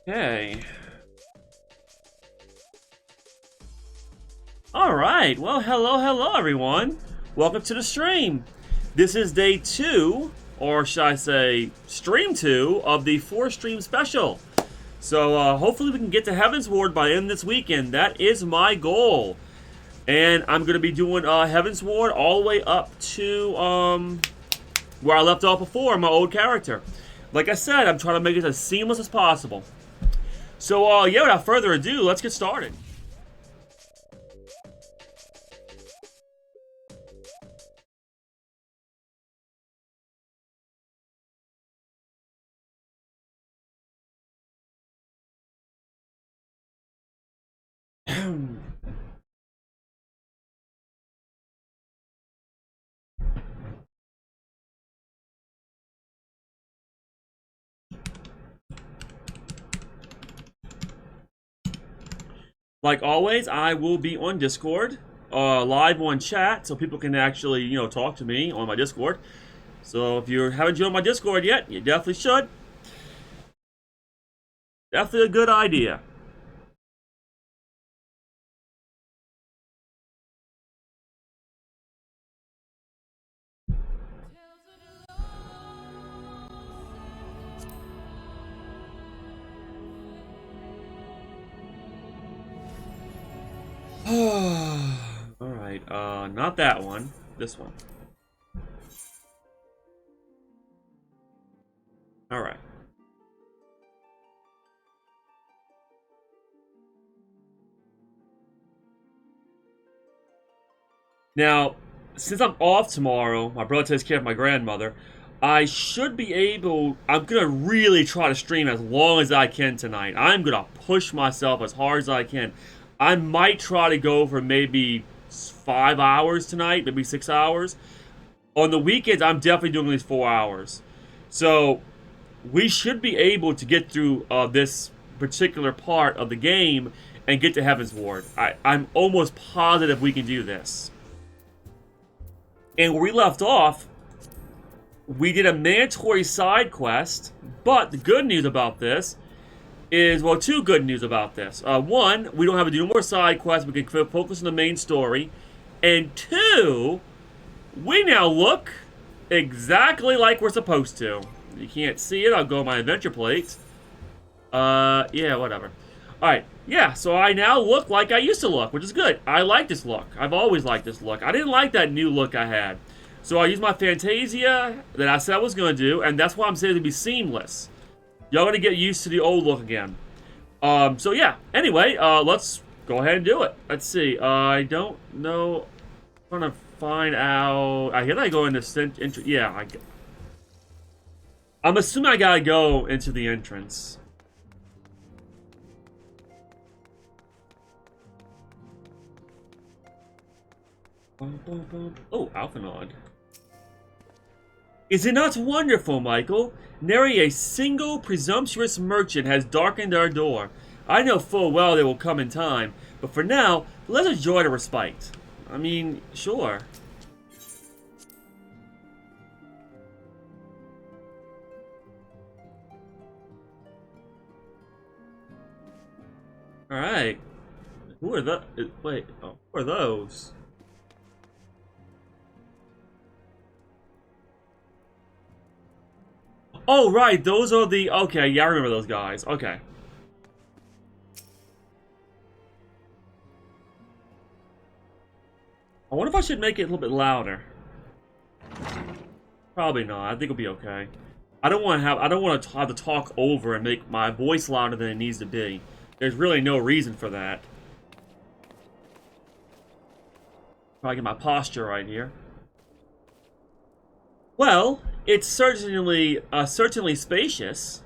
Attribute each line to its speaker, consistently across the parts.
Speaker 1: Okay. Alright, well, hello, everyone. Welcome to the stream. This is day 2, or should I say, stream 2, of the 4-stream special. So, hopefully we can get to Heaven's Ward by the end of this weekend. That is my goal. And I'm going to be doing Heaven's Ward all the way up to where I left off before, my old character. Like I said, I'm trying to make it as seamless as possible. So, yeah, without further ado, let's get started. Like always, I will be on Discord, live on chat, so people can actually, talk to me on my Discord. So if you haven't joined my Discord yet, you definitely should. Definitely a good idea. Alright, not that one. This one. Alright. Now, since I'm off tomorrow, my brother takes care of my grandmother, I should be able... I'm going to really try to stream as long as I can tonight. I'm going to push myself as hard as I can. I might try to go for maybe 5 hours tonight, maybe 6 hours. On the weekends, I'm definitely doing at least 4 hours. So, we should be able to get through this particular part of the game and get to Heaven's Ward. I'm almost positive we can do this. And where we left off, we did a mandatory side quest, but the good news about this is, well, two good news about this. One, we don't have to do more side quests, we can focus on the main story. And two, we now look exactly like we're supposed to. You can't see it, I'll go on my adventure plate. Yeah, whatever. Alright, yeah, so I now look like I used to look, which is good. I like this look. I've always liked this look. I didn't like that new look I had. So I used my Fantasia that I said I was going to do, and that's why I'm saying to be seamless. Y'all going to get used to the old look again. So yeah, anyway, let's go ahead and do it. Let's see, I don't know. I'm trying to find out. I hear I go into yeah, I'm assuming I gotta go into the entrance. Oh, Alphanod. Is it not wonderful, Michael? Nary a single presumptuous merchant has darkened our door. I know full well they will come in time, but for now, let us enjoy the respite. I mean, sure. Alright. Who are the... Wait, oh, who are those? Oh, right, those are the... Okay, yeah, I remember those guys. Okay. I wonder if I should make it a little bit louder. Probably not. I think it'll be okay. I don't want to have to talk over and make my voice louder than it needs to be. There's really no reason for that. Probably get my posture right here. Well, it's certainly spacious.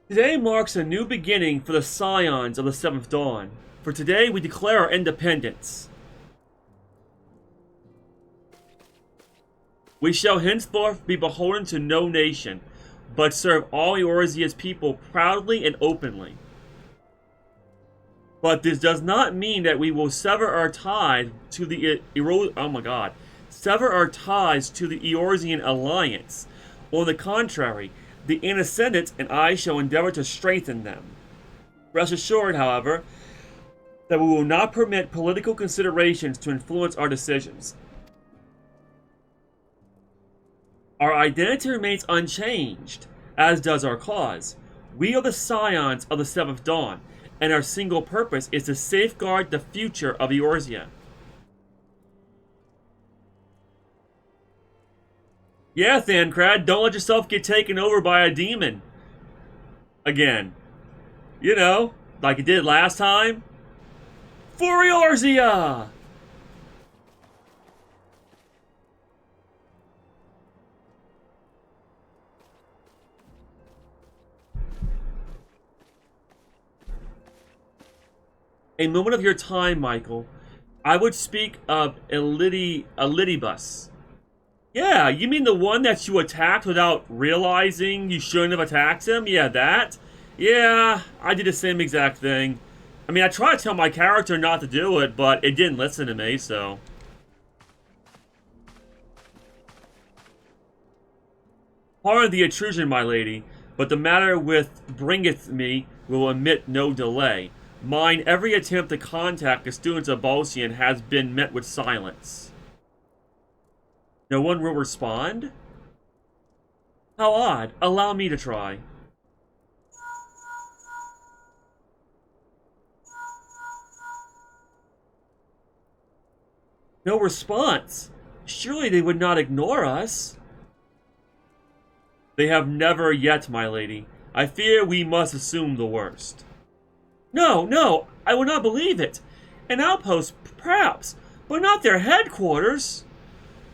Speaker 1: Today marks a new beginning for the Scions of the Seventh Dawn. For today, we declare our independence. We shall henceforth be beholden to no nation, but serve all Eorzea's people proudly and openly. But this does not mean that we will sever our ties to the sever our ties to the Eorzean alliance. On the contrary, the antecedents and I shall endeavor to strengthen them. Rest assured, however, that we will not permit political considerations to influence our decisions. Our identity remains unchanged, as does our cause. We are the scions of the Seventh Dawn, and our single purpose is to safeguard the future of Eorzea. Yeah, Thancred, don't let yourself get taken over by a demon. Again. You know, like you did last time. For Eorzea! A moment of your time, Michael. I would speak of Elidibus. Yeah, you mean the one that you attacked without realizing you shouldn't have attacked him? Yeah, that? Yeah, I did the same exact thing. I mean, I tried to tell my character not to do it, but it didn't listen to me, so... Pardon the intrusion, my lady, but the matter with bringeth me will admit no delay. Mine every attempt to contact the students of Balsian has been met with silence. No one will respond? How odd. Allow me to try. No response. Surely they would not ignore us. They have never yet, my lady. I fear we must assume the worst. No, no, I will not believe it. An outpost, perhaps, but not their headquarters.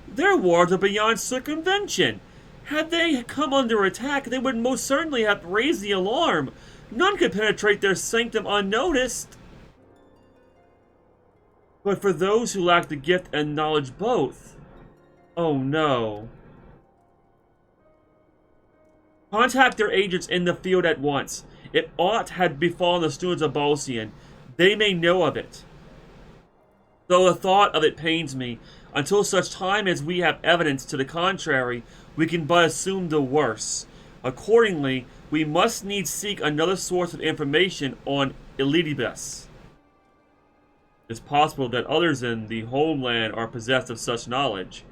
Speaker 1: Their wards are beyond circumvention. Had they come under attack, they would most certainly have raised the alarm. None could penetrate their sanctum unnoticed. But for those who lack the gift and knowledge both, oh no. Contact their agents in the field at once. If aught had befallen the students of Balsian, they may know of it. Though the thought of it pains me, until such time as we have evidence to the contrary, we can but assume the worst. Accordingly, we must needs seek another source of information on Elidibus. It is possible that others in the homeland are possessed of such knowledge.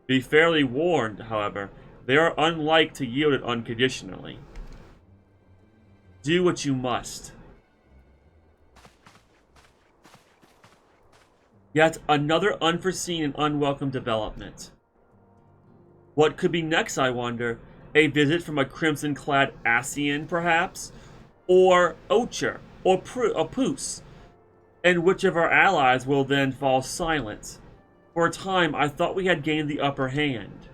Speaker 1: Be fairly warned, however, they are unlike to yield it unconditionally. Do what you must. Yet another unforeseen and unwelcome development. What could be next, I wonder? A visit from a crimson-clad Asian, perhaps? Or Ocher, or Poos? And which of our allies will then fall silent? For a time, I thought we had gained the upper hand.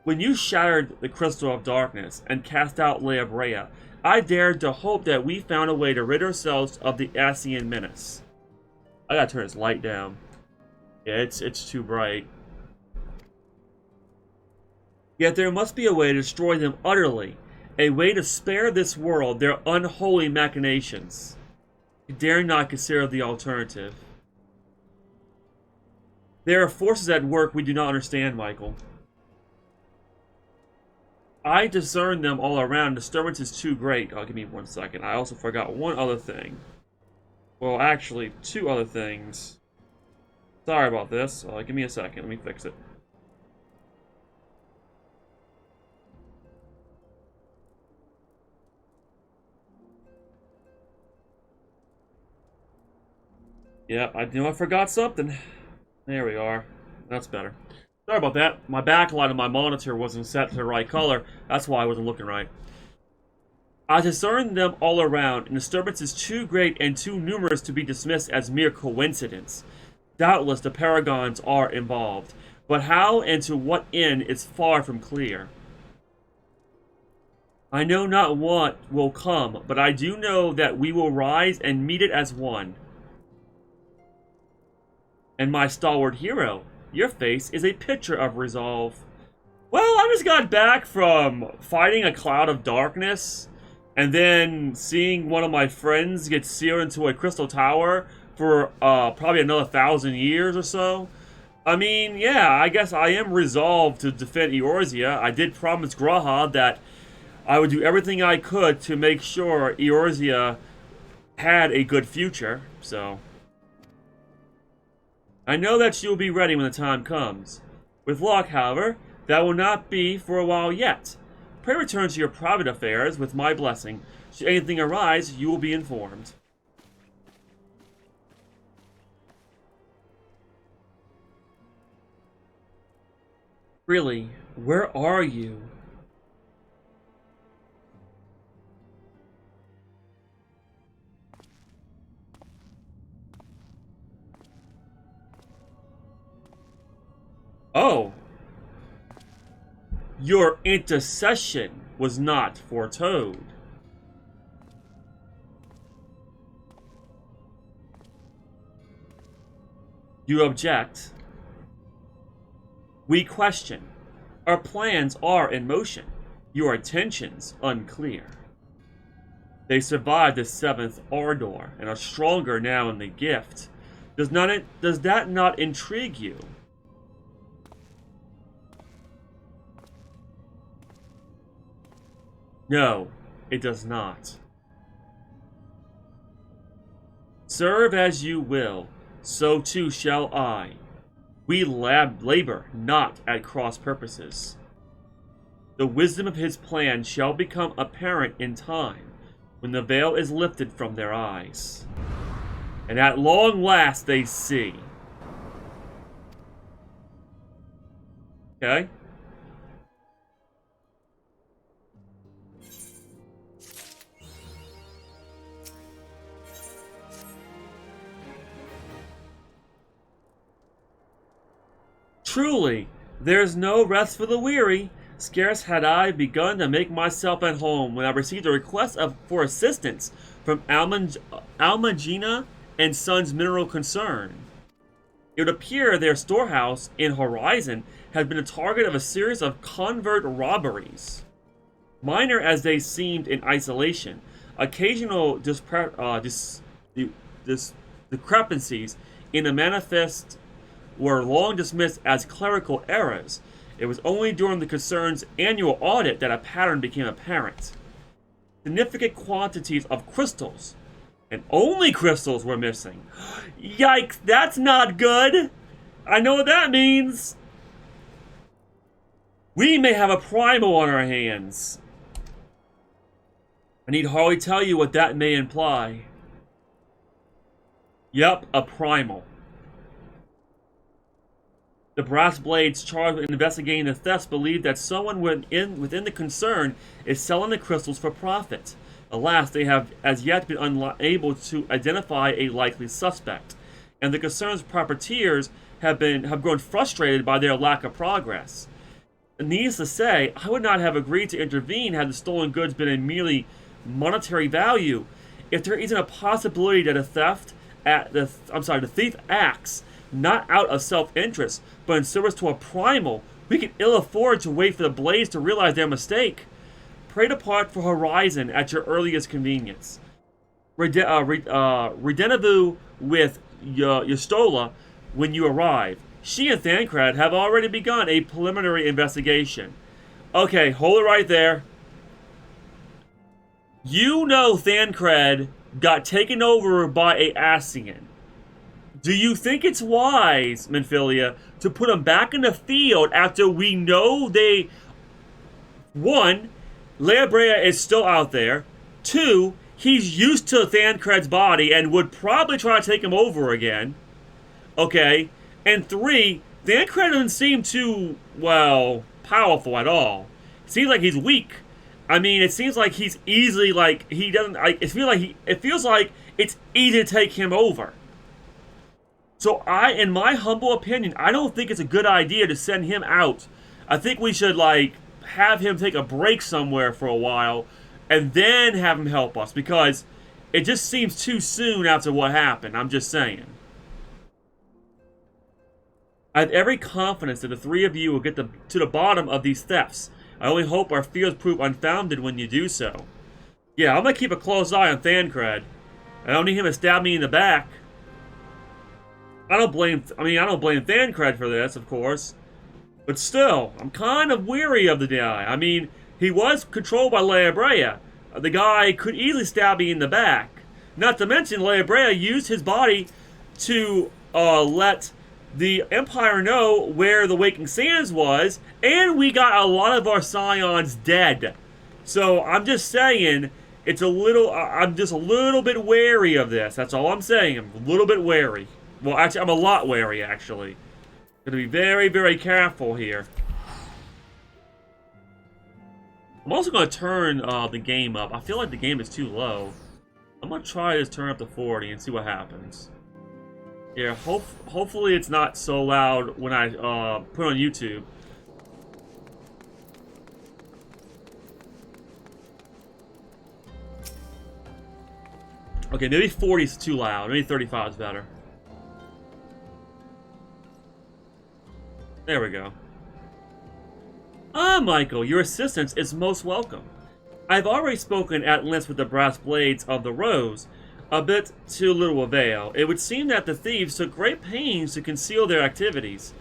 Speaker 1: When you shattered the Crystal of Darkness and cast out Eorzea, I dared to hope that we found a way to rid ourselves of the Asian menace. I gotta turn this light down. Yeah, it's too bright. Yet there must be a way to destroy them utterly. A way to spare this world their unholy machinations. I dare not consider the alternative. There are forces at work we do not understand, Michael. I discern them all around. Disturbance is too great. Oh, give me 1 second. I also forgot one other thing. Well, actually, 2 other things. Sorry about this. Give me a second. Let me fix it. Yeah, I knew I forgot something. There we are. That's better. Sorry about that. My backlight on my monitor wasn't set to the right color. That's why I wasn't looking right. I discern them all around, and disturbance is too great and too numerous to be dismissed as mere coincidence. Doubtless the paragons are involved, but how and to what end is far from clear. I know not what will come, but I do know that we will rise and meet it as one. And my stalwart hero, Your face is a picture of resolve. Well, I just got back from fighting a cloud of darkness, and then seeing one of my friends get sealed into a crystal tower for probably another 1,000 years or so. I mean, yeah, I guess I am resolved to defend Eorzea. I did promise Graha that I would do everything I could to make sure Eorzea had a good future, so... I know that she will be ready when the time comes. With luck, however, that will not be for a while yet. Pray return to your private affairs with my blessing. Should anything arise, you will be informed. Really, where are you? Oh. Your intercession was not foretold. You object. We question. Our plans are in motion. Your intentions unclear. They survived the 7th Ardor and are stronger now in the gift. Does that not intrigue you? No, it does not. Serve as you will, so too shall I. We labor not at cross purposes. The wisdom of his plan shall become apparent in time, when the veil is lifted from their eyes. And at long last they see. Okay? Truly, there is no rest for the weary. Scarce had I begun to make myself at home when I received a request for assistance from Almagina and Sons Mineral Concern. It would appear their storehouse in Horizon had been a target of a series of convert robberies. Minor as they seemed in isolation, occasional discrepancies in the manifest were long dismissed as clerical errors. It was only during the concern's annual audit that a pattern became apparent. Significant quantities of crystals, and only crystals, were missing. Yikes, that's not good! I know what that means! We may have a primal on our hands. I need hardly tell you what that may imply. Yep, a primal. The brass blades charged with investigating the thefts believe that someone within the concern is selling the crystals for profit. Alas, they have as yet been unable to identify a likely suspect, and the concern's proprietors have grown frustrated by their lack of progress. Needless to say, I would not have agreed to intervene had the stolen goods been a merely monetary value. If there isn't a possibility that the thief acts not out of self-interest, but in service to a primal, we can ill afford to wait for the blades to realize their mistake. Pray depart for Horizon at your earliest convenience. Rendezvous with Yustola when you arrive. She and Thancred have already begun a preliminary investigation. Okay, hold it right there. You know Thancred got taken over by a Ascian. Do you think it's wise, Menphilia, to put him back in the field after we know they... 1, Eorzea is still out there. 2, he's used to Thancred's body and would probably try to take him over again. Okay. And 3, Thancred doesn't seem too, well, powerful at all. It seems like he's weak. I mean, it seems like he's easily, like, he doesn't... It feels like it's easy to take him over. So in my humble opinion, I don't think it's a good idea to send him out. I think we should, like, have him take a break somewhere for a while, and then have him help us, because it just seems too soon after what happened. I'm just saying. I have every confidence that the three of you will get to the bottom of these thefts. I only hope our fears prove unfounded when you do so. Yeah, I'm gonna keep a close eye on Thancred. I don't need him to stab me in the back. I don't blame Thancred for this, of course. But still, I'm kind of weary of the guy. I mean, he was controlled by Eorzea. The guy could easily stab me in the back. Not to mention, Eorzea used his body to let the Empire know where the Waking Sands was, and we got a lot of our Scions dead. So I'm just saying, I'm just a little bit wary of this. That's all I'm saying. I'm a little bit wary. Well, actually, I'm a lot wary, actually. Gonna be very, very careful here. I'm also gonna turn the game up. I feel like the game is too low. I'm gonna try to turn up to 40 and see what happens. Yeah, hopefully it's not so loud when I put it on YouTube. Okay, maybe 40 is too loud. Maybe 35 is better. There we go. Ah, Michael, your assistance is most welcome. I've already spoken at length with the brass blades of the Rose, a bit to little avail. It would seem that the thieves took great pains to conceal their activities.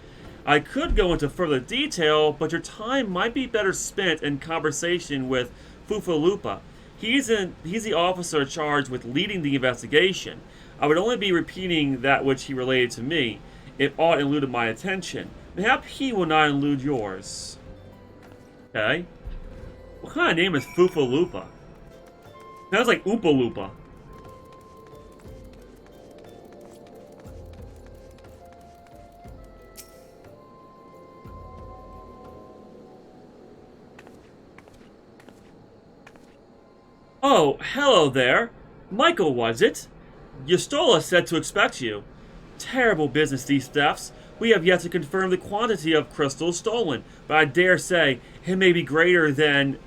Speaker 1: I could go into further detail, but your time might be better spent in conversation with Fufalupa. He's the officer charged with leading the investigation. I would only be repeating that which he related to me, if aught eluded my attention. Mayhap he will not elude yours. Okay. What kind of name is Fufalupa? Sounds like Oompa Loompa. Oh, hello there. Michael, was it? Yastola said to expect you. Terrible business, these thefts. We have yet to confirm the quantity of crystals stolen, but I dare say it may be greater than...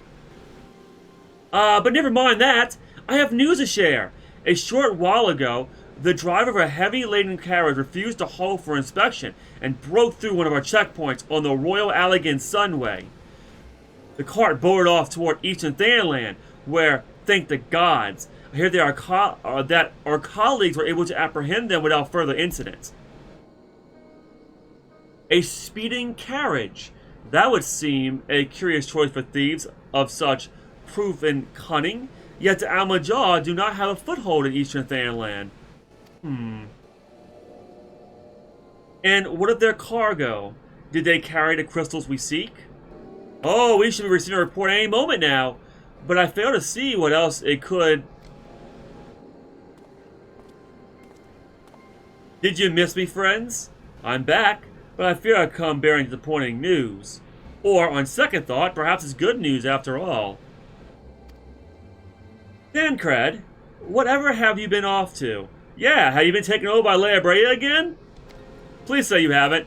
Speaker 1: but never mind that. I have news to share. A short while ago, the driver of a heavy-laden carriage refused to halt for inspection and broke through one of our checkpoints on the Royal Allegan Sunway. The cart boarded off toward Eastern Thanalan, where, thank the gods, I hear that our colleagues were able to apprehend them without further incident. A speeding carriage. That would seem a curious choice for thieves of such proven cunning, yet the Almajar do not have a foothold in Eastern Thanalan. And what of their cargo? Did they carry the crystals we seek? Oh, we should be receiving a report any moment now, but I fail to see what else it could... Did you miss me, friends? I'm back, but I fear I've come bearing disappointing news. Or, on second thought, perhaps it's good news after all. Thancred, whatever have you been off to? Yeah, have you been taken over by Eorzea again? Please say you haven't.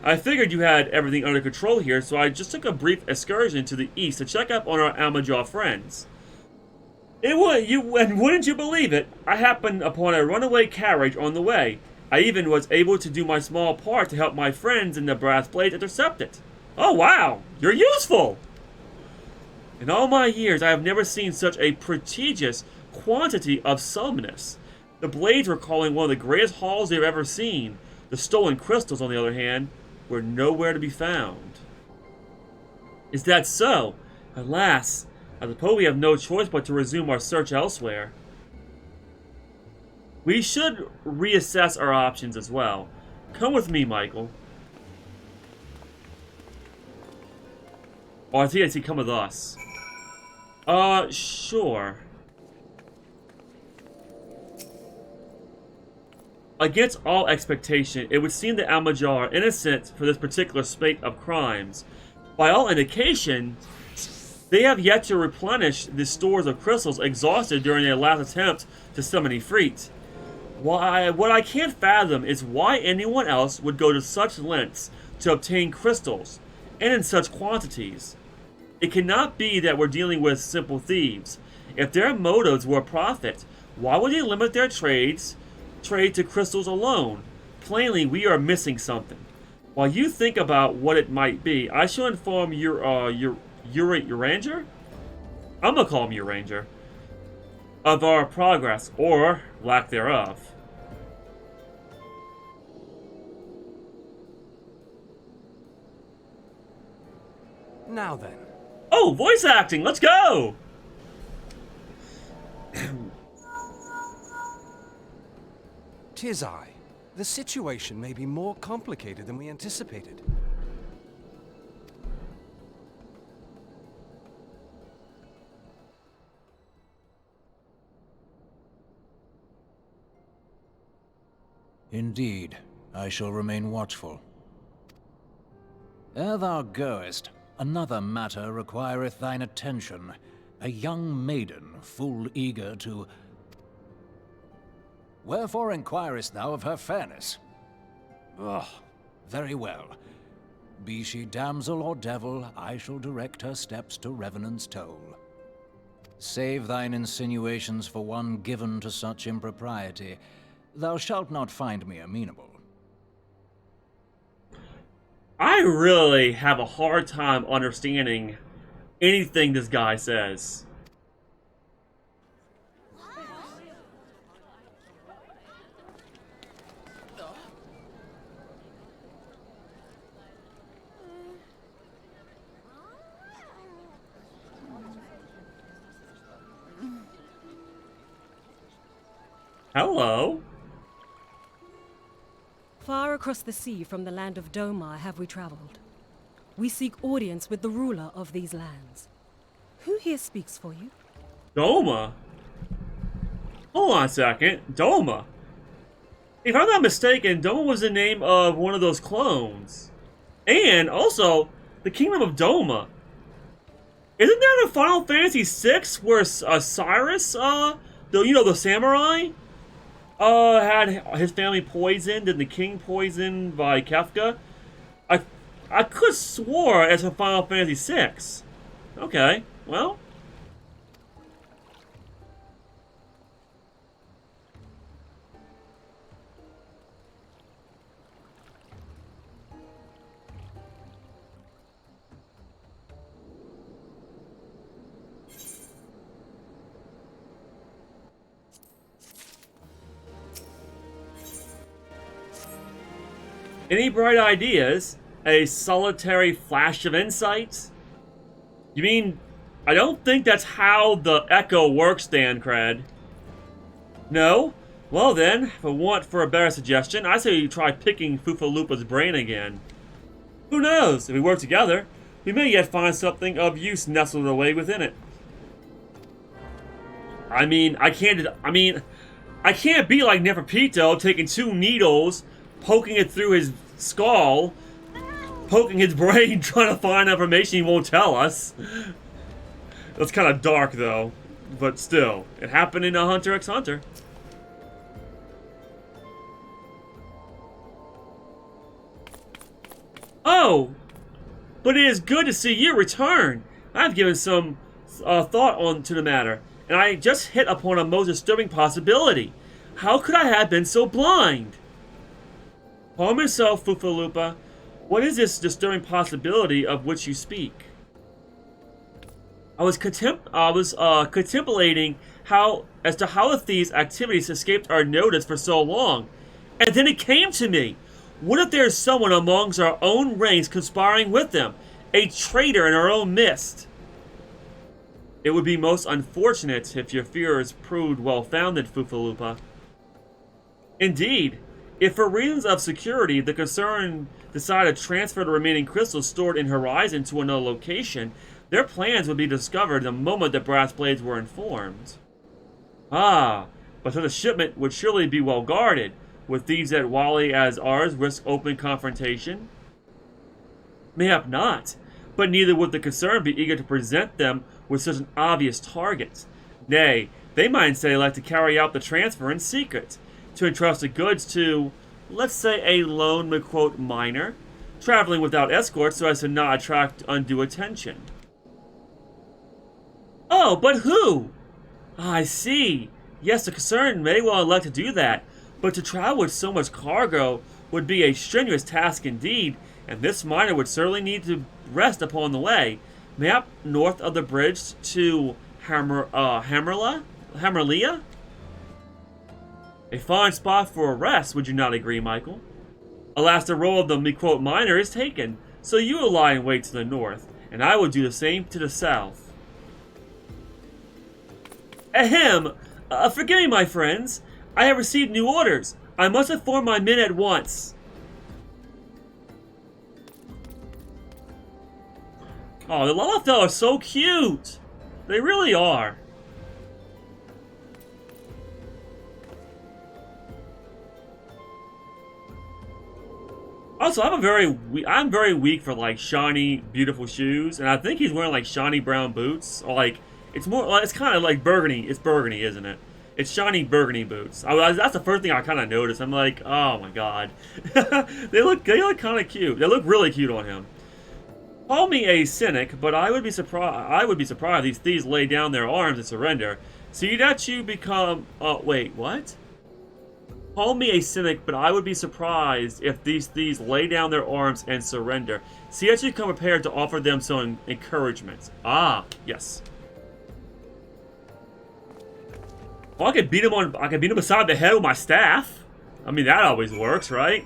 Speaker 1: I figured you had everything under control here, so I just took a brief excursion to the east to check up on our Almajar friends. And wouldn't you believe it, I happened upon a runaway carriage on the way. I even was able to do my small part to help my friends in the brass blades intercept it. Oh wow, you're useful! In all my years, I have never seen such a prodigious quantity of summness. The blades were calling one of the greatest hauls they've ever seen. The stolen crystals, on the other hand, were nowhere to be found. Is that so? Alas, I suppose we have no choice but to resume our search elsewhere. We should reassess our options as well. Come with me, Michael. Oh, I think I see come with us. Sure. Against all expectation, it would seem that Almajar are innocent for this particular spate of crimes. By all indication, they have yet to replenish the stores of crystals exhausted during their last attempt to summon Ifrit. What I can't fathom is why anyone else would go to such lengths to obtain crystals, and in such quantities. It cannot be that we're dealing with simple thieves. If their motives were profit, why would they limit their trade to crystals alone? plainly we are missing something. While you think about what it might be, I shall inform your ranger? I'm gonna call him your ranger. Of our progress, or lack thereof.
Speaker 2: Now then.
Speaker 1: Oh, voice acting, let's go!
Speaker 2: 'Tis I. The situation may be more complicated than we anticipated.
Speaker 3: Indeed, I shall remain watchful. Ere thou goest, another matter requireth thine attention. A young maiden, full eager to... Wherefore inquirest thou of her fairness? Oh, very well. Be she damsel or devil, I shall direct her steps to Revenant's toll. Save thine insinuations for one given to such impropriety. Thou shalt not find me amenable.
Speaker 1: I really have a hard time understanding anything this guy says. Hello.
Speaker 4: Far across the sea from the land of Domar have we traveled. We seek audience with the ruler of these lands. Who here speaks for you?
Speaker 1: Doma? Hold on a second. Doma? If I'm not mistaken, Doma was the name of one of those clones. And also, the Kingdom of Doma. Isn't there in Final Fantasy VI where Cyrus, the samurai, had his family poisoned and the king poisoned by Kefka? I could swore it's from Final Fantasy VI. Okay, well. Any bright ideas? A solitary flash of insight? You mean, I don't think that's how the Echo works, Dancred. No? Well then, if I want for a better suggestion, I say you try picking Fufalupa's brain again. Who knows? If we work together, we may yet find something of use nestled away within it. I can't be like Neferpito, taking 2 needles, poking it through his skull, poking his brain, trying to find information he won't tell us. That's kind of dark, though. But still, it happened in a Hunter x Hunter. Oh! But it is good to see you return. I've given some thought onto the matter, and I just hit upon a most disturbing possibility. How could I have been so blind? Calm yourself, Fufalupa. What is this disturbing possibility of which you speak? I was contemplating how the thieves' activities escaped our notice for so long, and then it came to me. What if there's someone amongst our own ranks conspiring with them, a traitor in our own midst? It would be most unfortunate if your fears proved well-founded, Fufalupa. Indeed. If for reasons of security, the concern decided to transfer the remaining crystals stored in Horizon to another location, their plans would be discovered the moment the Brass Blades were informed. Ah, but such a shipment would surely be well guarded. Would thieves at Wally as ours risk open confrontation? Mayhap not, but neither would the concern be eager to present them with such an obvious target. Nay, they might instead elect to carry out the transfer in secret, to entrust the goods to, let's say, a lone McQuote miner, traveling without escort so as to not attract undue attention. Oh, but who? I see. Yes, the concern may well elect to do that. but to travel with so much cargo would be a strenuous task indeed, and this miner would certainly need to rest upon the way. Map north of the bridge to Hammerlia? A fine spot for a rest, would you not agree, Michael? Alas, the role of the me-quote miner is taken, so you will lie in wait to the north, and I will do the same to the south. Ahem! Forgive me, my friends. I have received new orders. I must inform my men at once. Oh, the Lalafell are so cute! They really are. Also, I'm very weak for like shiny, beautiful shoes, and I think he's wearing like shiny brown boots, or like it's kind of like burgundy. It's burgundy, isn't it? It's shiny burgundy boots. That's the first thing I kind of noticed. I'm like, oh my god, they look kind of cute. They look really cute on him. Call me a cynic, but I would be surprised these thieves lay down their arms and surrender. See that you become. Wait, what? Call me a cynic, but I would be surprised if these thieves lay down their arms and surrender. See that you come prepared to offer them some encouragement. Ah, yes. Well, I could beat him beside the head with my staff. I mean, that always works, right?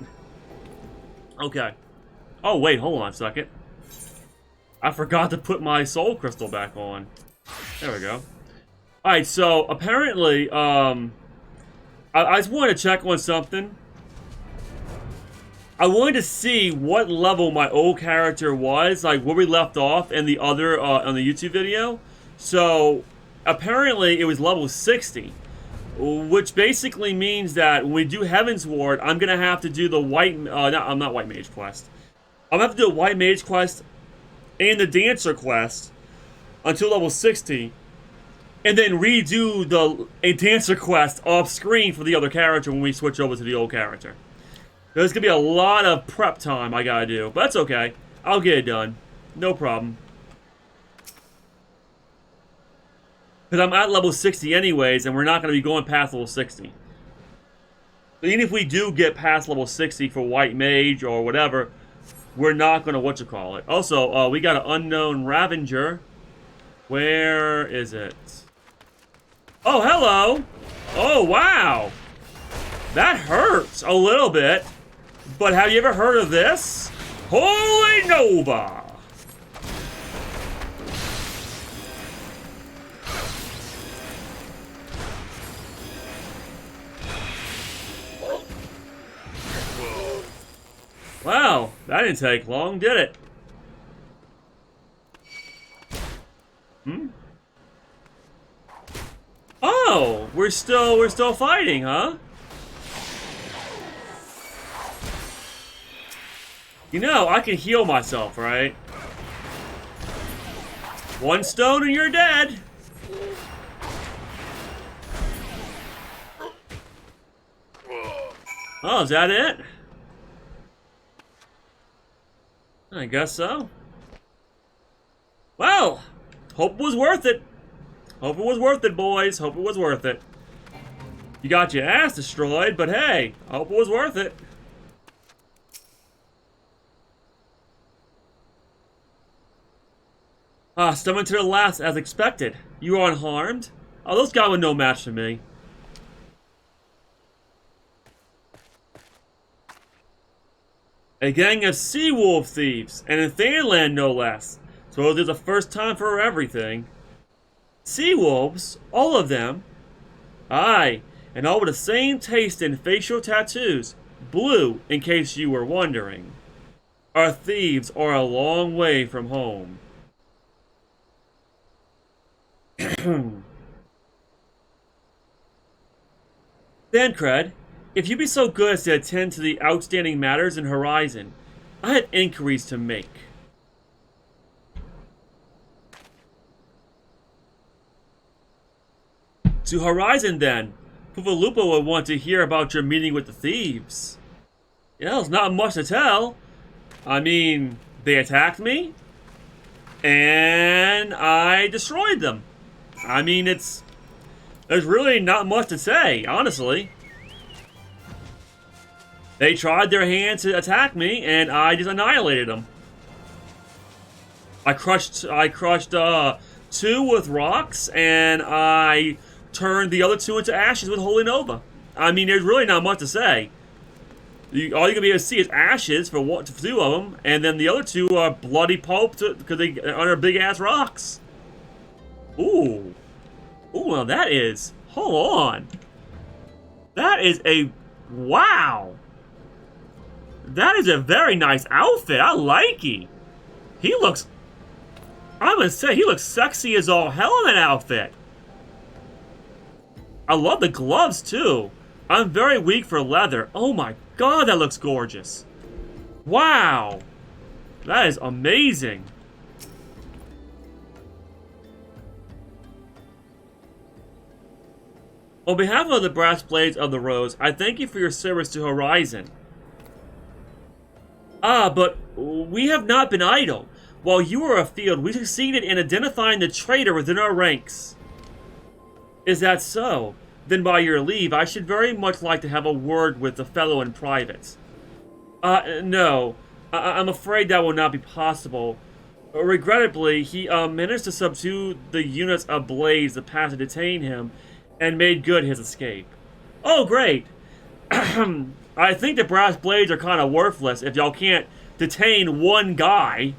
Speaker 1: Okay. Oh wait, hold on a second. I forgot to put my soul crystal back on. There we go. Alright, so apparently, I just wanted to check on something. I wanted to see what level my old character was, like where we left off in the other, on the YouTube video. So, apparently it was level 60. Which basically means that when we do Heaven's Ward, I'm going to have to do the white, not White Mage quest. I'm going to have to do a White Mage quest and the Dancer quest until level 60. And then redo a Dancer quest off screen for the other character when we switch over to the old character. There's going to be a lot of prep time I got to do. But that's okay. I'll get it done. No problem. Because I'm at level 60 anyways, and we're not going to be going past level 60. But even if we do get past level 60 for White Mage or whatever, we're not going to whatchamacallit. Also, we got an unknown Ravager. Where is it? Oh, hello! Oh, wow! That hurts a little bit. But have you ever heard of this? Holy Nova! Wow, that didn't take long, did it? Oh, we're still fighting, huh? You know, I can heal myself, right? One stone and you're dead. Oh, is that it? I guess so. Well, hope it was worth it. Hope it was worth it, boys. Hope it was worth it. You got your ass destroyed, but hey, hope it was worth it. Summoned to the last as expected. You are unharmed? Oh, those guys were no match for me. A gang of sea wolf thieves, and in Thailand no less. So there's a first time for everything. Sea wolves, all of them. Aye, and all with the same taste in facial tattoos. Blue, in case you were wondering. Our thieves are a long way from home. Thancred, if you be so good as to attend to the outstanding matters in Horizon, I have inquiries to make. To Horizon, then. Puvalupa would want to hear about your meeting with the thieves. Yeah, there's not much to tell. I mean, they attacked me, and I destroyed them. I mean, there's really not much to say, honestly. They tried their hand to attack me, and I just annihilated them. I crushed two with rocks, and I turned the other two into ashes with Holy Nova. I mean, there's really not much to say. All you're going to be able to see is ashes for two of them, and then the other two are bloody pulp because they are under big-ass rocks. Ooh. Ooh, well, that is... Hold on. That is a... Wow. That is a very nice outfit. I like it. He looks... I'm going to say, he looks sexy as all hell in that outfit. I love the gloves, too. I'm very weak for leather. Oh my god, that looks gorgeous. Wow. That is amazing. On behalf of the Brass Blades of the Rose, I thank you for your service to Horizon. Ah, but we have not been idle. While you were afield, we succeeded in identifying the traitor within our ranks. Is that so? Then by your leave, I should very much like to have a word with the fellow in private. No. I'm afraid that will not be possible. Regrettably, he managed to subdue the units of Blades that passed to detain him, and made good his escape. Oh, great! I think the Brass Blades are kind of worthless if y'all can't detain one guy.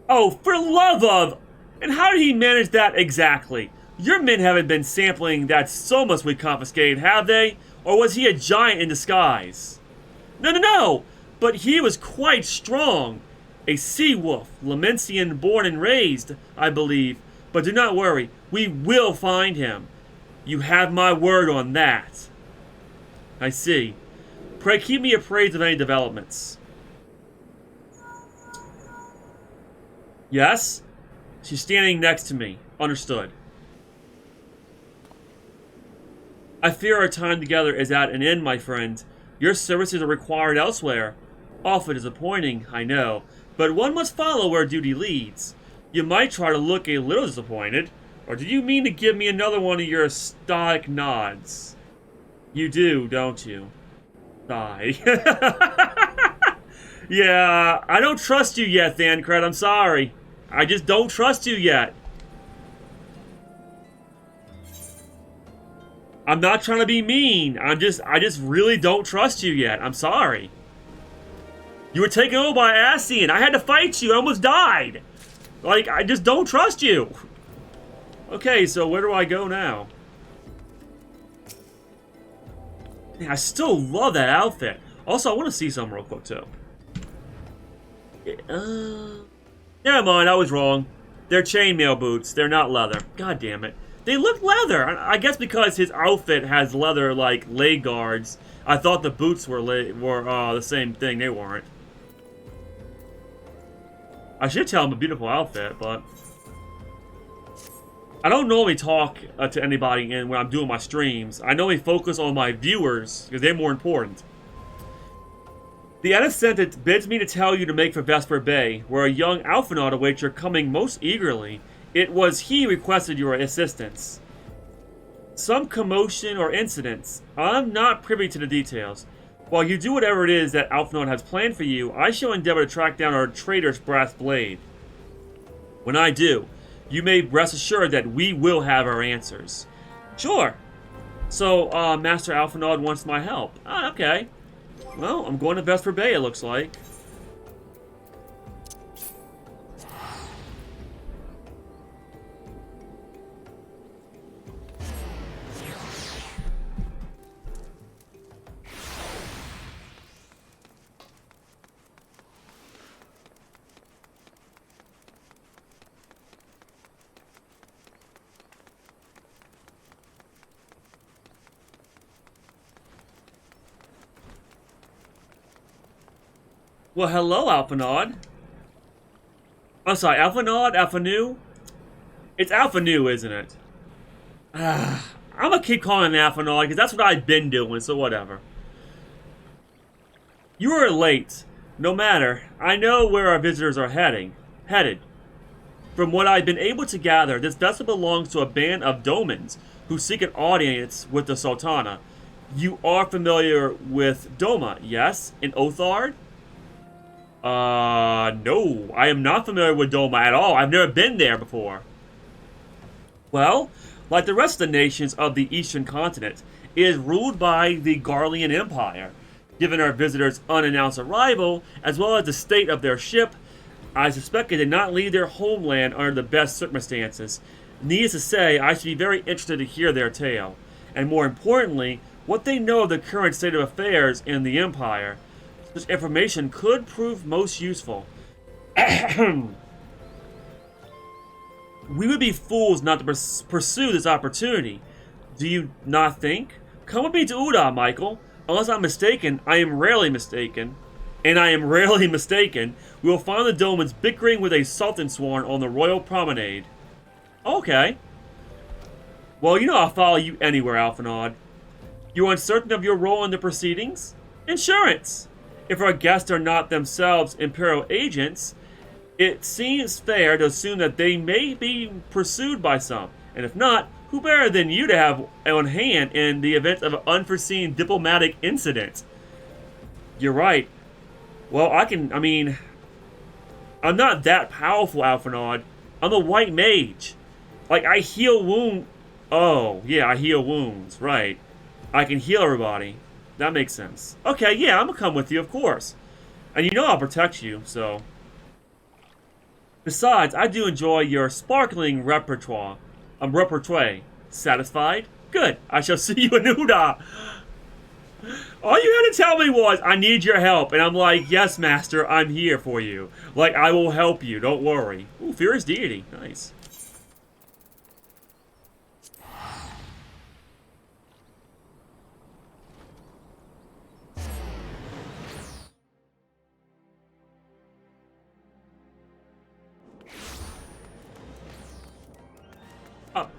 Speaker 1: Oh, for love of... And how did he manage that exactly? Your men haven't been sampling that somas we confiscated, have they? Or was he a giant in disguise? No! But he was quite strong. A sea wolf, Lamentian born and raised, I believe. But do not worry, we will find him. You have my word on that. I see. Pray keep me appraised of any developments. Yes? She's standing next to me. Understood. I fear our time together is at an end, my friend. Your services are required elsewhere. Awfully disappointing, I know, but one must follow where duty leads. You might try to look a little disappointed, or do you mean to give me another one of your stoic nods? You do, don't you? Sigh. Yeah, I don't trust you yet, Thancred, I'm sorry. I just don't trust you yet. I'm not trying to be mean. I just really don't trust you yet. I'm sorry. You were taken over by Ascian. I had to fight you. I almost died. Like, I just don't trust you. Okay, so where do I go now? Man, I still love that outfit. Also, I want to see something real quick, too. Never mind, I was wrong. They're chainmail boots. They're not leather. God damn it. They look leather. I guess because his outfit has leather, like, leg guards. I thought the boots were the same thing. They weren't. I should tell him a beautiful outfit, but... I don't normally talk to anybody when I'm doing my streams. I normally focus on my viewers, because they're more important. The Edith sentence bids me to tell you to make for Vesper Bay, where a young Alphinaud awaits your coming most eagerly. It was he who requested your assistance. Some commotion or incidents. I'm not privy to the details. While you do whatever it is that Alphinaud has planned for you, I shall endeavor to track down our traitor's brass blade. When I do, you may rest assured that we will have our answers. Sure. So, Master Alphinaud wants my help. Ah, okay. Well, I'm going to Vesper Bay, it looks like. Well, hello, Alphinaud. I'm sorry, Alphinaud? Alphanu? It's Alphanu, isn't it? I'm gonna keep calling it Alphinaud, because that's what I've been doing, so whatever. You are late. No matter. I know where our visitors are headed. From what I've been able to gather, this vessel belongs to a band of Domans who seek an audience with the Sultana. You are familiar with Doma, yes? In Othard? No. I am not familiar with Doma at all. I've never been there before. Well, like the rest of the nations of the Eastern continent, it is ruled by the Garlean Empire. Given our visitors' unannounced arrival, as well as the state of their ship, I suspect they did not leave their homeland under the best circumstances. Needless to say, I should be very interested to hear their tale, and more importantly, what they know of the current state of affairs in the Empire. Such information could prove most useful. We would be fools not to pursue this opportunity. Do you not think? Come with me to Uda, Michael. Unless I'm mistaken, I am rarely mistaken. And I am rarely mistaken. We will find the Domans bickering with a Sultan Sworn on the Royal Promenade. Okay. Well, you know I'll follow you anywhere, Alphinaud. You're uncertain of your role in the proceedings? Insurance! If our guests are not themselves Imperial agents, it seems fair to assume that they may be pursued by some. And if not, who better than you to have on hand in the event of an unforeseen diplomatic incident? You're right. Well, I'm not that powerful, Alphinaud. I'm a white mage. Like, I heal wounds. Oh, yeah, I heal wounds. Right. I can heal everybody. That makes sense. Okay, yeah, I'm gonna come with you, of course. And you know I'll protect you, so. Besides, I do enjoy your sparkling repertoire. Repertoire. Satisfied? Good. I shall see you in Uda. All you had to tell me was, I need your help. And I'm like, yes, master, I'm here for you. Like, I will help you. Don't worry. Ooh, Furious Deity. Nice. Up.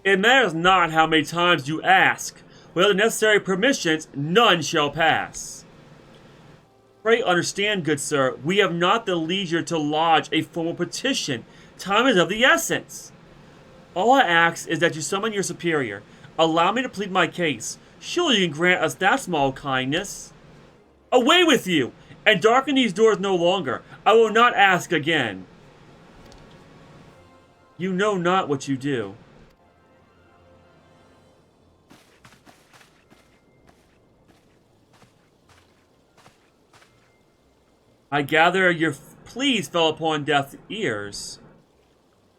Speaker 1: It matters not how many times you ask. Without the necessary permissions, none shall pass. Pray understand, good sir, we have not the leisure to lodge a formal petition. Time is of the essence. All I ask is that you summon your superior. Allow me to plead my case. Surely you can grant us that small kindness. Away with you, and darken these doors no longer. I will not ask again. You know not what you do. I gather your pleas fell upon deaf ears.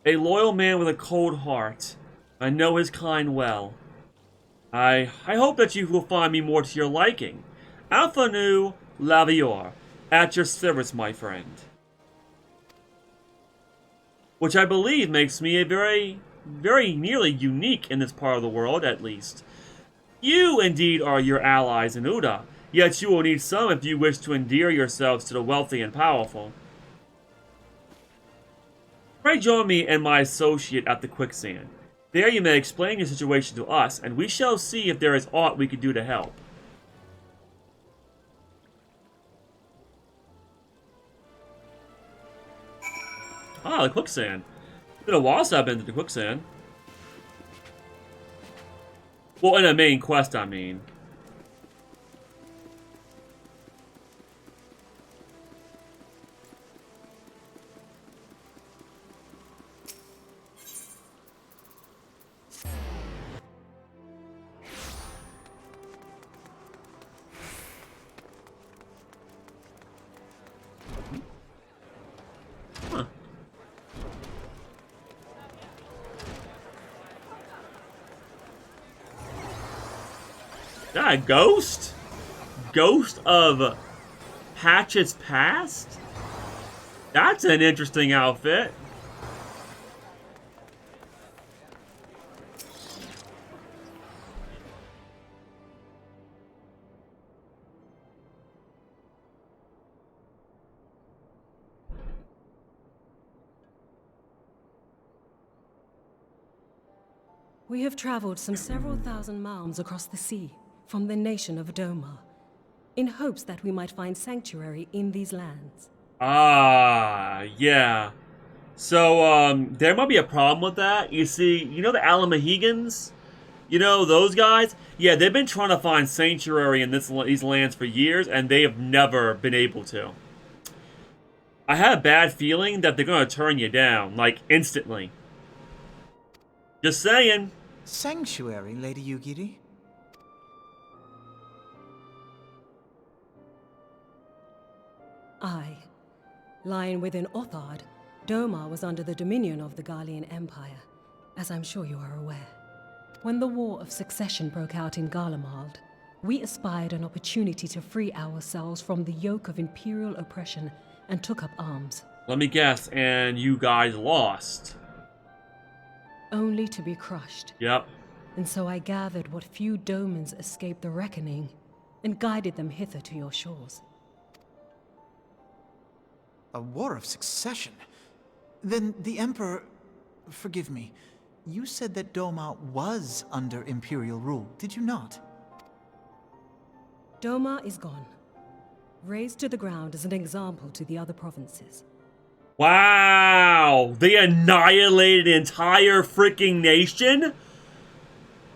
Speaker 1: A loyal man with a cold heart. I know his kind well. I hope that you will find me more to your liking. Alphanu Lavior, at your service, my friend. Which I believe makes me a very nearly unique in this part of the world, at least. You, indeed, are your allies in Uda. Yet you will need some if you wish to endear yourselves to the wealthy and powerful. Pray join me and my associate at the quicksand. There you may explain your situation to us, and we shall see if there is aught we can do to help. Ah, the quicksand. It's been a while since I've been to the quicksand. Well, in a main quest, I mean. That a ghost? Ghost of Hatchet's past? That's an interesting outfit.
Speaker 4: We have traveled some several thousand miles across the sea from the nation of Doma, in hopes that we might find sanctuary in these lands.
Speaker 1: Ah, yeah. So, there might be a problem with that. You see, you know the Alamahegans? You know, those guys? Yeah, they've been trying to find sanctuary in these lands for years, and they have never been able to. I had a bad feeling that they're going to turn you down, like, instantly. Just saying.
Speaker 5: Sanctuary, Lady Yugiri?
Speaker 4: Aye. Lying within Othard, Doma was under the dominion of the Garlean Empire, as I'm sure you are aware. When the War of Succession broke out in Garlemald, we espied an opportunity to free ourselves from the yoke of imperial oppression and took up arms.
Speaker 1: Let me guess, and you guys lost.
Speaker 4: Only to be crushed.
Speaker 1: Yep.
Speaker 4: And so I gathered what few Domans escaped the reckoning and guided them hither to your shores.
Speaker 5: A war of succession? Then the Emperor... Forgive me. You said that Doma was under Imperial rule, did you not?
Speaker 4: Doma is gone. Razed to the ground as an example to the other provinces.
Speaker 1: Wow! They annihilated an entire freaking nation?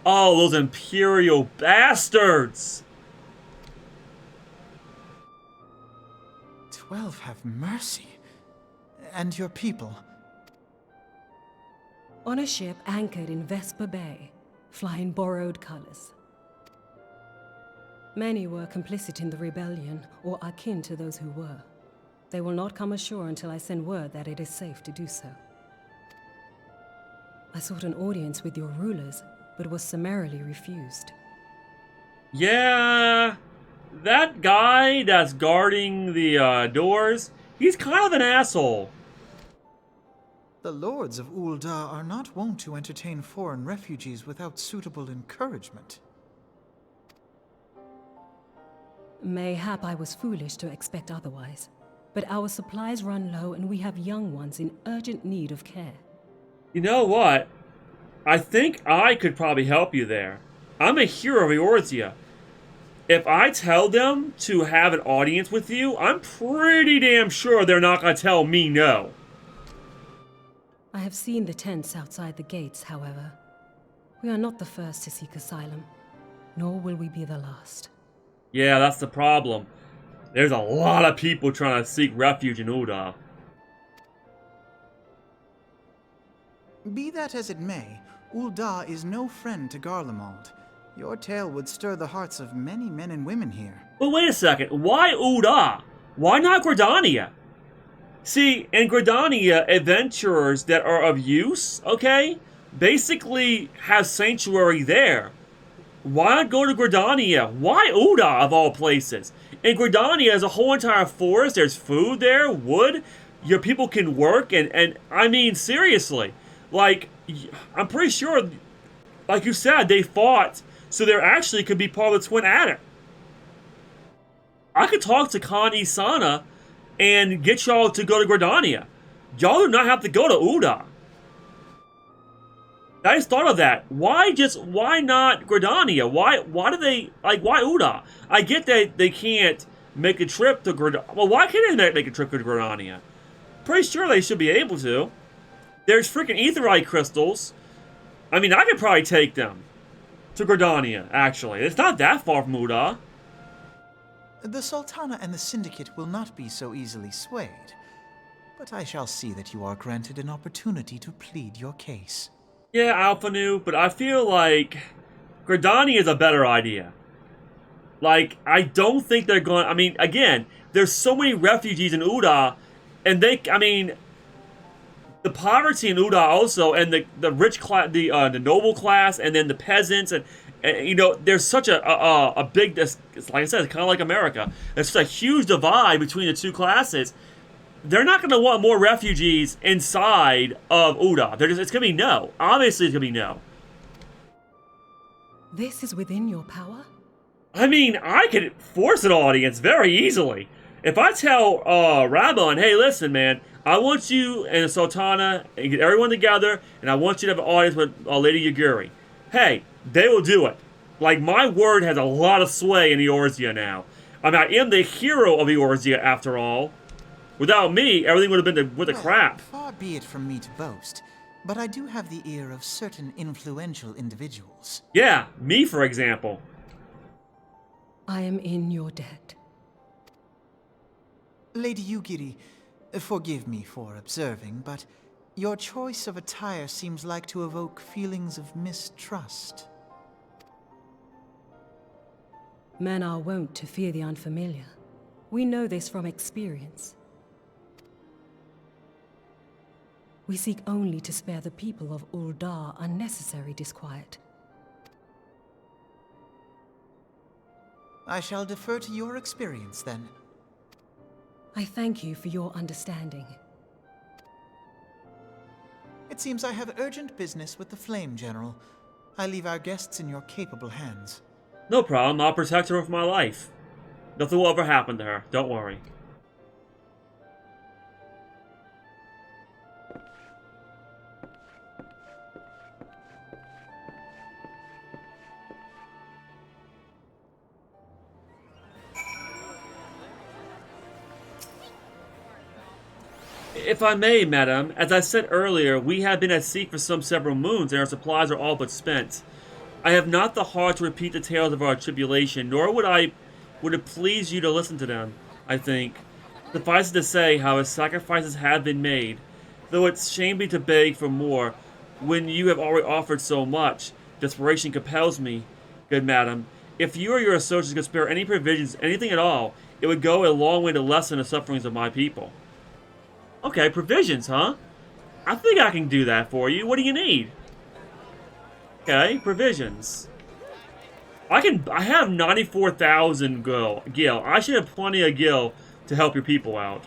Speaker 1: Oh, those Imperial bastards!
Speaker 5: 12 have mercy. And your people?
Speaker 4: On a ship anchored in Vesper Bay, flying borrowed colors. Many were complicit in the rebellion, or akin to those who were. They will not come ashore until I send word that it is safe to do so. I sought an audience with your rulers, but was summarily refused.
Speaker 1: Yeah, that guy that's guarding the doors, he's kind of an asshole.
Speaker 5: The lords of Ul'dah are not wont to entertain foreign refugees without suitable encouragement.
Speaker 4: Mayhap I was foolish to expect otherwise, but our supplies run low and we have young ones in urgent need of care.
Speaker 1: You know what? I think I could probably help you there. I'm a hero of Eorzea. If I tell them to have an audience with you, I'm pretty damn sure they're not going to tell me no.
Speaker 4: I have seen the tents outside the gates, however. We are not the first to seek asylum, nor will we be the last.
Speaker 1: Yeah, that's the problem. There's a lot of people trying to seek refuge in Ul'dah.
Speaker 5: Be that as it may, Ul'dah is no friend to Garlemald. Your tale would stir the hearts of many men and women here.
Speaker 1: But wait a second, why Ul'dah? Why not Gridania? See, in Gridania, adventurers that are of use, okay, basically have sanctuary there. Why not go to Gridania? Why Ul'dah, of all places? In Gridania, there's a whole entire forest, there's food there, wood, your people can work, and I mean, seriously. Like, I'm pretty sure, like you said, they fought, so there actually could be part of the Twin Adder. I could talk to Khan Isana and get y'all to go to Gridania. Y'all do not have to go to Ul'dah. I just thought of that. Why not Gridania? Why do they, like, why Ul'dah? I get that they can't make a trip to Gridania. Well, why can't they make a trip to Gridania? Pretty sure they should be able to. There's freaking aetheryte crystals. I mean, I could probably take them to Gridania, actually. It's not that far from Ul'dah.
Speaker 5: The Sultana and the Syndicate will not be so easily swayed, but I shall see that you are granted an opportunity to plead your case.
Speaker 1: Yeah, Alphanu, but I feel like Gridania is a better idea. Like, I don't think they're going... I mean, again, there's so many refugees in Ul'dah, and I mean, the poverty in Ul'dah also, and the rich class, the noble class, and then the peasants, and you know, there's such a big, it's like I said, it's kind of like America. There's such a huge divide between the two classes. They're not going to want more refugees inside of Ul'dah. It's going to be no. Obviously, it's going to be no.
Speaker 4: This is within your power?
Speaker 1: I mean, I could force an audience very easily. If I tell Rabon, hey, listen, man, I want you and the Sultana and get everyone together, and I want you to have an audience with Lady Yaguri. Hey, they will do it. Like, my word has a lot of sway in Eorzea now. I mean, I am the hero of Eorzea, after all. Without me, everything would have been with the crap.
Speaker 5: Far be it from me to boast, but I do have the ear of certain influential individuals.
Speaker 1: Yeah, me, for example.
Speaker 4: I am in your debt.
Speaker 5: Lady Yugiri, forgive me for observing, but your choice of attire seems like to evoke feelings of mistrust.
Speaker 4: Men are wont to fear the unfamiliar. We know this from experience. We seek only to spare the people of Uldar unnecessary disquiet.
Speaker 5: I shall defer to your experience, then.
Speaker 4: I thank you for your understanding.
Speaker 5: It seems I have urgent business with the Flame General. I leave our guests in your capable hands.
Speaker 1: No problem, I'll protect her with my life. Nothing will ever happen to her, don't worry. If I may, madam, as I said earlier, we have been at sea for some several moons, and our supplies are all but spent. I have not the heart to repeat the tales of our tribulation, nor would it please you to listen to them, I think. Suffice it to say, however, sacrifices have been made, though it's shameful to beg for more, when you have already offered so much. Desperation compels me, good madam. If you or your associates could spare any provisions, anything at all, it would go a long way to lessen the sufferings of my people. Okay, provisions, huh? I think I can do that for you. What do you need? Okay, provisions. I have 94,000 gil. I should have plenty of gil to help your people out.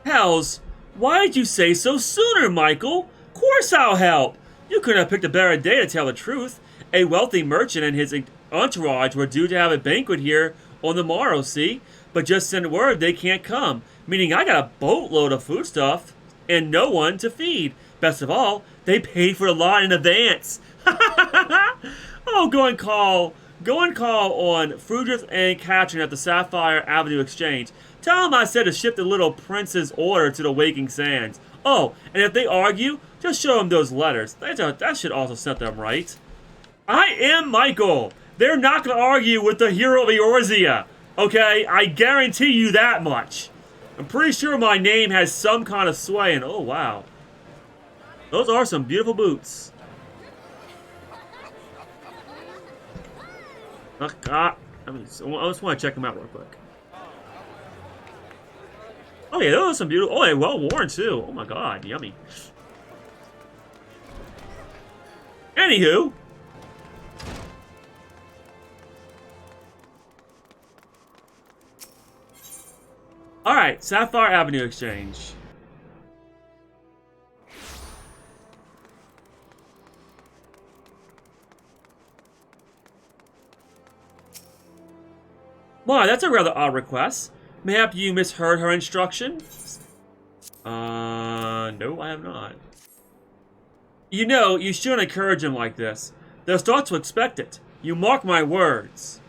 Speaker 1: Hells, why did you say so sooner, Michael? Of course I'll help. You couldn't have picked a better day to tell the truth. A wealthy merchant and his entourage were due to have a banquet here on the morrow, see? But just send word they can't come, meaning I got a boatload of foodstuff and no one to feed. Best of all, they paid for a lot in advance. Oh, go and call on Frudrith and Katrin at the Sapphire Avenue Exchange. Tell them I said to ship the little prince's order to the Waking Sands. Oh, and if they argue, just show them those letters. That should also set them right. I am Michael. They're not going to argue with the hero of Eorzea. Okay? I guarantee you that much. I'm pretty sure my name has some kind of sway, and oh, wow. Those are some beautiful boots. Oh, God. I just want to check them out real quick. Oh, yeah, those are some beautiful... Oh, yeah, well worn, too. Oh, my God. Yummy. Anywho... Alright, Sapphire Avenue Exchange. Why, that's a rather odd request. Mayhap you misheard her instruction? No, I have not. You know, you shouldn't encourage him like this. They'll start to expect it. You mark my words.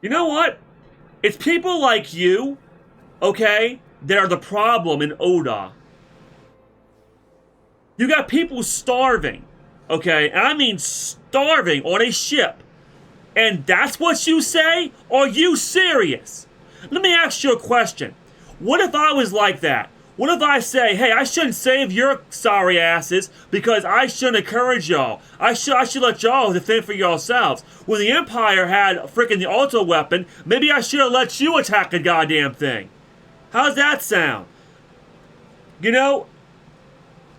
Speaker 1: You know what? It's people like you, okay, that are the problem in Oda. You got people starving, okay? And I mean starving on a ship. And that's what you say? Are you serious? Let me ask you a question. What if I was like that? What if I say, hey, I shouldn't save your sorry asses because I shouldn't encourage y'all. I should let y'all defend for yourselves. When the Empire had freaking the auto weapon, maybe I should have let you attack the goddamn thing. How's that sound? You know,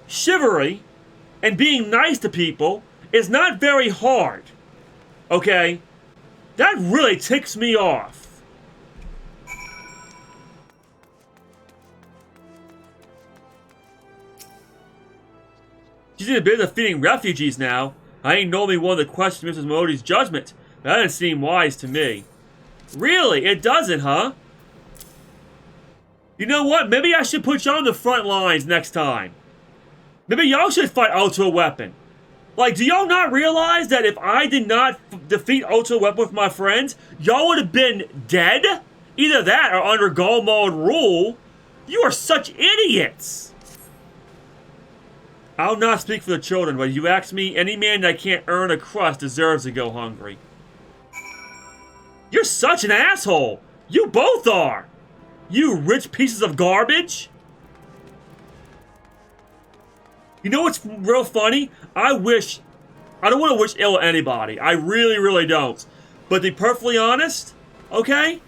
Speaker 1: chivalry and being nice to people is not very hard. Okay? That really ticks me off. She's in a bit of feeding refugees now. I ain't normally one to question Mrs. Mody's judgment. That doesn't seem wise to me. Really? It doesn't, huh? You know what? Maybe I should put y'all on the front lines next time. Maybe y'all should fight Ultra Weapon. Like, do y'all not realize that if I did not defeat Ultra Weapon with my friends, y'all would have been dead? Either that or under Galmald rule. You are such idiots. I'll not speak for the children, but if you ask me, any man that can't earn a crust deserves to go hungry. You're such an asshole. You both are. You rich pieces of garbage. You know what's real funny? I don't want to wish ill on anybody. I really, really don't. But to be perfectly honest, okay?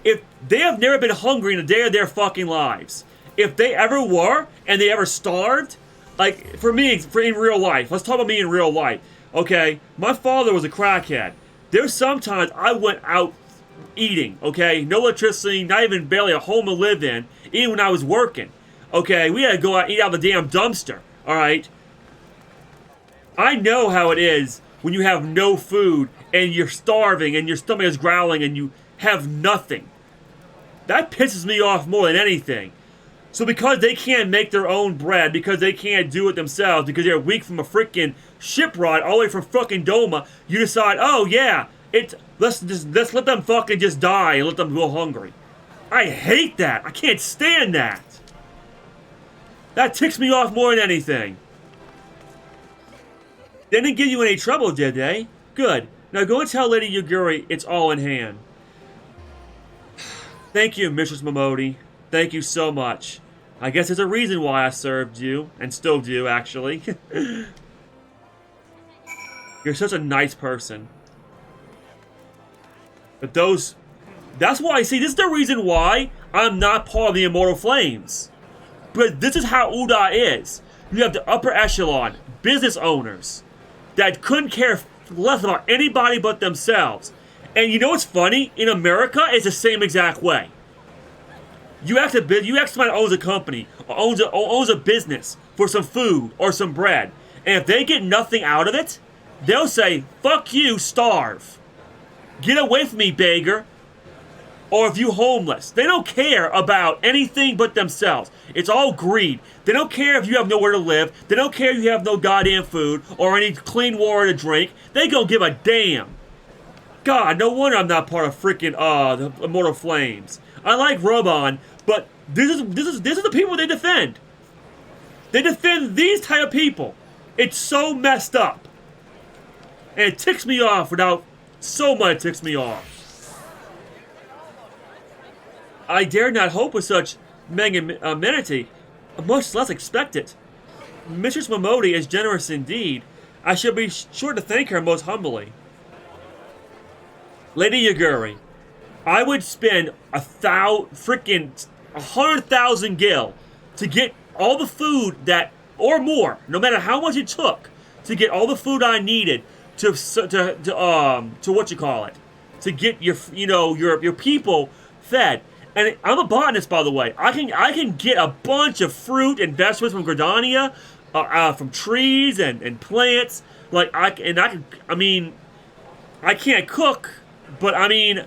Speaker 1: If they have never been hungry in a day of their fucking lives, if they ever were, and they ever starved, like, for me, in real life, let's talk about me in real life, okay? My father was a crackhead. There's sometimes I went out eating, okay? No electricity, not even barely a home to live in, even when I was working. Okay, we had to go out and eat out of the damn dumpster, alright? I know how it is when you have no food and you're starving and your stomach is growling and you have nothing. That pisses me off more than anything. So because they can't make their own bread, because they can't do it themselves, because they're weak from a freaking ship ride all the way from fucking Doma, you decide, oh yeah, let's let them fucking just die and let them go hungry. I hate that. I can't stand that. That ticks me off more than anything. They didn't give you any trouble, did they? Good. Now go and tell Lady Yaguri it's all in hand. Thank you, Mistress Momodi. Thank you so much. I guess there's a reason why I served you, and still do, actually. You're such a nice person. But that's why, see, this is the reason why I'm not part of the Immortal Flames. But this is how Uda is. You have the upper echelon, business owners, that couldn't care less about anybody but themselves. And you know what's funny? In America, it's the same exact way. You ask somebody who owns a company, or owns a business for some food or some bread, and if they get nothing out of it, they'll say, fuck you, starve. Get away from me, beggar. Or if you homeless. They don't care about anything but themselves. It's all greed. They don't care if you have nowhere to live. They don't care if you have no goddamn food or any clean water to drink. They don't give a damn. God, no wonder I'm not part of freaking the Immortal Flames. I like Reborn, but this is the people they defend. They defend these type of people. It's so messed up. And it ticks me off without so much it ticks me off. I dare not hope with such magnanimity, much less expect it. Mistress Momodi is generous indeed. I shall be sure to thank her most humbly. Lady Yaguri, I would spend 100,000 gil to get all the food that, or more, no matter how much it took, to get all the food I needed to what you call it, to get your people fed. And I'm a botanist, by the way. I can get a bunch of fruit and vegetables from Gardania, from trees and plants. I can't cook, but I'm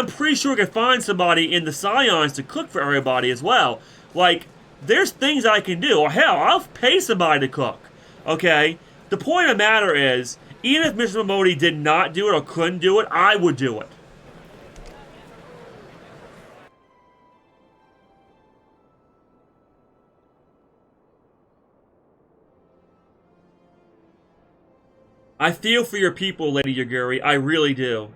Speaker 1: pretty sure I can find somebody in the Scions to cook for everybody as well. Like, there's things I can do. Or hell, I'll pay somebody to cook. Okay? The point of the matter is, even if Mr. Momodi did not do it or couldn't do it, I would do it. I feel for your people, Lady Yaguri. I really do.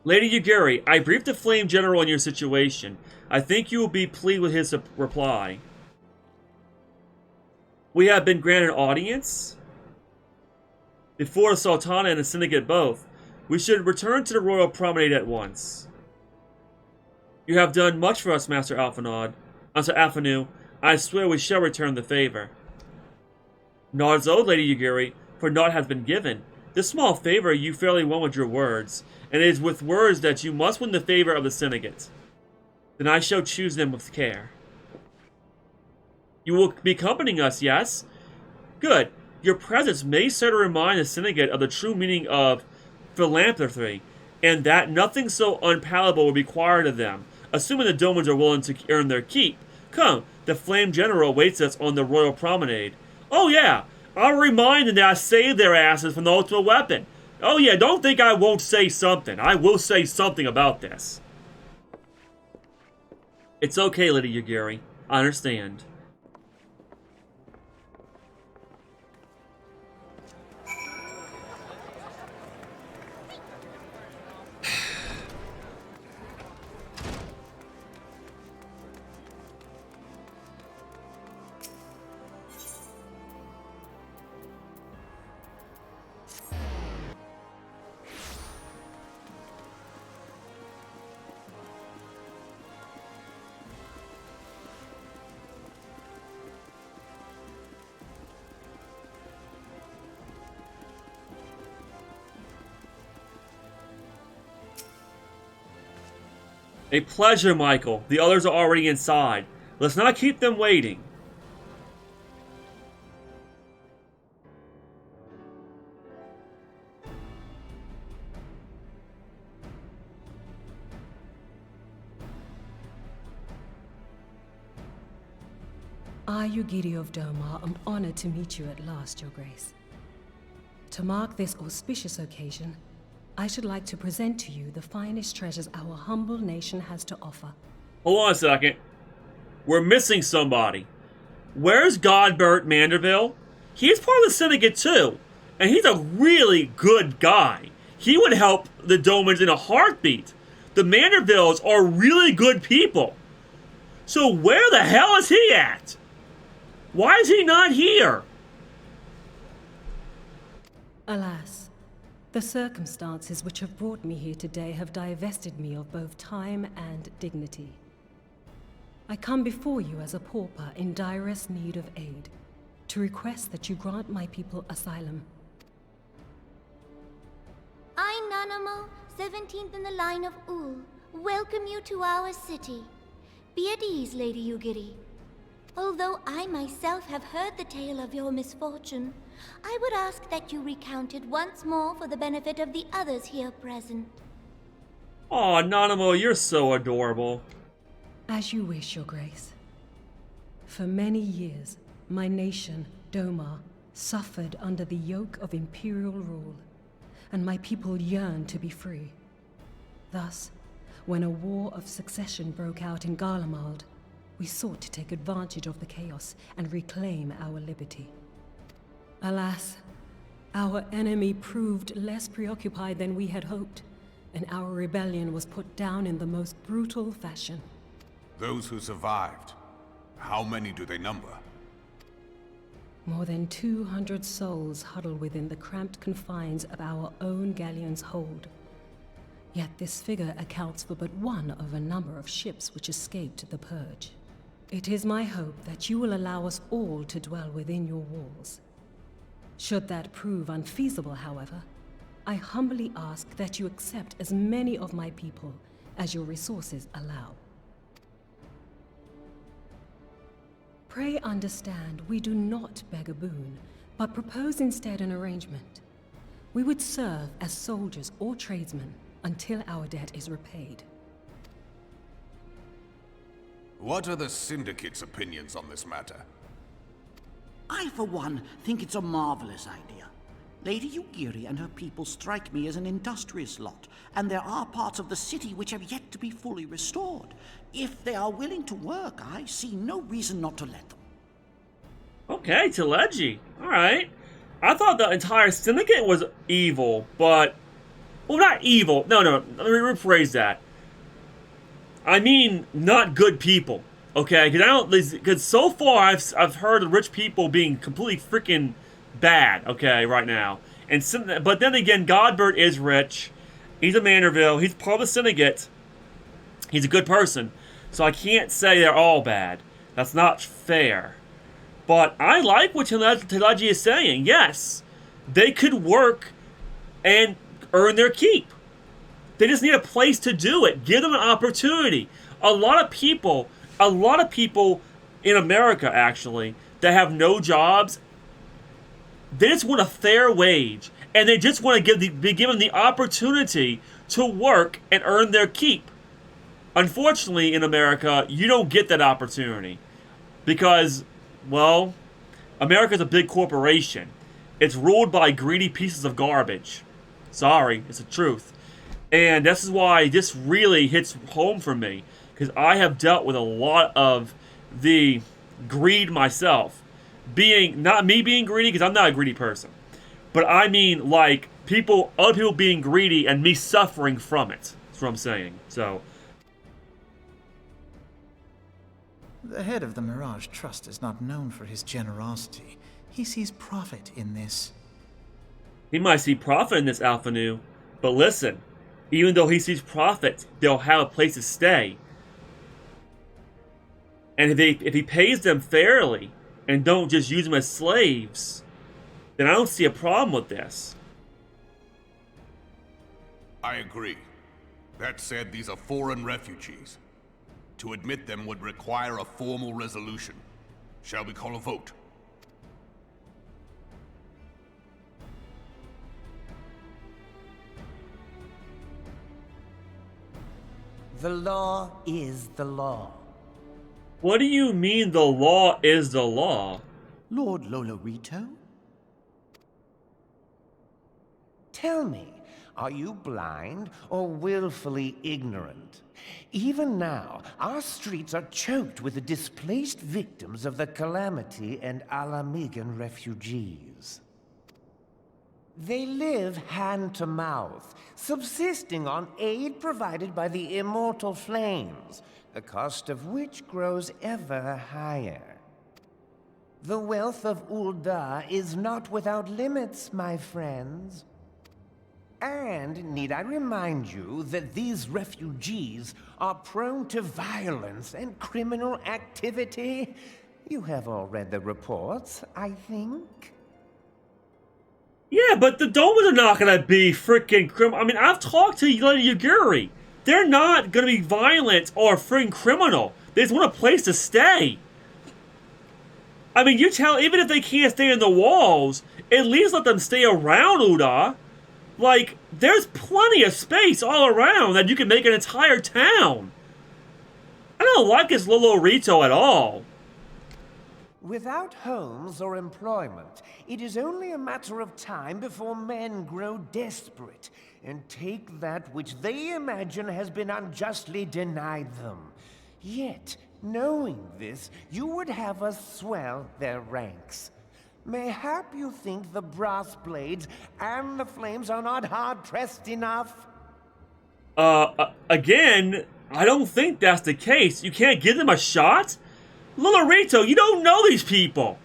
Speaker 1: Lady Yaguri, I briefed the Flame General on your situation. I think you will be pleased with his reply. We have been granted audience before the Sultana and the Syndicate both. We should return to the Royal Promenade at once. You have done much for us, Master Alphanu. I swear we shall return the favor. Not as old, Lady Yaguri, for naught has been given. This small favor you fairly won with your words, and it is with words that you must win the favor of the Syndicate. Then I shall choose them with care. You will be accompanying us, yes? Good. Your presence may serve to remind the Syndicate of the true meaning of philanthropy, and that nothing so unpalatable will be required of them, assuming the Domans are willing to earn their keep. Come, the Flame General awaits us on the Royal Promenade. Oh yeah, I'll remind them that I saved their asses from the Ultimate Weapon. Oh yeah, don't think I won't say something. I will say something about this. It's okay, Lady Yugiri. I understand. A pleasure, Michael. The others are already inside. Let's not keep them waiting.
Speaker 4: I, Yugiri of Domar, am honored to meet you at last, Your Grace. To mark this auspicious occasion, I should like to present to you the finest treasures our humble nation has to offer.
Speaker 1: Hold on a second. We're missing somebody. Where's Godbert Manderville? He's part of the Syndicate too, and he's a really good guy. He would help the Domans in a heartbeat. The Mandervilles are really good people. So where the hell is he at? Why is he not here?
Speaker 4: Alas, the circumstances which have brought me here today have divested me of both time and dignity. I come before you as a pauper in direst need of aid, to request that you grant my people asylum.
Speaker 6: I, Nanamo, 17th in the line of Ul, welcome you to our city. Be at ease, Lady Yugiri. Although I myself have heard the tale of your misfortune, I would ask that you recount it once more for the benefit of the others here present.
Speaker 1: Aw, Nanamo, you're so adorable.
Speaker 4: As you wish, Your Grace. For many years, my nation, Domar, suffered under the yoke of imperial rule, and my people yearned to be free. Thus, when a war of succession broke out in Garlemald, we sought to take advantage of the chaos and reclaim our liberty. Alas, our enemy proved less preoccupied than we had hoped, and our rebellion was put down in the most brutal fashion.
Speaker 7: Those who survived, how many do they number?
Speaker 4: More than 200 souls huddle within the cramped confines of our own galleon's hold. Yet this figure accounts for but one of a number of ships which escaped the Purge. It is my hope that you will allow us all to dwell within your walls. Should that prove unfeasible, however, I humbly ask that you accept as many of my people as your resources allow. Pray understand, we do not beg a boon, but propose instead an arrangement. We would serve as soldiers or tradesmen until our debt is repaid.
Speaker 7: What are the Syndicate's opinions on this matter?
Speaker 8: I, for one, think it's a marvelous idea. Lady Yugiri and her people strike me as an industrious lot, and there are parts of the city which have yet to be fully restored. If they are willing to work, I see no reason not to let them.
Speaker 1: Okay, Teleji. Alright. I thought the entire Syndicate was evil, but... Well, not evil. No, let me rephrase that. I mean, not good people. Okay? Because so far I've heard of rich people being completely freaking bad, okay, right now. But then again, Godbert is rich. He's a Manderville. He's part of the Syndicate. He's a good person. So I can't say they're all bad. That's not fair. But I like what Teleji is saying. Yes, they could work and earn their keep. They just need a place to do it. Give them an opportunity. A lot of people in America, actually, that have no jobs They just want a fair wage, and they just want to be given the opportunity to work and earn their keep. Unfortunately, in America, you don't get that opportunity because, well, America's a big corporation. It's ruled by greedy pieces of garbage. Sorry, it's the truth. And this is why this really hits home for me, because I have dealt with a lot of the greed myself. Not me being greedy, because I'm not a greedy person, but I mean like other people being greedy and me suffering from it. That's what I'm saying. So
Speaker 5: The head of the Mirage Trust is not known for his generosity. He sees profit in this.
Speaker 1: he might see profit in this, Alpha Nu, but listen, even though he sees profit, they'll have a place to stay. And if he pays them fairly and don't just use them as slaves, then I don't see a problem with this.
Speaker 7: I agree. That said, these are foreign refugees. To admit them would require a formal resolution. Shall we call a vote?
Speaker 9: The law is the law.
Speaker 1: What do you mean the law is the law?
Speaker 8: Lord Lolorito?
Speaker 9: Tell me, are you blind or willfully ignorant? Even now, our streets are choked with the displaced victims of the Calamity and Alamigan refugees. They live hand to mouth, subsisting on aid provided by the immortal flames, the cost of which grows ever higher. The wealth of Ul'dah is not without limits, my friends. And need I remind you that these refugees are prone to violence and criminal activity? You have all read the reports, I think.
Speaker 1: Yeah, but the Domas are not gonna be freaking criminal. I mean, I've talked to Lady Yugiri. They're not gonna be violent or freaking criminal. They just want a place to stay. I mean, even if they can't stay in the walls, at least let them stay around Ul'dah. Like, there's plenty of space all around that you can make an entire town. I don't like this Lolorito at all.
Speaker 9: Without homes or employment, it is only a matter of time before men grow desperate and take that which they imagine has been unjustly denied them. Yet, knowing this, you would have us swell their ranks. Mayhap you think the brass blades and the flames are not hard-pressed enough?
Speaker 1: Again, I don't think that's the case. You can't give them a shot? Lolorito, you don't know these people.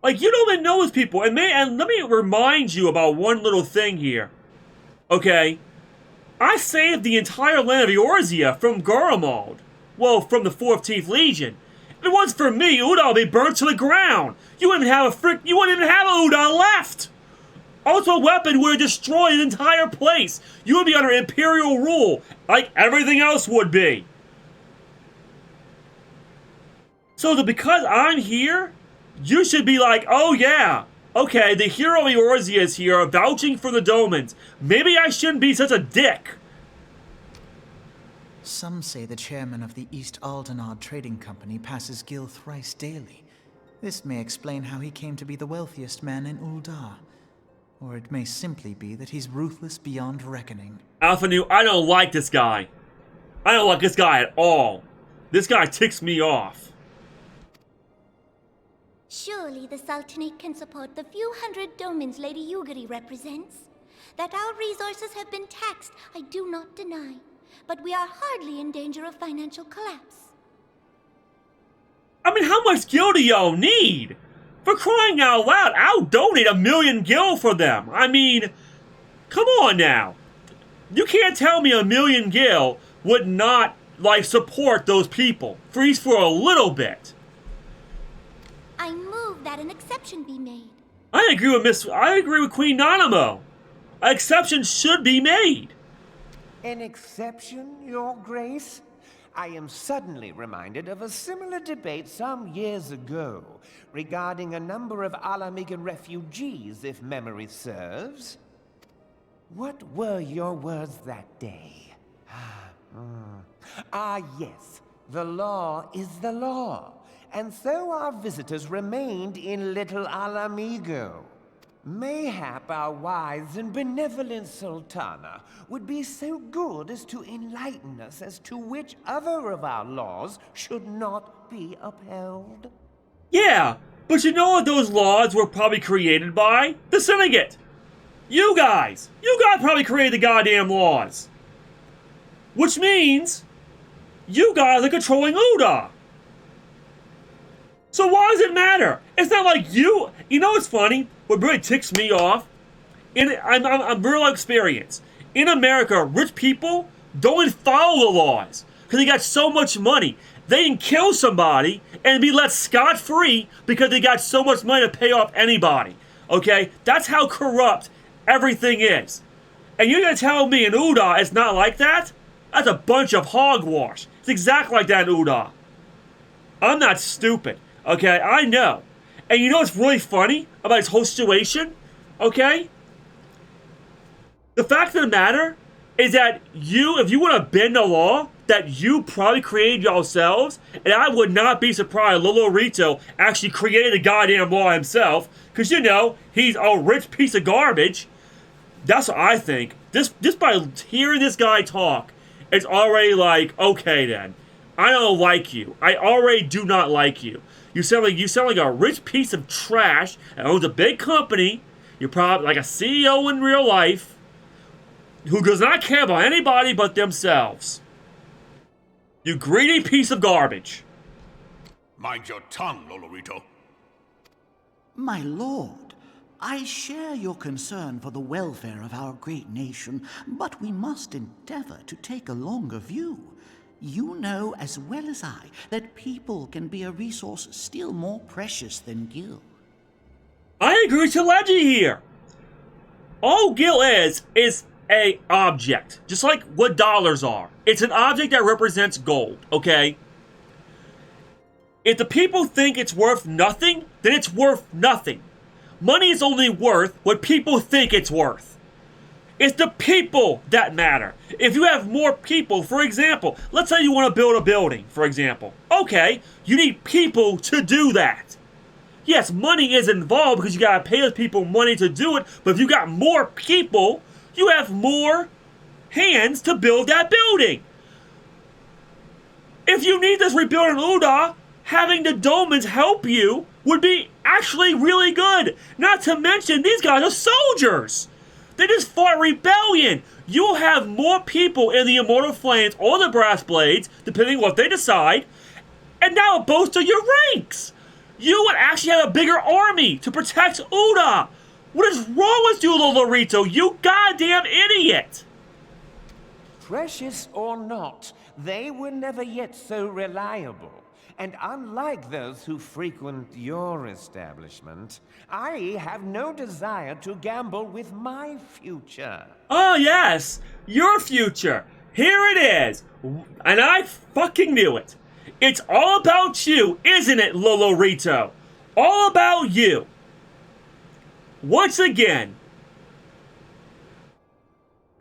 Speaker 1: Like, you don't even know these people. And let me remind you about one little thing here. Okay? I saved the entire land of Eorzea from Garlemald. Well, from the 14th Legion. If it wasn't for me, Ul'dah would be burnt to the ground. You wouldn't even have Ul'dah left. Also, weapon would have destroyed the entire place. You would be under Imperial rule, like everything else would be. So because I'm here, you should be like, oh yeah, okay, the hero of Eorzea is here, vouching for the Domans. Maybe I shouldn't be such a dick.
Speaker 5: Some say the chairman of the East Aldenard Trading Company passes Gil thrice daily. This may explain how he came to be the wealthiest man in Ul'dah. Or it may simply be that he's ruthless beyond reckoning.
Speaker 1: Alpha Nu, I don't like this guy. I don't like this guy at all. This guy ticks me off.
Speaker 6: Surely the Sultanate can support the few hundred domins Lady Yugiri represents. That our resources have been taxed, I do not deny. But we are hardly in danger of financial collapse.
Speaker 1: I mean, how much gil do y'all need? For crying out loud, I'll donate 1,000,000 gil for them. I mean, come on now. You can't tell me 1,000,000 gil would not, like, support those people. Freeze for a little bit.
Speaker 6: I move that an exception be made.
Speaker 1: I agree with Queen Nanamo. An exception should be made.
Speaker 9: An exception, Your Grace? I am suddenly reminded of a similar debate some years ago regarding a number of Alamigan refugees, if memory serves. What were your words that day? Yes, the law is the law, and so our visitors remained in Little Alamigo. Mayhap our wise and benevolent Sultana would be so good as to enlighten us as to which other of our laws should not be upheld.
Speaker 1: Yeah, but you know what those laws were probably created by? The Syndicate! You guys! You guys probably created the goddamn laws! Which means, you guys are controlling Uda! So why does it matter? It's not like you know what's funny? What really ticks me off? I'm real experience. In America, rich people don't even follow the laws. Because they got so much money. They can kill somebody and be let scot-free because they got so much money to pay off anybody. Okay? That's how corrupt everything is. And you're going to tell me in Uda it's not like that? That's a bunch of hogwash. It's exactly like that in Uda. I'm not stupid. Okay? I know. And you know what's really funny about this whole situation? Okay? The fact of the matter is that if you want to bend the law, that you probably created yourselves, and I would not be surprised Lolo Rito actually created the goddamn law himself, because you know, he's a rich piece of garbage. That's what I think. Just by hearing this guy talk, it's already like, okay then. I don't like you. I already do not like you. You sound like a rich piece of trash that owns a big company. You're probably like a CEO in real life who does not care about anybody but themselves. You greedy piece of garbage.
Speaker 7: Mind your tongue, Lolorito.
Speaker 8: My lord, I share your concern for the welfare of our great nation, but we must endeavor to take a longer view. You know as well as I that people can be a resource still more precious than Gil.
Speaker 1: I agree with Leggy here. All Gil is a object, just like what dollars are. It's an object that represents gold, okay? If the people think it's worth nothing, then it's worth nothing. Money is only worth what people think it's worth. It's the people that matter. If you have more people, for example, let's say you want to build a building, for example. Okay, you need people to do that. Yes, money is involved because you got to pay those people money to do it, but if you got more people, you have more hands to build that building. If you need this rebuilding Uda, having the Domans help you would be actually really good. Not to mention, these guys are soldiers. They just fought rebellion. You'll have more people in the Immortal Flames or the Brass Blades, depending on what they decide, and that will bolster your ranks. You would actually have a bigger army to protect Uda. What is wrong with you, Lolorito? You goddamn idiot!
Speaker 9: Precious or not, they were never yet so reliable. And unlike those who frequent your establishment, I have no desire to gamble with my future.
Speaker 1: Oh yes, your future. Here it is. And I fucking knew it. It's all about you, isn't it, Lolorito? All about you. Once again,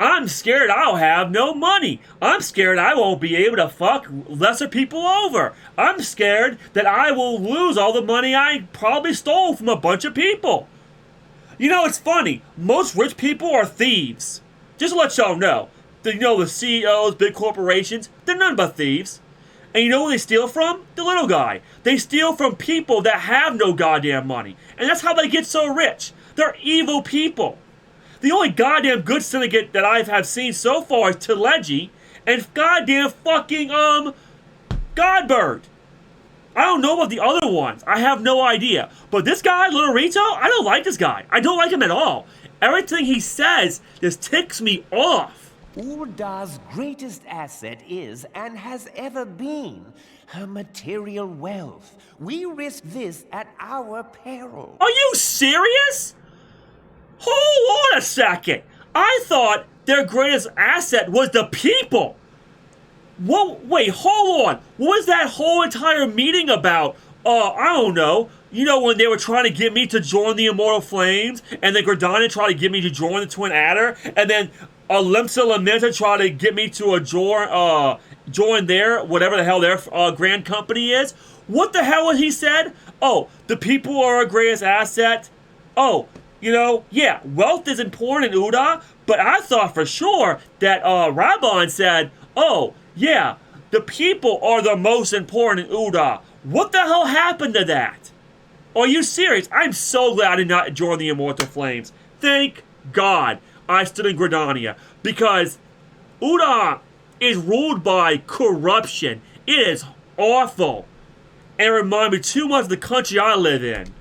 Speaker 1: I'm scared I'll have no money. I'm scared I won't be able to fuck lesser people over. I'm scared that I will lose all the money I probably stole from a bunch of people. You know, it's funny. Most rich people are thieves. Just to let y'all know. You know, the CEOs, big corporations, they're none but thieves. And you know who they steal from? The little guy. They steal from people that have no goddamn money. And that's how they get so rich. They're evil people. The only goddamn good syndicate that I have seen so far is Telegy and goddamn fucking, Godbird. I don't know about the other ones. I have no idea. But this guy, Little Rito, I don't like this guy. I don't like him at all. Everything he says just ticks me off.
Speaker 9: Ulda's greatest asset is, and has ever been, her material wealth. We risk this at our peril.
Speaker 1: Are you serious? Hold on a second. I thought their greatest asset was the people. What? Wait, hold on. What was that whole entire meeting about? I don't know. You know, when they were trying to get me to join the Immortal Flames, and then Gridania tried to get me to join the Twin Adder, and then Limsa Lamenta tried to get me to join their, whatever the hell their grand company is. What the hell was he said? Oh, the people are our greatest asset. Oh, you know, yeah, wealth is important in Uda, but I thought for sure that Rabon said, oh, yeah, the people are the most important in Uda. What the hell happened to that? Are you serious? I'm so glad I did not join the Immortal Flames. Thank God I stood in Gridania, because Uda is ruled by corruption. It is awful. And it reminds me too much of the country I live in.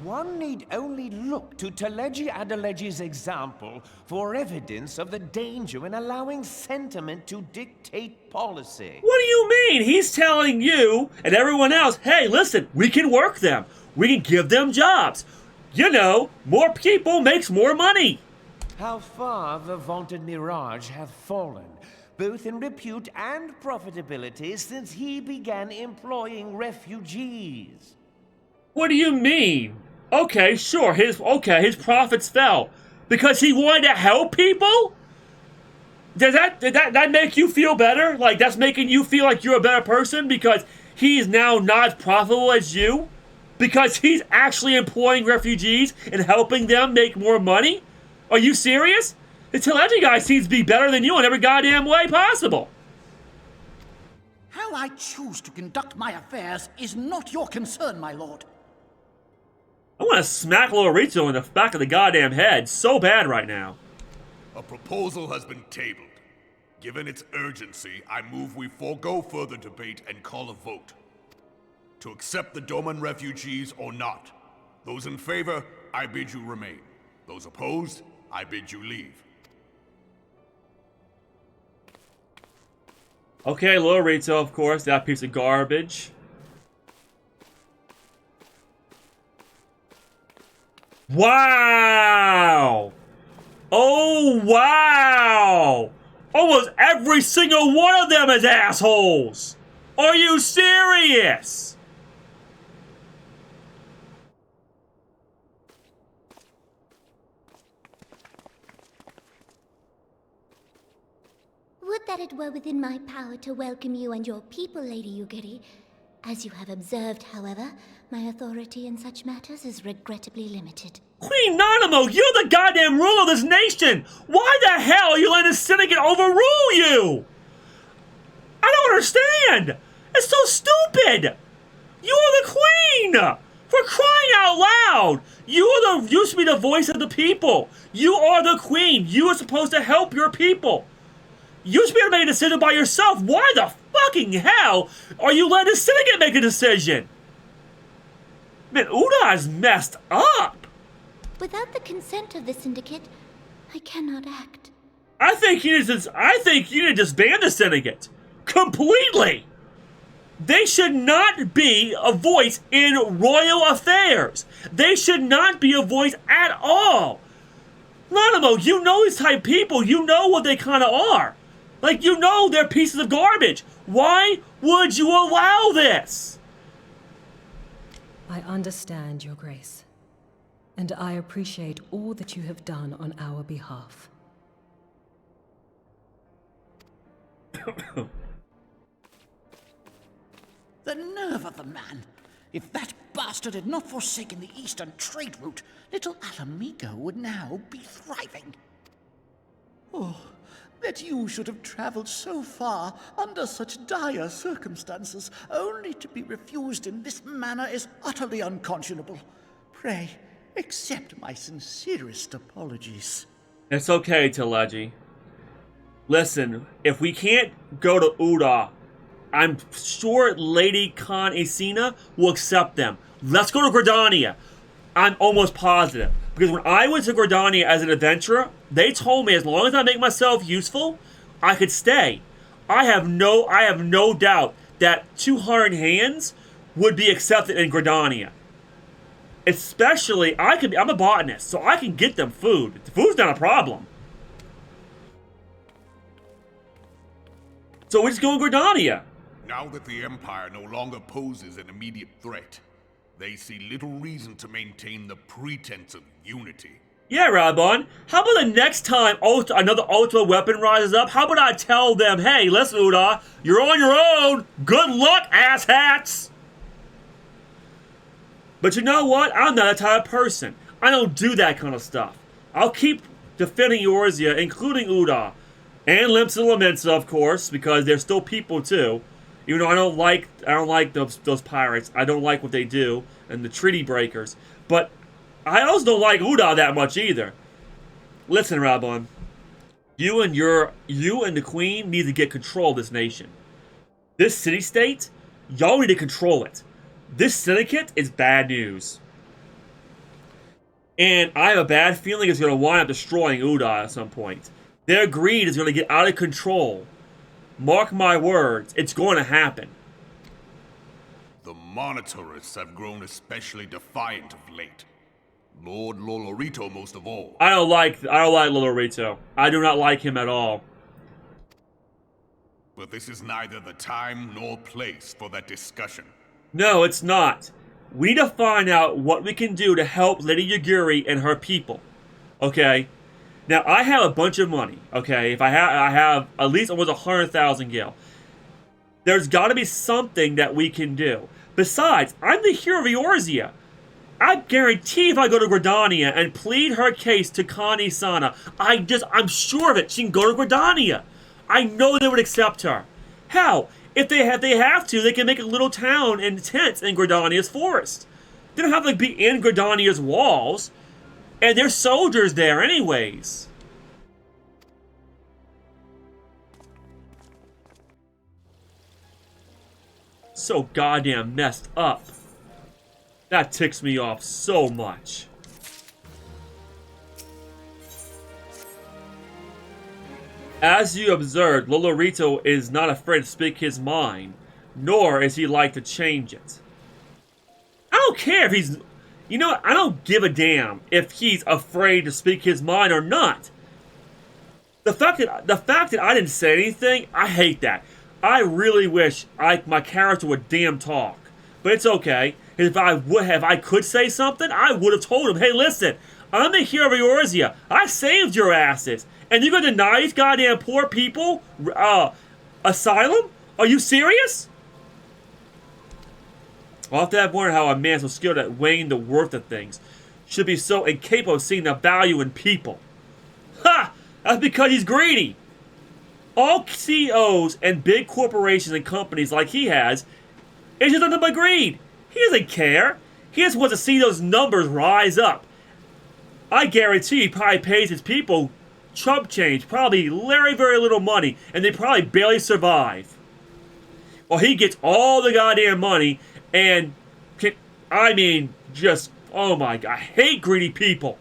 Speaker 9: One need only look to Teleji Adeleji's example for evidence of the danger in allowing sentiment to dictate policy.
Speaker 1: What do you mean? He's telling you and everyone else, hey, listen, we can work them. We can give them jobs. You know, more people makes more money.
Speaker 9: How far the vaunted Mirage hath fallen, both in repute and profitability, since he began employing refugees.
Speaker 1: What do you mean? Okay, sure, his profits fell because he wanted to help people? Did that make you feel better? Like, that's making you feel like you're a better person because he's now not as profitable as you? Because he's actually employing refugees and helping them make more money? Are you serious? The Teleji guy seems to be better than you in every goddamn way possible.
Speaker 8: How I choose to conduct my affairs is not your concern, my lord.
Speaker 1: I want to smack Lorito in the back of the goddamn head so bad right now.
Speaker 7: A proposal has been tabled. Given its urgency, I move we forego further debate and call a vote. To accept the Doman refugees or not. Those in favor, I bid you remain. Those opposed, I bid you leave.
Speaker 1: Okay, Lorito, of course, that piece of garbage. Wow! Oh, wow! Almost every single one of them is assholes! Are you serious?
Speaker 6: Would that it were within my power to welcome you and your people, Lady Yugiri. As you have observed, however, my authority in such matters is regrettably limited.
Speaker 1: Queen Nanamo, you're the goddamn ruler of this nation! Why the hell are you letting the Syndicate overrule you? I don't understand! It's so stupid! You are the queen! For crying out loud! You used to be the voice of the people! You are the queen! You are supposed to help your people! You should be able to make a decision by yourself! Why the fucking hell are you letting the Syndicate make a decision? Man, Uda is messed up!
Speaker 6: Without the consent of the Syndicate, I cannot act.
Speaker 1: I think you need to disband the Syndicate. Completely! They should not be a voice in royal affairs. They should not be a voice at all. Nanamo, you know these type of people. You know what they kind of are. Like, you know they're pieces of garbage. Why would you allow this?
Speaker 4: I understand, Your Grace, and I appreciate all that you have done on our behalf.
Speaker 8: The nerve of the man! If that bastard had not forsaken the eastern trade route, little Alamigo would now be thriving. Oh, that you should have traveled so far under such dire circumstances, only to be refused in this manner is utterly unconscionable. Pray, accept my sincerest apologies.
Speaker 1: It's okay, Teleji. Listen, if we can't go to Uda, I'm sure Lady Khan Isina will accept them. Let's go to Gridania. I'm almost positive. Because when I went to Gridania as an adventurer, they told me as long as I make myself useful, I could stay. I have no doubt that 200 hands would be accepted in Gridania. Especially, I'm a botanist, so I can get them food. The food's not a problem. So we're just going Gridania.
Speaker 7: Now that the Empire no longer poses an immediate threat, they see little reason to maintain the pretense of unity.
Speaker 1: Yeah, Reborn. How about the next time another ultra weapon rises up? How about I tell them, hey, listen, Ul'dah, you're on your own. Good luck, asshats. But you know what? I'm not that type of person. I don't do that kind of stuff. I'll keep defending Eorzea, including Ul'dah. And Limsa Lamensa, of course, because they're still people too. Even though I don't like those pirates. I don't like what they do and the treaty breakers. But I also don't like Ul'dah that much either. Listen, Reborn. You and the Queen need to get control of this nation. This city-state, y'all need to control it. This syndicate is bad news. And I have a bad feeling it's going to wind up destroying Ul'dah at some point. Their greed is going to get out of control. Mark my words, it's going to happen.
Speaker 7: The Monitorists have grown especially defiant of late. Lord Lolorito most of all.
Speaker 1: I don't like Lolorito. I do not like him at all.
Speaker 7: But this is neither the time nor place for that discussion.
Speaker 1: No, it's not. We need to find out what we can do to help Lady Yugiri and her people. Okay? Now, I have a bunch of money, okay? If I have at least almost 100,000 gil. There's got to be something that we can do. Besides, I'm the hero of Eorzea. I guarantee if I go to Gridania and plead her case to Kani-sana, I'm sure of it, she can go to Gridania. I know they would accept her. Hell, if they have to, they can make a little town in tents in Gridania's forest. They don't have to be in Gridania's walls. And there's soldiers there anyways. So goddamn messed up. That ticks me off so much. As you observed, Lolorito is not afraid to speak his mind, nor is he like to change it. I don't care if he's... You know what? I don't give a damn if he's afraid to speak his mind or not. The fact that I didn't say anything, I hate that. I really wish my character would damn talk. But it's okay. If I could say something, I would have told him, hey, listen, I'm the hero of Eorzea. I saved your asses. And you're going to deny these goddamn poor people asylum? Are you serious? I'll have to have wondered how a man so skilled at weighing the worth of things should be so incapable of seeing the value in people. Ha! That's because he's greedy. All CEOs and big corporations and companies like he has, it's just nothing but greed. He doesn't care. He just wants to see those numbers rise up. I guarantee he probably pays his people chump change, probably very, very little money, and they probably barely survive. Well, he gets all the goddamn money, and, I mean, just, oh my god, I hate greedy people.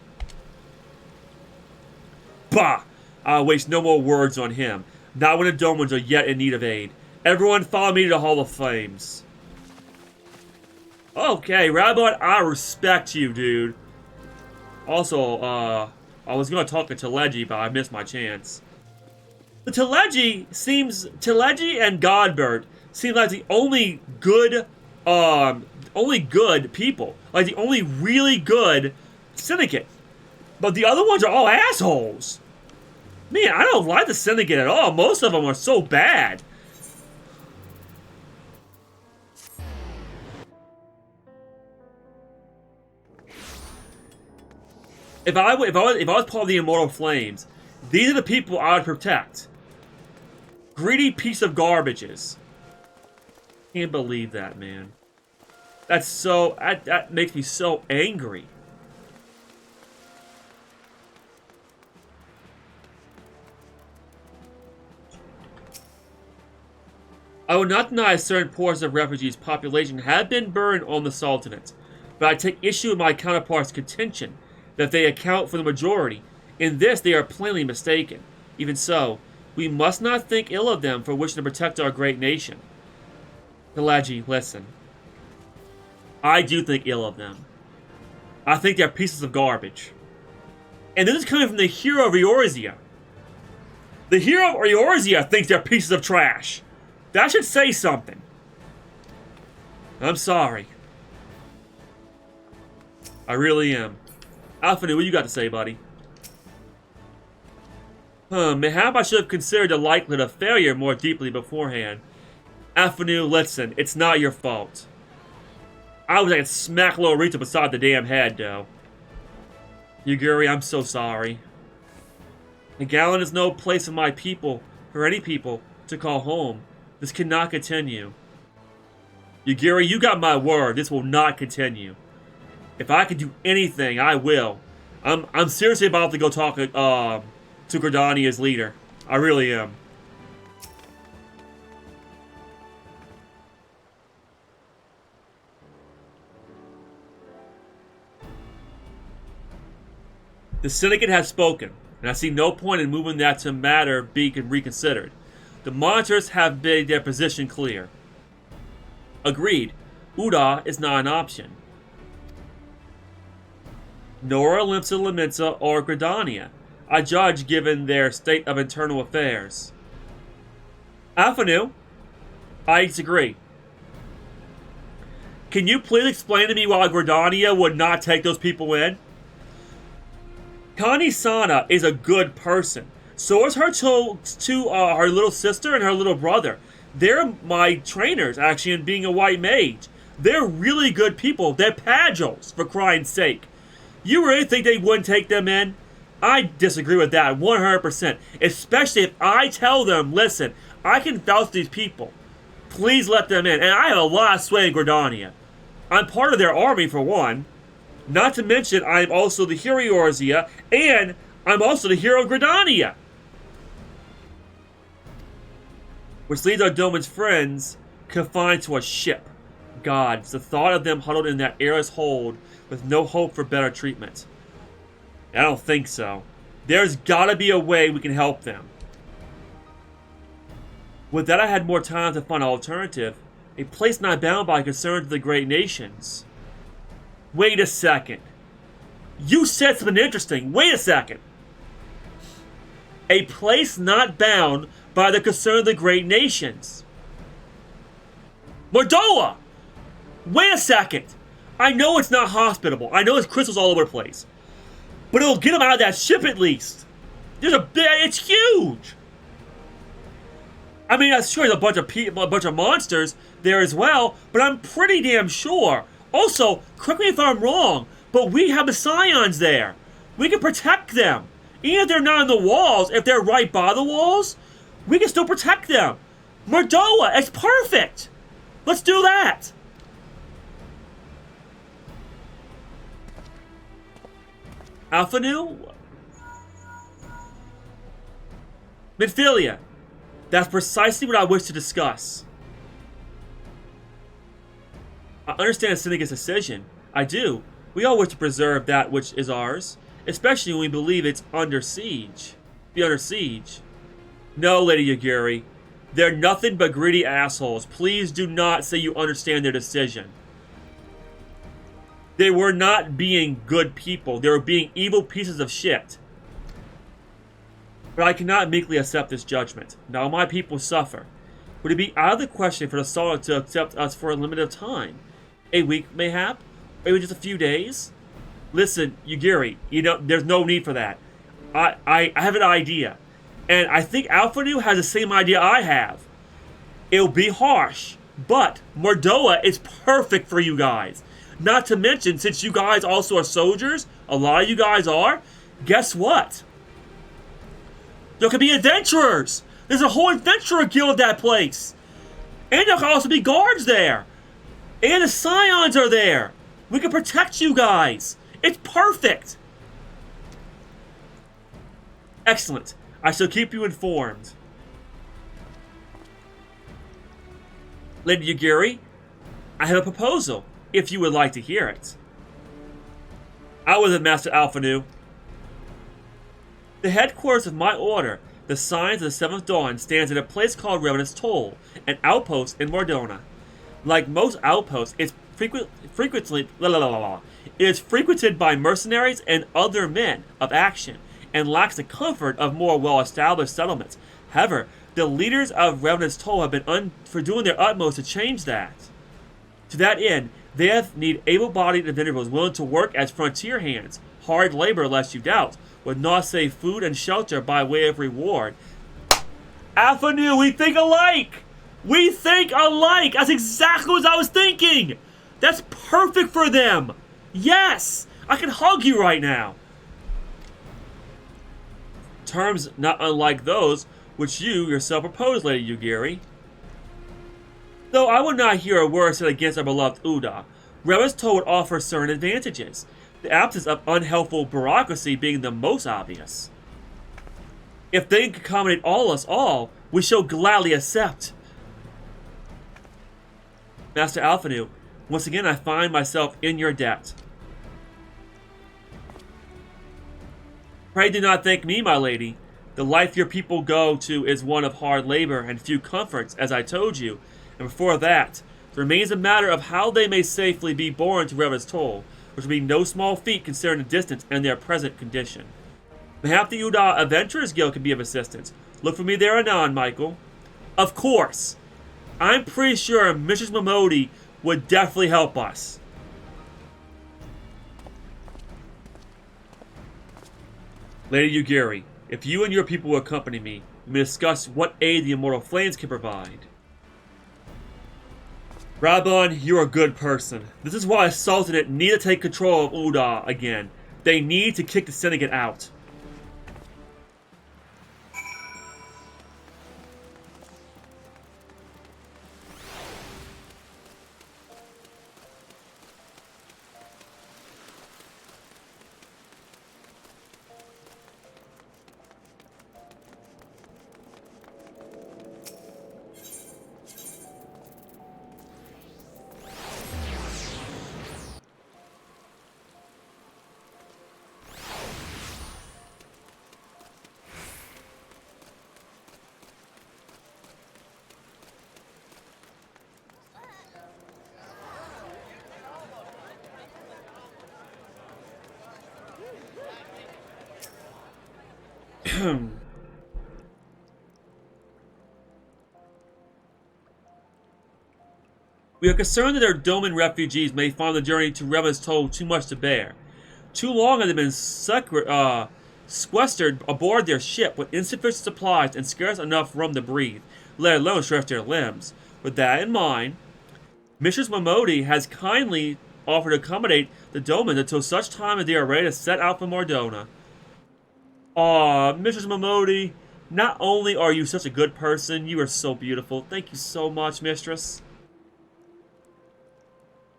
Speaker 1: Bah! I'll waste no more words on him. Not when the Domans are yet in need of aid. Everyone follow me to the Hall of Flames. Okay, Reborn, I respect you, dude. Also, I was going to talk to Teleji, but I missed my chance. The Teleji and Godbert seem like the only good people. Like the only really good syndicate. But the other ones are all assholes. Man, I don't like the syndicate at all. Most of them are so bad. If I was part of the Immortal Flames, these are the people I would protect. Greedy piece of garbages. Can't believe that, man. That's so... That makes me so angry. I would not deny certain portions of refugees' population have been burned on the Sultanate, but I take issue with my counterparts' contention that they account for the majority. In this, they are plainly mistaken. Even so, we must not think ill of them for wishing to protect our great nation. Teleji, listen. I do think ill of them. I think they're pieces of garbage. And this is coming from the hero of Eorzea. The hero of Eorzea thinks they're pieces of trash. That should say something. I'm sorry. I really am. Alphanu, what you got to say, buddy? Mayhap I should have considered the likelihood of failure more deeply beforehand. Alphanu, listen, it's not your fault. I was like smack Lorita beside the damn head, though. Yugiri, I'm so sorry. The Gallon is no place of my people, or any people, to call home. This cannot continue. Yugiri, you got my word. This will not continue. If I can do anything, I will. I'm seriously about to go talk to Gridania's leader. I really am. The Syndicate has spoken, and I see no point in moving that to matter be reconsidered. The monitors have made their position clear. Agreed. Uda is not an option. Nor Limsa Laminsa or Gridania, I judge given their state of internal affairs. Alphanu, I disagree. Can you please explain to me why Gridania would not take those people in? Kani-sana is a good person. So is her her little sister and her little brother. They're my trainers, actually, in being a white mage. They're really good people. They're Pagels, for crying sake. You really think they wouldn't take them in? I disagree with that 100%. Especially if I tell them, listen, I can vouch these people. Please let them in. And I have a lot of sway in Gridania. I'm part of their army, for one. Not to mention, I'm also the hero of Eorzea, and I'm also the hero of Gridania. Which leaves our Doman's friends confined to a ship. Gods, the thought of them huddled in that airless hold with no hope for better treatment. I don't think so. There's gotta be a way we can help them. With that, I had more time to find an alternative. A place not bound by concerns of the great nations. Wait a second. You said something interesting. Wait a second. A place not bound by the concern of the great nations. Mordoa! Wait a second. I know it's not hospitable. I know there's crystals all over the place. But it'll get them out of that ship at least. It's huge. I mean, I'm sure there's a bunch of monsters there as well, but I'm pretty damn sure. Also, correct me if I'm wrong, but we have the Scions there. We can protect them. Even if they're not on the walls, if they're right by the walls, we can still protect them. Mordoa, it's perfect. Let's do that. Alphanu? Midphilia. That's precisely what I wish to discuss. I understand the Syndicate's decision. I do. We all wish to preserve that which is ours, especially when we believe it's under siege. Be under siege. No, Lady Yugiri. They're nothing but greedy assholes. Please do not say you understand their decision. They were not being good people. They were being evil pieces of shit. But I cannot meekly accept this judgment. Now my people suffer. Would it be out of the question for the Solid to accept us for a limited time? A week, mayhap? Or even just a few days? Listen, Yugiri, there's no need for that. I have an idea. And I think Alphanu has the same idea I have. It'll be harsh, but Mordoa is perfect for you guys. Not to mention, since you guys also are soldiers, a lot of you guys are, guess what? There could be adventurers. There's a whole adventurer guild at that place. And there could also be guards there. And the Scions are there. We can protect you guys. It's perfect. Excellent. I shall keep you informed. Lady Yugiri, I have a proposal, if you would like to hear it. Out with it, Master Alphanu. The headquarters of my order, the Signs of the Seventh Dawn, stands in a place called Revenant's Toll, an outpost in Mordona. Like most outposts, it's frequented by mercenaries and other men of action. and lacks the comfort of more well-established settlements. However, the leaders of Revenant's Toll have been for doing their utmost to change that. To that end, they need able-bodied individuals willing to work as frontier hands, hard labor lest you doubt, with not save food and shelter by way of reward. Alpha Nu, we think alike! We think alike! That's exactly what I was thinking! That's perfect for them! Yes! I can hug you right now! Terms not unlike those which you yourself proposed, Lady Yugiri. Though I would not hear a word said against our beloved Uda, Revenant's Toll would offer certain advantages, the absence of unhelpful bureaucracy being the most obvious. If they can accommodate us all, we shall gladly accept. Master Alpha Nu, once again I find myself in your debt. Pray do not thank me, my lady. The life your people go to is one of hard labor and few comforts, as I told you, and before that, it remains a matter of how they may safely be borne to Revenant's Toll, which will be no small feat considering the distance and their present condition. Mayhap the Uda Adventurers Guild can be of assistance. Look for me there anon, Michael. Of course! I'm pretty sure Mrs. Momodi would definitely help us. Lady Yugiri, if you and your people will accompany me, we may discuss what aid the Immortal Flames can provide. Rabon, you're a good person. This is why Sultanate need to take control of Uda again. They need to kick the Syndicate out. We are concerned that our Doman refugees may find the journey to Revenant's Toll too much to bear. Too long have they been sequestered aboard their ship with insufficient supplies and scarce enough room to breathe, let alone stretch their limbs. With that in mind, Mrs. Momodi has kindly offered to accommodate the Domans until such time as they are ready to set out for Mordona. Aw, Mrs. Momodi, not only are you such a good person, you are so beautiful. Thank you so much, mistress.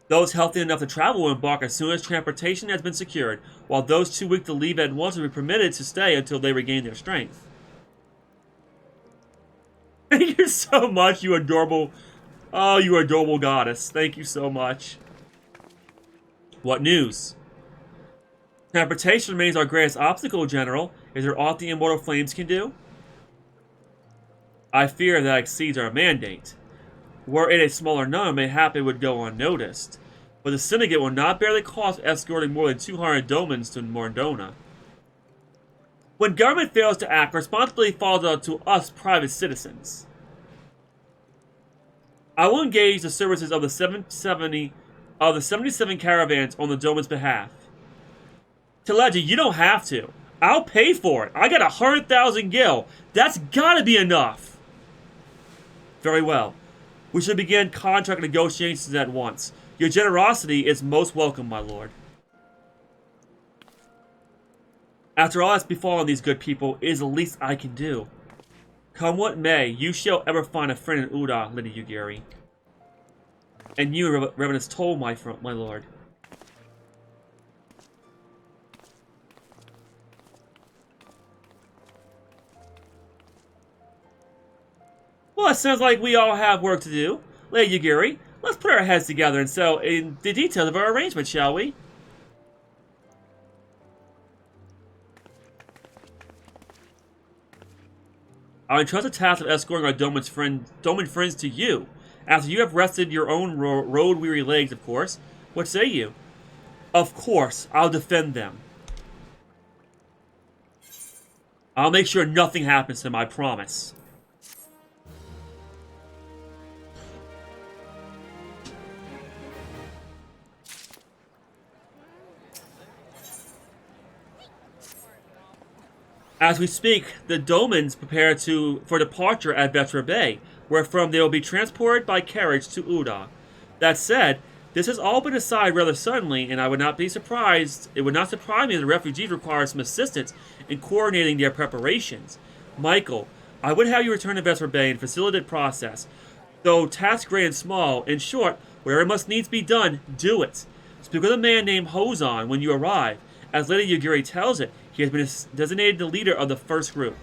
Speaker 1: Those healthy enough to travel will embark as soon as transportation has been secured, while those too weak to leave at once will be permitted to stay until they regain their strength. Thank you so much, you adorable... Oh, you adorable goddess. Thank you so much. What news? Transportation remains our greatest obstacle, General. Is there aught the Immortal Flames can do? I fear that exceeds our mandate. Were it a smaller number, mayhap it would go unnoticed. But the Syndicate will not bear the cost of escorting more than 200 Domans to Mordona. When government fails to act, responsibility falls to us private citizens. I will engage the services of the 77 caravans on the Doman's behalf. Teleji, you don't have to. I'll pay for it. I got 100,000 gil. That's gotta be enough. Very well. We should begin contract negotiations at once. Your generosity is most welcome, my lord. After all that's befallen these good people, it is the least I can do. Come what may, you shall ever find a friend in Uda, Lady Yugiri. And you, Revenant's Toll, my lord. Well, it sounds like we all have work to do. Lady Yugiri, let's put our heads together and settle in the details of our arrangement, shall we? I'll entrust the task of escorting our Doman friends to you, after you have rested your own road-weary legs, of course. What say you? Of course, I'll defend them. I'll make sure nothing happens to him, I promise. As we speak, the Domans prepare for departure at Vetra Bay, where from they will be transported by carriage to Uda. That said, this has all been decided rather suddenly, and it would not surprise me if the refugees require some assistance in coordinating their preparations. Michael, I would have you return to Vetra Bay and facilitate the process. Though task great and small, in short, whatever must needs be done, do it. Speak with a man named Hozon when you arrive. As Lady Yugiri tells it, he has been designated the leader of the first group.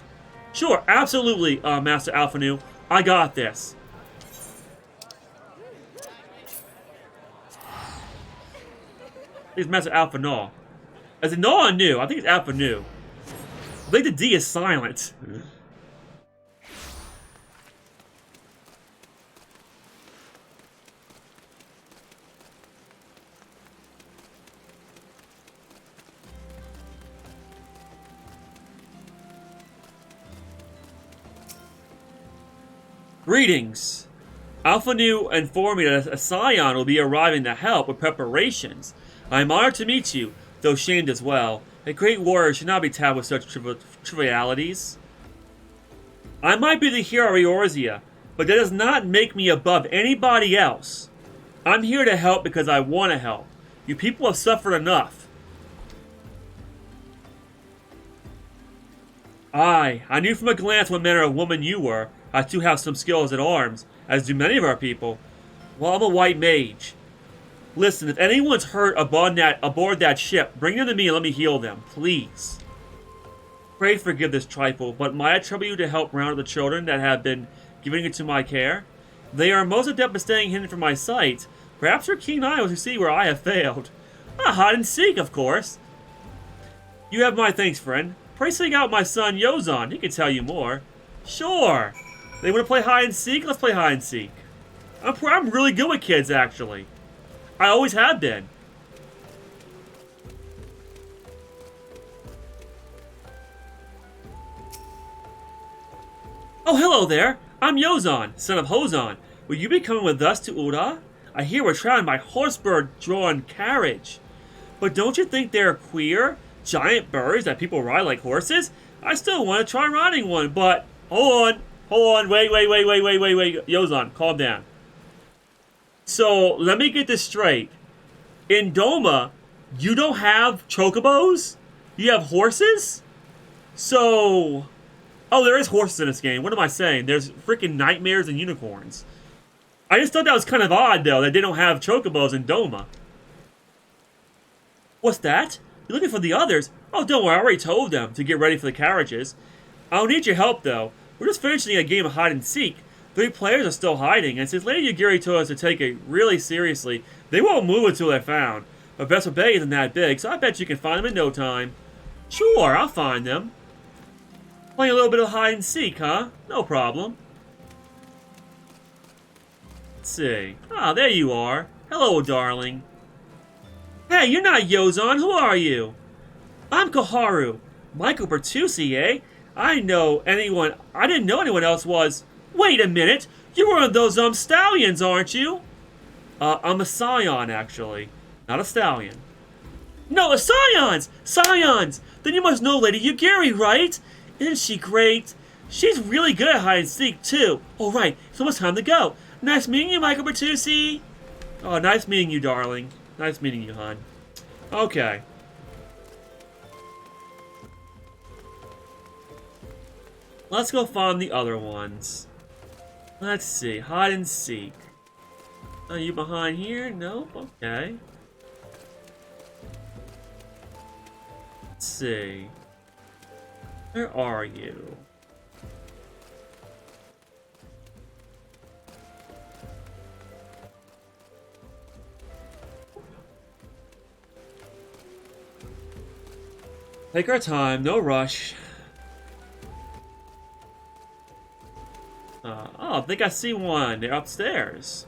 Speaker 1: Sure, absolutely, Master Alphanu. I got this. I think it's Master Alphanu. As in, no, I knew. I think it's Alphanu. I think the D is silent. Greetings. Alphanu informed me that a scion will be arriving to help with preparations. I am honored to meet you, though shamed as well. A great warrior should not be tasked with such trivialities. I might be the hero of Eorzea, but that does not make me above anybody else. I'm here to help because I want to help. You people have suffered enough. I knew from a glance what manner of woman you were. I too have some skills at arms, as do many of our people. Well, I'm a white mage. Listen, if anyone's hurt aboard that ship, bring them to me and let me heal them, please. Pray forgive this trifle, but might I trouble you to help round up the children that have been given into my care? They are most adept at staying hidden from my sight. Perhaps your keen eye will see where I have failed. Hide and seek, of course. You have my thanks, friend. Pray seek out my son, Yozon. He can tell you more. Sure. They want to play hide and seek? Let's play hide and seek. I'm really good with kids, actually. I always have been. Oh, hello there. I'm Yozon, son of Hozon. Will you be coming with us to Uda? I hear we're traveling by horse-drawn carriage. But don't you think they're queer? Giant birds that people ride like horses? I still want to try riding one, but... Hold on, wait, Yozon, calm down. So, let me get this straight. In Doma, you don't have chocobos? You have horses? So... Oh, there is horses in this game. What am I saying? There's freaking nightmares and unicorns. I just thought that was kind of odd, though, that they don't have chocobos in Doma. What's that? You're looking for the others? Oh, don't worry, I already told them to get ready for the carriages. I'll need your help, though. We're just finishing a game of hide and seek. 3 players are still hiding, and since Lady Yugiri told us to take it really seriously, they won't move until they're found. But Vessel Bay isn't that big, so I bet you can find them in no time. Sure, I'll find them. Playing a little bit of hide and seek, huh? No problem. Let's see. Ah, there you are. Hello, darling. Hey, you're not Yozon. Who are you? I'm Koharu. Michael Bertucci, eh? I didn't know anyone else was... Wait a minute! You're one of those, stallions, aren't you? I'm a scion, actually. Not a stallion. No, a scions! Scions! Then you must know Lady Yugiri, right? Isn't she great? She's really good at hide and seek, too. All right, it's almost time to go. Nice meeting you, Michael Bertucci. Oh, nice meeting you, darling. Nice meeting you, hon. Okay. Let's go find the other ones. Let's see. Hide and seek. Are you behind here? Nope. Okay. Let's see. Where are you? Take our time, no rush. Oh, I think I see one. They're upstairs.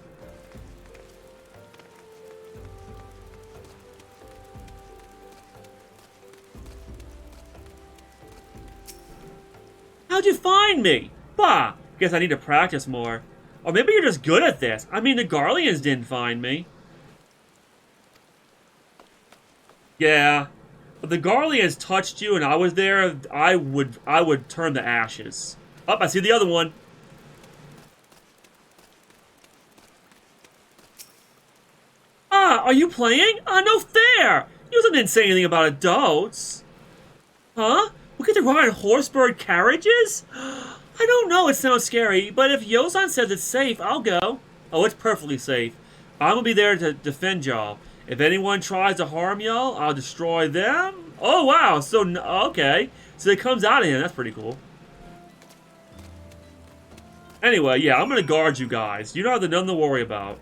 Speaker 1: How'd you find me? Bah, guess I need to practice more. Or maybe you're just good at this. I mean, the Garleans didn't find me. Yeah. If the Garleans touched you and I was there, I would turn to ashes. Oh, I see the other one. Ah, are you playing? No fair! You didn't say anything about adults. Huh? We get to ride on horsebird carriages? I don't know, it sounds scary, but if Yozan says it's safe, I'll go. Oh, it's perfectly safe. I'm gonna be there to defend y'all. If anyone tries to harm y'all, I'll destroy them. Oh, wow, so, okay. So it comes out of him, that's pretty cool. Anyway, yeah, I'm gonna guard you guys. You don't have nothing to worry about.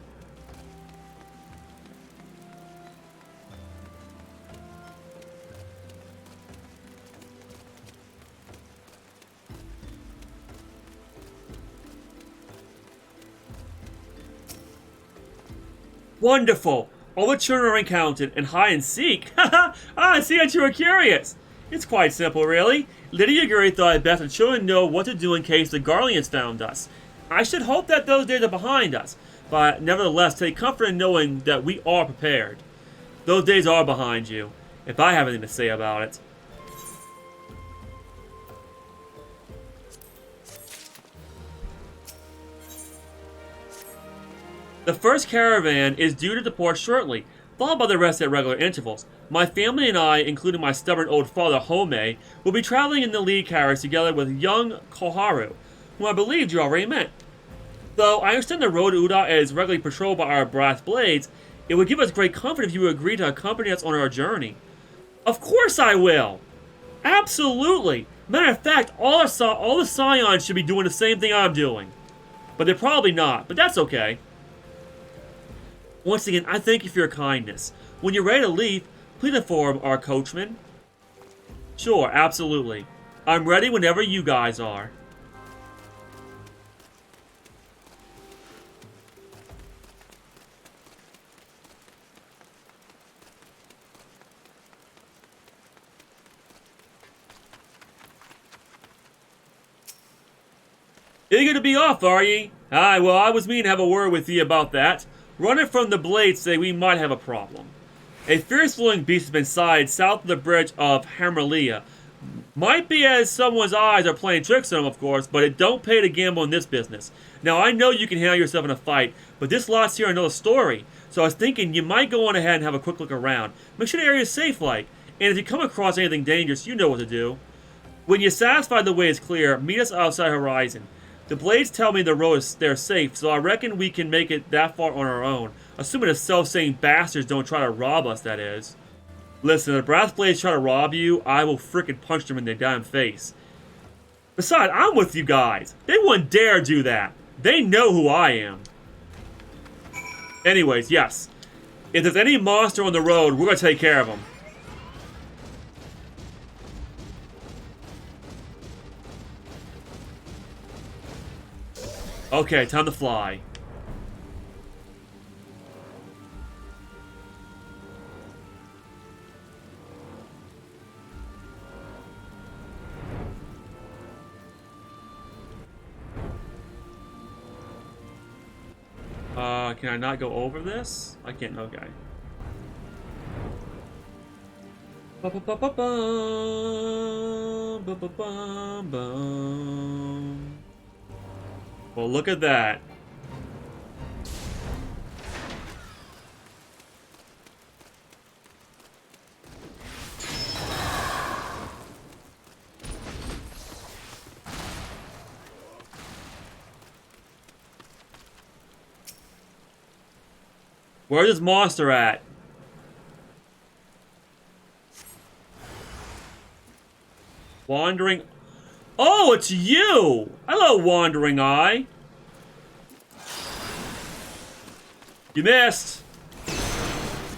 Speaker 1: Wonderful! All the children are encountered, and hide and seek. Haha! I see that you were curious. It's quite simple, really. Lydia Yugiri thought it best the children know what to do in case the Garleans found us. I should hope that those days are behind us, but nevertheless take comfort in knowing that we are prepared. Those days are behind you, if I have anything to say about it. The first caravan is due to depart shortly, followed by the rest at regular intervals. My family and I, including my stubborn old father Home, will be traveling in the lead carriage together with young Koharu, whom I believed you already met. Though I understand the road to Uda is regularly patrolled by our brass blades, it would give us great comfort if you would agree to accompany us on our journey. Of course I will! Absolutely! Matter of fact, all the Scions should be doing the same thing I'm doing. But they're probably not, but that's okay. Once again, I thank you for your kindness. When you're ready to leave, please inform our coachman. Sure, absolutely. I'm ready whenever you guys are. Eager to be off, are ye? Aye, well, I was meaning to have a word with ye about that. Running from the blades say we might have a problem. A fierce-flowing beast has been sighted south of the bridge of Hammerlia. Might be as someone's eyes are playing tricks on him, of course, but it don't pay to gamble in this business. Now, I know you can handle yourself in a fight, but this lot's here another story. So I was thinking you might go on ahead and have a quick look around. Make sure the area's safe, like. And if you come across anything dangerous, you know what to do. When you're satisfied the way is clear, meet us outside Horizon. The blades tell me the road is they're safe, so I reckon we can make it that far on our own. Assuming the self-same bastards don't try to rob us, that is. Listen, if the brass blades try to rob you, I will frickin' punch them in their damn face. Besides, I'm with you guys. They wouldn't dare do that. They know who I am. Anyways, yes. If there's any monster on the road, we're gonna take care of them. Okay, time to fly. Can I not go over this? I can't, okay. Well, look at that. Where's this monster at? Wandering... Oh, it's you! Hello, Wandering Eye. You missed.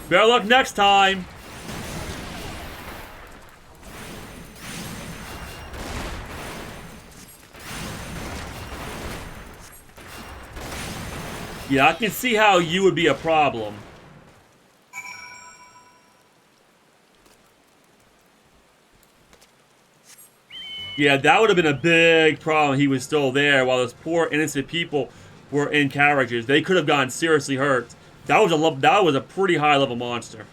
Speaker 1: Better luck next time. Yeah, I can see how you would be a problem. Yeah, that would have been a big problem. He was still there while those poor innocent people were in carriages. They could have gotten seriously hurt. That was a pretty high level monster.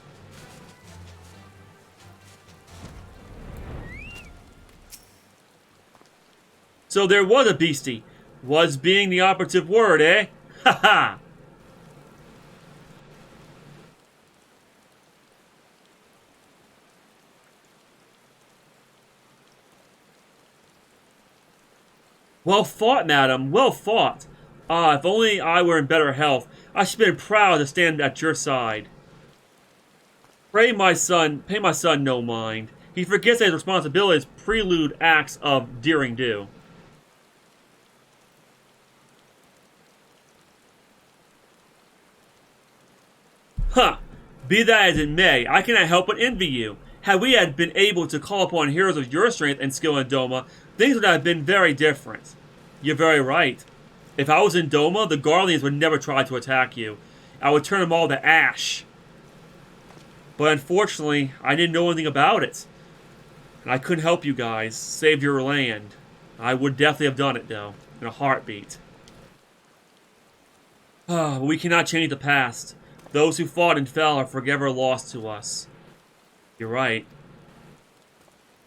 Speaker 1: So there was a beastie. Was being the operative word, eh? Ha ha! Well fought, madam. Well fought. Ah, if only I were in better health, I should have been proud to stand at your side. Pray my son, pay my son no mind. He forgets that his responsibilities prelude acts of daring do. Huh. Be that as it may, I cannot help but envy you. Had we had been able to call upon heroes of your strength and skill in Doma, things would have been very different. You're very right. If I was in Doma, the Guardians would never try to attack you. I would turn them all to ash. But unfortunately, I didn't know anything about it. And I couldn't help you guys save your land. I would definitely have done it, though, in a heartbeat. But we cannot change the past. Those who fought and fell are forever lost to us. You're right.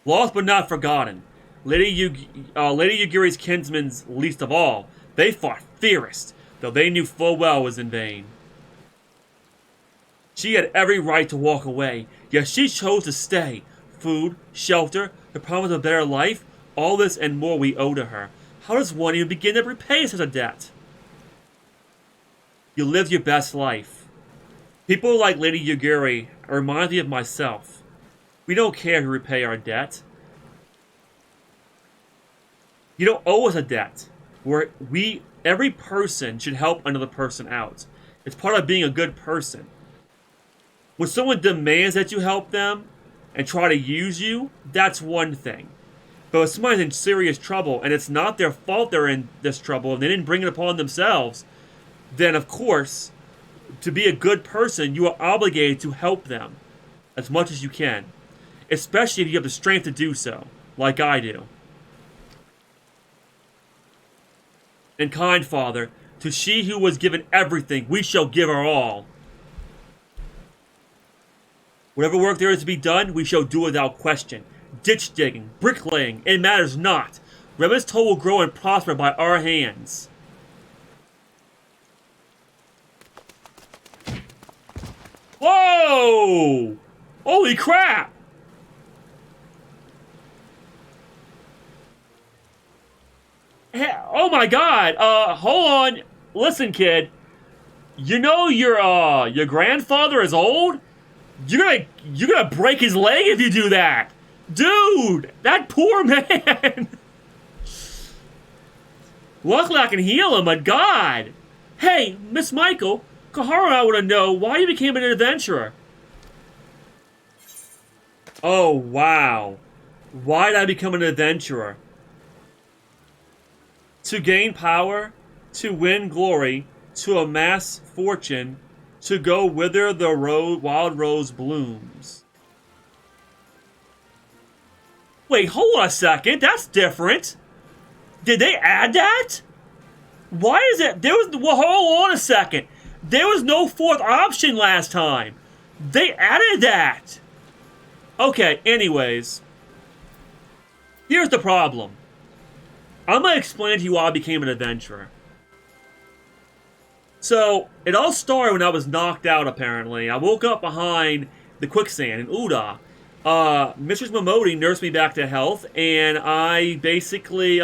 Speaker 1: Lost but not forgotten. Lady Yugiri's kinsmen least of all. They fought fiercest, though they knew full well it was in vain. She had every right to walk away, yet she chose to stay. Food, shelter, the promise of a better life, all this and more we owe to her. How does one even begin to repay such a debt? You lived your best life. People like Lady Yugiri remind me of myself. We don't care to repay our debt. You don't owe us a debt. Every person should help another person out. It's part of being a good person. When someone demands that you help them and try to use you, that's one thing. But if somebody's in serious trouble and it's not their fault they're in this trouble and they didn't bring it upon themselves, then of course, to be a good person, you are obligated to help them as much as you can. Especially if you have the strength to do so, like I do. And kind Father, to she who was given everything, we shall give her all. Whatever work there is to be done, we shall do without question. Ditch digging, bricklaying, it matters not. Revenant's toll will grow and prosper by our hands. Whoa! Holy crap! Hey, oh my god! Hold on. Listen, kid. You know your grandfather is old? You're gonna break his leg if you do that! Dude! That poor man! Luckily I can heal him, but god! Hey, Miss Michael, Kaharu and I want to know why you became an adventurer. Oh, wow. Why did I become an adventurer? To gain power, to win glory, to amass fortune, to go whither the wild rose blooms. Wait, hold on a second. That's different. Did they add that? Why is it? Well, hold on a second. There was no fourth option last time. They added that. Okay, anyways. Here's the problem. I'm going to explain to you why I became an adventurer. So, it all started when I was knocked out, apparently. I woke up behind the quicksand in Uda. Mistress Momodi nursed me back to health, and I basically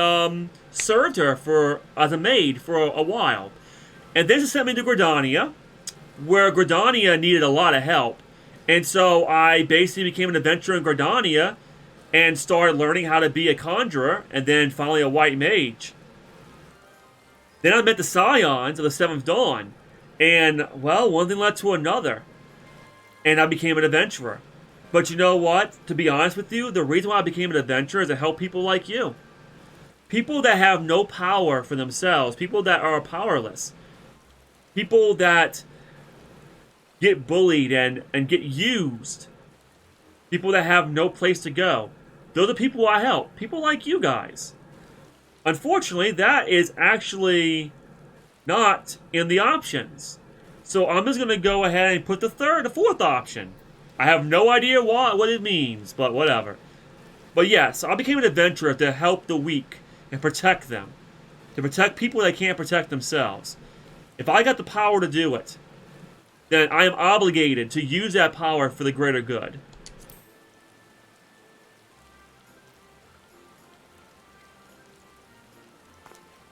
Speaker 1: served her as a maid for a while. And then she sent me to Gridania, where Gridania needed a lot of help. And so I basically became an adventurer in Gridania and started learning how to be a conjurer, and then finally a white mage. Then I met the Scions of the Seventh Dawn, and, well, one thing led to another, and I became an adventurer. But you know what? To be honest with you, the reason why I became an adventurer is to help people like you. People that have no power for themselves, people that are powerless, people that get bullied and get used, people that have no place to go. Those are people I help. People like you guys. Unfortunately, that is actually not in the options. So I'm just going to go ahead and put the fourth option. I have no idea what it means, but whatever. But yes, I became an adventurer to help the weak and protect them. To protect people that can't protect themselves. If I got the power to do it, then I am obligated to use that power for the greater good.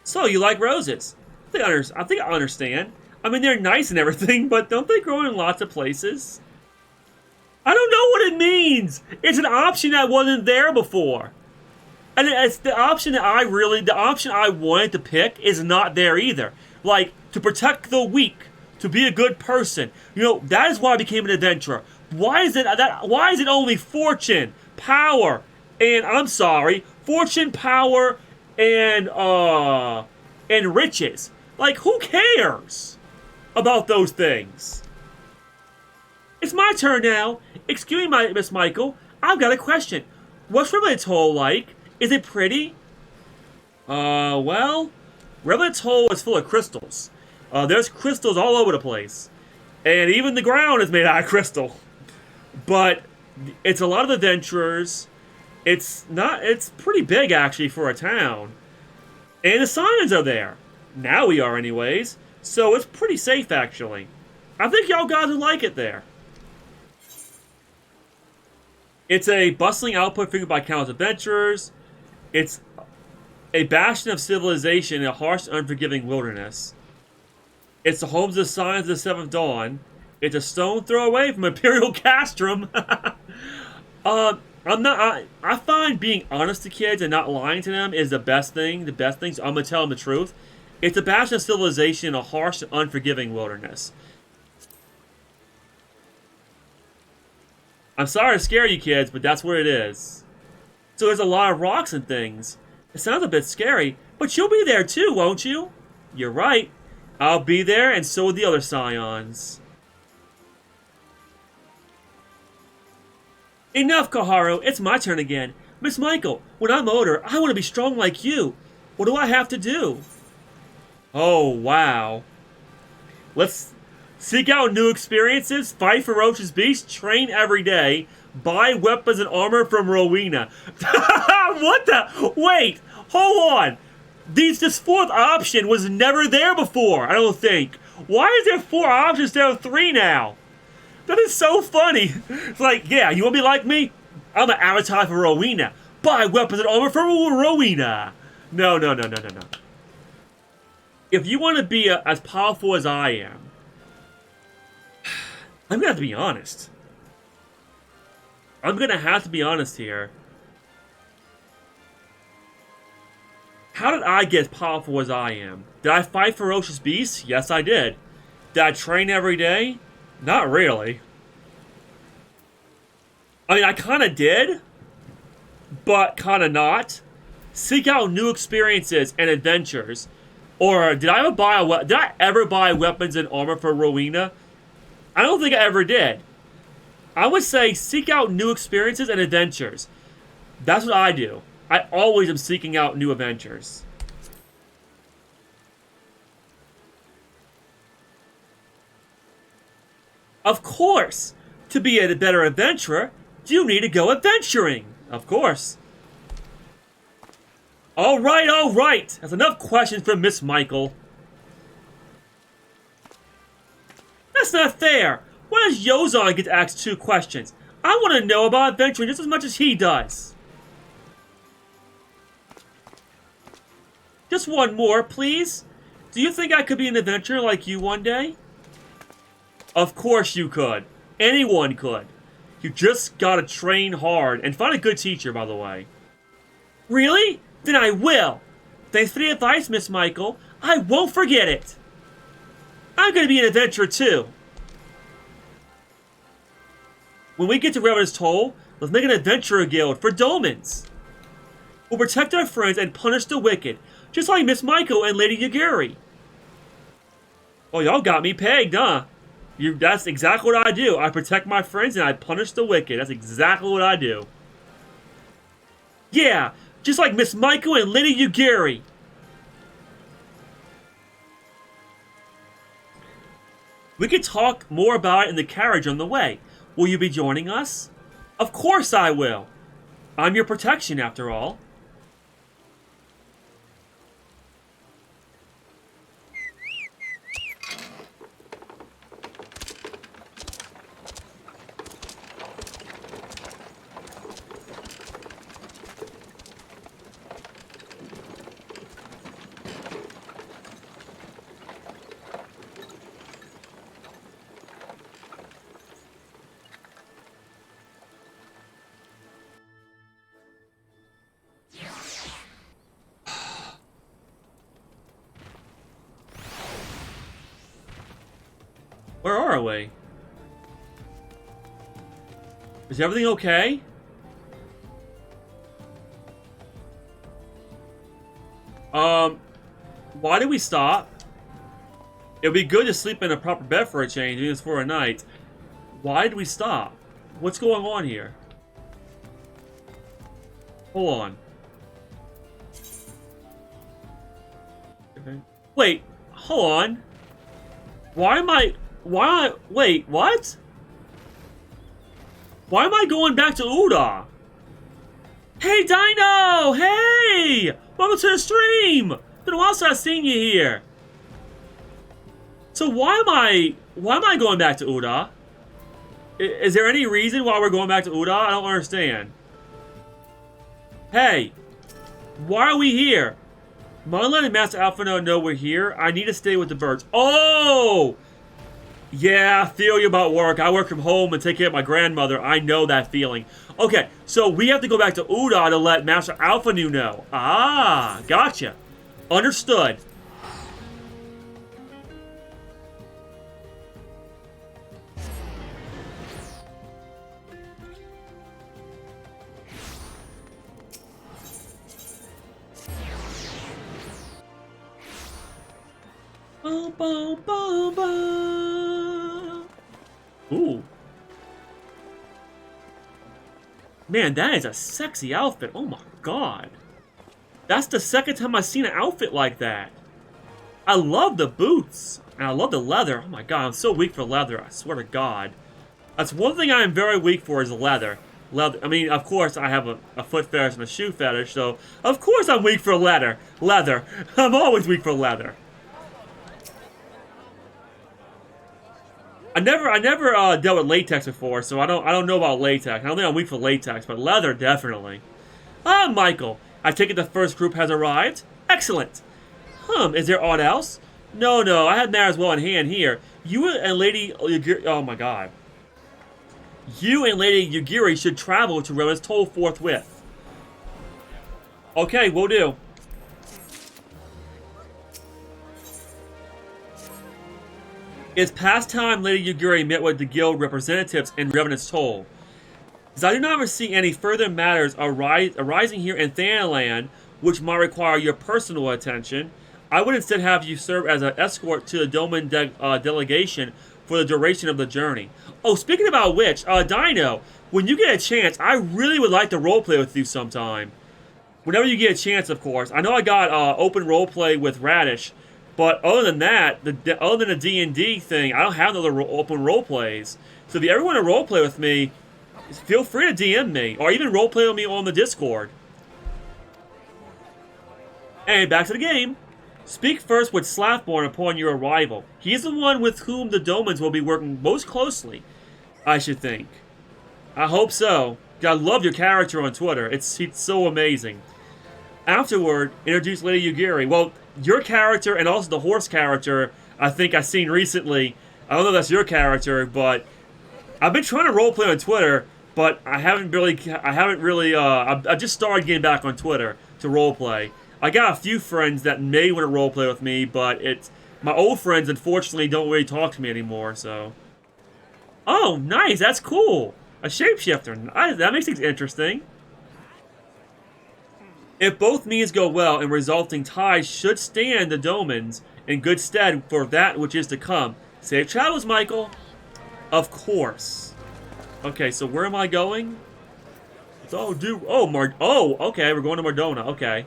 Speaker 1: So, you like roses? I think I understand. I mean, they're nice and everything, but don't they grow in lots of places? I don't know what it means! It's an option that wasn't there before. And it's the option that the option I wanted to pick is not there either. Like, to protect the weak, to be a good person. You know, that is why I became an adventurer. Why is it only fortune, power, and fortune, power, and riches? Like, who cares about those things? It's my turn now. Excuse me, Miss Michael. I've got a question. What's Reborn's hole like? Is it pretty? Well, Reborn's hole is full of crystals. There's crystals all over the place. And even the ground is made out of crystal. But it's a lot of adventurers. It's pretty big, actually, for a town. And the signs are there. Now we are, anyways. So it's pretty safe, actually. I think y'all guys would like it there. It's a bustling output figured by countless adventurers. It's a bastion of civilization in a harsh, unforgiving wilderness. It's the home of the signs of the Seventh Dawn. It's a stone throw away from Imperial Castrum. I find being honest to kids and not lying to them is the best thing. So I'm gonna tell them the truth. It's a bastion of civilization in a harsh and unforgiving wilderness. I'm sorry to scare you kids, but that's what it is. So there's a lot of rocks and things. It sounds a bit scary, but you'll be there too, won't you? You're right. I'll be there, and so will the other scions. Enough, Koharu. It's my turn again. Miss Michael, when I'm older, I want to be strong like you. What do I have to do? Oh, wow. Let's seek out new experiences, fight ferocious beasts, train every day, buy weapons and armor from Rowena. What the? Wait, hold on. This fourth option was never there before, I don't think. Why is there 4 options instead of 3 now? That is so funny. It's like, yeah, you want to be like me? I'm an avatar for Rowena. Buy weapons and armor from Rowena. No. If you want to be as powerful as I am, I'm going to have to be honest. I'm going to have to be honest here. How did I get as powerful as I am? Did I fight ferocious beasts? Yes, I did. Did I train every day? Not really. I mean, I kind of did, but kind of not. Seek out new experiences and adventures. Or did I ever buy weapons and armor for Rowena? I don't think I ever did. I would say seek out new experiences and adventures. That's what I do. I always am seeking out new adventures. Of course! To be a better adventurer, you need to go adventuring. Of course. Alright. That's enough questions from Miss Michael. That's not fair. Why does Yozon get to ask 2 questions? I want to know about adventuring just as much as he does. Just one more, please. Do you think I could be an adventurer like you one day? Of course you could. Anyone could. You just gotta train hard and find a good teacher, by the way. Really? Then I will. Thanks for the advice, Miss Michael. I won't forget it. I'm gonna be an adventurer too. When we get to Reborn's Toll, let's make an adventurer guild for Dolmens. We'll protect our friends and punish the wicked, just like Miss Michael and Lady Yaguri. Oh, y'all got me pegged, huh? That's exactly what I do. I protect my friends and I punish the wicked. That's exactly what I do. Yeah, just like Miss Michael and Lady Yugiri. We could talk more about it in the carriage on the way. Will you be joining us? Of course I will. I'm your protection, after all. Where are we? Is everything okay? Why did we stop? It would be good to sleep in a proper bed for a change, even for a night. Why did we stop? What's going on here? Hold on. Okay. Wait, hold on. Wait, what? Why am I going back to Uda? Hey, Dino! Hey! Welcome to the stream! Been a while since I've seen you here. So why am I going back to Uda? Is there any reason why we're going back to Uda? I don't understand. Hey! Why are we here? Monolith and Master Alphino know we're here. I need to stay with the birds. Oh! Yeah, I feel you about work. I work from home and take care of my grandmother. I know that feeling. Okay, so we have to go back to Uda to let Master Alphino know. Ah, gotcha. Understood. Boom, boom, boom, boom. Ooh. Man, that is a sexy outfit. Oh my god. That's the second time I've seen an outfit like that. I love the boots. And I love the leather. Oh my god, I'm so weak for leather. I swear to god. That's one thing I am very weak for is leather. Leather. I mean, of course, I have a foot fetish and a shoe fetish, so of course I'm weak for leather. Leather. I'm always weak for leather. I never dealt with latex before, so I don't know about latex. I don't think I'm weak for latex, but leather definitely. Ah, Michael, I take it the first group has arrived. Excellent. Is there aught else? No, I have matters well in hand here. You and Lady Yugiri, oh my god. You and Lady Yugiri should travel to Reborn's Toll forthwith. Okay, will do. It's past time Lady Yugiri met with the guild representatives in Revenant's Toll. As I do not foresee any further matters arising here in Thanalan, which might require your personal attention, I would instead have you serve as an escort to the Doman delegation for the duration of the journey. Oh, speaking about which, Dino, when you get a chance, I really would like to roleplay with you sometime. Whenever you get a chance, of course. I know I got open roleplay with Radish, but other than that, other than the D&D thing, I don't have no other open roleplays. So if you ever want to roleplay with me, feel free to DM me, or even roleplay with me on the Discord. And back to the game. Speak first with Slathborn upon your arrival. He is the one with whom the Domans will be working most closely, I should think. I hope so. I love your character on Twitter. It's so amazing. Afterward, introduce Lady Yugiri. Well, your character and also the horse character, I think I've seen recently. I don't know if that's your character, but I've been trying to roleplay on Twitter, but I haven't really, I just started getting back on Twitter to roleplay. I got a few friends that may want to roleplay with me, but my old friends, unfortunately, don't really talk to me anymore, so. Oh, nice, that's cool. A shapeshifter, that makes things interesting. If both means go well and resulting ties should stand the Domans in good stead for that which is to come. Safe travels, Michael. Of course. Okay, so where am I going? So do okay, we're going to Mardona. Okay.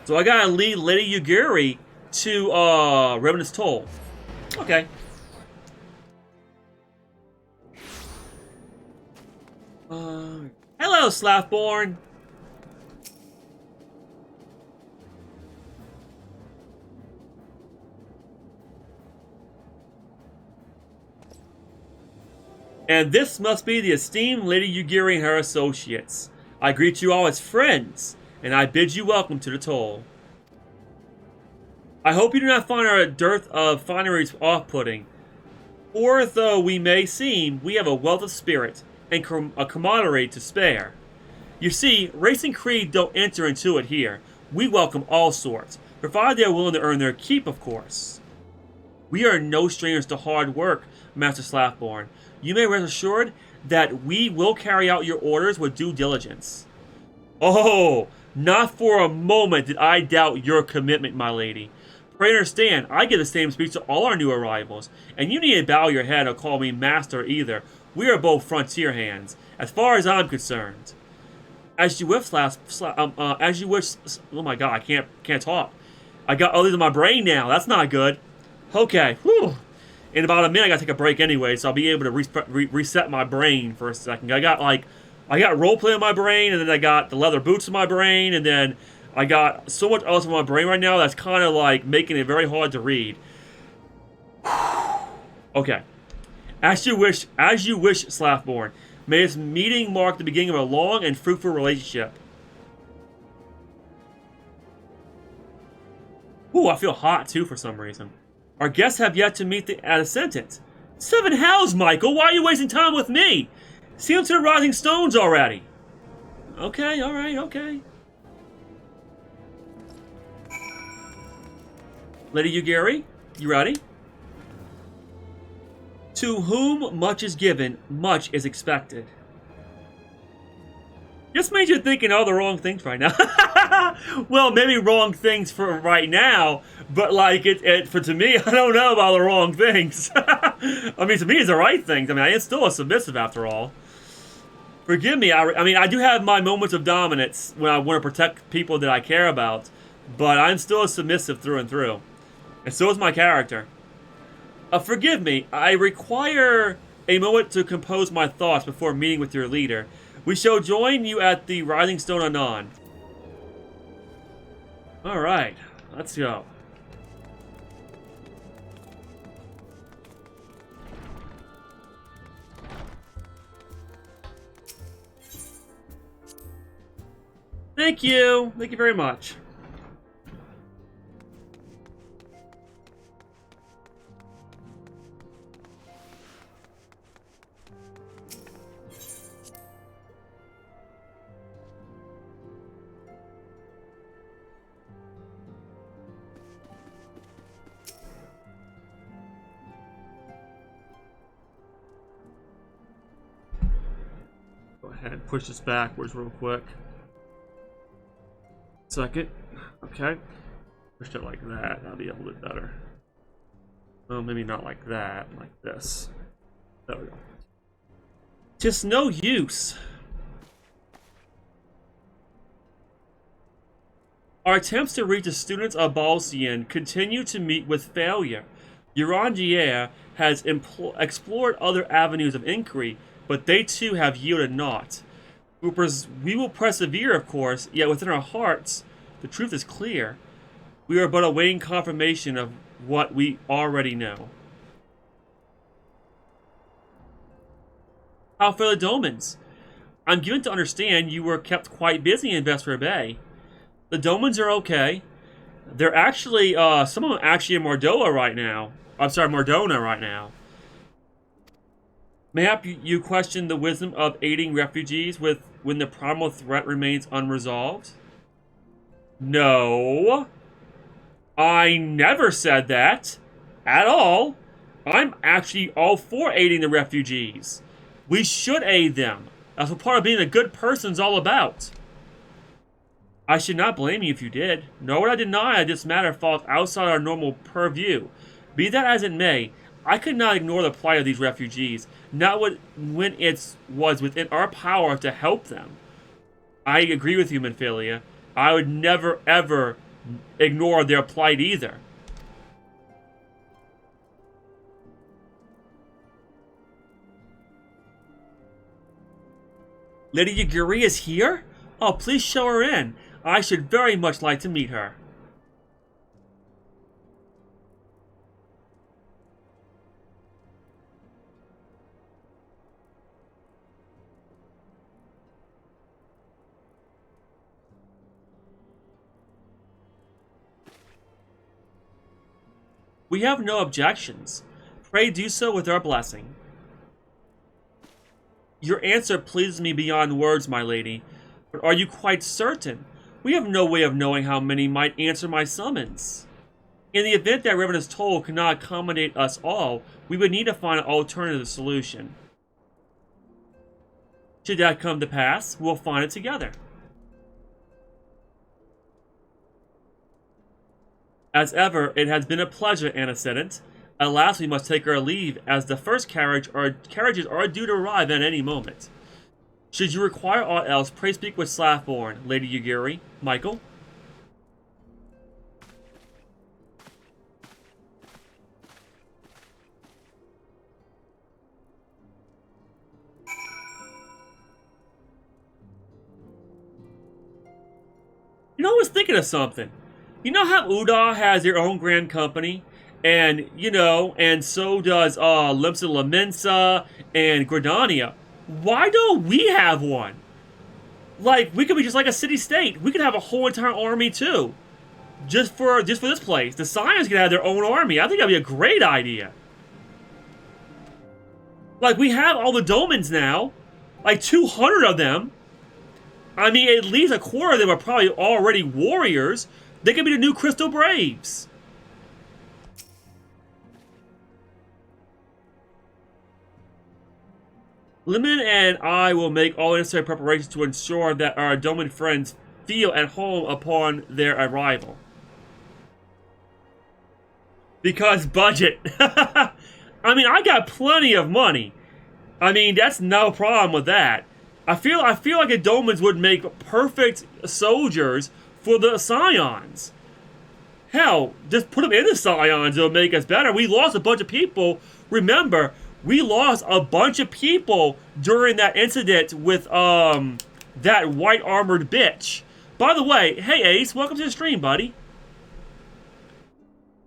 Speaker 1: So I gotta lead Lady Yugiri to Revenant's Toll. Okay. Hello, Slathborn. And this must be the esteemed Lady Yugiri and her associates. I greet you all as friends, and I bid you welcome to the toll. I hope you do not find our dearth of fineries off-putting. For though we may seem, we have a wealth of spirit, and a camaraderie to spare. You see, race and creed don't enter into it here. We welcome all sorts, provided they are willing to earn their keep, of course. We are no strangers to hard work, Master Slathborn. You may rest assured that we will carry out your orders with due diligence. Oh, not for a moment did I doubt your commitment, my lady. Pray understand, I give the same speech to all our new arrivals, and you need to bow your head or call me master either. We are both frontier hands, as far as I'm concerned. As you wish, as you wish. Oh my God, I can't talk. I got others in my brain now. That's not good. Okay, whew. In about a minute, I gotta take a break anyway, so I'll be able to reset my brain for a second. I got roleplay in my brain, and then I got the leather boots in my brain, and then I got so much else in my brain right now that's kind of like making it very hard to read. Okay. As you wish, Slathborn. May this meeting mark the beginning of a long and fruitful relationship. Ooh, I feel hot too for some reason. Our guests have yet to meet at a sentence. 7 hells, Michael! Why are you wasting time with me? See them to the rising stones already. Okay, alright, okay. Lady Yugiri, you ready? To whom much is given, much is expected. Just made you thinking all the wrong things right now. Well, maybe wrong things for right now, but like to me, I don't know about the wrong things. I mean, to me, it's the right things. I mean, I am still a submissive after all. Forgive me. I mean, I do have my moments of dominance when I want to protect people that I care about, but I'm still a submissive through and through, and so is my character. Forgive me. I require a moment to compose my thoughts before meeting with your leader. We shall join you at the Rising Stone anon. Alright, let's go. Thank you. Thank you very much. And push this backwards real quick. Second. Okay. Push it like that. That'll be a little bit better. Well, maybe not like that. Like this. There we go. Just no use. Our attempts to reach the students of Balsian continue to meet with failure. Eorzea has explored other avenues of inquiry, but they too have yielded naught. We will persevere, of course, yet within our hearts, the truth is clear. We are but awaiting confirmation of what we already know. How for the Domans? I'm given to understand you were kept quite busy in Vesper Bay. The Domans are okay. They're actually, some of them are actually in Mardona right now. Mayhap you question the wisdom of aiding refugees when the primal threat remains unresolved? No. I never said that. At all. I'm actually all for aiding the refugees. We should aid them. That's what part of being a good person's all about. I should not blame you if you did. Nor would I deny that this matter falls outside our normal purview. Be that as it may, I could not ignore the plight of these refugees, not when it was within our power to help them. I agree with you, Minfilia. I would never, ever ignore their plight either. Lady Yugiri is here? Oh, please show her in. I should very much like to meet her. We have no objections. Pray do so with our blessing. Your answer pleases me beyond words, my lady. But are you quite certain? We have no way of knowing how many might answer my summons. In the event that Revenant's toll cannot accommodate us all, we would need to find an alternative solution. Should that come to pass, we'll find it together. As ever, it has been a pleasure, Antecedent. At last we must take our leave, as the first carriages are due to arrive at any moment. Should you require aught else, pray speak with Slathborn, Lady Yugiri. Michael? You know, I was thinking of something. You know how Udar has their own grand company? And, you know, and so does Limsa Lamensa and Gridania. Why don't we have one? Like, we could be just like a city-state. We could have a whole entire army, too. Just for this place. The Scions could have their own army. I think that'd be a great idea. Like, we have all the Domans now. Like, 200 of them. I mean, at least a quarter of them are probably already warriors. They could be the new Crystal Braves. Lemon and I will make all necessary preparations to ensure that our Doman friends feel at home upon their arrival. Because budget. I mean, I got plenty of money. I mean, that's no problem with that. I feel like the Domans would make perfect soldiers for the Scions. Hell, just put them in the Scions, it'll make us better. We lost a bunch of people. Remember, we lost a bunch of people during that incident with that white armored bitch. By the way, hey Ace, welcome to the stream, buddy.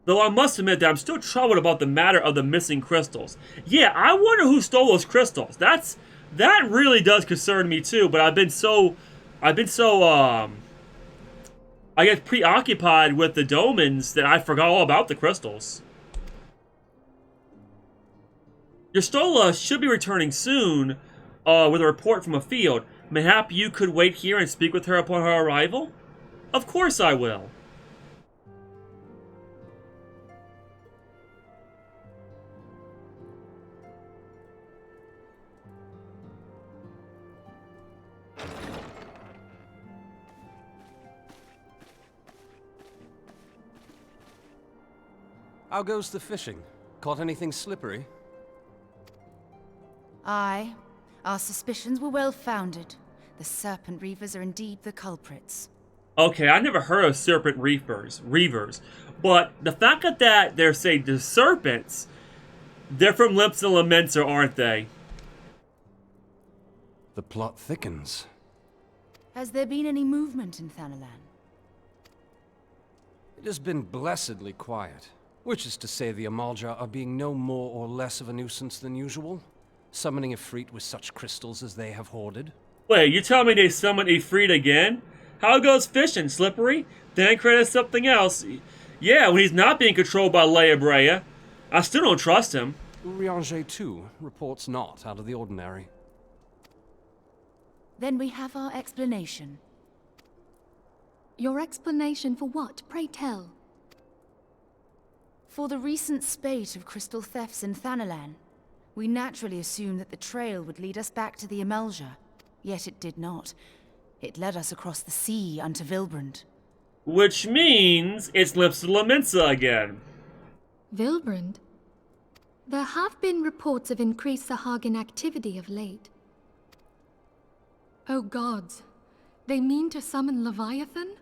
Speaker 1: Though I must admit that I'm still troubled about the matter of the missing crystals. Yeah, I wonder who stole those crystals. That really does concern me too, but I've been so I guess preoccupied with the Domans that I forgot all about the crystals. Yostola should be returning soon with a report from a field. Mayhap you could wait here and speak with her upon her arrival? Of course I will.
Speaker 2: How goes the fishing? Caught anything slippery?
Speaker 10: Aye. Our suspicions were well founded. The Serpent Reavers are indeed the culprits.
Speaker 1: Okay, I never heard of Serpent Reavers. But the fact that they're saying the serpents, they're from Limsa Lamensa, aren't they?
Speaker 2: The plot thickens.
Speaker 10: Has there been any movement in Thanalan?
Speaker 2: It has been blessedly quiet. Which is to say the Amalja are being no more or less of a nuisance than usual, summoning Ifrit with such crystals as they have hoarded.
Speaker 1: Wait, you tell me they summoned Ifrit again? How goes fishing, Slippery? Thancred is something else. Yeah, when he's not being controlled by Eorzea. I still don't trust him.
Speaker 2: Eorzea, too, reports not out of the ordinary.
Speaker 10: Then we have our explanation.
Speaker 11: Your explanation for what, pray tell?
Speaker 10: For the recent spate of crystal thefts in Thanalan, we naturally assumed that the trail would lead us back to the Amalja. Yet it did not. It led us across the sea unto Vilbrand.
Speaker 1: Which means it's Limsa Lamensa again.
Speaker 11: Vilbrand? There have been reports of increased Sahagin activity of late. Oh gods, they mean to summon Leviathan?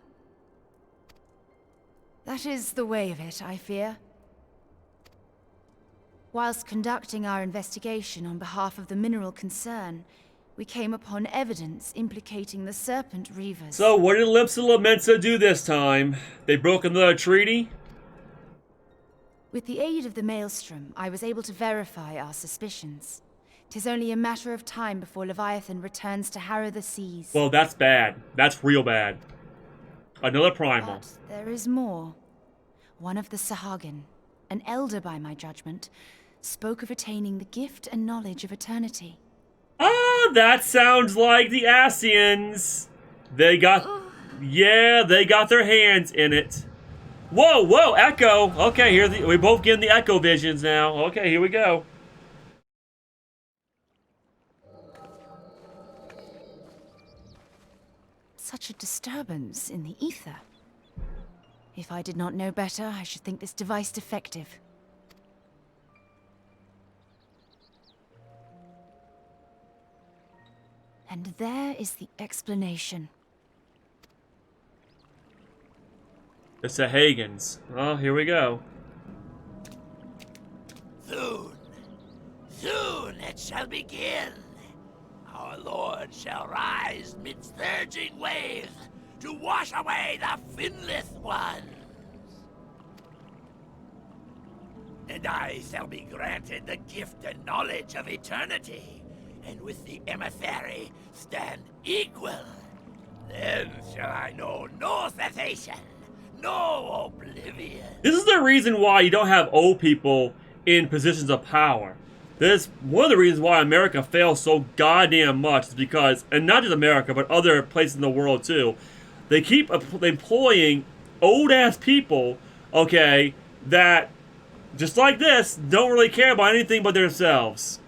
Speaker 10: That is the way of it, I fear. Whilst conducting our investigation on behalf of the mineral concern, we came upon evidence implicating the Serpent Reavers.
Speaker 1: So, what did Lips of Lamensa do this time? They broke another treaty?
Speaker 10: With the aid of the Maelstrom, I was able to verify our suspicions. 'Tis only a matter of time before Leviathan returns to harrow the seas.
Speaker 1: Well, that's bad. That's real bad. Another primal.
Speaker 10: But there is more. One of the Sahagin, an elder by my judgment, spoke of attaining the gift and knowledge of eternity.
Speaker 1: Ah, that sounds like the Asians. They got... Yeah, they got their hands in it. Whoa, whoa, Echo. Okay, we're both getting the Echo visions now. Okay, here we go.
Speaker 10: Such a disturbance in the ether. If I did not know better, I should think this device defective. And there is the explanation.
Speaker 1: The Sahagins. Oh, here we go.
Speaker 12: Soon, soon it shall begin. Our Lord shall rise midst surging waves to wash away the finless ones. And I shall be granted the gift and knowledge of eternity, and with the emissary stand equal. Then shall I know no cessation, no oblivion.
Speaker 1: This is the reason why you don't have old people in positions of power. This one of the reasons why America fails so goddamn much is because, and not just America, but other places in the world too, they keep employing old-ass people, okay, that, just like this, don't really care about anything but themselves.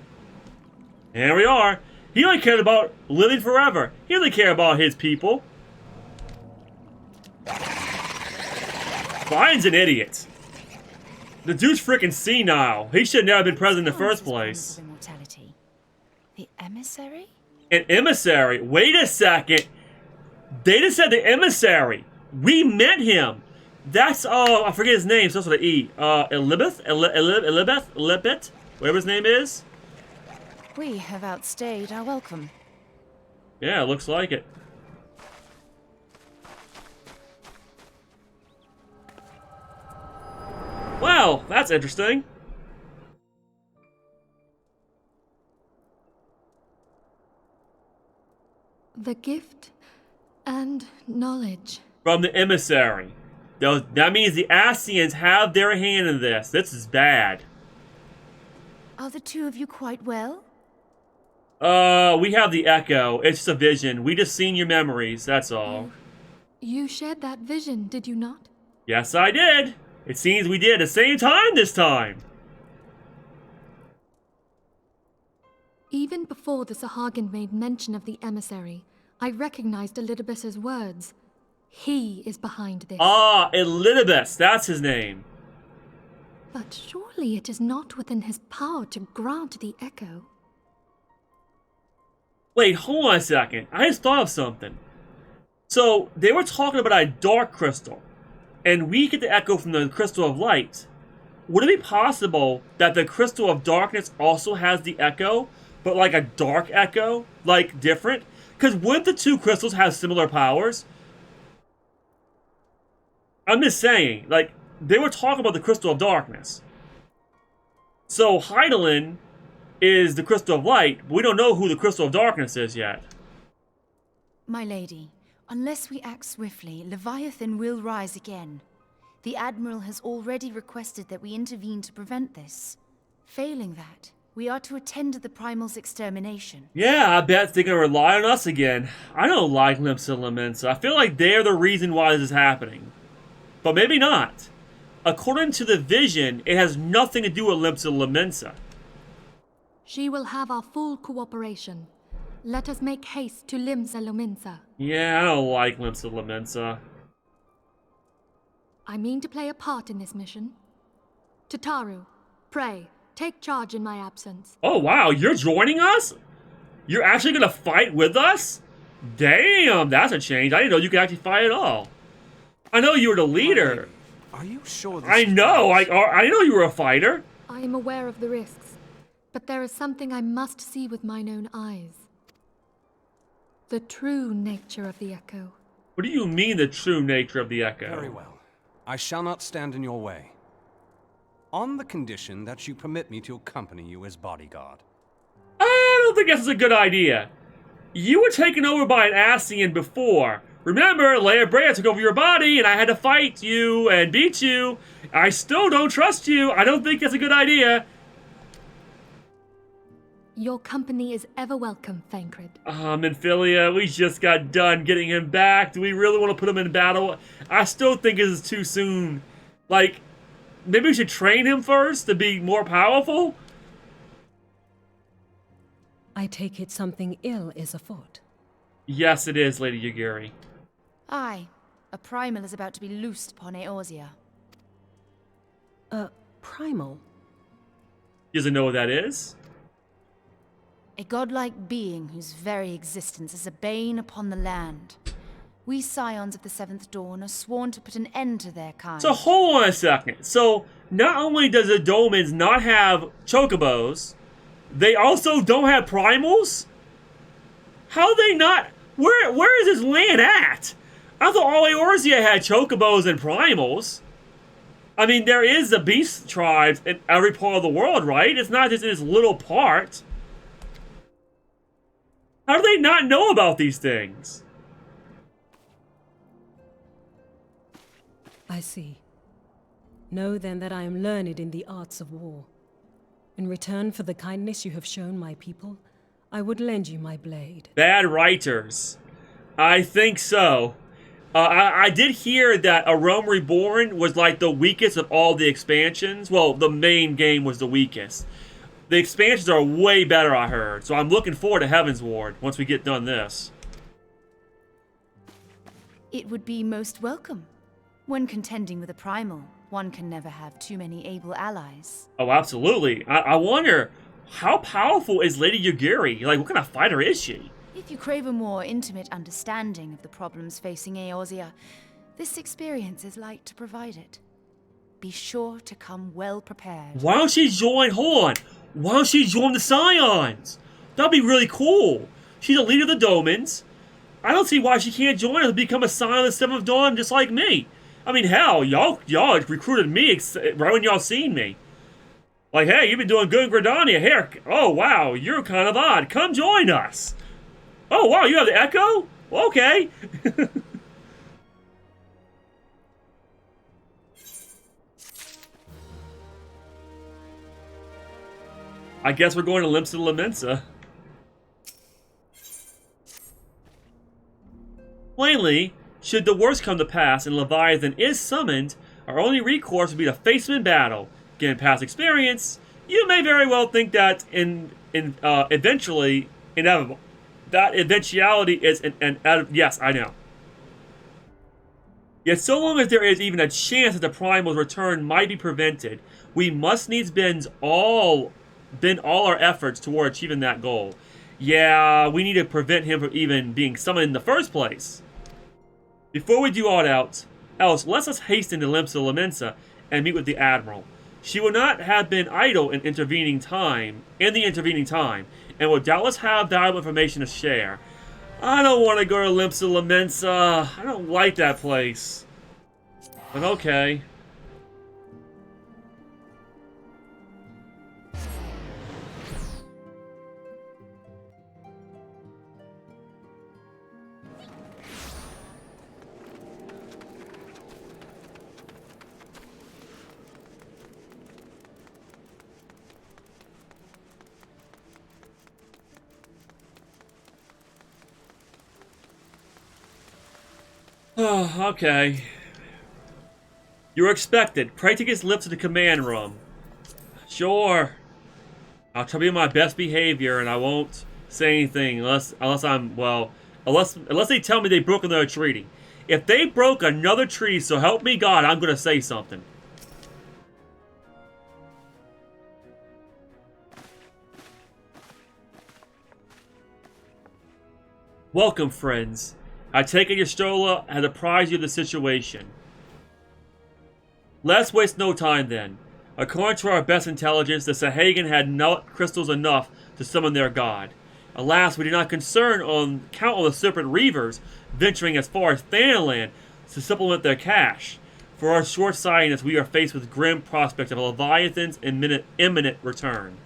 Speaker 1: And here we are. He only cared about living forever. He doesn't care about his people. Fine's an idiot. The dude's freaking senile. He should never have been president in the first place.
Speaker 10: Immortality. The emissary?
Speaker 1: An emissary? Wait a second. They just said the emissary. We met him. That's, I forget his name. Starts with an E. Elibeth? Whatever his name is.
Speaker 10: We have outstayed our welcome.
Speaker 1: Yeah, looks like it. Well, that's interesting.
Speaker 11: The gift and knowledge.
Speaker 1: From the emissary. That means the Asians have their hand in this. This is bad.
Speaker 10: Are the two of you quite well?
Speaker 1: We have the Echo. It's just a vision. We just seen your memories, that's all.
Speaker 11: You shared that vision, did you not?
Speaker 1: Yes, I did. It seems we did at the same time this time.
Speaker 11: Even before the Sahagin made mention of the emissary, I recognized Elidibus's words. He is behind this.
Speaker 1: Ah, Elidibus, that's his name.
Speaker 11: But surely it is not within his power to grant the Echo.
Speaker 1: Wait, hold on a second. I just thought of something. So, they were talking about a dark crystal, and we get the Echo from the crystal of light. Would it be possible that the crystal of darkness also has the Echo, but like a dark Echo? Like, different? Because wouldn't the two crystals have similar powers? I'm just saying, like, they were talking about the crystal of darkness. So, Heidelin is the crystal of light, but we don't know who the crystal of darkness is yet.
Speaker 10: My lady, unless we act swiftly, Leviathan will rise again. The Admiral has already requested that we intervene to prevent this. Failing that, we are to attend to the Primal's extermination.
Speaker 1: Yeah, I bet they're gonna rely on us again. I don't like Lips of Lamensa. I feel like they're the reason why this is happening. But maybe not. According to the vision, it has nothing to do with Lips of Lamensa.
Speaker 11: She will have our full cooperation. Let us make haste to Limsa Lominsa.
Speaker 1: Yeah, I don't like Lips of Lamensa.
Speaker 11: I mean to play a part in this mission. Tataru, pray, take charge in my absence.
Speaker 1: Oh, wow, you're joining us? You're actually gonna fight with us? Damn, that's a change. I didn't know you could actually fight at all. I know you were the leader.
Speaker 2: Are you sure this
Speaker 1: I know, I know you were a fighter.
Speaker 11: I am aware of the risks, but there is something I must see with mine own eyes. The true nature of the Echo.
Speaker 1: What do you mean, the true nature of the Echo?
Speaker 2: Very well. I shall not stand in your way. On the condition that you permit me to accompany you as bodyguard.
Speaker 1: I don't think this is a good idea. You were taken over by an Ascian before. Remember, Eorzea took over your body, and I had to fight you and beat you. I still don't trust you. I don't think that's a good idea.
Speaker 11: Your company is ever welcome, Thancred.
Speaker 1: Minfilia, we just got done getting him back. Do we really want to put him in battle? I still think this is too soon. Like, maybe we should train him first to be more powerful?
Speaker 4: I take it something ill is afoot.
Speaker 1: Yes, it is, Lady Yugiri.
Speaker 10: Aye. A primal is about to be loosed upon Eorzea.
Speaker 4: Primal?
Speaker 1: He doesn't know what that is?
Speaker 10: A godlike being whose very existence is a bane upon the land. We scions of the Seventh Dawn are sworn to put an end to their kind.
Speaker 1: So hold on a second. So not only does the Domans not have chocobos, they also don't have primals? How they not? Where is this land at? I thought all Eorzea had chocobos and primals. I mean, there is the beast tribes in every part of the world, right? It's not just this little part. How do they not know about these things?
Speaker 4: I see. Know then that I am learned in the arts of war. In return for the kindness you have shown my people, I would lend you my blade.
Speaker 1: Bad writers. I think so. I did hear that A Realm Reborn was like the weakest of all the expansions. Well, the main game was the weakest. The expansions are way better, I heard. So I'm looking forward to Heaven's Ward once we get done this.
Speaker 10: It would be most welcome. When contending with a primal, one can never have too many able allies.
Speaker 1: Oh, absolutely. I wonder, how powerful is Lady Yugiri? Like, what kind of fighter is she?
Speaker 10: If you crave a more intimate understanding of the problems facing Eorzea, this experience is like to provide it. Be sure to come well prepared.
Speaker 1: Why don't she join, hold on, why don't she join the Scions? That'd be really cool. She's a leader of the Domans. I don't see why she can't join us and become a Scion of the Seventh Dawn just like me. I mean, hell, y'all recruited me right when y'all seen me. Like, hey, you've been doing good in Gridania. Here, oh, wow, you're kind of odd. Come join us. Oh, wow, you have the Echo? Okay. I guess we're going to Limsa Lamensa. Plainly, should the worst come to pass and Leviathan is summoned, our only recourse would be to face him in battle. Given past experience, you may very well think that eventually inevitable. That eventuality is yes, I know. Yet so long as there is even a chance that the Primal's return might be prevented, we must needs bend all our efforts toward achieving that goal. Yeah, we need to prevent him from even being summoned in the first place. Before we do all else, let us hasten to Limsa Lamensa and meet with the Admiral. She will not have been idle in the intervening time, and will doubtless have valuable information to share. I don't want to go to Limsa Lamensa. I don't like that place. But okay. Oh, okay. You're expected. Practic is lifted to the command room. Sure. I'll try to be on my best behavior and I won't say anything unless they tell me they've broken their treaty. If they broke another treaty, so help me God, I'm gonna say something. Welcome, friends. I take it Yastola has apprised you of the situation. Let's waste no time then. According to our best intelligence, the Sahagan had not crystals enough to summon their god. Alas, we do not count on the Serpent Reavers venturing as far as Thanalan to supplement their cache. For our short-sightedness, we are faced with grim prospect of a Leviathan's imminent return.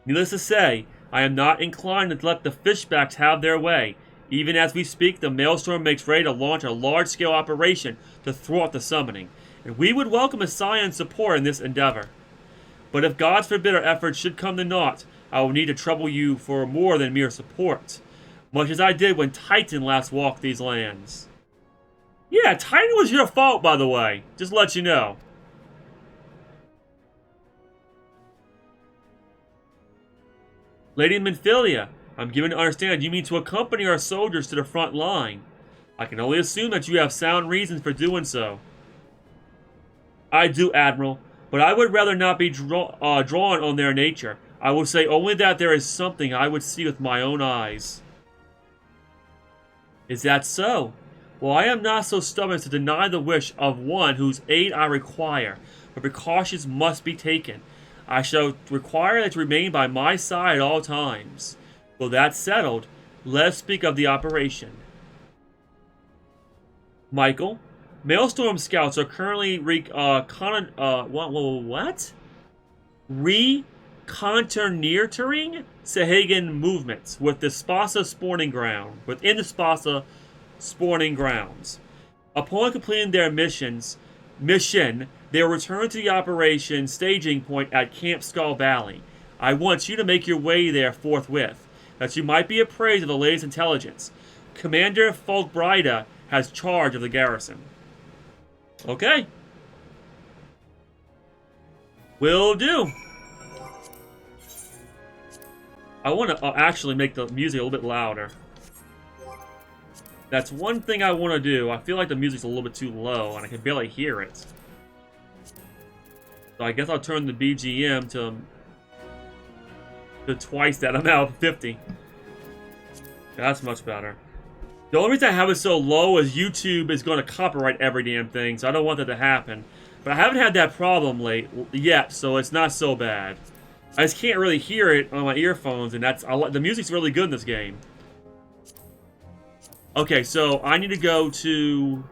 Speaker 1: Needless to say, I am not inclined to let the fishbacks have their way. Even as we speak, the Maelstrom makes ready to launch a large-scale operation to thwart the summoning, and we would welcome a Scion's support in this endeavor. But if God's forbid our efforts should come to naught, I will need to trouble you for more than mere support, much as I did when Titan last walked these lands. Yeah, Titan was your fault, by the way. Just to let you know. Lady Minfilia, I'm given to understand you mean to accompany our soldiers to the front line. I can only assume that you have sound reasons for doing so. I do, Admiral, but I would rather not be drawn on their nature. I will say only that there is something I would see with my own eyes. Is that so? Well, I am not so stubborn to deny the wish of one whose aid I require, but precautions must be taken. I shall require that you remain by my side at all times. Well, that's settled. Let us speak of the operation. Michael, Maelstrom scouts are currently reconnoitering Sahagan movements within the Spasa spawning grounds. Upon completing their mission, they will return to the operation staging point at Camp Skull Valley. I want you to make your way there forthwith, that you might be appraised of the latest intelligence. Commander Folkbrida has charge of the garrison. Okay. Will do. I want to actually make the music a little bit louder. That's one thing I want to do. I feel like the music's a little bit too low, and I can barely hear it. So I guess I'll turn the BGM to twice that amount of 50. That's much better. The only reason I have it so low is YouTube is going to copyright every damn thing, so I don't want that to happen. But I haven't had that problem yet, so it's not so bad. I just can't really hear it on my earphones, and the music's really good in this game. Okay, so I need to go to...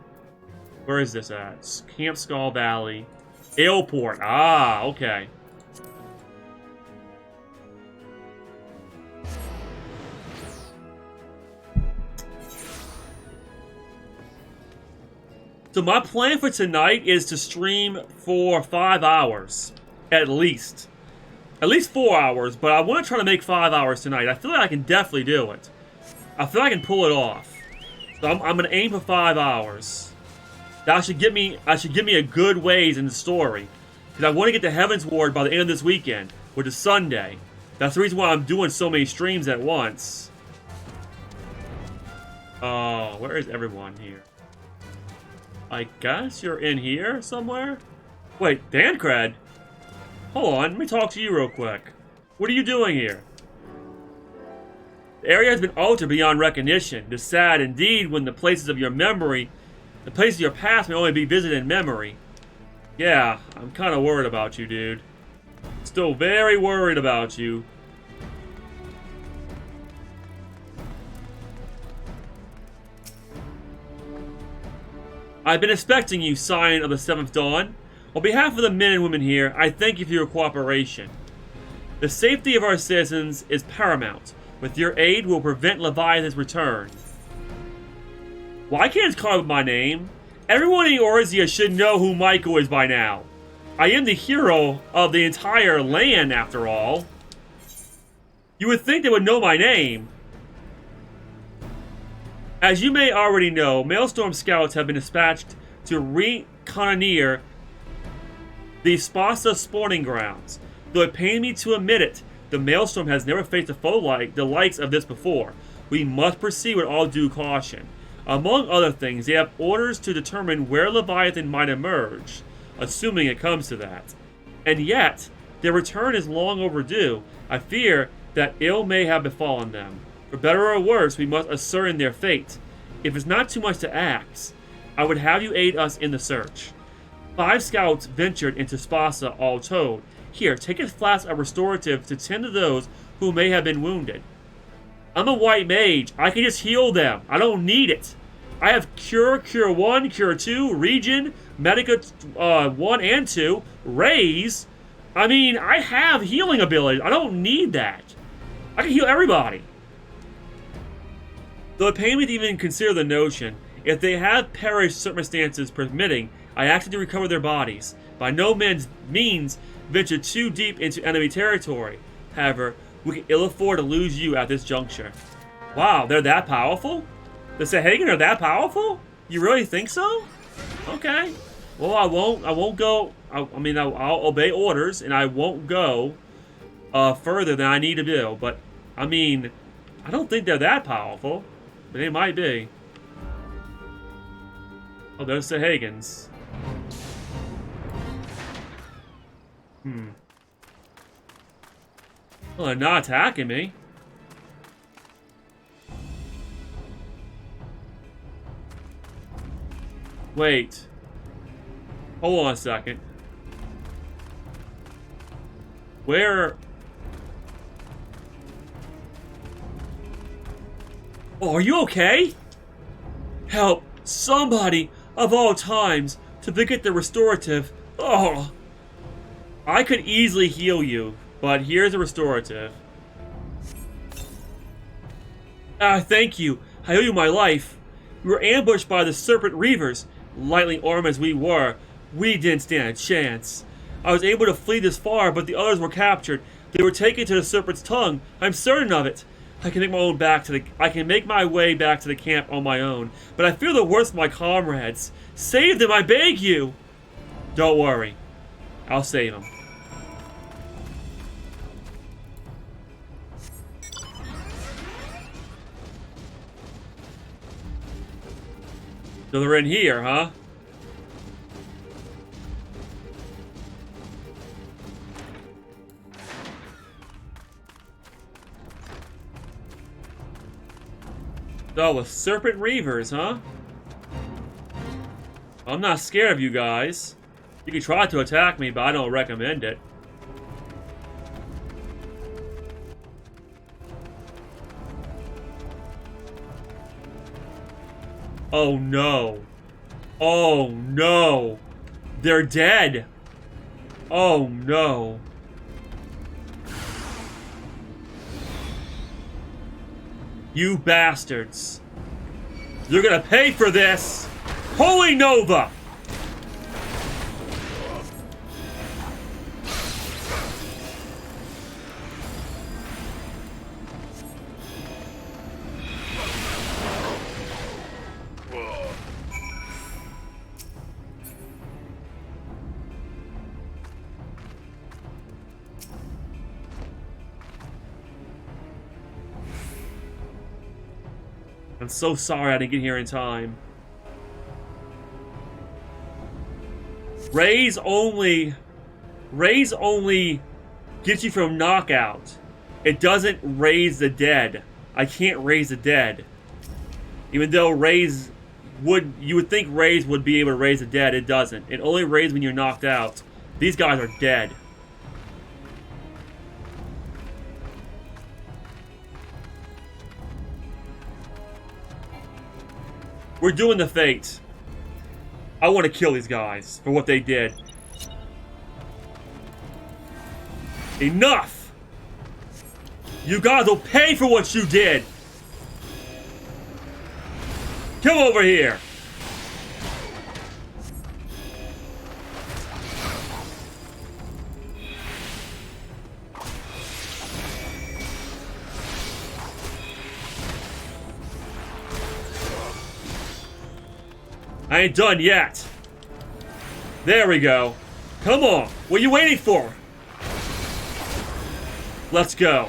Speaker 1: Where is this at? Camp Skull Valley. Airport. Ah, okay. So my plan for tonight is to stream for 5 hours. At least. At least 4 hours, but I want to try to make 5 hours tonight. I feel like I can definitely do it. I feel like I can pull it off. So I'm going to aim for 5 hours. That should get me a good ways in the story. Because I want to get to Heaven's Ward by the end of this weekend, which is Sunday. That's the reason why I'm doing so many streams at once. Oh, where is everyone here? I guess you're in here somewhere? Wait, Dancred? Hold on, let me talk to you real quick. What are you doing here? The area has been altered beyond recognition. It is sad indeed when the places of your past may only be visited in memory. Yeah, I'm kind of worried about you, dude. Still very worried about you. I've been expecting you, Scion of the Seventh Dawn. On behalf of the men and women here, I thank you for your cooperation. The safety of our citizens is paramount. With your aid, we'll prevent Leviathan's return. Why can't it call out my name? Everyone in Eorzea should know who Michael is by now. I am the hero of the entire land, after all. You would think they would know my name. As you may already know, Maelstrom scouts have been dispatched to reconnoiter the Spasa spawning grounds. Though it pains me to admit it, the Maelstrom has never faced a foe like the likes of this before. We must proceed with all due caution. Among other things, they have orders to determine where Leviathan might emerge, assuming it comes to that. And yet, their return is long overdue. I fear that ill may have befallen them. For better or worse, we must ascertain their fate. If it's not too much to ask, I would have you aid us in the search. 5 scouts ventured into Spasa all told. Here, take a flask of restorative to tend to those who may have been wounded. I'm a white mage. I can just heal them. I don't need it. I have Cure, Cure 1, Cure 2, Regen, Medica 1 and 2, Raise. I mean, I have healing abilities. I don't need that. I can heal everybody. Though it pains me to even consider the notion, if they have perished circumstances permitting, I ask to recover their bodies. By no means venture too deep into enemy territory. However, we can ill afford to lose you at this juncture. Wow, they're that powerful? The Sahagan are that powerful? You really think so? Okay. Well, I won't go. I'll obey orders, and I won't go further than I need to do. But, I mean, I don't think they're that powerful. But they might be. Oh, there's the Hagans. Well, they're not attacking me. Wait. Hold on a second. Where... Oh, are you okay? Help somebody of all times to get the restorative. Oh, I could easily heal you, but here's a restorative. Thank you. I owe you my life. We were ambushed by the Serpent Reavers. Lightly armed as we were, we didn't stand a chance. I was able to flee this far, but the others were captured. They were taken to the Serpent's tongue. I'm certain of it. I can make my way back to the camp on my own, but I fear the worst of my comrades. Save them, I beg you! Don't worry. I'll save them. So they're in here, huh? Oh, with Serpent Reavers, huh? I'm not scared of you guys. You can try to attack me, but I don't recommend it. Oh no. Oh no. They're dead. Oh no. You bastards. You're gonna pay for this! Holy Nova! I'm so sorry I didn't get here in time. Raise only gets you from knockout. It doesn't raise the dead. I can't raise the dead. Even though you would think raise would be able to raise the dead, it doesn't. It only raises when you're knocked out. These guys are dead. We're doing the fate. I want to kill these guys for what they did. Enough! You guys will pay for what you did! Come over here! I ain't done yet. There we go. Come on. What are you waiting for? Let's go.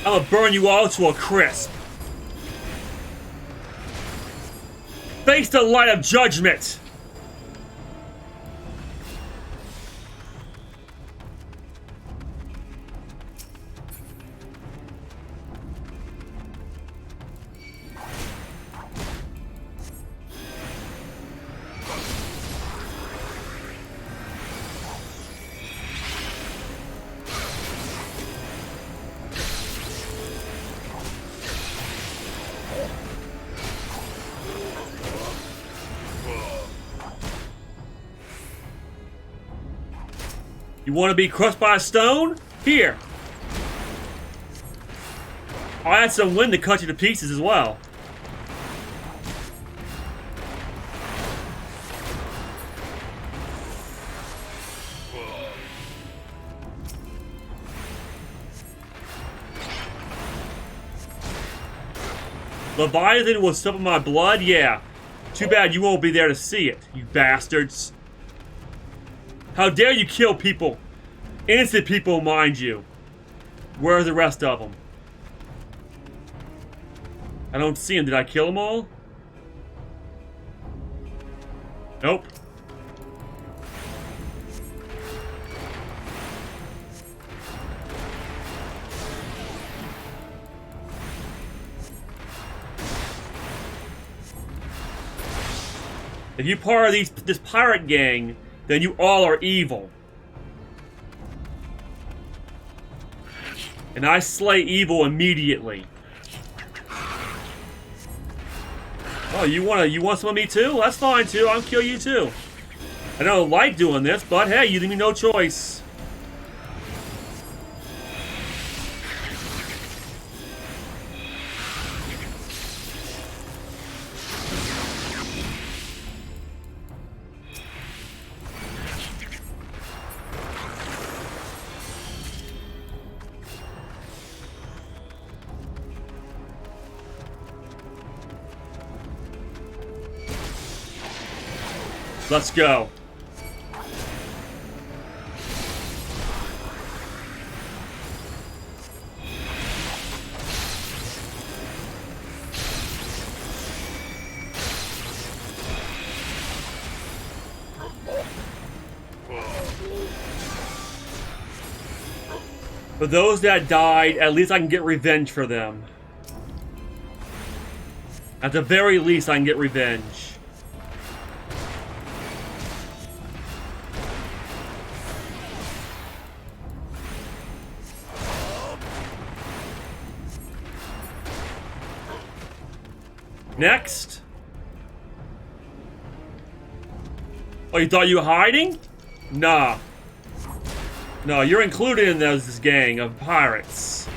Speaker 1: I'm gonna burn you all to a crisp. Face the light of judgment. You want to be crushed by a stone? Here. I'll add some wind to cut you to pieces as well. Leviathan will sup in my blood? Yeah. Too bad you won't be there to see it, you bastards. How dare you kill people? Innocent people, mind you. Where are the rest of them? I don't see them. Did I kill them all? Nope. If you're part of this pirate gang, then you all are evil. And I slay evil immediately. Oh, you want some of me too? That's fine too. I'll kill you too. I don't like doing this, but hey, you leave me no choice. Let's go. For those that died, at least I can get revenge for them. At the very least, I can get revenge. Next. Oh, you thought you were hiding? Nah. No, you're included in this gang of pirates.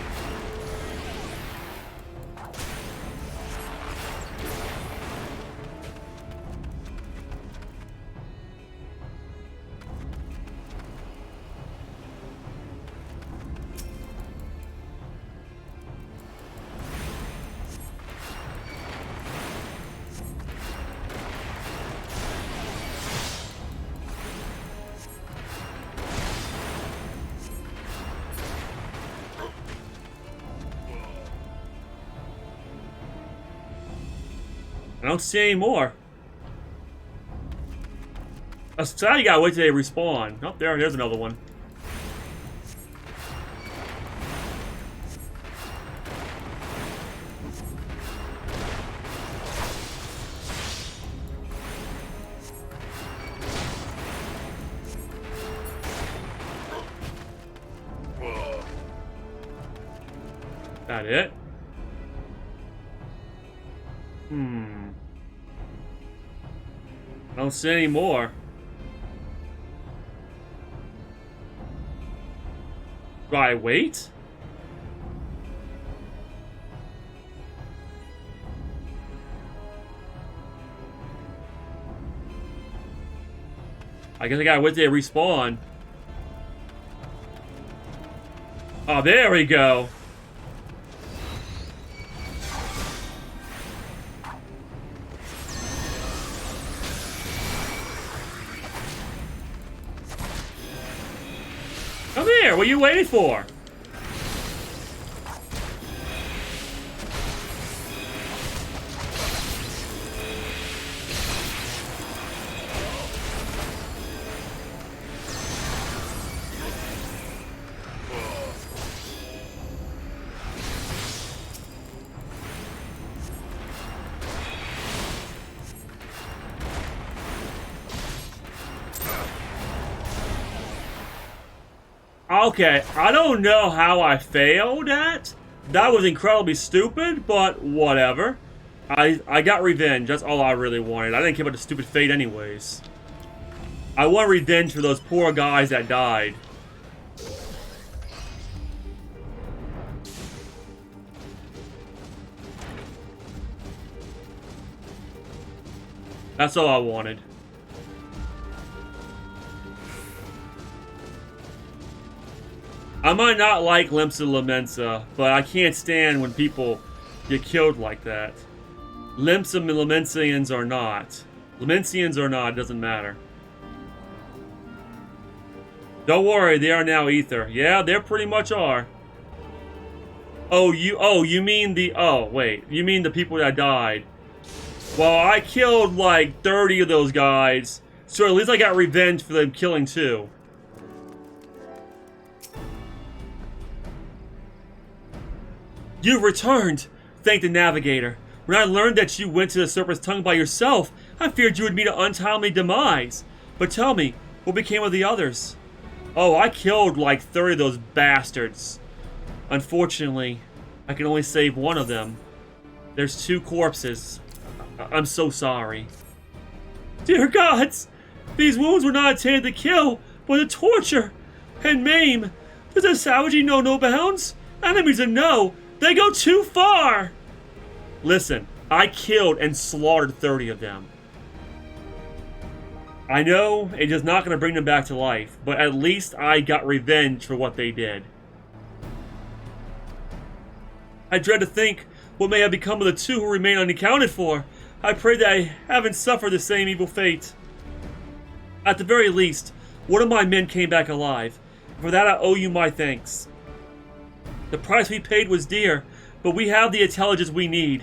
Speaker 1: I don't see any more. So now you gotta wait till they respawn. Oh, there's another one. That it? I don't see any more. Do I wait? I guess I gotta wait till they respawn. Oh, there we go. Come here, what are you waiting for? Okay, I don't know how I failed at. That was incredibly stupid, but whatever. I got revenge. That's all I really wanted. I didn't care about the stupid fate anyways. I want revenge for those poor guys that died. That's all I wanted. I might not like Limsa Lamensa, but I can't stand when people get killed like that. Limsa Lamensians or not. Lamensians or not, it doesn't matter. Don't worry, they are now Ether. Yeah, they pretty much are. You mean the, you mean the people that died. Well, I killed like 30 of those guys, so at least I got revenge for them killing 2. You've returned! Thank the Navigator. When I learned that you went to the Serpent's Tongue by yourself, I feared you would meet an untimely demise. But tell me, what became of the others? Oh, I killed like 30 of those bastards. Unfortunately, I can only save one of them. There's 2 corpses. I'm so sorry. Dear gods! These wounds were not intended to kill, but to torture and maim. Does the savaging know no bounds? Enemies are no. They go too far! Listen, I killed and slaughtered 30 of them. I know it is not going to bring them back to life, but at least I got revenge for what they did. I dread to think what may have become of the 2 who remain unaccounted for. I pray that I haven't suffered the same evil fate. At the very least, one of my men came back alive. For that I owe you my thanks. The price we paid was dear, but we have the intelligence we need.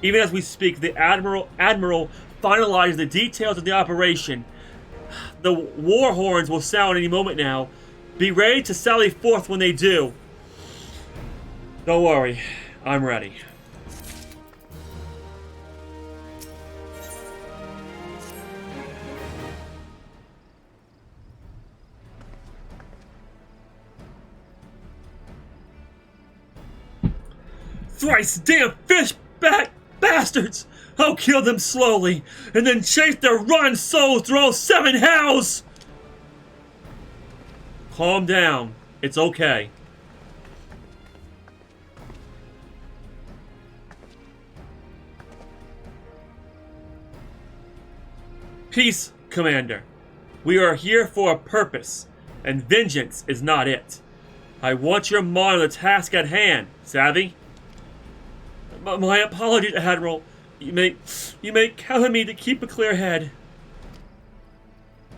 Speaker 1: Even as we speak, the Admiral finalized the details of the operation. The war horns will sound any moment now. Be ready to sally forth when they do. Don't worry, I'm ready. Thrice damn fish-back bastards! I'll kill them slowly, and then chase their rotten souls through all 7 hells! Calm down. It's okay. Peace, Commander. We are here for a purpose, and vengeance is not it. I want your mind on the task at hand, savvy? My apologies, Admiral. You may count on me to keep a clear head.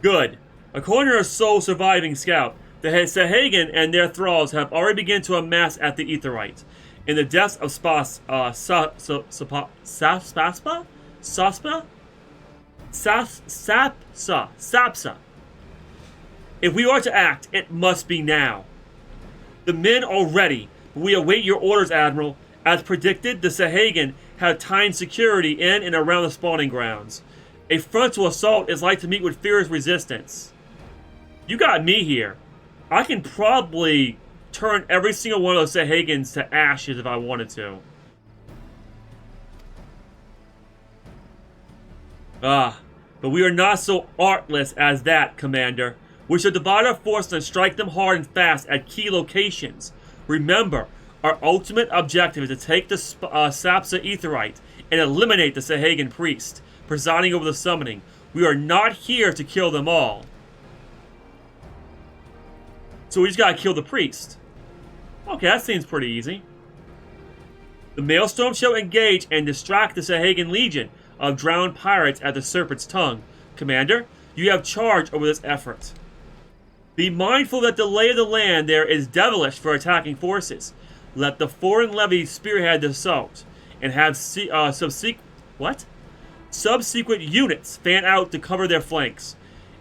Speaker 1: Good. According to our sole surviving scout, the Sahagan and their thralls have already begun to amass at the Aetheryte. In the depths of Sapsa. If we are to act, it must be now. The men are ready, but we await your orders, Admiral. As predicted, the Sahagan have timed security in and around the spawning grounds. A frontal assault is like to meet with fierce resistance. You got me here. I can probably turn every single one of those Sahagans to ashes if I wanted to. But we are not so artless as that, Commander. We shall divide our forces and strike them hard and fast at key locations. Remember, our ultimate objective is to take the Sapsa Aetheryte and eliminate the Sahagan priest, presiding over the summoning. We are not here to kill them all. So we just gotta kill the priest. Okay, that seems pretty easy. The Maelstrom shall engage and distract the Sahagan Legion of drowned pirates at the Serpent's Tongue. Commander, you have charge over this effort. Be mindful that the lay of the land there is devilish for attacking forces. Let the foreign levy spearhead the assault, and have subsequent units fan out to cover their flanks.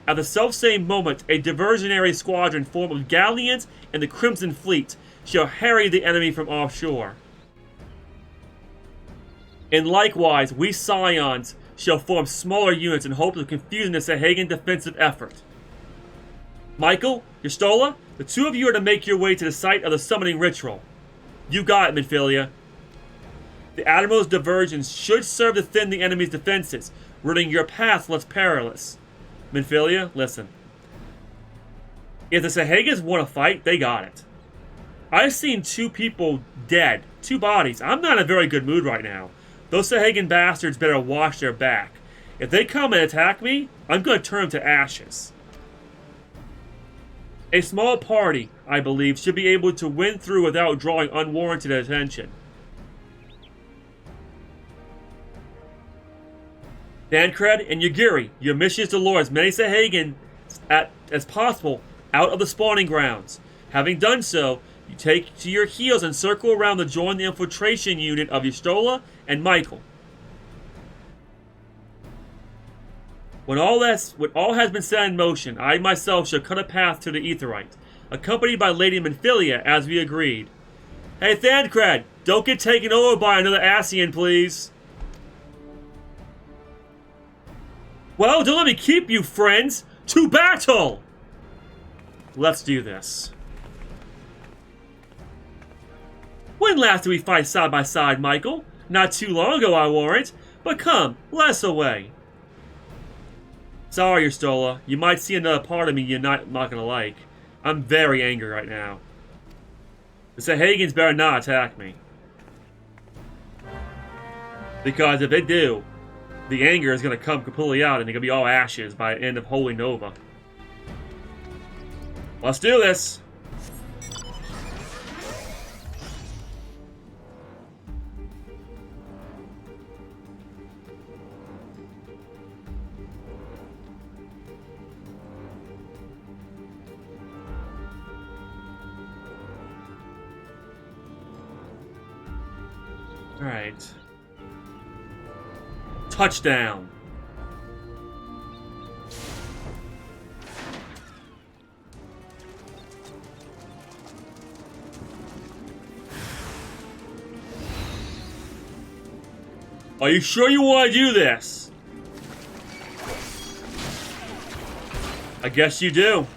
Speaker 1: At the selfsame moment, a diversionary squadron formed of galleons and the Crimson Fleet shall harry the enemy from offshore. And likewise, we Scions shall form smaller units in hopes of confusing the Sahagan defensive effort. Michael, Yastola, The two of you are to make your way to the site of the summoning ritual. You got it, Minfilia. The Admiral's diversions should serve to thin the enemy's defenses, rendering your path less perilous. Minfilia, listen. If the Sahagins want to fight, they got it. I've seen 2 people dead. 2 bodies. I'm not in a very good mood right now. Those Sahagin bastards better watch their back. If they come and attack me, I'm going to turn them to ashes. A small party, I believe, should be able to win through without drawing unwarranted attention. Thancred and Yugiri, your mission is to lure as many Sahagin as possible out of the spawning grounds. Having done so, you take to your heels and circle around to join the infiltration unit of Y'shtola and Michael. When all has been set in motion, I myself shall cut a path to the Aetheryte, accompanied by Lady Minfilia, as we agreed. Hey, Thancred, don't get taken over by another Ascian, please. Well, don't let me keep you, friends! To battle! Let's do this. When last did we fight side by side, Michael? Not too long ago, I warrant. But come, let us away. Sorry, Y'shtola. You might see another part of me you're not gonna like. I'm very angry right now. The Sahagins better not attack me. Because if they do, the anger is gonna come completely out and they're gonna be all ashes by the end of Holy Nova. Let's do this! Alright. Touchdown. Are you sure you want to do this? I guess you do.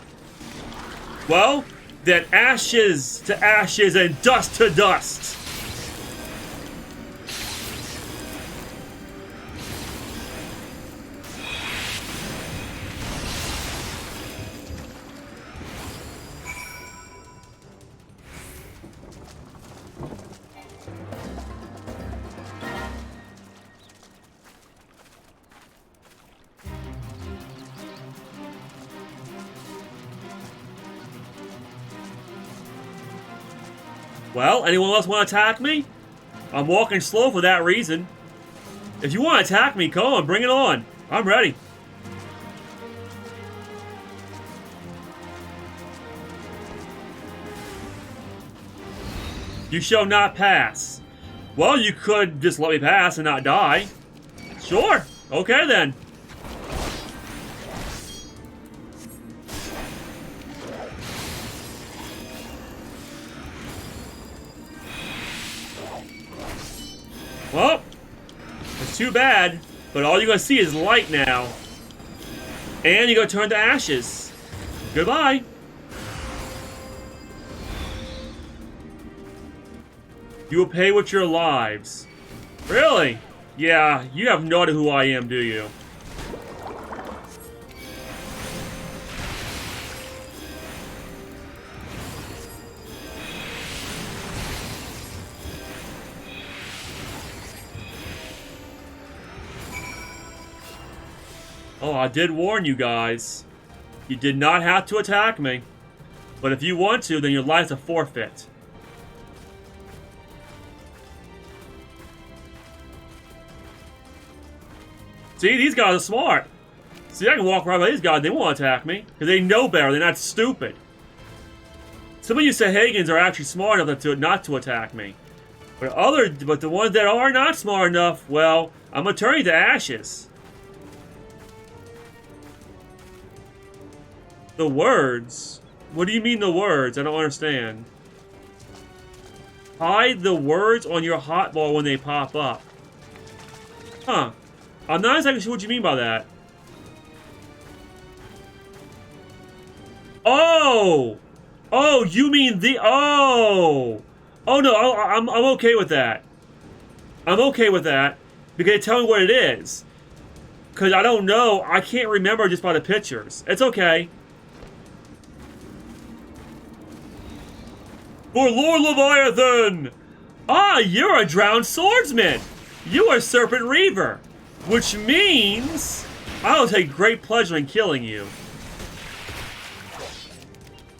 Speaker 1: Well, then ashes to ashes and dust to dust. Well, anyone else want to attack me? I'm walking slow for that reason. If you want to attack me, come on, bring it on. I'm ready. You shall not pass. Well, you could just let me pass and not die. Sure. Okay, then. Well, it's too bad, but all you're going to see is light now. And you're going to turn to ashes. Goodbye. You will pay with your lives. Really? Yeah, you have no idea who I am, do you? Oh, I did warn you guys. You did not have to attack me. But if you want to, then your life's a forfeit. See, these guys are smart. See, I can walk around with these guys. They won't attack me. Because they know better. They're not stupid. Some of you Sahagins are actually smart enough not to attack me. But the ones that are not smart enough, well, I'm going to turn you to ashes. The words? What do you mean the words? I don't understand. Hide the words on your hotbar when they pop up. Huh. I'm not exactly sure what you mean by that. Oh! Oh, you mean the... Oh! Oh, no, I'm okay with that. I'm okay with that. Because tell me what it is. Because I don't know. I can't remember just by the pictures. It's okay. For Lord Leviathan! Ah, you're a drowned swordsman! You are Serpent Reaver. Which means... I'll take great pleasure in killing you.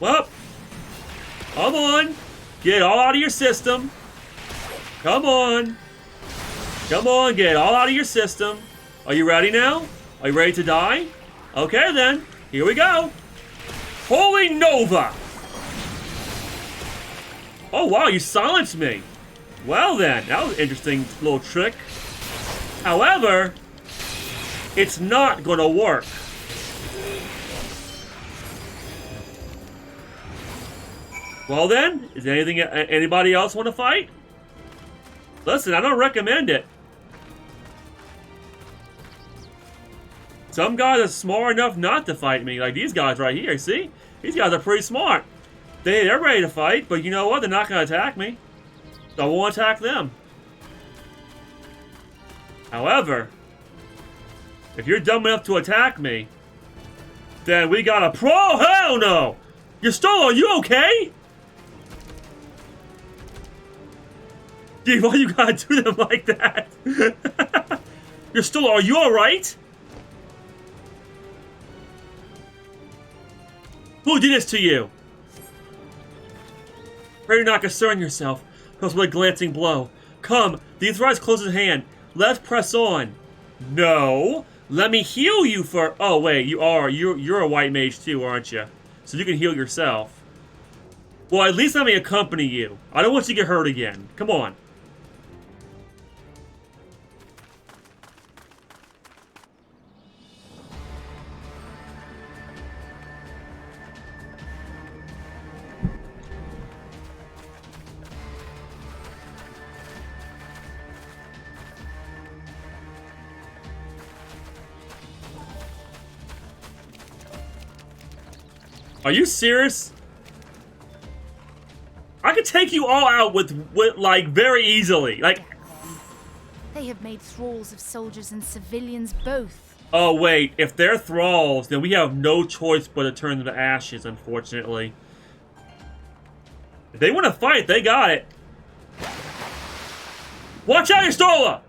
Speaker 1: Well... Come on! Get it all out of your system. Come on! Come on, get it all out of your system. Are you ready now? Are you ready to die? Okay then, here we go. Holy Nova! Oh wow, you silenced me. Well then, that was an interesting little trick. However, it's not gonna work. Well then, is anybody else want to fight? Listen, I don't recommend it. Some guys are smart enough not to fight me, like these guys right here, see? These guys are pretty smart. They're ready to fight, but you know what? They're not going to attack me. So I won't attack them. However, if you're dumb enough to attack me, then we got a pro. Hell no! Are you okay? Dude, why you gotta do them like that? Are you alright? Who did this to you? Pray not concern yourself, because with a glancing blow. Come, the Eorzea close at hand. Let's press on. No. Let me heal you for... Oh, wait, you're a white mage too, aren't you? So you can heal yourself. Well, at least let me accompany you. I don't want you to get hurt again. Come on. Are you serious? I could take you all out with like, very easily. Like...
Speaker 10: They have made thralls of soldiers and civilians both.
Speaker 1: Oh, wait. If they're thralls, then we have no choice but to turn them to ashes, unfortunately. If they want to fight, they got it. Watch out, Eorzea!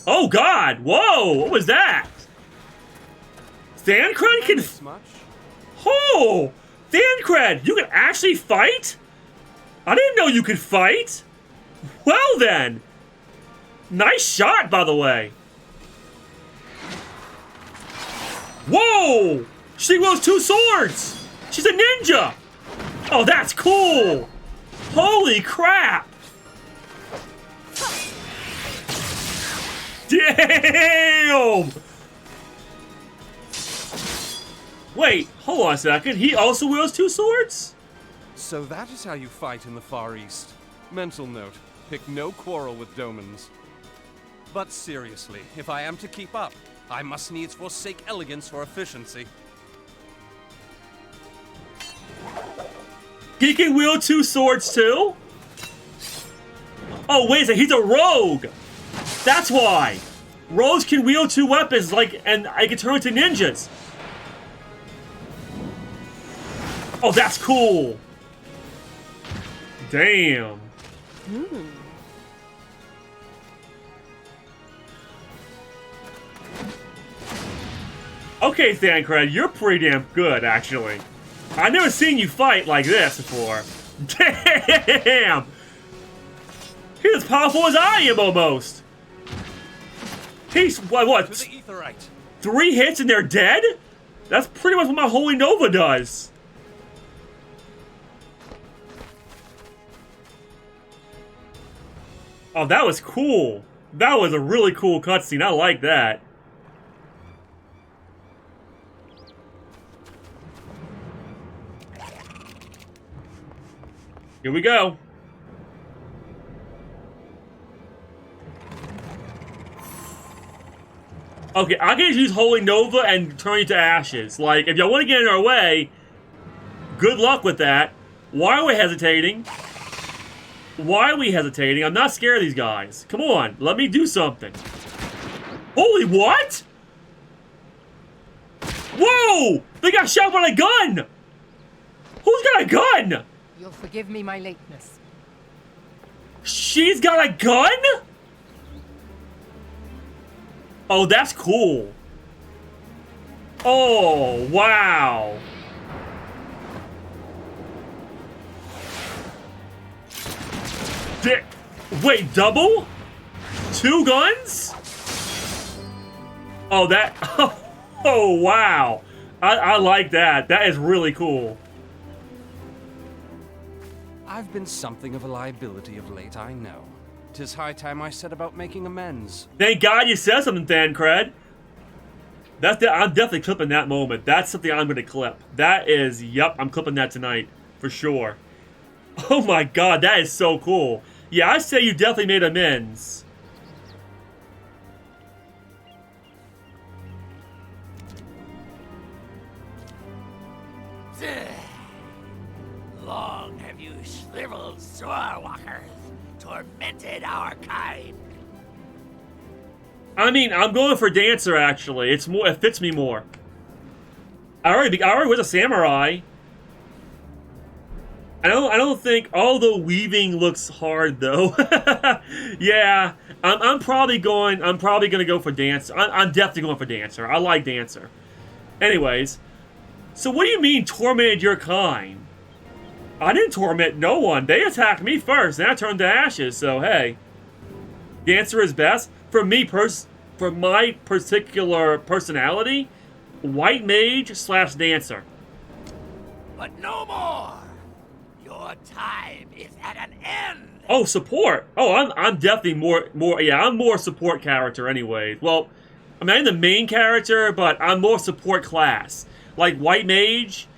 Speaker 1: Oh, God! Whoa! What was that? Thancred can... Oh! Thancred, you can actually fight? I didn't know you could fight. Well then. Nice shot, by the way. Whoa! She wields 2 swords! She's a ninja! Oh, that's cool! Holy crap! Damn! Wait, hold on a second. He also wields 2 swords?
Speaker 2: So that is how you fight in the Far East. Mental note, pick no quarrel with Domans. But seriously, if I am to keep up, I must needs forsake elegance for efficiency.
Speaker 1: He can wield 2 swords too? Oh, wait a second, he's a rogue! That's why! Rogues can wield 2 weapons, and I can turn into ninjas. Oh, that's cool! Damn. Okay, Thancred, you're pretty damn good, actually. I've never seen you fight like this before. Damn! He's as powerful as I am, almost! He's, what? 3 hits and they're dead? That's pretty much what my Holy Nova does. Oh, that was cool. That was a really cool cutscene. I like that. Here we go. Okay, I can just use Holy Nova and turn you to ashes. Like, if y'all want to get in our way, Good luck with that. Why are we hesitating? Why are we hesitating? I'm not scared of these guys. Come on, let me do something. Holy what? Whoa! They got shot by a gun! Who's got a gun?
Speaker 13: You'll forgive me my lateness.
Speaker 1: She's got a gun? Oh, that's cool. Oh, wow. Wait, double? 2 guns? Oh, that... Oh, wow. I like that. That is really cool.
Speaker 2: I've been something of a liability of late, I know. 'Tis high time I set about making amends.
Speaker 1: Thank God you said something, Thancred. I'm definitely clipping that moment. That's something I'm going to clip. That is, yep, I'm clipping that tonight. For sure. Oh my God, that is so cool. Yeah, I say you definitely made amends.
Speaker 12: Long have you shriveled swordwalkers, tormented our kind.
Speaker 1: I mean, I'm going for Dancer, actually. It's more, it fits me more. I already was a samurai. I don't think, although weaving looks hard though. Yeah, I'm probably gonna go for Dancer. I'm definitely going for Dancer. I like Dancer. Anyways, so what do you mean tormented your kind? I didn't torment no one. They attacked me first, and I turned to ashes. So hey, Dancer is best for me. For my particular personality, white mage / Dancer.
Speaker 12: But no more. Your time is at an end.
Speaker 1: Oh, support. Oh, I'm definitely more. Yeah, I'm more support character anyway. Well, I mean, I'm the main character, but I'm more support class. Like white mage.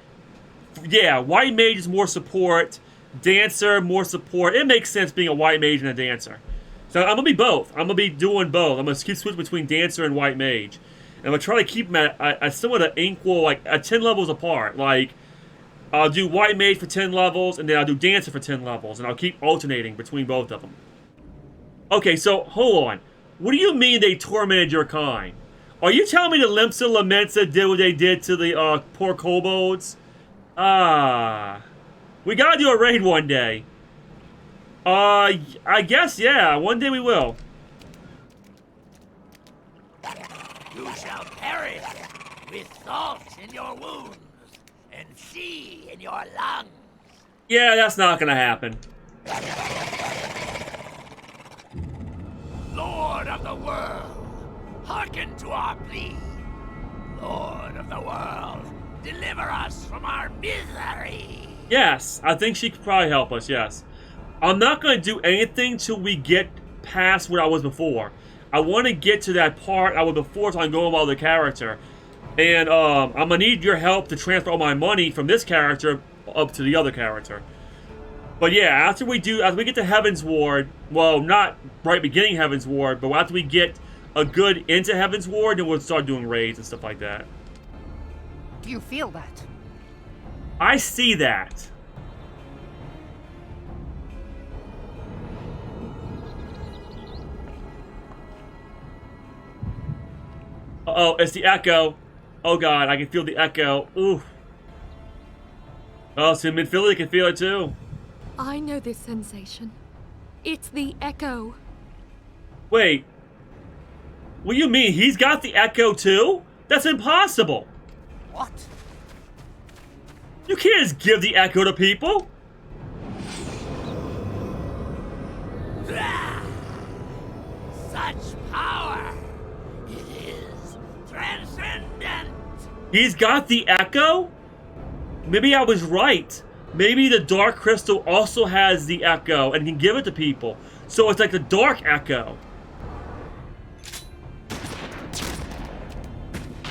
Speaker 1: Yeah, white mage is more support. Dancer, more support. It makes sense being a white mage and a dancer. So I'm gonna be both. I'm gonna be doing both. I'm gonna keep switching between dancer and white mage, and I'm gonna try to keep them at somewhat an equal, like 10 levels apart. Like I'll do white mage for 10 levels, and then I'll do dancer for 10 levels, and I'll keep alternating between both of them. Okay, so hold on. What do you mean they tormented your kind? Are you telling me the Limsa Lamensa did what they did to the poor kobolds? We gotta do a raid one day. I guess, yeah. One day we will.
Speaker 12: You shall perish with salt in your wounds and sea in your lungs.
Speaker 1: Yeah, that's not gonna happen.
Speaker 12: Lord of the world, hearken to our plea. Lord of the world, deliver us from our misery.
Speaker 1: Yes, I think she could probably help us, yes. I'm not going to do anything till we get past what I was before. I want to get to that part I was before so I can go about the character. And I'm going to need your help to transfer all my money from this character up to the other character. But yeah, after we get to Heaven's Ward, well, not right beginning Heaven's Ward, but after we get a good into Heaven's Ward, then we'll start doing raids and stuff like that.
Speaker 13: Do you feel that?
Speaker 1: I see that. Uh-oh, it's the echo. Oh god, I can feel the echo. Ooh. Oh, so in Philly can feel it too.
Speaker 11: I know this sensation. It's the echo.
Speaker 1: Wait. What do you mean? He's got the echo too? That's impossible.
Speaker 12: What?
Speaker 1: You can't just give the echo to people.
Speaker 12: Such power. It is transcendent.
Speaker 1: He's got the echo? Maybe I was right. Maybe the dark crystal also has the echo and can give it to people. So it's like the dark echo.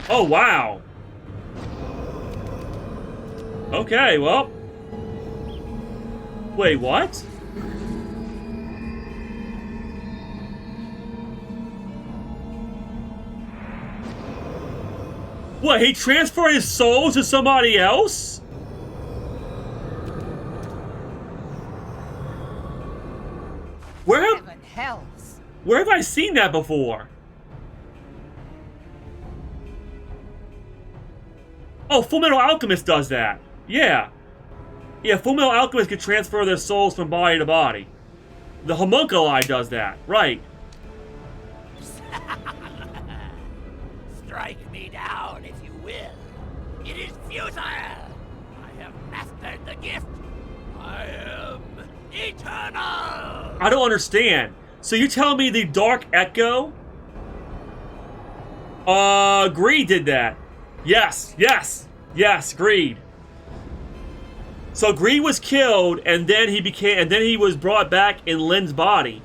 Speaker 1: Oh, wow. Okay, well. Wait, what? What, he transferred his soul to somebody else? Where
Speaker 13: Seven hells.
Speaker 1: where have I seen that before? Oh, Fullmetal Alchemist does that. Yeah. Yeah, Fullmetal Alchemist can transfer their souls from body to body. The homunculi does that. Right.
Speaker 12: Strike me down if you will. It is futile. I have mastered the gift. I am eternal.
Speaker 1: I don't understand. So you tell me the Dark Echo? Greed did that. Yes, yes, yes, Greed. So Greed was killed, and then he was brought back in Lynn's body.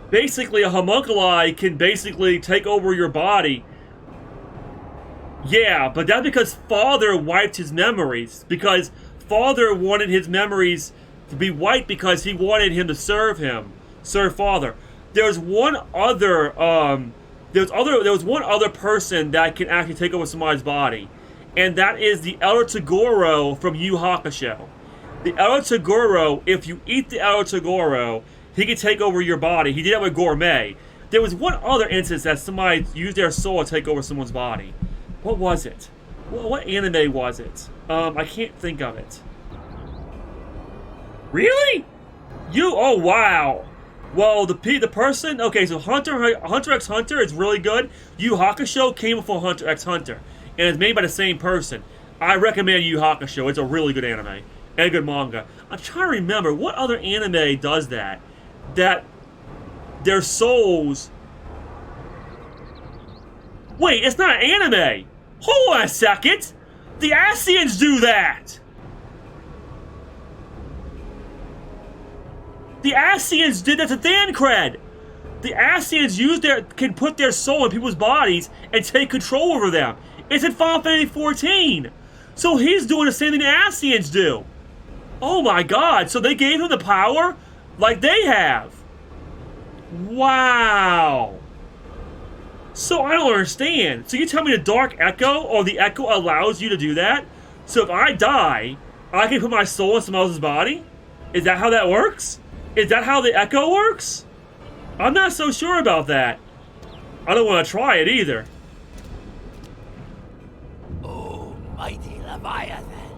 Speaker 1: Basically, a homunculi can basically take over your body. Yeah, but that's because Father wiped his memories. Because Father wanted his memories to be wiped because he wanted him to serve him. Serve Father. There's one other, there was one other person that can actually take over somebody's body. And that is the Elder Toguro from Yu Hakusho. The Elder Toguro, if you eat the Elder Toguro, he can take over your body. He did that with Gourmet. There was one other instance that somebody used their soul to take over someone's body. What was it? What anime was it? I can't think of it. Really? Oh wow. Well, the person, okay, so Hunter x Hunter is really good. Yu Hakusho came before Hunter x Hunter, and it's made by the same person. I recommend Yu Hakusho. It's a really good anime and a good manga. I'm trying to remember what other anime does that. That their souls. Wait, it's not an anime. Hold on a second. The Asians do that. The Asians did that to Thancred. The Asians can put their soul in people's bodies and take control over them. It's in Final Fantasy 14. So he's doing the same thing the Asians do. Oh my god, so they gave him the power like they have. Wow. So I don't understand. So you tell me the Dark Echo or the Echo allows you to do that? So if I die, I can put my soul in someone else's body? Is that how that works? Is that how the Echo works? I'm not so sure about that. I don't want to try it either.
Speaker 12: O mighty Leviathan,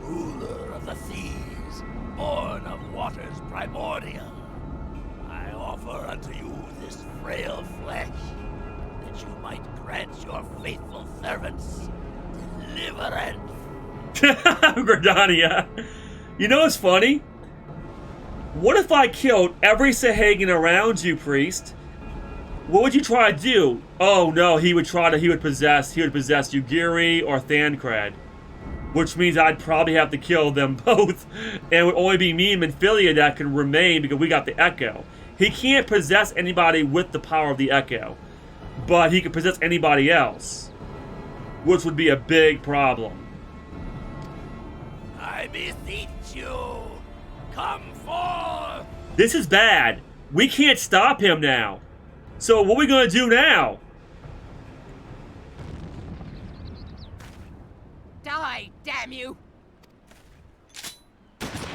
Speaker 12: ruler of the seas, born of waters primordial, I offer unto you this frail flesh, that you might grant your faithful servants deliverance.
Speaker 1: Gridania. You know what's funny? What if I killed every Sahagan around you, priest? What would you try to do? Oh no, he would possess Yugiri or Thancred. Which means I'd probably have to kill them both. And it would only be me and Minfilia that can remain because we got the Echo. He can't possess anybody with the power of the Echo. But he can possess anybody else. Which would be a big problem.
Speaker 12: I beseech you, come forth!
Speaker 1: This is bad. We can't stop him now. So what are we gonna do now?
Speaker 13: Die, damn you!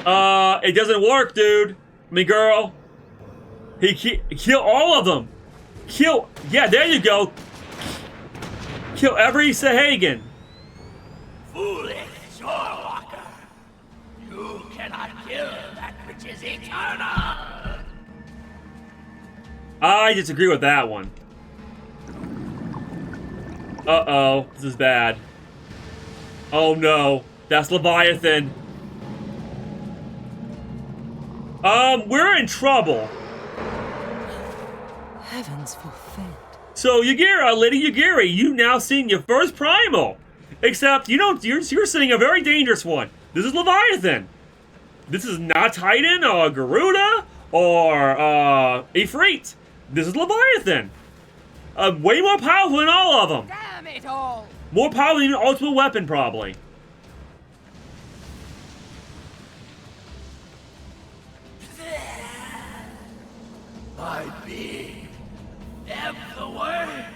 Speaker 1: It doesn't work, dude. I mean, girl. Kill all of them. Yeah, there you go. Kill every Sahagan.
Speaker 12: Foolish shorewalker! You cannot kill that which is eternal!
Speaker 1: I disagree with that one. Uh-oh, this is bad. Oh no, that's Leviathan. We're in trouble.
Speaker 4: Heavens forfend.
Speaker 1: So, Yugiri, Lady Yugiri, you've now seen your first primal. Except, you're seeing a very dangerous one. This is Leviathan. This is not Titan or Garuda or Ifrit. This is Leviathan. Way more powerful than all of them.
Speaker 13: Damn it all!
Speaker 1: More powerful than an ultimate weapon, probably.
Speaker 12: My being, am the way.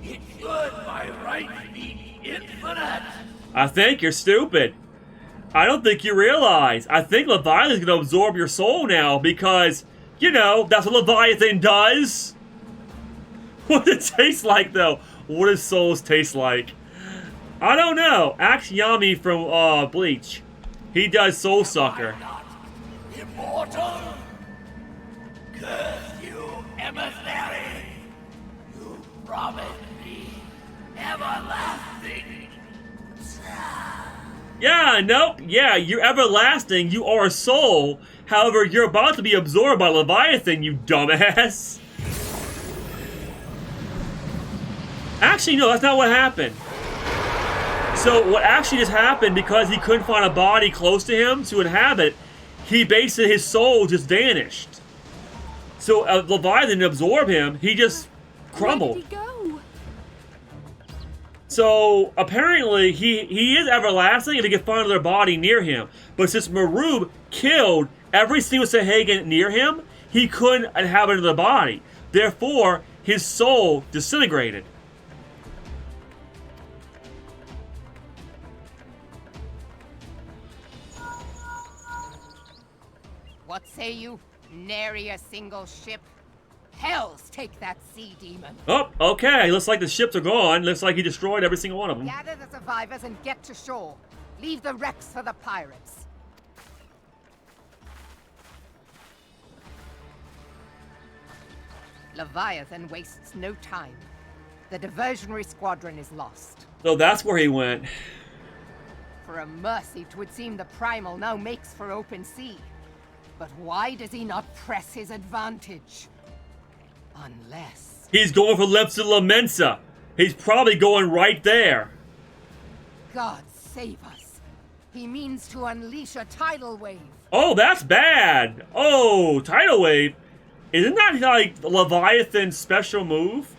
Speaker 12: It should by right be infinite.
Speaker 1: I think you're stupid. I don't think you realize. I think Leviathan's gonna absorb your soul now because, you know, that's what Leviathan does. What does it taste like, though? What does souls taste like? I don't know. Ask Yami from Bleach. He does Soul Sucker.
Speaker 12: Immortal? Curse you, emissary! You promised me everlasting.
Speaker 1: Yeah, nope. Yeah, you're everlasting. You are a soul. However, you're about to be absorbed by Leviathan, you dumbass. Actually, no, that's not what happened. So what actually just happened, because he couldn't find a body close to him to inhabit, he basically, his soul just vanished. So Leviathan didn't absorb him, he just crumbled.
Speaker 11: Where did he go?
Speaker 1: So apparently he is everlasting if he can find another body near him. But since Marub killed every single Sahagan near him, he couldn't inhabit another body. Therefore, his soul disintegrated.
Speaker 13: What say you? Nary a single ship? Hells take that sea demon.
Speaker 1: Oh, okay. Looks like the ships are gone. Looks like he destroyed every single one of them.
Speaker 13: Gather the survivors and get to shore. Leave the wrecks for the pirates. Leviathan wastes no time. The diversionary squadron is lost.
Speaker 1: So that's where he went.
Speaker 13: For a mercy, 'twould seem the primal now makes for open sea. But why does he not press his advantage? Unless...
Speaker 1: He's going for Lepsa Lamensa. He's probably going right there.
Speaker 13: God save us. He means to unleash a tidal wave.
Speaker 1: Oh, that's bad. Oh, tidal wave. Isn't that like Leviathan's special move?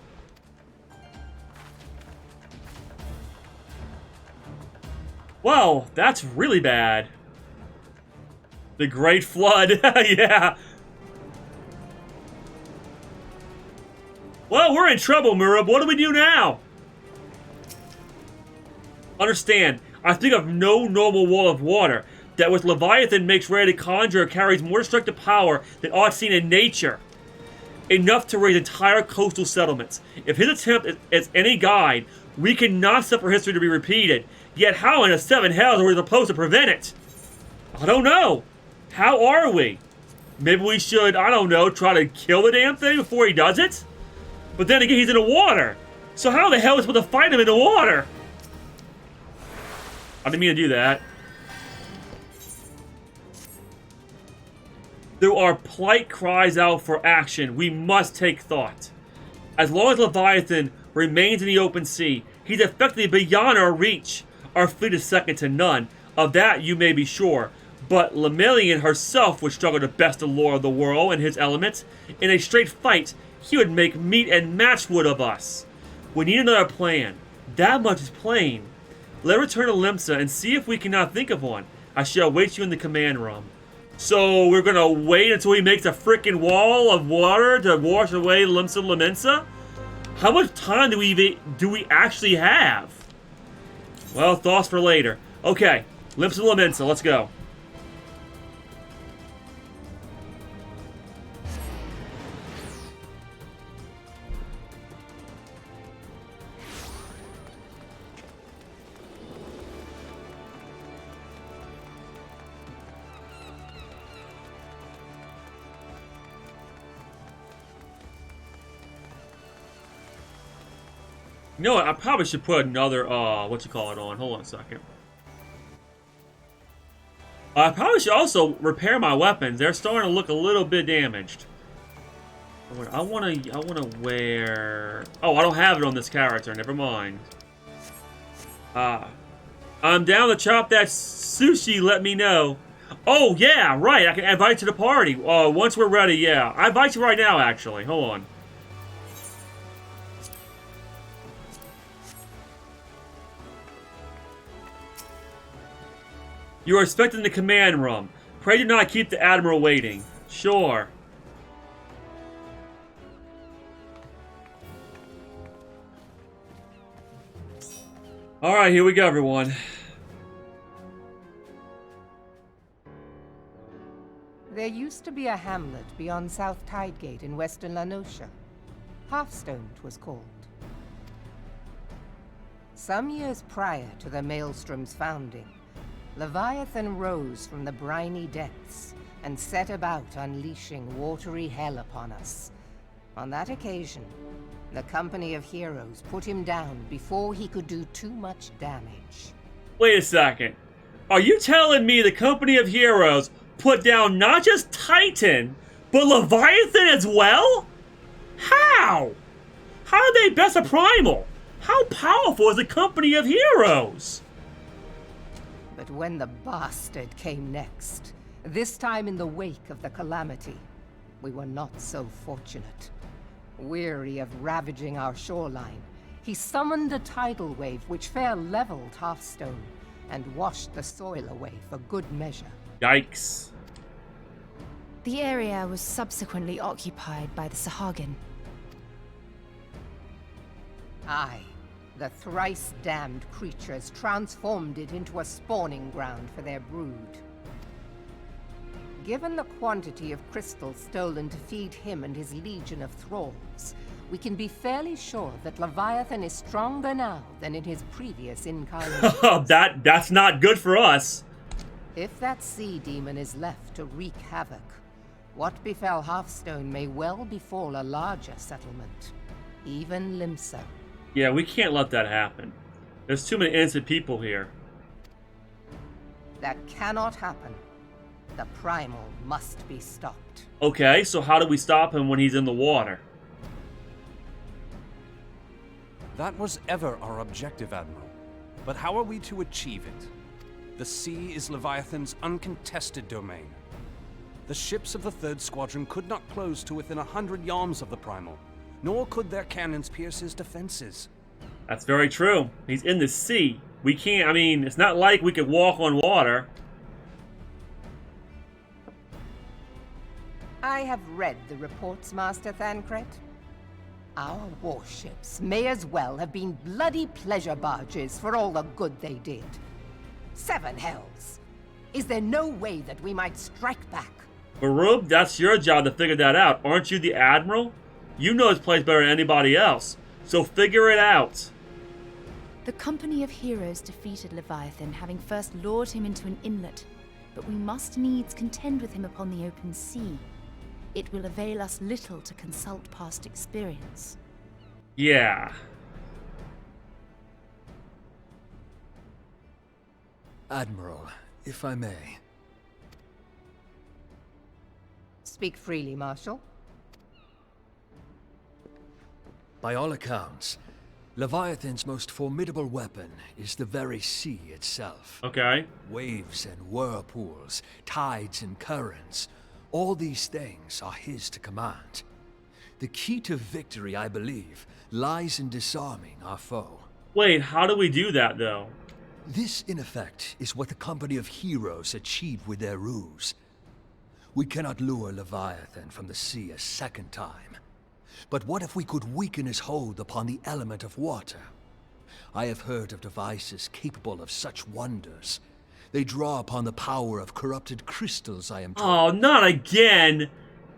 Speaker 1: Wow, that's really bad. The Great Flood. Yeah. Well, we're in trouble, Murab. What do we do now? Understand, I think of no normal wall of water that with Leviathan makes ready to conjure carries more destructive power than aught seen in nature. Enough to raise entire coastal settlements. If his attempt is any guide, we cannot suffer history to be repeated. Yet how in the seven hells are we supposed to prevent it? I don't know. How are we? Maybe we should, I don't know, try to kill the damn thing before he does it? But then again, he's in the water. So how the hell are we supposed to fight him in the water? I didn't mean to do that. There are polite cries out for action. We must take thought. As long as Leviathan remains in the open sea, he's effectively beyond our reach. Our fleet is second to none. Of that you may be sure. But Lemillion herself would struggle to best the lore of the world and his elements. In a straight fight, he would make meat and matchwood of us. We need another plan. That much is plain. Let's return to Limsa and see if we cannot think of one. I shall await you in the command room. So we're gonna wait until he makes a freaking wall of water to wash away Limsa Lamensa? How much time do we actually have? Well, thoughts for later. Okay, Limsa Lamensa, let's go. You know what? I probably should put another, on. Hold on a second. I probably should also repair my weapons. They're starting to look a little bit damaged. I wanna wear... Oh, I don't have it on this character. Never mind. I'm down to chop that sushi, let me know. Oh, yeah, right. I can invite you to the party. Once we're ready, yeah. I invite you right now, actually. Hold on. You are expected in the command room. Pray do not keep the Admiral waiting. Sure. Alright, here we go, everyone.
Speaker 13: There used to be a hamlet beyond South Tidegate in western Lanosha. Hearthstone, 'twas called. Some years prior to the Maelstrom's founding, Leviathan rose from the briny depths and set about unleashing watery hell upon us. On that occasion, the Company of Heroes put him down before he could do too much damage.
Speaker 1: Wait a second. Are you telling me the Company of Heroes put down not just Titan, but Leviathan as well? How? How did they best a primal? How powerful is the Company of Heroes?
Speaker 13: But when the bastard came next, this time in the wake of the calamity, we were not so fortunate. Weary of ravaging our shoreline, he summoned a tidal wave which fair leveled Hearthstone and washed the soil away for good measure.
Speaker 1: Yikes.
Speaker 10: The area was subsequently occupied by the Sahagin.
Speaker 13: Aye, the thrice-damned creatures transformed it into a spawning ground for their brood. Given the quantity of crystal stolen to feed him and his legion of thralls, we can be fairly sure that Leviathan is stronger now than in his previous incarnation.
Speaker 1: That's not good for us.
Speaker 13: If that sea demon is left to wreak havoc, what befell Hearthstone may well befall a larger settlement, even Limsa.
Speaker 1: Yeah, we can't let that happen. There's too many innocent people here.
Speaker 13: That cannot happen. The primal must be stopped.
Speaker 1: Okay, so how do we stop him when he's in the water?
Speaker 2: That was ever our objective, Admiral. But how are we to achieve it? The sea is Leviathan's uncontested domain. The ships of the 3rd Squadron could not close to within 100 yards of the primal, nor could their cannons pierce his defenses.
Speaker 1: That's very true. He's in the sea. We can't, I mean, it's not like we could walk on water.
Speaker 13: I have read the reports, Master Thancred. Our warships may as well have been bloody pleasure barges for all the good they did. 7 hells! Is there no way that we might strike back?
Speaker 1: Barub, that's your job to figure that out. Aren't you the Admiral? You know this place better than anybody else, so figure it out.
Speaker 10: The Company of Heroes defeated Leviathan, having first lured him into an inlet, but we must needs contend with him upon the open sea. It will avail us little to consult past experience.
Speaker 1: Yeah.
Speaker 3: Admiral, if I may.
Speaker 13: Speak freely, Marshal.
Speaker 3: By all accounts, Leviathan's most formidable weapon is the very sea itself.
Speaker 1: Okay.
Speaker 3: Waves and whirlpools, tides and currents, all these things are his to command. The key to victory, I believe, lies in disarming our foe.
Speaker 1: Wait, how do we do that, though?
Speaker 3: This, in effect, is what the Company of Heroes achieved with their ruse. We cannot lure Leviathan from the sea a second time. But what if we could weaken his hold upon the element of water? I have heard of devices capable of such wonders. They draw upon the power of corrupted crystals, I am told.
Speaker 1: Oh, not again!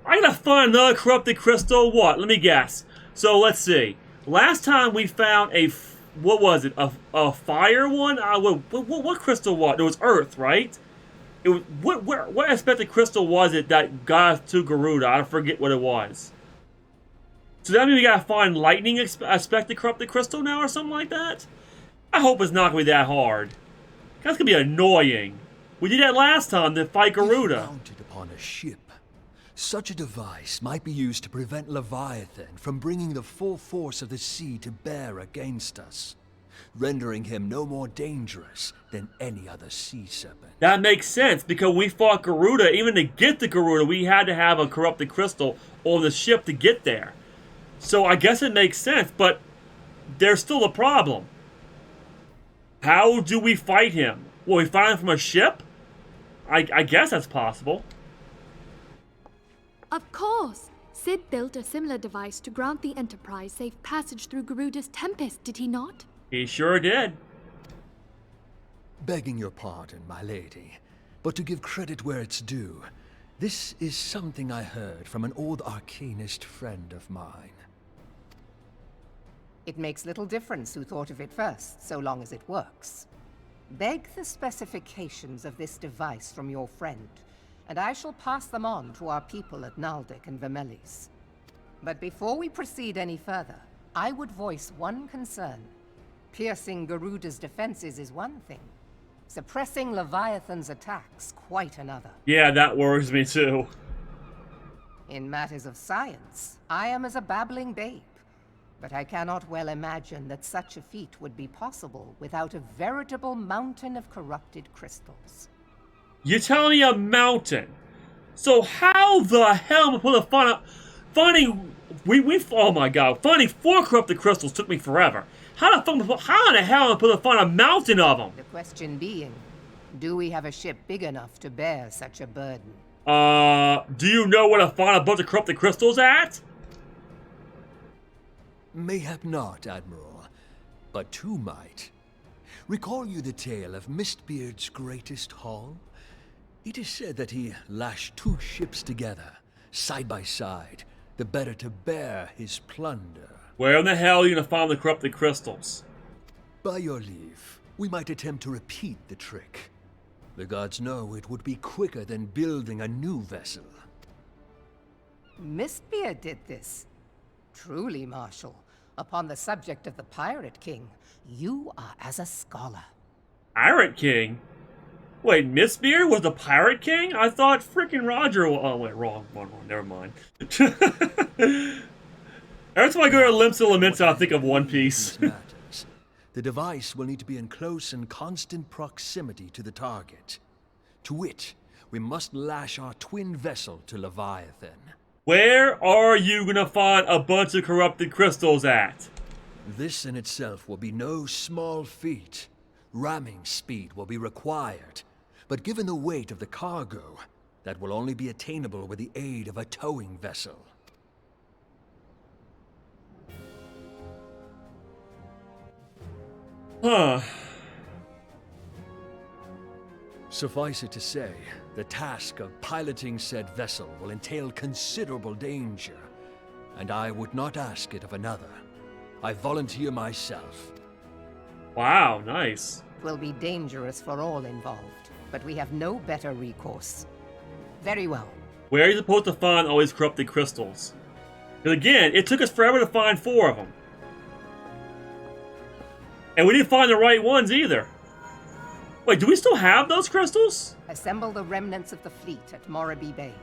Speaker 1: I gotta find another corrupted crystal? What? Let me guess. So, let's see. Last time we found a... what was it? A fire one? What crystal was it? It was Earth, right? It was, what aspect of crystal was it that got us to Garuda? I forget what it was. So that means we gotta find lightning aspect of corrupted crystal now or something like that? I hope it's not gonna be that hard. That's gonna be annoying. We did that last time to fight Garuda.
Speaker 3: If mounted upon a ship, such a device might be used to prevent Leviathan from bringing the full force of the sea to bear against us, rendering him no more dangerous than any other sea serpent.
Speaker 1: That makes sense, because when we fought Garuda, even to get to Garuda, we had to have a corrupted crystal on the ship to get there. So I guess it makes sense, but there's still a problem. How do we fight him? Will we fight him from a ship? I guess that's possible.
Speaker 11: Of course! Sid built a similar device to grant the Enterprise safe passage through Garuda's Tempest, did he not?
Speaker 1: He sure did.
Speaker 3: Begging your pardon, my lady, but to give credit where it's due, This is something I heard from an old arcanist friend of mine.
Speaker 13: It makes little difference who thought of it first, so long as it works. Beg the specifications of this device from your friend, and I shall pass them on to our people at Naldic and Vermelis. But before we proceed any further, I would voice one concern. Piercing Garuda's defenses is one thing. Suppressing Leviathan's attacks, quite another.
Speaker 1: Yeah, that worries me too.
Speaker 13: In matters of science, I am as a babbling babe. But I cannot well imagine that such a feat would be possible without a veritable mountain of corrupted crystals.
Speaker 1: You're telling me a mountain? So how the hell am I supposed to finding oh my god, finding 4 corrupted crystals took me forever. How in the hell am I supposed to find a mountain of them?
Speaker 13: The question being, do we have a ship big enough to bear such a burden?
Speaker 1: Do you know where to find a bunch of corrupted crystals at?
Speaker 3: Mayhap not, Admiral, but 2 might. Recall you the tale of Mistbeard's greatest haul? It is said that he lashed 2 ships together, side by side, the better to bear his plunder.
Speaker 1: Where in the hell are you gonna find the corrupted crystals?
Speaker 3: By your leave, we might attempt to repeat the trick. The gods know it would be quicker than building a new vessel.
Speaker 13: Mistbeard did this. Truly, Marshal, upon the subject of the Pirate King, you are as a scholar. Pirate
Speaker 1: King? Wait, Mistbeard was the Pirate King? I thought freaking Roger was... Oh, wait, wrong, never mind. Every time I go to Limsa Lamenta, I think of One Piece.
Speaker 3: The device will need to be in close and constant proximity to the target. To wit, we must lash our twin vessel to Leviathan.
Speaker 1: Where are you gonna find a bunch of corrupted crystals at?
Speaker 3: This in itself will be no small feat. Ramming speed will be required, but given the weight of the cargo, that will only be attainable with the aid of a towing vessel.
Speaker 1: Huh.
Speaker 3: Suffice it to say, the task of piloting said vessel will entail considerable danger, and I would not ask it of another. I volunteer myself.
Speaker 1: Wow, nice.
Speaker 13: It will be dangerous for all involved, but we have no better recourse. Very well.
Speaker 1: Where are you supposed to find all these corrupted crystals? Because again, it took us forever to find 4 of them. And we didn't find the right ones either. Wait, do we still have those crystals?
Speaker 13: Assemble the remnants of the fleet at Moraby Bay.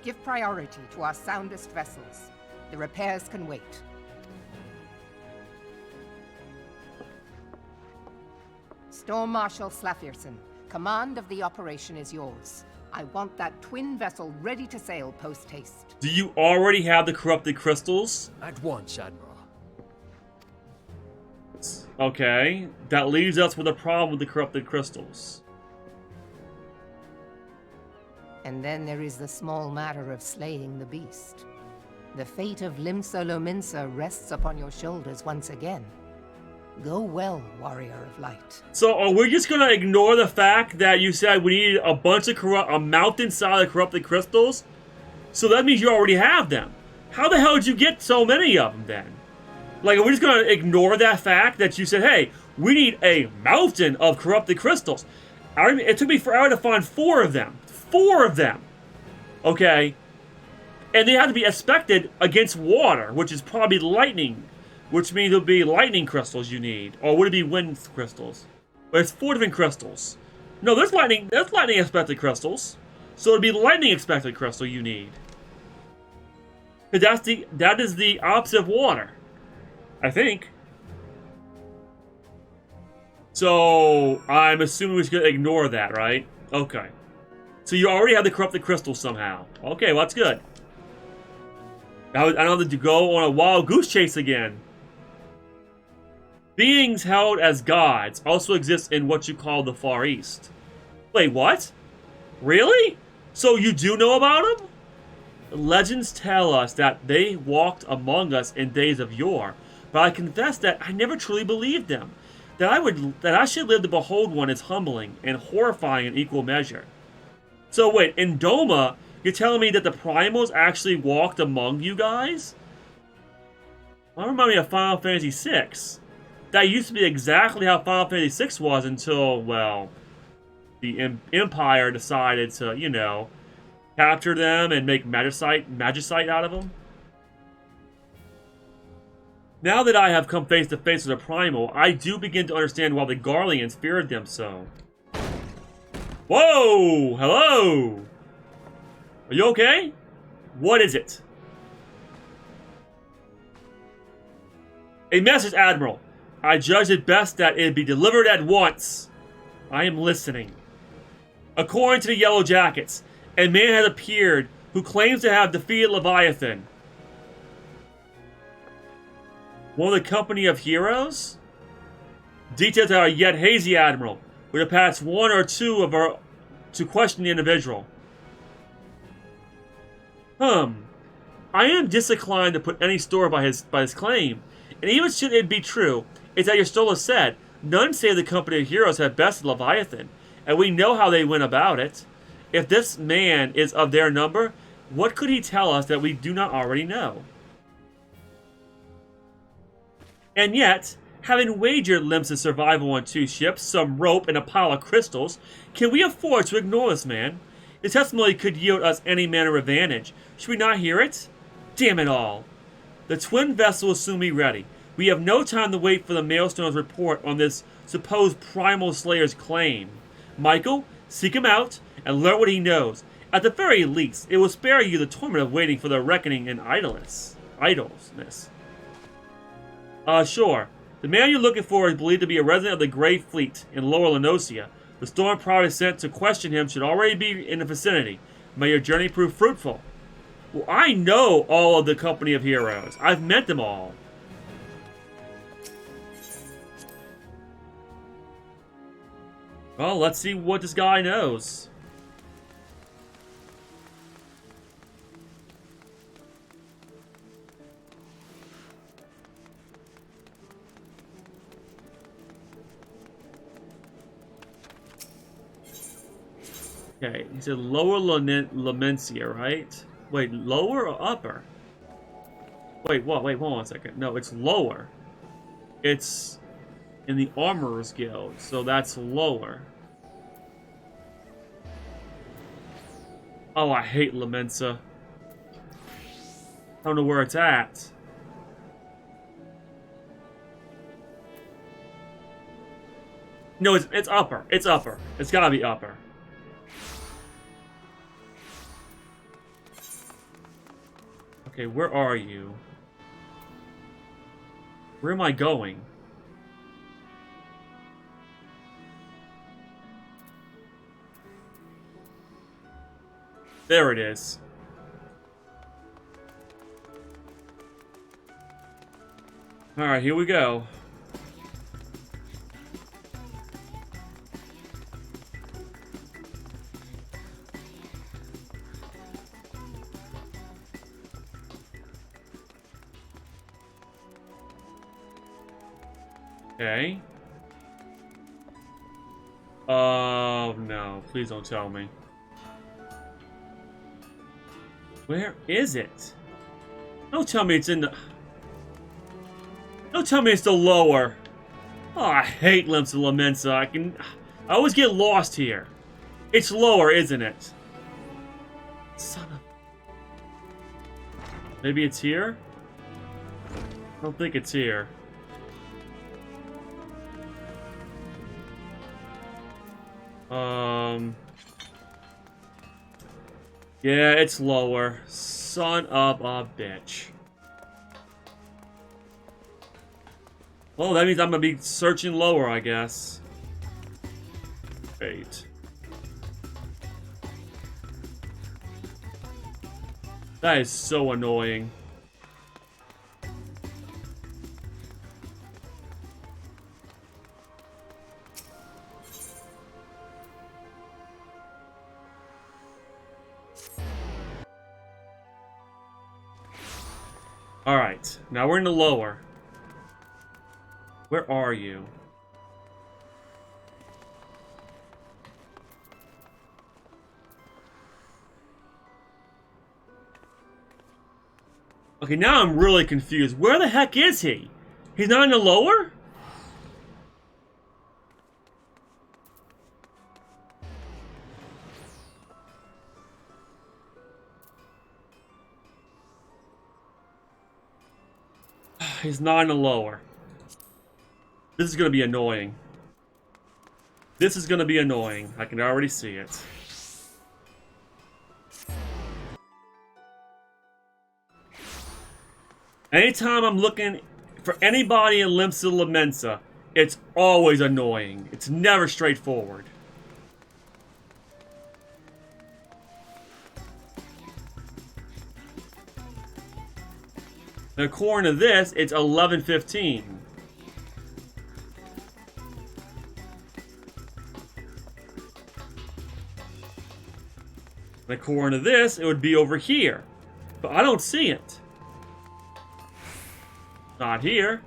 Speaker 13: Give priority to our soundest vessels. The repairs can wait. Storm Marshal Slafirson, command of the operation is yours. I want that twin vessel ready to sail post-haste.
Speaker 1: Do you already have the corrupted crystals?
Speaker 3: At once, Admiral.
Speaker 1: Okay, that leaves us with a problem with the corrupted crystals.
Speaker 13: And then there is the small matter of slaying the beast. The fate of Limsa Lominsa rests upon your shoulders once again. Go well, warrior of light.
Speaker 1: So are we just gonna ignore the fact that you said we needed a bunch of a mountainside of corrupted crystals? So that means you already have them. How the hell did you get so many of them then? Like, are we just gonna ignore that fact that you said, hey, we need a mountain of corrupted crystals? It took me forever to find 4 of them. 4 of them! Okay? And they had to be expected against water, which is probably lightning. Which means it'll be lightning crystals you need. Or would it be wind crystals? But it's 4 different crystals. No, there's lightning expected crystals. So it'd be lightning expected crystal you need. Because that is the opposite of water. I think. So, I'm assuming we're just going to ignore that, right? Okay. So you already have the corrupted crystals somehow. Okay, well that's good. I don't have to go on a wild goose chase again. Beings held as gods also exist in what you call the Far East. Wait, what? Really? So you do know about them? Legends tell us that they walked among us in days of yore. But I confess that I never truly believed them. That I should live to behold one is humbling and horrifying in equal measure. So wait, in Doma, you're telling me that the Primals actually walked among you guys? That reminds me of Final Fantasy VI. That used to be exactly how Final Fantasy VI was until, well, the Empire decided to, you know, capture them and make magicite out of them. Now that I have come face to face with a Primal, I do begin to understand why the Garleans feared them so. Whoa! Hello! Are you okay? What is it? A message, Admiral. I judge it best that it be delivered at once. I am listening. According to the Yellow Jackets, a man has appeared who claims to have defeated Leviathan. One of the company of heroes? Details are yet hazy, Admiral. We have passed one or two of our to question the individual. I am disinclined to put any store by his claim. And even should it be true, it's as Yerstola said, none save the company of heroes have bested Leviathan, and we know how they went about it. If this man is of their number, what could he tell us that we do not already know? And yet, having wagered Limsa's survival on 2 ships, some rope, and a pile of crystals, can we afford to ignore this man? His testimony could yield us any manner of advantage. Should we not hear it? Damn it all. The twin vessel will soon be ready. We have no time to wait for the Maelstone's report on this supposed Primal Slayer's claim. Michael, seek him out and learn what he knows. At the very least, it will spare you the torment of waiting for the reckoning and idleness. Sure. The man you're looking for is believed to be a resident of the Grey Fleet in Lower Lenosia. The storm pirate sent to question him should already be in the vicinity. May your journey prove fruitful. Well, I know all of the company of heroes. I've met them all. Well, let's see what this guy knows. Okay, he said Lower Lamencia, right? Wait, lower or upper? Wait, what? Wait, hold on a second. No, it's lower. It's in the Armorer's Guild, so that's lower. Oh, I hate Lamencia. I don't know where it's at. No, it's upper. It's upper. It's gotta be upper. Okay, where are you? Where am I going? There it is. Alright, here we go. Okay. Oh, no. Please don't tell me. Where is it? Don't tell me it's in the... Don't tell me it's the lower. Oh, I hate Limsa Lamencia. I always get lost here. It's lower, isn't it? Son of... Maybe it's here? I don't think it's here. Yeah, it's lower. Son of a bitch. Well, that means I'm gonna be searching lower, I guess. Great. That is so annoying. Alright, now we're in the lower. Where are you? Okay, now I'm really confused. Where the heck is he? He's not in the lower? He's not in the lower. This is gonna be annoying. This is gonna be annoying. I can already see it. Anytime I'm looking for anybody in Limsa Lamensa, it's always annoying. It's never straightforward. And according to this, it's 11:15. And according to this, it would be over here. But I don't see it. Not here.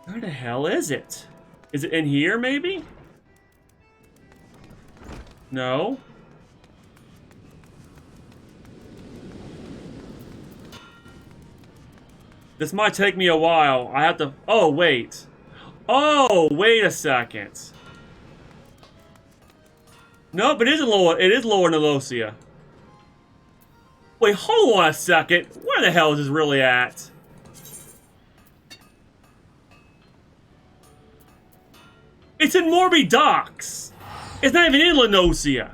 Speaker 1: Where the hell is it? Is it in here, maybe? No. This might take me a while. I have to... Oh, wait. Oh, wait a second. No, but it isn't lower. It is lower than Eorzea. Wait, hold on a second. Where the hell is this really at? It's in Morby Docks. It's not even in Eorzea.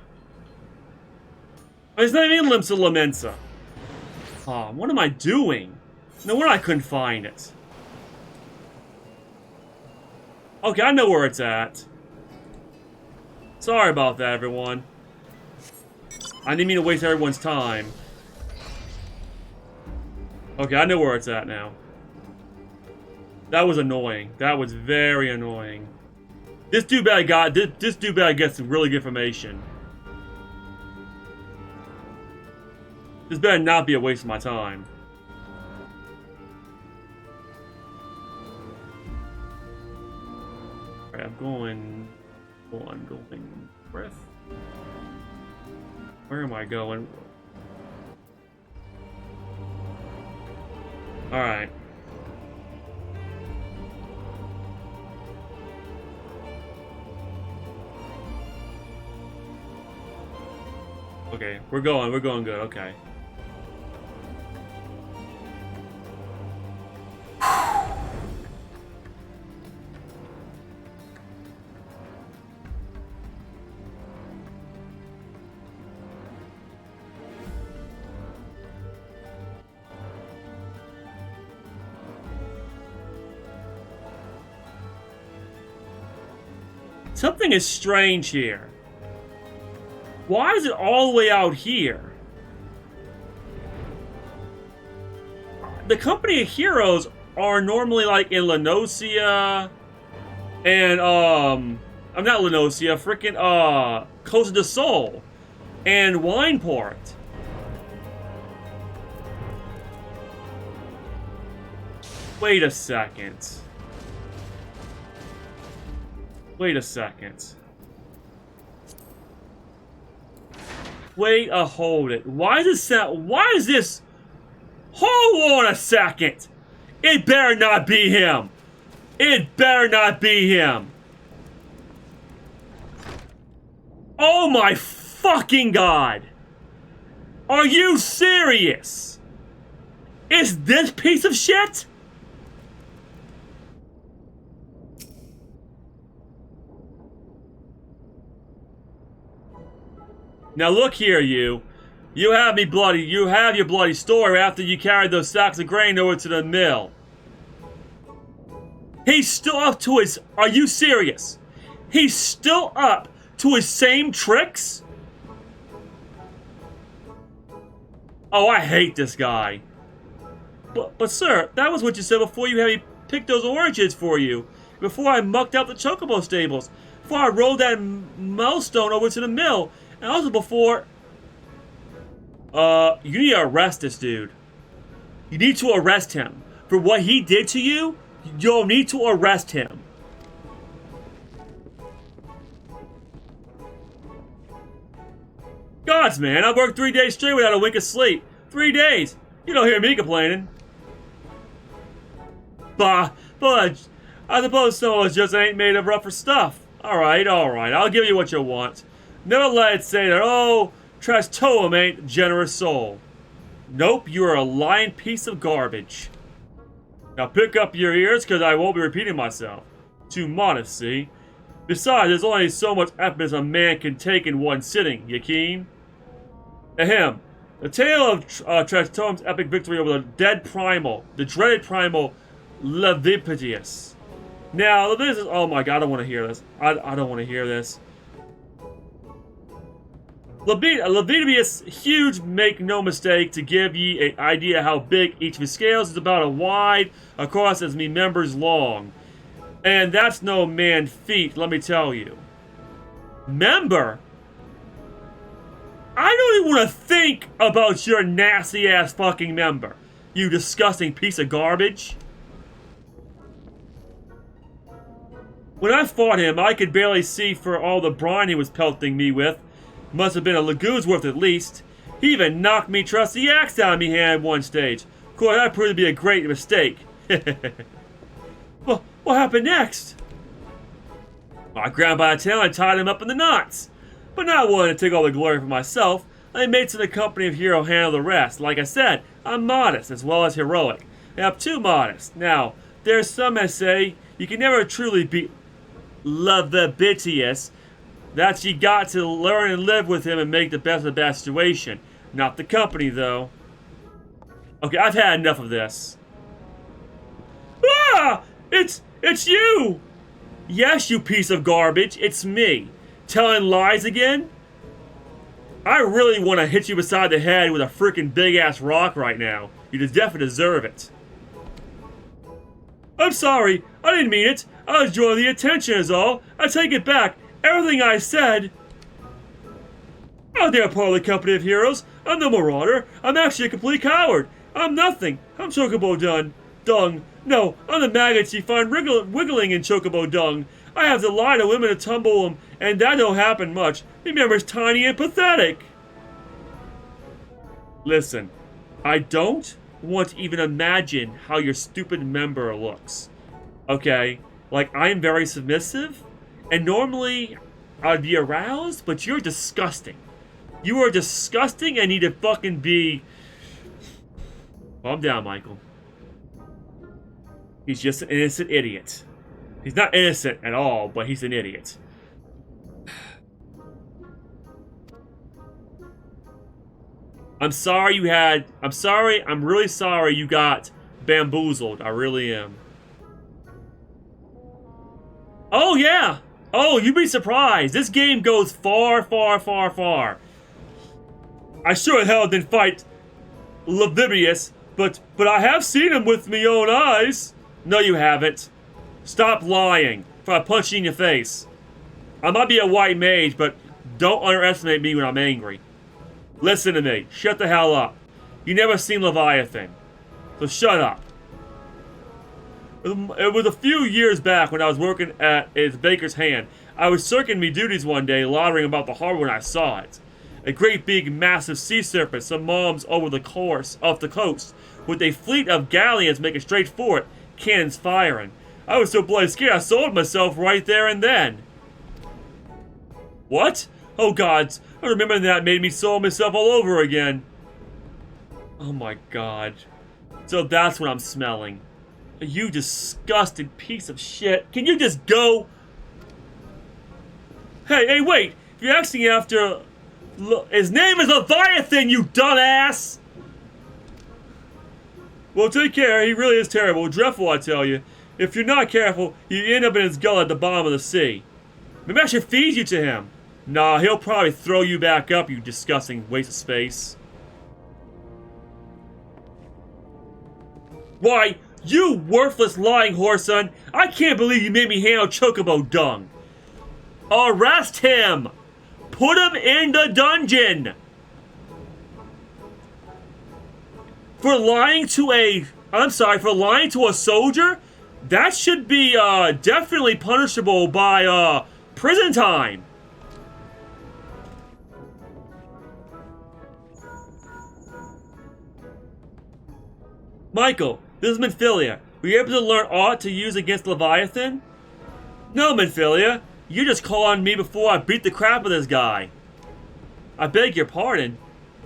Speaker 1: It's not even in Limsa Lamensa. Oh, what am I doing? No wonder I couldn't find it. Okay, I know where it's at. Sorry about that, everyone. I didn't mean to waste everyone's time. Okay, I know where it's at now. That was annoying. That was very annoying. This dude better get some really good information. This better not be a waste of my time. Alright, I'm going breath. Where am I going? Alright. Okay, we're going good, okay. Something is strange here. Why is it all the way out here? The Company of Heroes are normally like in Eorzea and I'm not Eorzea, freaking Costa del Sol and Wineport. Wait a second. Wait a second. Wait a hold it. Why is this? Hold on a second. It better not be him. It better not be him. Oh my fucking god. Are you serious? Is this piece of shit? Now look here, you. You have your bloody story after you carried those sacks of grain over to the mill. He's still up to his... Are you serious? He's still up to his same tricks? Oh, I hate this guy. But sir, that was what you said before you had me pick those oranges for you. Before I mucked out the chocobo stables. Before I rolled that millstone over to the mill. And also before... you need to arrest this dude. You need to arrest him. For what he did to you, you'll need to arrest him. Gods, man, I worked 3 days straight without a wink of sleep. 3 days. You don't hear me complaining. Bah, but I suppose souls just ain't made of rougher stuff. Alright, I'll give you what you want. Never let it say that, oh, Trastoum ain't a generous soul. Nope, you are a lying piece of garbage. Now pick up your ears, because I won't be repeating myself. Too modest, see? Besides, there's only so much epicness a man can take in one sitting, you keen? Ahem. The tale of Trastoum's epic victory over the dead primal, the dreaded primal Levipidius. Now, this is, oh my god, I don't want to hear this. I don't want to hear this. Levipidius, huge, make no mistake, to give ye an idea how big each of his scales is about a wide, across as me members long. And that's no man feat, let me tell you. Member? I don't even want to think about your nasty ass fucking member. You disgusting piece of garbage. When I fought him, I could barely see for all the brine he was pelting me with. Must have been a lagoon's worth at least. He even knocked me trusty axe out of me hand at one stage. Of course, that proved to be a great mistake. Well, what happened next? I grabbed by the tail and tied him up in the knots. But not wanting to take all the glory for myself, I made to the company of hero handle the rest. Like I said, I'm modest as well as heroic. And I'm too modest. Now, there's some that say you can never truly beat Levipidius. That you got to learn and live with him and make the best of the bad situation. Not the company, though. Okay, I've had enough of this. Ah! It's you! Yes, you piece of garbage, it's me. Telling lies again? I really want to hit you beside the head with a freaking big-ass rock right now. You definitely deserve it. I'm sorry, I didn't mean it. I was drawing the attention is all. I take it back. Everything I said. I'm not part of the company of heroes. I'm no marauder. I'm actually a complete coward. I'm nothing. I'm Chocobo Dung. No, I'm the maggots you find wiggling in Chocobo Dung. I have to lie to women to tumble them, and that don't happen much. Remember's tiny and pathetic. Listen, I don't want to even imagine how your stupid member looks. Okay? Like, I'm very submissive, and normally I'd be aroused, but you're disgusting. You are disgusting and need to fucking be... Calm down, Michael. He's just an innocent idiot. He's not innocent at all, but he's an idiot. I'm really sorry you got bamboozled. I really am. Oh, yeah! Oh, you'd be surprised. This game goes far, far, far, far. I sure as hell didn't fight Levipidius, but I have seen him with me own eyes. No, you haven't. Stop lying, before I punch you in your face. I might be a white mage, but don't underestimate me when I'm angry. Listen to me. Shut the hell up. You never seen Leviathan. So shut up. It was a few years back when I was working at his baker's hand. I was circling me duties one day, loitering about the harbor when I saw it. A great big massive sea serpent, some moms over the course of the coast, with a fleet of galleons making straight for it, cannons firing. I was so bloody scared I sold myself right there and then. What? Oh gods, I remember that made me soil myself all over again. Oh my god. So that's what I'm smelling. You disgusted piece of shit. Can you just go? Hey, wait! If you're asking after... His name is Leviathan, you dumbass! Well, take care. He really is terrible. Dreadful, I tell you. If you're not careful, you end up in his gullet at the bottom of the sea. Maybe I should feed you to him. Nah, he'll probably throw you back up, you disgusting waste of space. Why, you worthless lying whoreson! I can't believe you made me handle Chocobo Dung. Arrest him! Put him in the dungeon! For lying to a soldier? That should be, definitely punishable by, prison time. Michael, this is Minfilia. Were you able to learn aught to use against Leviathan? No, Minfilia. You just call on me before I beat the crap out of this guy. I beg your pardon.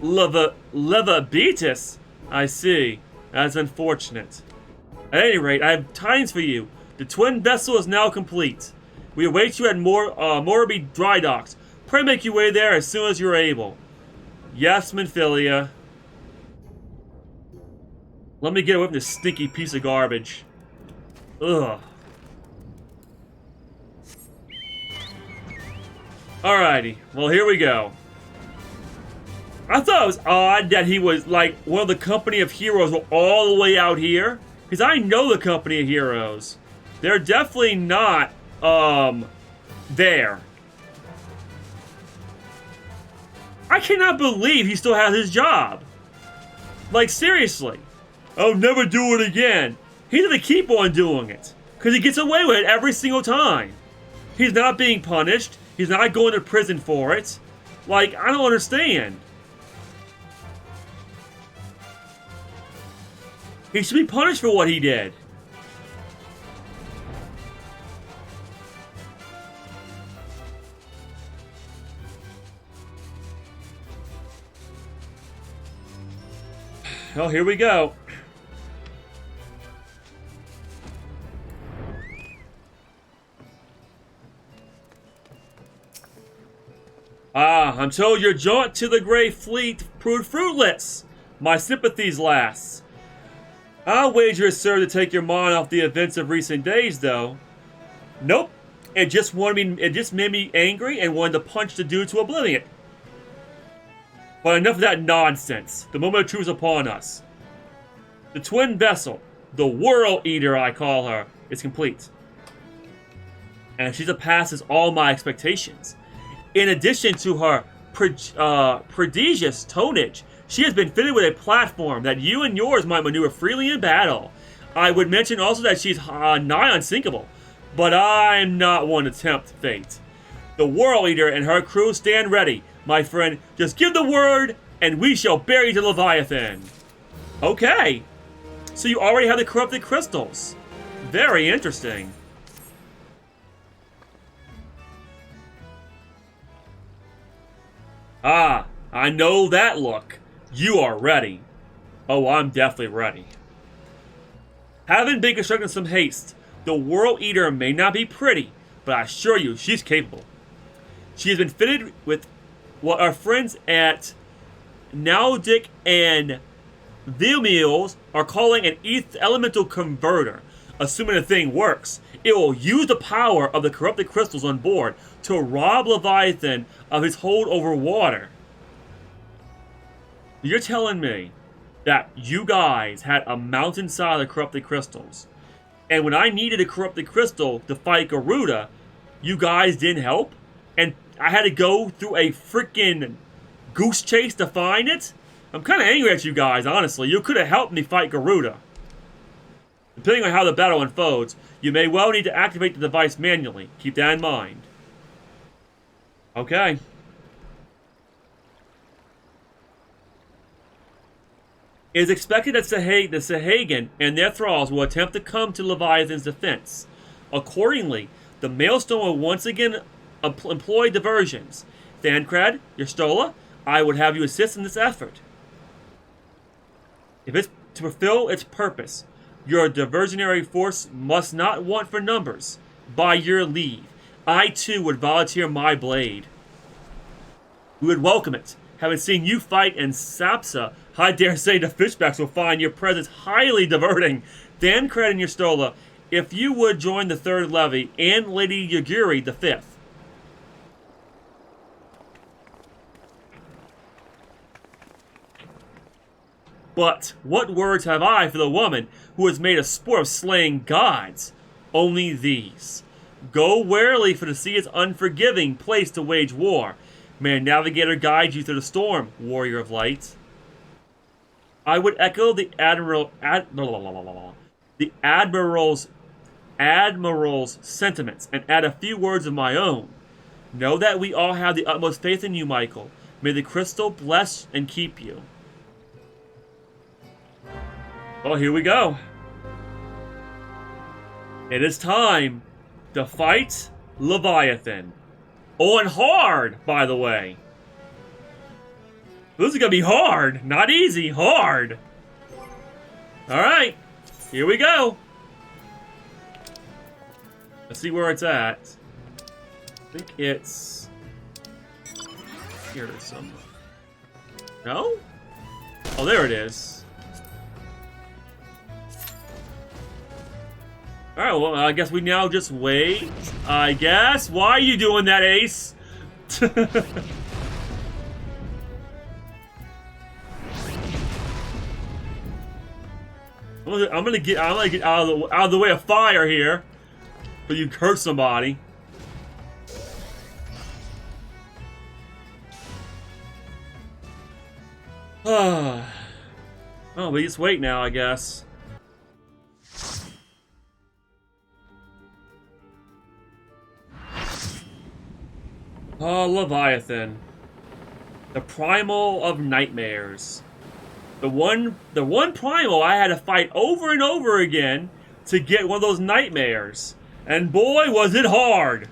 Speaker 1: Levabeatus? I see. That's unfortunate. At any rate, I have tidings for you. The twin vessel is now complete. We await you at Morbi Dry Docks. Pray make your way there as soon as you're able. Yes, Minfilia. Let me get away from this stinky piece of garbage. Ugh. Alrighty, well here we go. I thought it was odd that he was like one of the company of heroes were all the way out here. Because I know the company of heroes. They're definitely not, there. I cannot believe he still has his job. Like, seriously. I'll never do it again. He's gonna keep on doing it. Because he gets away with it every single time. He's not being punished. He's not going to prison for it. Like, I don't understand. He should be punished for what he did. Well, here we go. I'm told your jaunt to the Grey Fleet proved fruitless. My sympathies, lass. I'll wager it's served to take your mind off the events of recent days, though. Nope. It just made me angry and wanted to punch the dude to oblivion. But enough of that nonsense. The moment of truth is upon us. The twin vessel, the World Eater I call her, is complete. And she surpasses all my expectations. In addition to her prodigious tonnage, she has been fitted with a platform that you and yours might maneuver freely in battle. I would mention also that she's nigh unsinkable, but I'm not one to tempt fate. The World Eater and her crew stand ready. My friend, just give the word, and we shall bury the Leviathan. Okay. So you already have the corrupted crystals. Very interesting. Ah, I know that look. You are ready. Oh, I'm definitely ready. Having been constructing some haste, the World Eater may not be pretty, but I assure you she's capable. She has been fitted with what our friends at Naudic and Vilmios are calling an elemental converter. Assuming the thing works, it will use the power of the corrupted crystals on board to rob Leviathan of his hold over water. You're telling me that you guys had a mountainside of corrupted crystals, and when I needed a corrupted crystal to fight Garuda, you guys didn't help? And I had to go through a freaking goose chase to find it? I'm kind of angry at you guys, honestly. You could have helped me fight Garuda. Depending on how the battle unfolds, you may well need to activate the device manually. Keep that in mind. Okay. It is expected that the Sahagin and their thralls will attempt to come to Leviathan's defense. Accordingly, the Maelstrom will once again employ diversions. Thancred, Yerstola, I would have you assist in this effort. If it's to fulfill its purpose, your diversionary force must not want for numbers. By your leave, I too would volunteer my blade. We would welcome it. Having seen you fight in Sapsa, I dare say the fishbacks will find your presence highly diverting. Thancred and Yerstola, if you would join the Third Levy and Lady Yaguri the Fifth. But what words have I for the woman who has made a sport of slaying gods? Only these. Go warily, for the sea is unforgiving place to wage war. May a navigator guide you through the storm, warrior of light. I would echo the admiral's sentiments and add a few words of my own. Know that we all have the utmost faith in you, Michael. May the crystal bless and keep you. Oh, here we go. It is time to fight Leviathan. On hard, by the way. This is gonna be hard. Not easy, hard. Alright, here we go. Let's see where it's at. I think it's here somewhere. No? Oh, there it is. Alright, well, I guess we now just wait. I guess. Why are you doing that, Ace? I'm gonna get out of the way of fire here. But you hurt somebody. Oh, we just wait now, I guess. Oh, Leviathan. The primal of nightmares. The one primal I had to fight over and over again to get one of those nightmares. And boy, was it hard!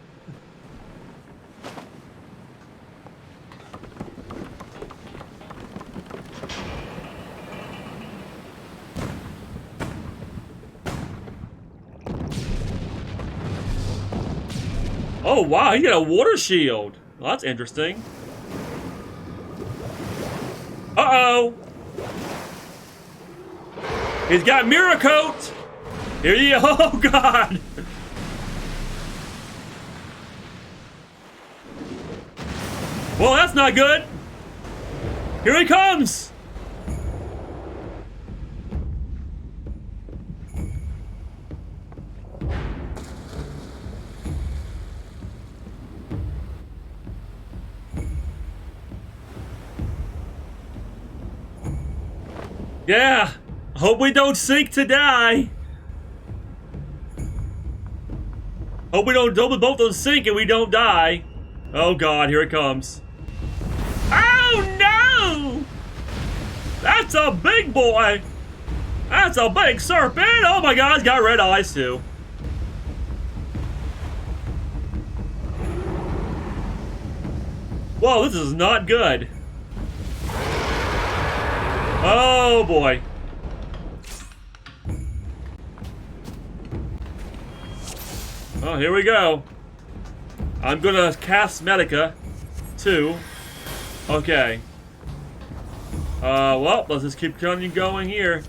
Speaker 1: Oh wow, he got a water shield. Well, that's interesting. Uh-oh! He's got Mirror Coat! Here you go! Oh god! Well, that's not good! Here he comes! Yeah! Hope we don't sink to die! Hope we both don't sink and we don't die! Oh god, here it comes. Oh no! That's a big boy! That's a big serpent! Oh my god, he's got red eyes too. Whoa, this is not good. Oh boy. Oh, here we go. I'm gonna cast Medica, too. Okay. Well, let's just keep going here.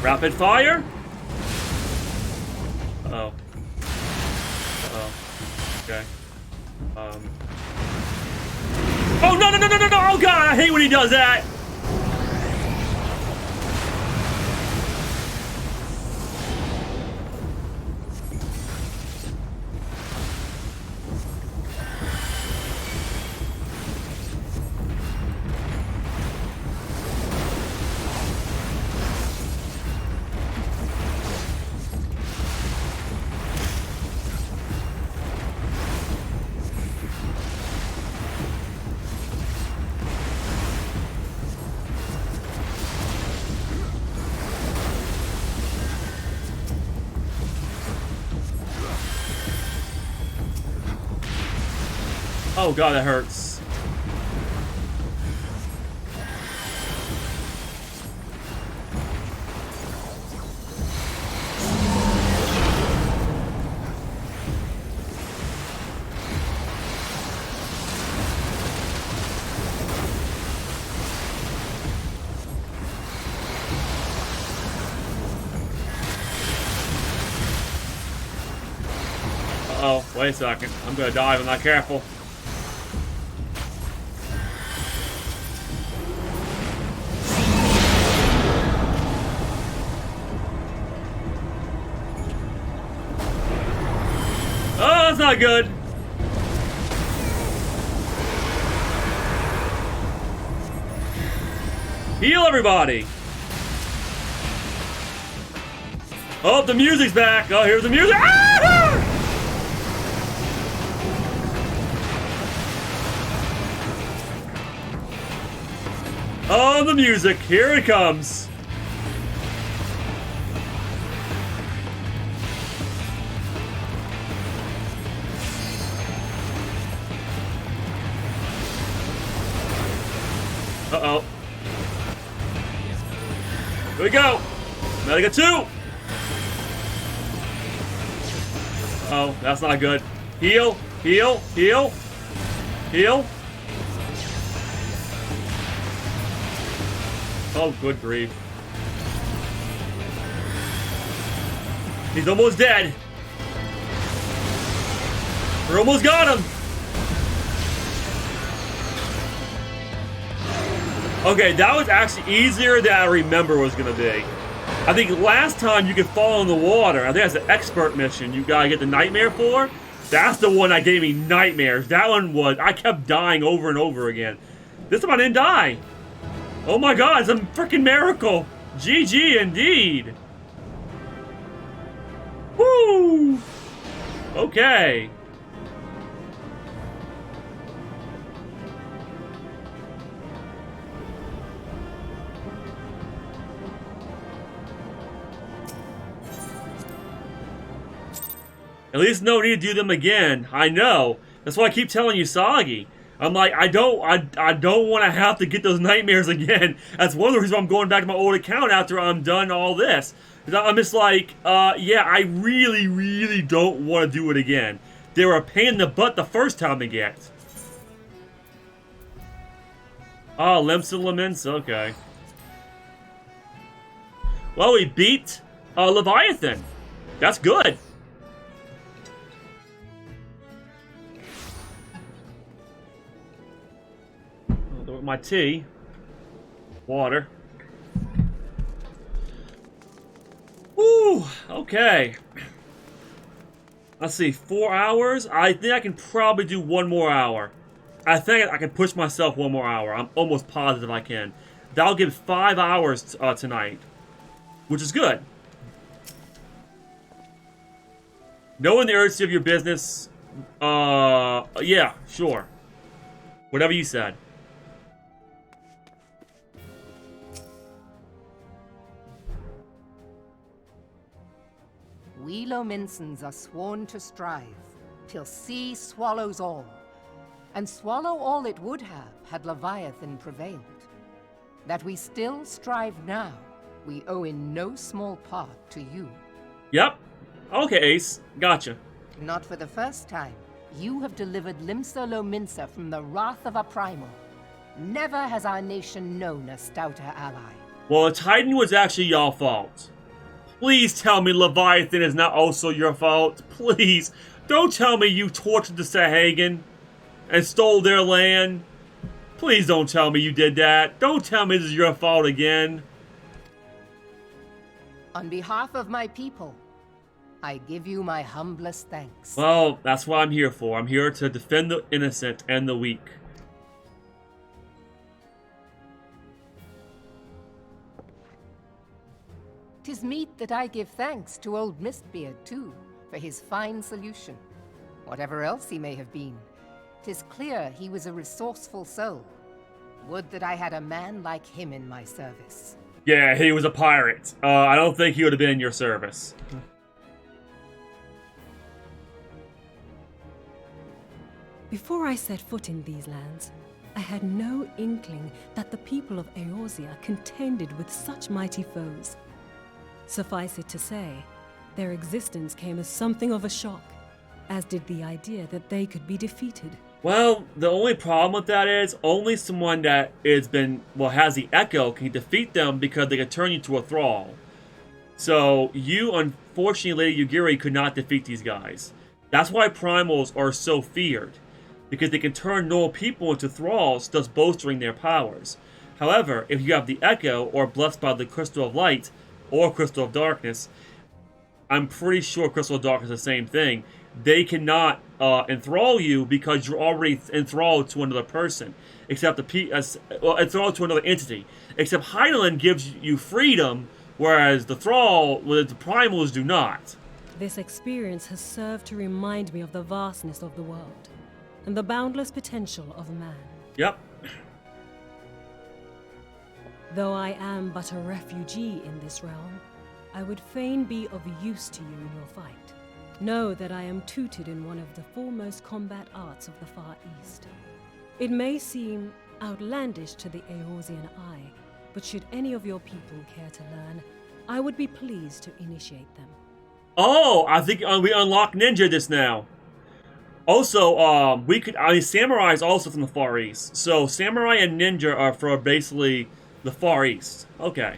Speaker 1: Rapid fire? Uh-oh. Uh-oh. Okay. Oh, no, no, no, no, no, no! Oh, God, I hate when he does that! Oh god, that hurts. Uh-oh, wait a second. I'm gonna die if I'm not careful. Oh, that's not good. Heal everybody. Oh, the music's back. Oh, here's the music. Ah! Oh, the music. Here it comes. Uh-oh. Here we go. Now get 2. Oh, that's not good. Heal, heal, heal, heal. Oh, good grief. He's almost dead. We almost got him. Okay, that was actually easier than I remember was gonna be. I think last time you could fall in the water. I think that's an expert mission you gotta get the nightmare for. That's the one that gave me nightmares. That one was, I kept dying over and over again. This time I didn't die. Oh my god, it's a freaking miracle. GG indeed. Woo! Okay. At least no need to do them again. I know. That's why I keep telling you, Soggy. I'm like, I don't want to have to get those nightmares again. That's one of the reasons why I'm going back to my old account after I'm done all this. I'm just like, yeah, I really, really don't want to do it again. They were a pain in the butt the first time to get. Oh, Limps and Laments, okay. Well, we beat Leviathan. That's good. My tea, water. Woo, okay. Let's see, 4 hours? I think I can probably do 1 more hour. I think I can push myself 1 more hour. I'm almost positive I can. That'll give 5 hours tonight, which is good. Knowing the urgency of your business, yeah, sure. Whatever you said.
Speaker 13: We Lominsons are sworn to strive, till sea swallows all. And swallow all it would have, had Leviathan prevailed. That we still strive now, we owe in no small part to you.
Speaker 1: Yep. Okay, Ace. Gotcha.
Speaker 13: Not for the first time, you have delivered Limsa Lominsa from the wrath of a primal. Never has our nation known a stouter ally.
Speaker 1: Well, the Titan was actually your fault. Please tell me Leviathan is not also your fault. Please. Don't tell me you tortured the Sahagan and stole their land. Please don't tell me you did that. Don't tell me this is your fault again.
Speaker 13: On behalf of my people, I give you my humblest thanks.
Speaker 1: Well, that's what I'm here for. I'm here to defend the innocent and the weak.
Speaker 13: 'Tis meet that I give thanks to old Mistbeard, too, for his fine solution. Whatever else he may have been, 'tis clear he was a resourceful soul. Would that I had a man like him in my service.
Speaker 1: Yeah, he was a pirate. I don't think he would have been in your service.
Speaker 4: Before I set foot in these lands, I had no inkling that the people of Eorzea contended with such mighty foes. Suffice it to say, their existence came as something of a shock, as did the idea that they could be defeated.
Speaker 1: Well, the only problem with that is only someone that has the Echo can defeat them because they can turn you to a thrall. So you, unfortunately, Lady Yugiri, could not defeat these guys. That's why primals are so feared, because they can turn normal people into thralls, thus bolstering their powers. However, if you have the Echo, or blessed by the Crystal of Light, or Crystal of Darkness, I'm pretty sure Crystal of Darkness is the same thing, they cannot enthrall you because you're already enthralled to another person, except enthralled to another entity. Except Heidelin gives you freedom, whereas the thrall, the primals do not.
Speaker 4: This experience has served to remind me of the vastness of the world, and the boundless potential of man.
Speaker 1: Yep.
Speaker 4: Though I am but a refugee in this realm, I would fain be of use to you in your fight. Know that I am tutored in one of the foremost combat arts of the Far East. It may seem outlandish to the Eorzean eye, but should any of your people care to learn, I would be pleased to initiate them.
Speaker 1: Oh, I think we unlock ninja this now. Also, samurai is also from the Far East. So samurai and ninja are from basically the Far East. Okay.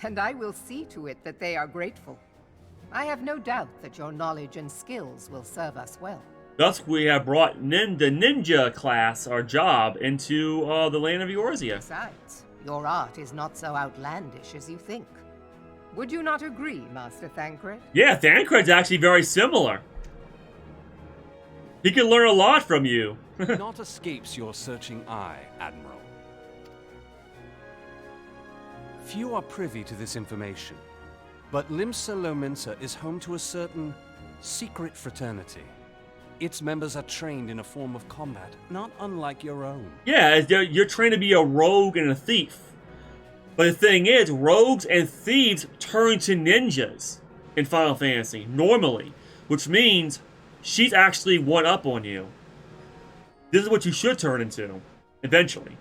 Speaker 13: And I will see to it that they are grateful. I have no doubt that your knowledge and skills will serve us well.
Speaker 1: Thus, we have brought the ninja class, our job, into the land of Eorzea.
Speaker 13: Besides, your art is not so outlandish as you think. Would you not agree, Master Thancred?
Speaker 1: Yeah, Thancred's actually very similar. He can learn a lot from you.
Speaker 2: Naught escapes your searching eye, Admiral. Few are privy to this information, but Limsa Lominsa is home to a certain secret fraternity. Its members are trained in a form of combat, not unlike your own.
Speaker 1: Yeah, you're trained to be a rogue and a thief. But the thing is, rogues and thieves turn to ninjas in Final Fantasy, normally. Which means she's actually one up on you. This is what you should turn into, eventually.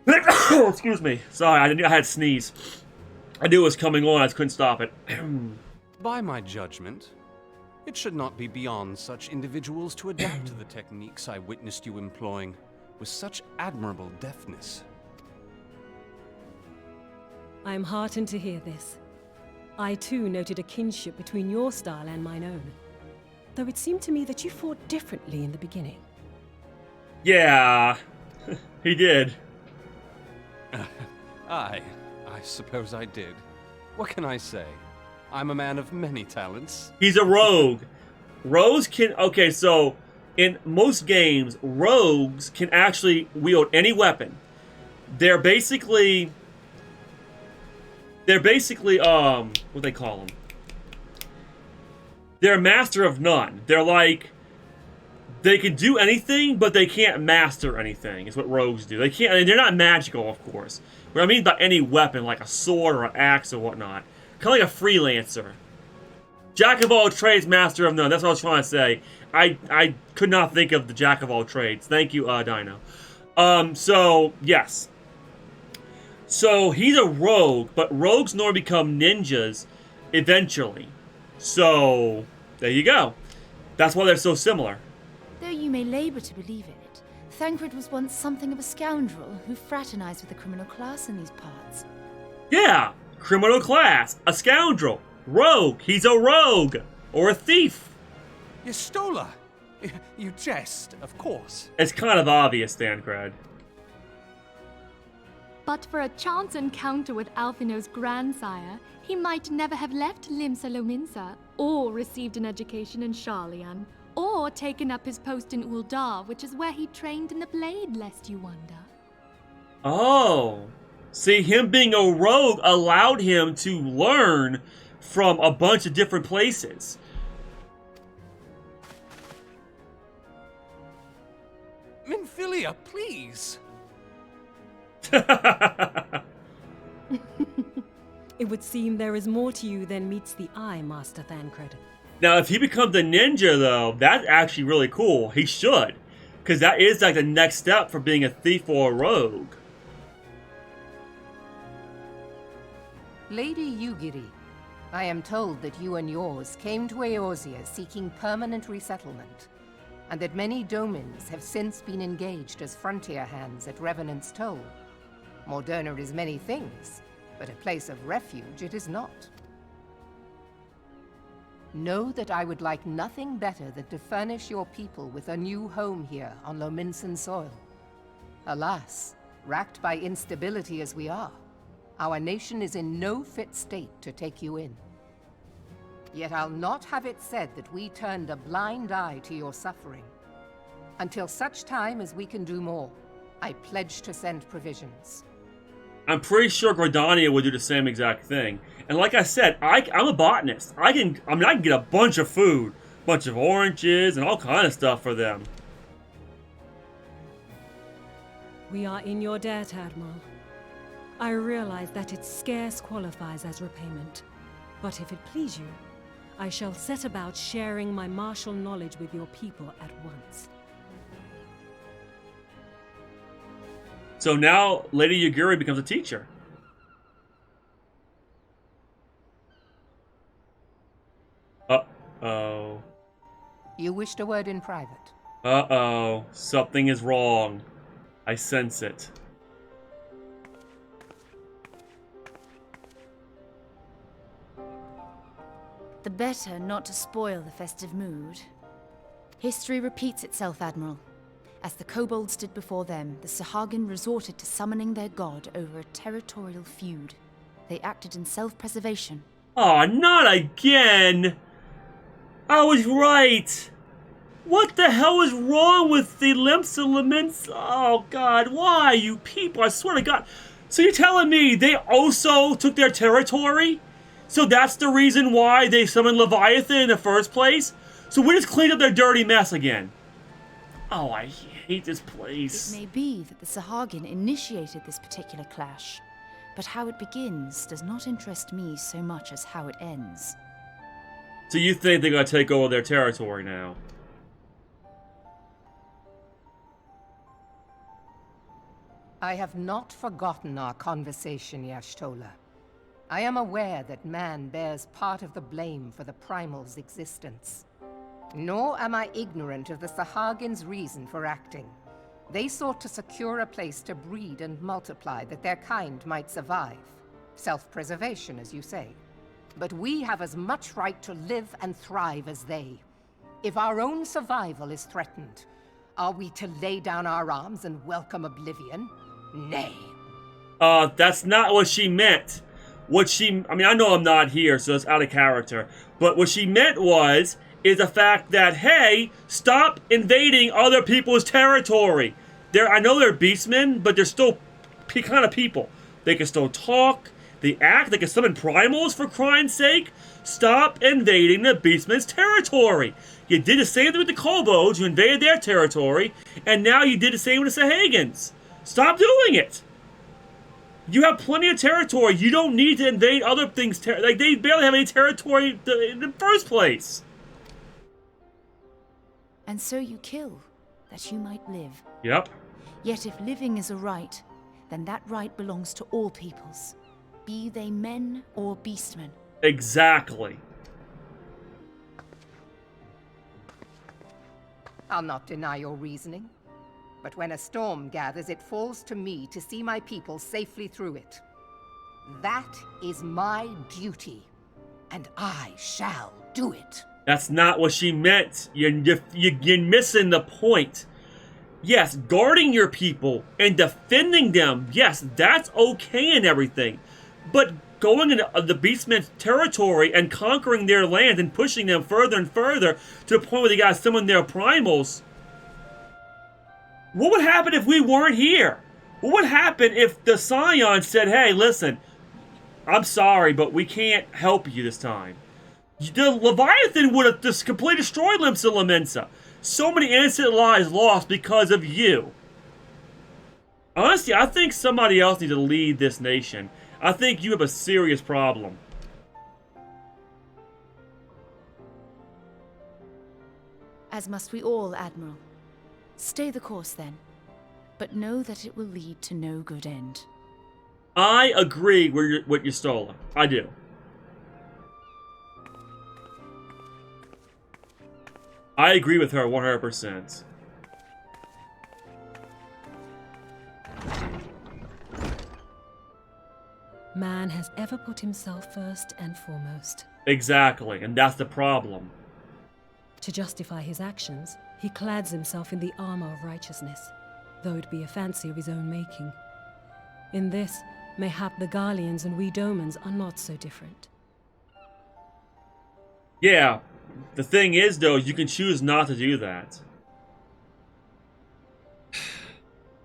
Speaker 1: Excuse me. Sorry, I had to sneeze. I knew it was coming on, I just couldn't stop it.
Speaker 2: By my judgment, it should not be beyond such individuals to adapt to the techniques I witnessed you employing with such admirable deftness.
Speaker 4: I am heartened to hear this. I too noted a kinship between your style and mine own. Though it seemed to me that you fought differently in the beginning.
Speaker 1: Yeah, he did.
Speaker 2: I suppose I did. What can I say? I'm a man of many talents.
Speaker 1: He's a rogue. Rogues can... Okay, so in most games, rogues can actually wield any weapon. They're basically, what do they call them? They're a master of none. They're like, they can do anything, but they can't master anything, is what rogues do. They can't, and they're not magical, of course. What I mean by any weapon, like a sword or an axe or whatnot. Kind of like a freelancer. Jack of all trades, master of none. That's what I was trying to say. I could not think of the jack of all trades. Thank you, Dino. So, yes. So, he's a rogue, but rogues normally become ninjas eventually. So, there you go. That's why they're so similar.
Speaker 10: Though you may labor to believe it, Thancred was once something of a scoundrel who fraternized with the criminal class in these parts.
Speaker 1: Yeah, criminal class, a scoundrel, rogue, he's a rogue, or a thief.
Speaker 2: Yestola! You jest, of course.
Speaker 1: It's kind of obvious, Thancred.
Speaker 11: But for a chance encounter with Alphino's grandsire, he might never have left Limsa Lominsa, or received an education in Sharlayan, or taken up his post in Uldar, which is where he trained in the blade, lest you wonder.
Speaker 1: Oh. See, him being a rogue allowed him to learn from a bunch of different places.
Speaker 2: Minfilia, please!
Speaker 4: It would seem there is more to you than meets the eye, Master Thancred.
Speaker 1: Now, if he becomes a ninja, though, that's actually really cool. He should. Because that is like the next step for being a thief or a rogue.
Speaker 13: Lady Yugiri, I am told that you and yours came to Eorzea seeking permanent resettlement, and that many domins have since been engaged as frontier hands at Revenant's Toll. Moderna is many things, but a place of refuge it is not. Know that I would like nothing better than to furnish your people with a new home here on Lominsan soil. Alas, racked by instability as we are, our nation is in no fit state to take you in. Yet I'll not have it said that we turned a blind eye to your suffering. Until such time as we can do more, I pledge to send provisions.
Speaker 1: I'm pretty sure Gordania would do the same exact thing. And like I said, I'm a botanist. I can get a bunch of food. A bunch of oranges and all kind of stuff for them.
Speaker 4: We are in your debt, Admiral. I realize that it scarce qualifies as repayment. But if it please you, I shall set about sharing my martial knowledge with your people at once.
Speaker 1: So now Lady Yugiri becomes a teacher. Uh-oh.
Speaker 13: You wished a word in private.
Speaker 1: Uh-oh. Something is wrong. I sense it.
Speaker 10: The better not to spoil the festive mood. History repeats itself, Admiral. As the kobolds did before them, the Sahagin resorted to summoning their god over a territorial feud. They acted in self-preservation.
Speaker 1: Aw, not again! I was right! What the hell is wrong with the Limsa Laments? Oh god, why, you people? I swear to god. So you're telling me they also took their territory? So that's the reason why they summoned Leviathan in the first place? So we just cleaned up their dirty mess again. Oh, I hate this place.
Speaker 10: It may be that the Sahagin initiated this particular clash, but how it begins does not interest me so much as how it ends.
Speaker 1: So you think they're gonna take over their territory now?
Speaker 13: I have not forgotten our conversation, Y'ashtola. I am aware that man bears part of the blame for the Primal's existence. Nor am I ignorant of the Sahagin's reason for acting. They sought to secure a place to breed and multiply that their kind might survive. Self-preservation, as you say. But we have as much right to live and thrive as they. If our own survival is threatened, are we to lay down our arms and welcome oblivion? Nay.
Speaker 1: That's not what she meant. I mean, I know I'm not here, so it's out of character. But what she meant is the fact that, hey, stop invading other people's territory. I know they're beastmen, but they're still kind of people. They can still talk, they act, they can summon primals for crime's sake. Stop invading the beastmen's territory. You did the same thing with the kobolds, you invaded their territory, and now you did the same with the Sahagins. Stop doing it. You have plenty of territory. You don't need to invade other things. Like, they barely have any territory in the first place.
Speaker 10: And so you kill, that you might live.
Speaker 1: Yep.
Speaker 10: Yet if living is a right, then that right belongs to all peoples, be they men or beastmen.
Speaker 1: Exactly.
Speaker 13: I'll not deny your reasoning. But when a storm gathers, it falls to me to see my people safely through it. That is my duty, and I shall do it.
Speaker 1: That's not what she meant. You're missing the point. Yes, guarding your people and defending them, yes, that's okay and everything. But going into the Beastmen's territory and conquering their land and pushing them further and further to the point where they gotta summon their primals. What would happen if we weren't here? What would happen if the Scions said, hey, listen, I'm sorry, but we can't help you this time? The Leviathan would have just completely destroyed Limsa Lamensa. So many innocent lives lost because of you. Honestly, I think somebody else needs to lead this nation. I think you have a serious problem.
Speaker 10: As must we all, Admiral. Stay the course, then. But know that it will lead to no good end.
Speaker 1: I agree with Y'ashtola. I do. I agree with her 100%.
Speaker 4: Man has ever put himself first and foremost.
Speaker 1: Exactly, and that's the problem.
Speaker 4: To justify his actions, he clads himself in the armor of righteousness, though it be a fancy of his own making. In this, mayhap the Garleans and we Domans are not so different.
Speaker 1: Yeah, the thing is, though, you can choose not to do that.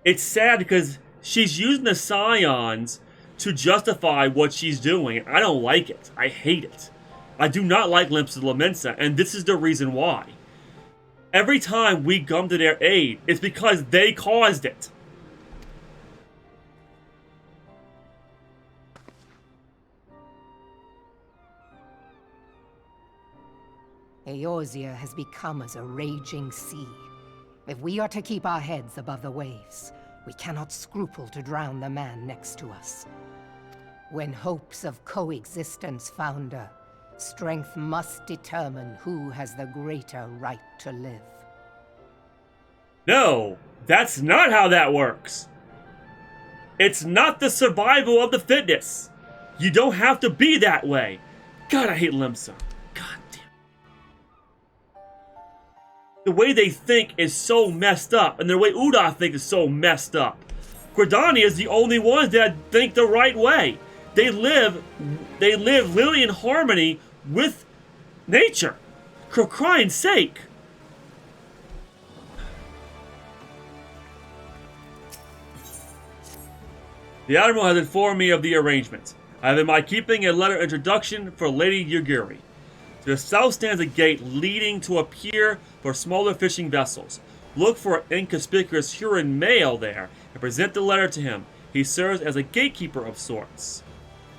Speaker 1: It's sad because she's using the Scions to justify what she's doing. I don't like it. I hate it. I do not like Limsa Lamensa, and this is the reason why. Every time we come to their aid, it's because they caused it.
Speaker 13: Eorzea has become as a raging sea. If we are to keep our heads above the waves, we cannot scruple to drown the man next to us. When hopes of coexistence founder, strength must determine who has the greater right to live.
Speaker 1: No, that's not how that works. It's not the survival of the fittest. You don't have to be that way. God, I hate Limsa. God damn. The way they think is so messed up, and the way Uda think is so messed up. Gridani is the only ones that think the right way. They live literally in harmony with nature. For crying sake. The Admiral has informed me of the arrangement. I have in my keeping a letter introduction for Lady Yugiri. To the south stands a gate leading to a pier for smaller fishing vessels. Look for an inconspicuous Huron male there and present the letter to him. He serves as a gatekeeper of sorts.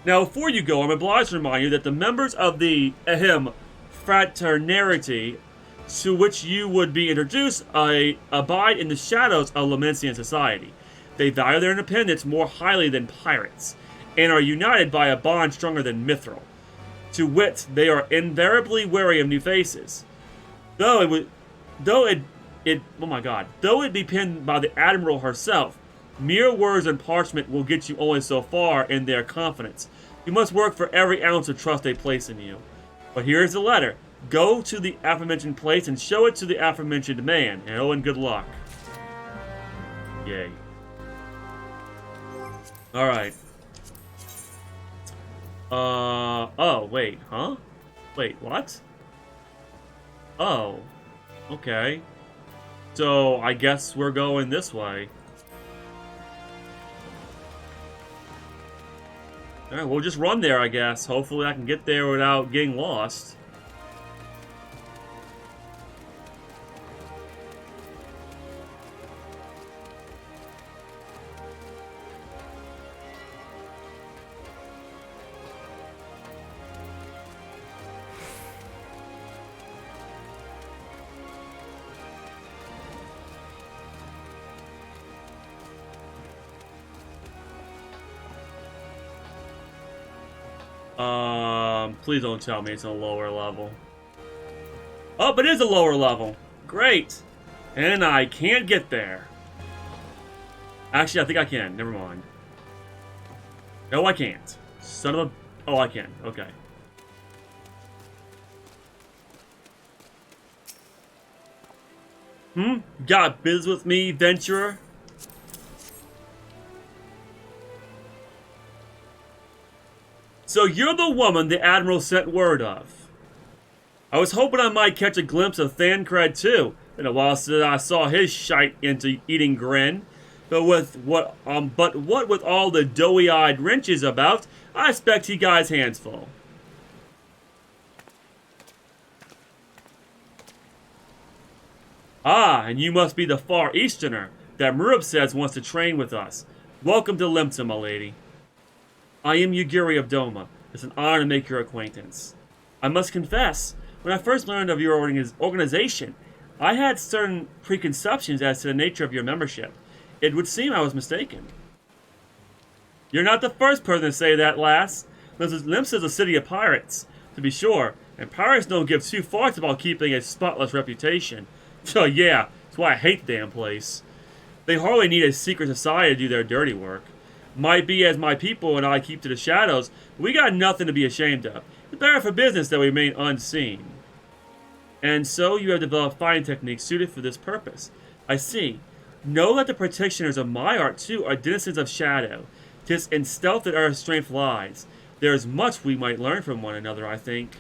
Speaker 1: Now, before you go, I'm obliged to remind you that the members of the fraternity to which you would be introduced abide in the shadows of Lamencian society. They value their independence more highly than pirates, and are united by a bond stronger than mithril. To wit, they are invariably wary of new faces. Though it be penned by the Admiral herself, mere words and parchment will get you only so far in their confidence. You must work for every ounce of trust they place in you. But here is the letter. Go to the aforementioned place and show it to the aforementioned man, and good luck. Yay. Alright. Oh, wait, huh? Wait, what? Oh. Okay. So, I guess we're going this way. Alright, we'll just run there, I guess. Hopefully I can get there without getting lost. Please don't tell me it's a lower level. Oh, it is a lower level. Great. And I can't get there. Actually, I think I can. Never mind. No, I can't. Son of a... Oh, I can. Okay. Got business with me, venturer? So you're the woman the Admiral sent word of. I was hoping I might catch a glimpse of Thancred too. Been a while since I saw his shite into eating grin. But what with all the doughy-eyed wrenches about, I expect he got his hands full. Ah, and you must be the Far Easterner that Murub says wants to train with us. Welcome to Limsa, my lady. I am Yugiri of Doma. It's an honor to make your acquaintance. I must confess, when I first learned of your organization, I had certain preconceptions as to the nature of your membership. It would seem I was mistaken. You're not the first person to say that, lass. Limsa is a city of pirates, to be sure, and pirates don't give two farts about keeping a spotless reputation. So yeah, that's why I hate the damn place. They hardly need a secret society to do their dirty work. Might be as my people and I keep to the shadows, but we got nothing to be ashamed of. It's better for business that we remain unseen. And so you have developed fighting techniques suited for this purpose. I see. Know that the practitioners of my art too are denizens of shadow. 'Tis in stealth that our strength lies. There is much we might learn from one another, I think.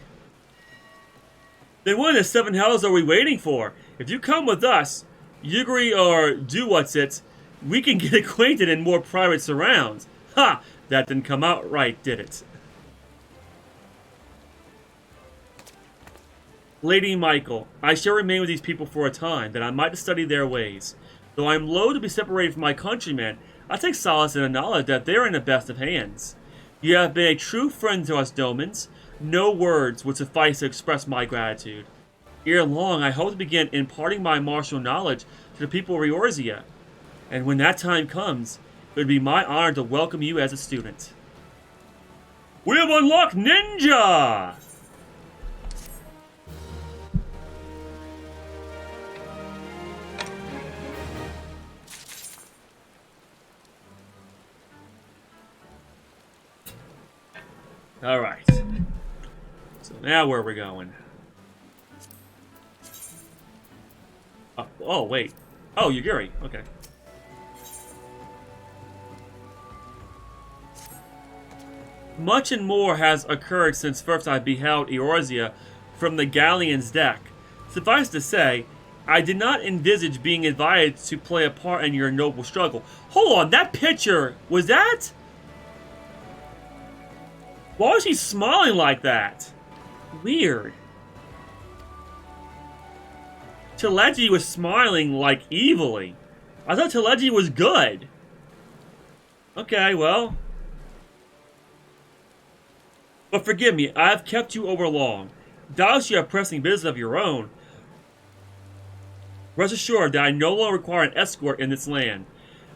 Speaker 1: Then what in the seven hells are we waiting for? If you come with us, Yugiri or do-what's-it, we can get acquainted in more private surrounds. Ha! That didn't come out right, did it? Lady Michael, I shall remain with these people for a time, that I might study their ways. Though I am loath to be separated from my countrymen, I take solace in the knowledge that they are in the best of hands. You have been a true friend to us Domans. No words would suffice to express my gratitude. Ere long, I hope to begin imparting my martial knowledge to the people of Eorzea. And when that time comes, it would be my honor to welcome you as a student. We have unlocked Ninja! Alright. So now where are we going? Oh, wait. Oh, Yugiri. Okay. Much and more has occurred since first I beheld Eorzea from the galleon's deck. Suffice to say, I did not envisage being invited to play a part in your noble struggle. Hold on, that picture, was that? Why was he smiling like that? Weird. Teleji was smiling like evilly. I thought Teleji was good. Okay, well. But forgive me, I have kept you over long. Doubtless you have pressing business of your own. Rest assured that I no longer require an escort in this land.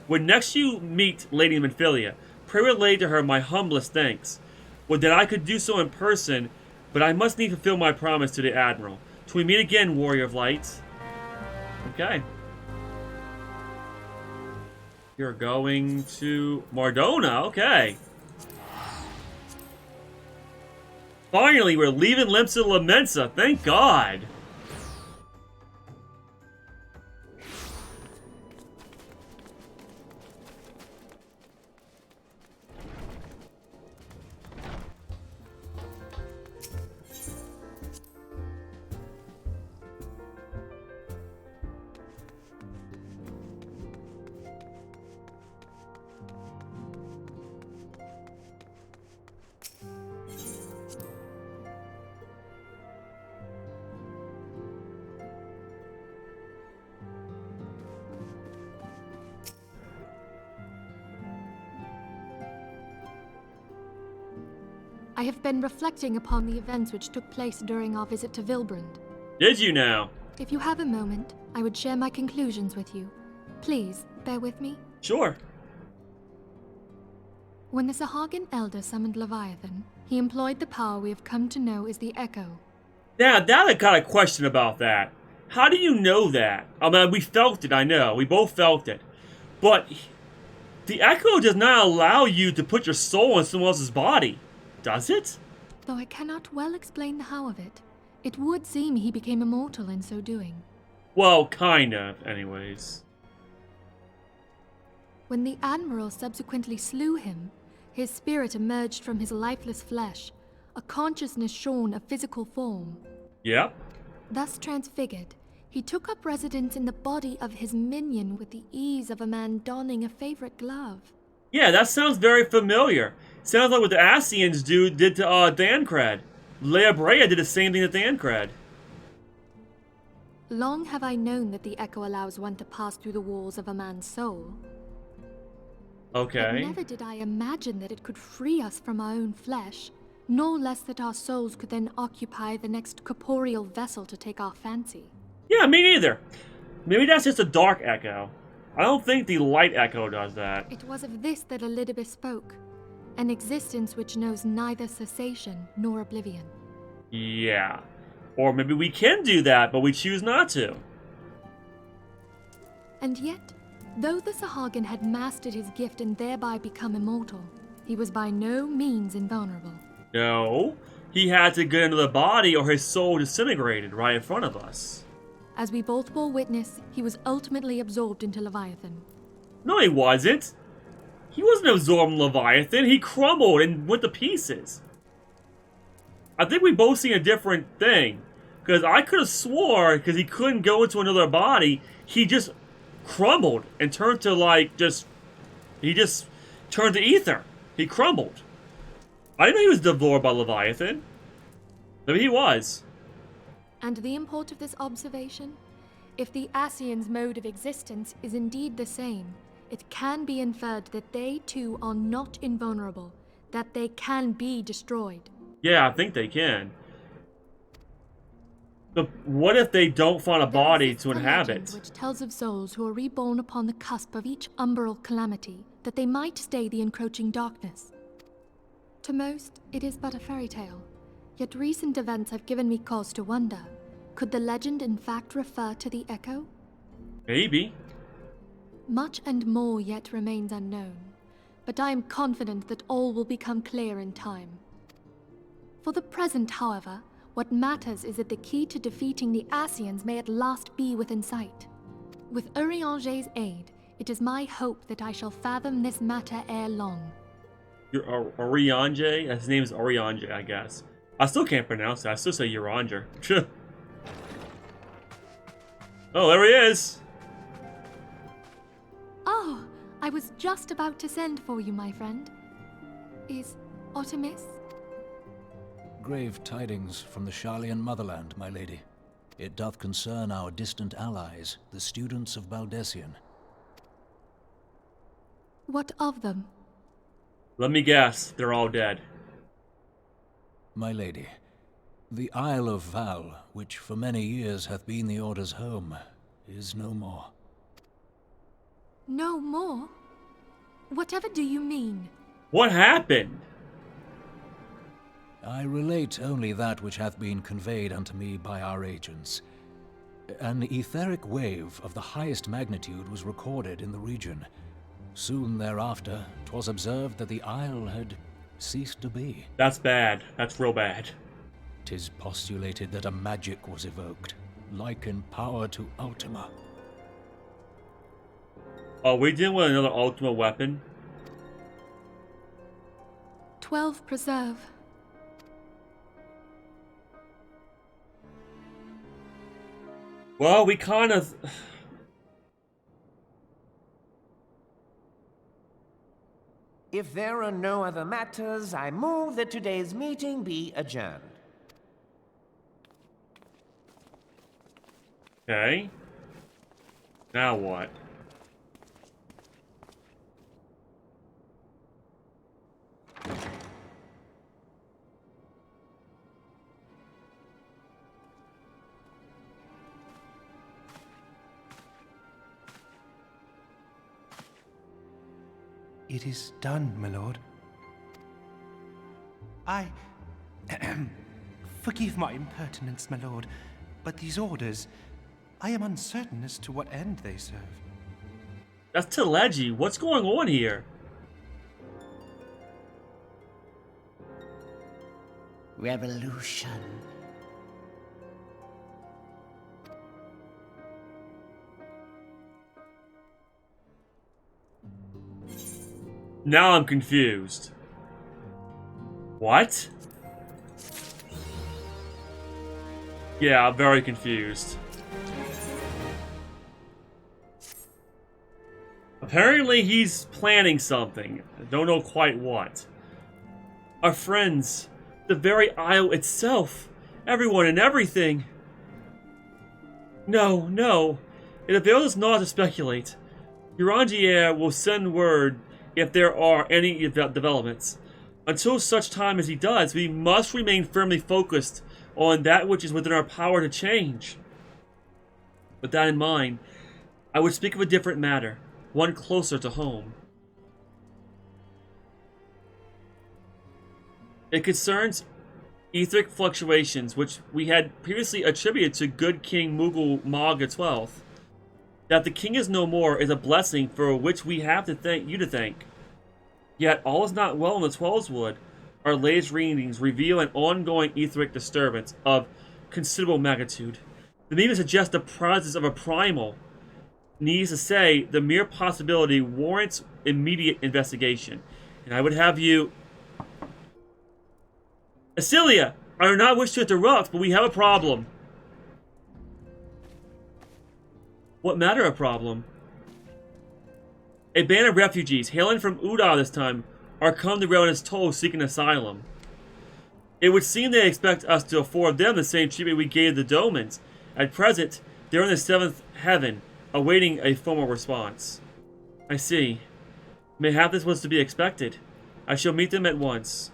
Speaker 1: When next you meet Lady Minfilia, pray relay to her my humblest thanks. Would that I could do so in person, but I must need to fulfill my promise to the Admiral. Till we meet again, Warrior of Light. Okay. You're going to Mardona, okay. Finally, we're leaving Limsa Lamensa, thank God.
Speaker 11: I have been reflecting upon the events which took place during our visit to Vilbrand.
Speaker 1: Did you now?
Speaker 11: If you have a moment, I would share my conclusions with you. Please, bear with me.
Speaker 1: Sure.
Speaker 11: When the Sahagin Elder summoned Leviathan, he employed the power we have come to know as the Echo.
Speaker 1: Now, I got a question about that. How do you know that? I mean, we felt it, I know. We both felt it. But the Echo does not allow you to put your soul in someone else's body. Does it?
Speaker 11: Though I cannot well explain the how of it, it would seem he became immortal in so doing.
Speaker 1: Well, kind of, anyways.
Speaker 11: When the Admiral subsequently slew him, his spirit emerged from his lifeless flesh, a consciousness shorn of physical form.
Speaker 1: Yep.
Speaker 11: Thus transfigured, he took up residence in the body of his minion with the ease of a man donning a favorite glove.
Speaker 1: Yeah, that sounds very familiar. Sounds like what the Asians did to Thancred. Eorzea did the same thing to Thancred.
Speaker 11: Long have I known that the Echo allows one to pass through the walls of a man's soul.
Speaker 1: Okay.
Speaker 11: But never did I imagine that it could free us from our own flesh, nor less that our souls could then occupy the next corporeal vessel to take our fancy.
Speaker 1: Yeah, me neither. Maybe that's just a dark Echo. I don't think the light Echo does that.
Speaker 11: It was of this that Elidibus spoke. An existence which knows neither cessation nor oblivion.
Speaker 1: Yeah. Or maybe we can do that, but we choose not to.
Speaker 11: And yet, though the Sahagin had mastered his gift and thereby become immortal, he was by no means invulnerable.
Speaker 1: No. He had to get into the body or his soul disintegrated right in front of us.
Speaker 11: As we both bore witness, he was ultimately absorbed into Leviathan.
Speaker 1: No, he wasn't. He wasn't absorbed in Leviathan. He crumbled and went to pieces. I think we both seen a different thing. Because I could have swore, because he couldn't go into another body, he just crumbled and turned to he just turned to ether. He crumbled. I didn't know he was devoured by Leviathan. Maybe he was.
Speaker 11: And the import of this observation? If the Asians' mode of existence is indeed the same, it can be inferred that they too are not invulnerable, that they can be destroyed.
Speaker 1: Yeah, I think they can. But what if they don't find a body
Speaker 11: Exists
Speaker 1: to
Speaker 11: a
Speaker 1: inhabit?
Speaker 11: legend which tells of souls who are reborn upon the cusp of each umbral calamity, that they might stay the encroaching darkness. To most, it is but a fairy tale. Yet recent events have given me cause to wonder. Could the legend in fact refer to the Echo?
Speaker 1: Maybe.
Speaker 11: Much and more yet remains unknown, but I am confident that all will become clear in time. For the present, however, what matters is that the key to defeating the Ascians may at last be within sight. With Eorzea aid, it is my hope that I shall fathom this matter ere long.
Speaker 1: You're Eorzea? His name is Eorzea, I guess. I still can't pronounce it. I still say Eorzea. Oh, there he is!
Speaker 11: Oh, I was just about to send for you, my friend. Is Artemis?
Speaker 3: Grave tidings from the Sharlayan motherland, my lady. It doth concern our distant allies, the students of Baldessian.
Speaker 11: What of them?
Speaker 1: Let me guess, they're all dead.
Speaker 3: My lady, the Isle of Val, which for many years hath been the Order's home, is no more.
Speaker 11: No more? Whatever do you mean?
Speaker 1: What happened?
Speaker 3: I relate only that which hath been conveyed unto me by our agents. An etheric wave of the highest magnitude was recorded in the region. Soon thereafter, 'twas observed that the isle had ceased to be.
Speaker 1: That's bad. That's real bad.
Speaker 3: 'Tis postulated that a magic was evoked, like in power to Ultima.
Speaker 1: Oh, we dealing with another Ultima weapon?
Speaker 11: 12 preserve.
Speaker 1: Well, we kind of...
Speaker 9: If there are no other matters, I move that today's meeting be adjourned.
Speaker 1: Okay. Now what?
Speaker 14: It is done, my lord. Forgive my impertinence, my lord, but these orders, I am uncertain as to what end they serve.
Speaker 1: That's Teleji. What's going on here?
Speaker 8: Revolution.
Speaker 1: Now I'm confused. What? Yeah, I'm very confused. Apparently he's planning something. I don't know quite what. Our friends, the very isle itself, everyone and everything. No, no. It avails us not to speculate. Eorzea will send word if there are any developments. Until such time as he does, we must remain firmly focused on that which is within our power to change. With that in mind, I would speak of a different matter, one closer to home. It concerns etheric fluctuations, which we had previously attributed to good King Mughal Magha XII. That the king is no more is a blessing for which we have to thank you to thank. Yet all is not well in the Twelveswood. Our latest readings reveal an ongoing etheric disturbance of considerable magnitude. The even suggests the presence of a primal. Needless to say, the mere possibility warrants immediate investigation. And I would have you... Asilia! I do not wish to interrupt, but we have a problem. What matter of problem? A band of refugees, hailing from Uda this time, are come to Revenant's Toll seeking asylum. It would seem they expect us to afford them the same treatment we gave the Domans. At present, they're in the 7th heaven, awaiting a formal response. I see. Mayhap this was to be expected. I shall meet them at once.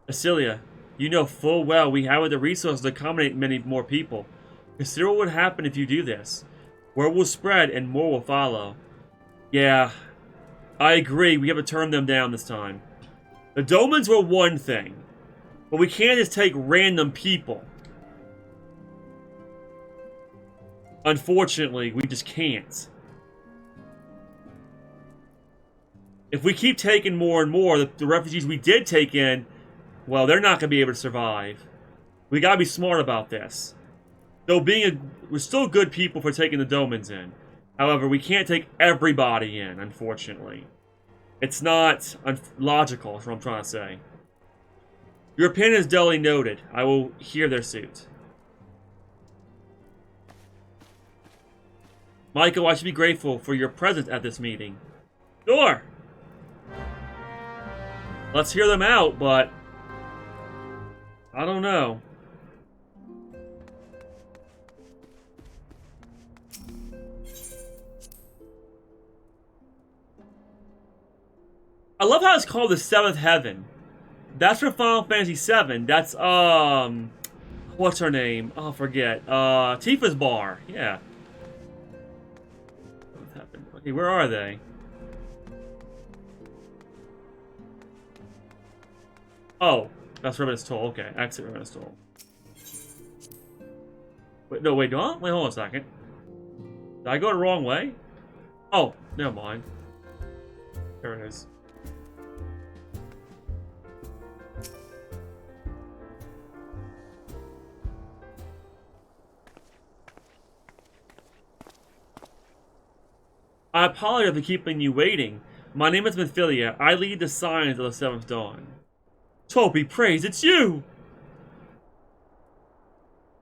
Speaker 1: Asilia, You know full well we haven't the resources to accommodate many more people. Consider what would happen if you do this. Word will spread and more will follow. Yeah, I agree. We have to turn them down this time. The Domans were one thing, but we can't just take random people. Unfortunately, we just can't. If we keep taking more and more, the refugees we did take in, well, they're not going to be able to survive. We got to be smart about this. Though we're still good people for taking the Domans in. However, we can't take everybody in, unfortunately. It's not logical, is what I'm trying to say. Your opinion is duly noted. I will hear their suit. Michael, I should be grateful for your presence at this meeting. Sure! Let's hear them out, but I don't know. I love how it's called the Seventh Heaven. That's from Final Fantasy VII. That's, what's her name? Oh, forget. Tifa's bar. Yeah. Okay, where are they? Oh, that's Revenant's Toll. Okay, exit Revenant's Toll. Wait, no, wait, don't? Wait, hold on a second. Did I go the wrong way? Oh, never mind. There it is. I apologize for keeping you waiting. My name is Mephilia. I lead the Signs of the Seventh Dawn. Toby, praise, it's you!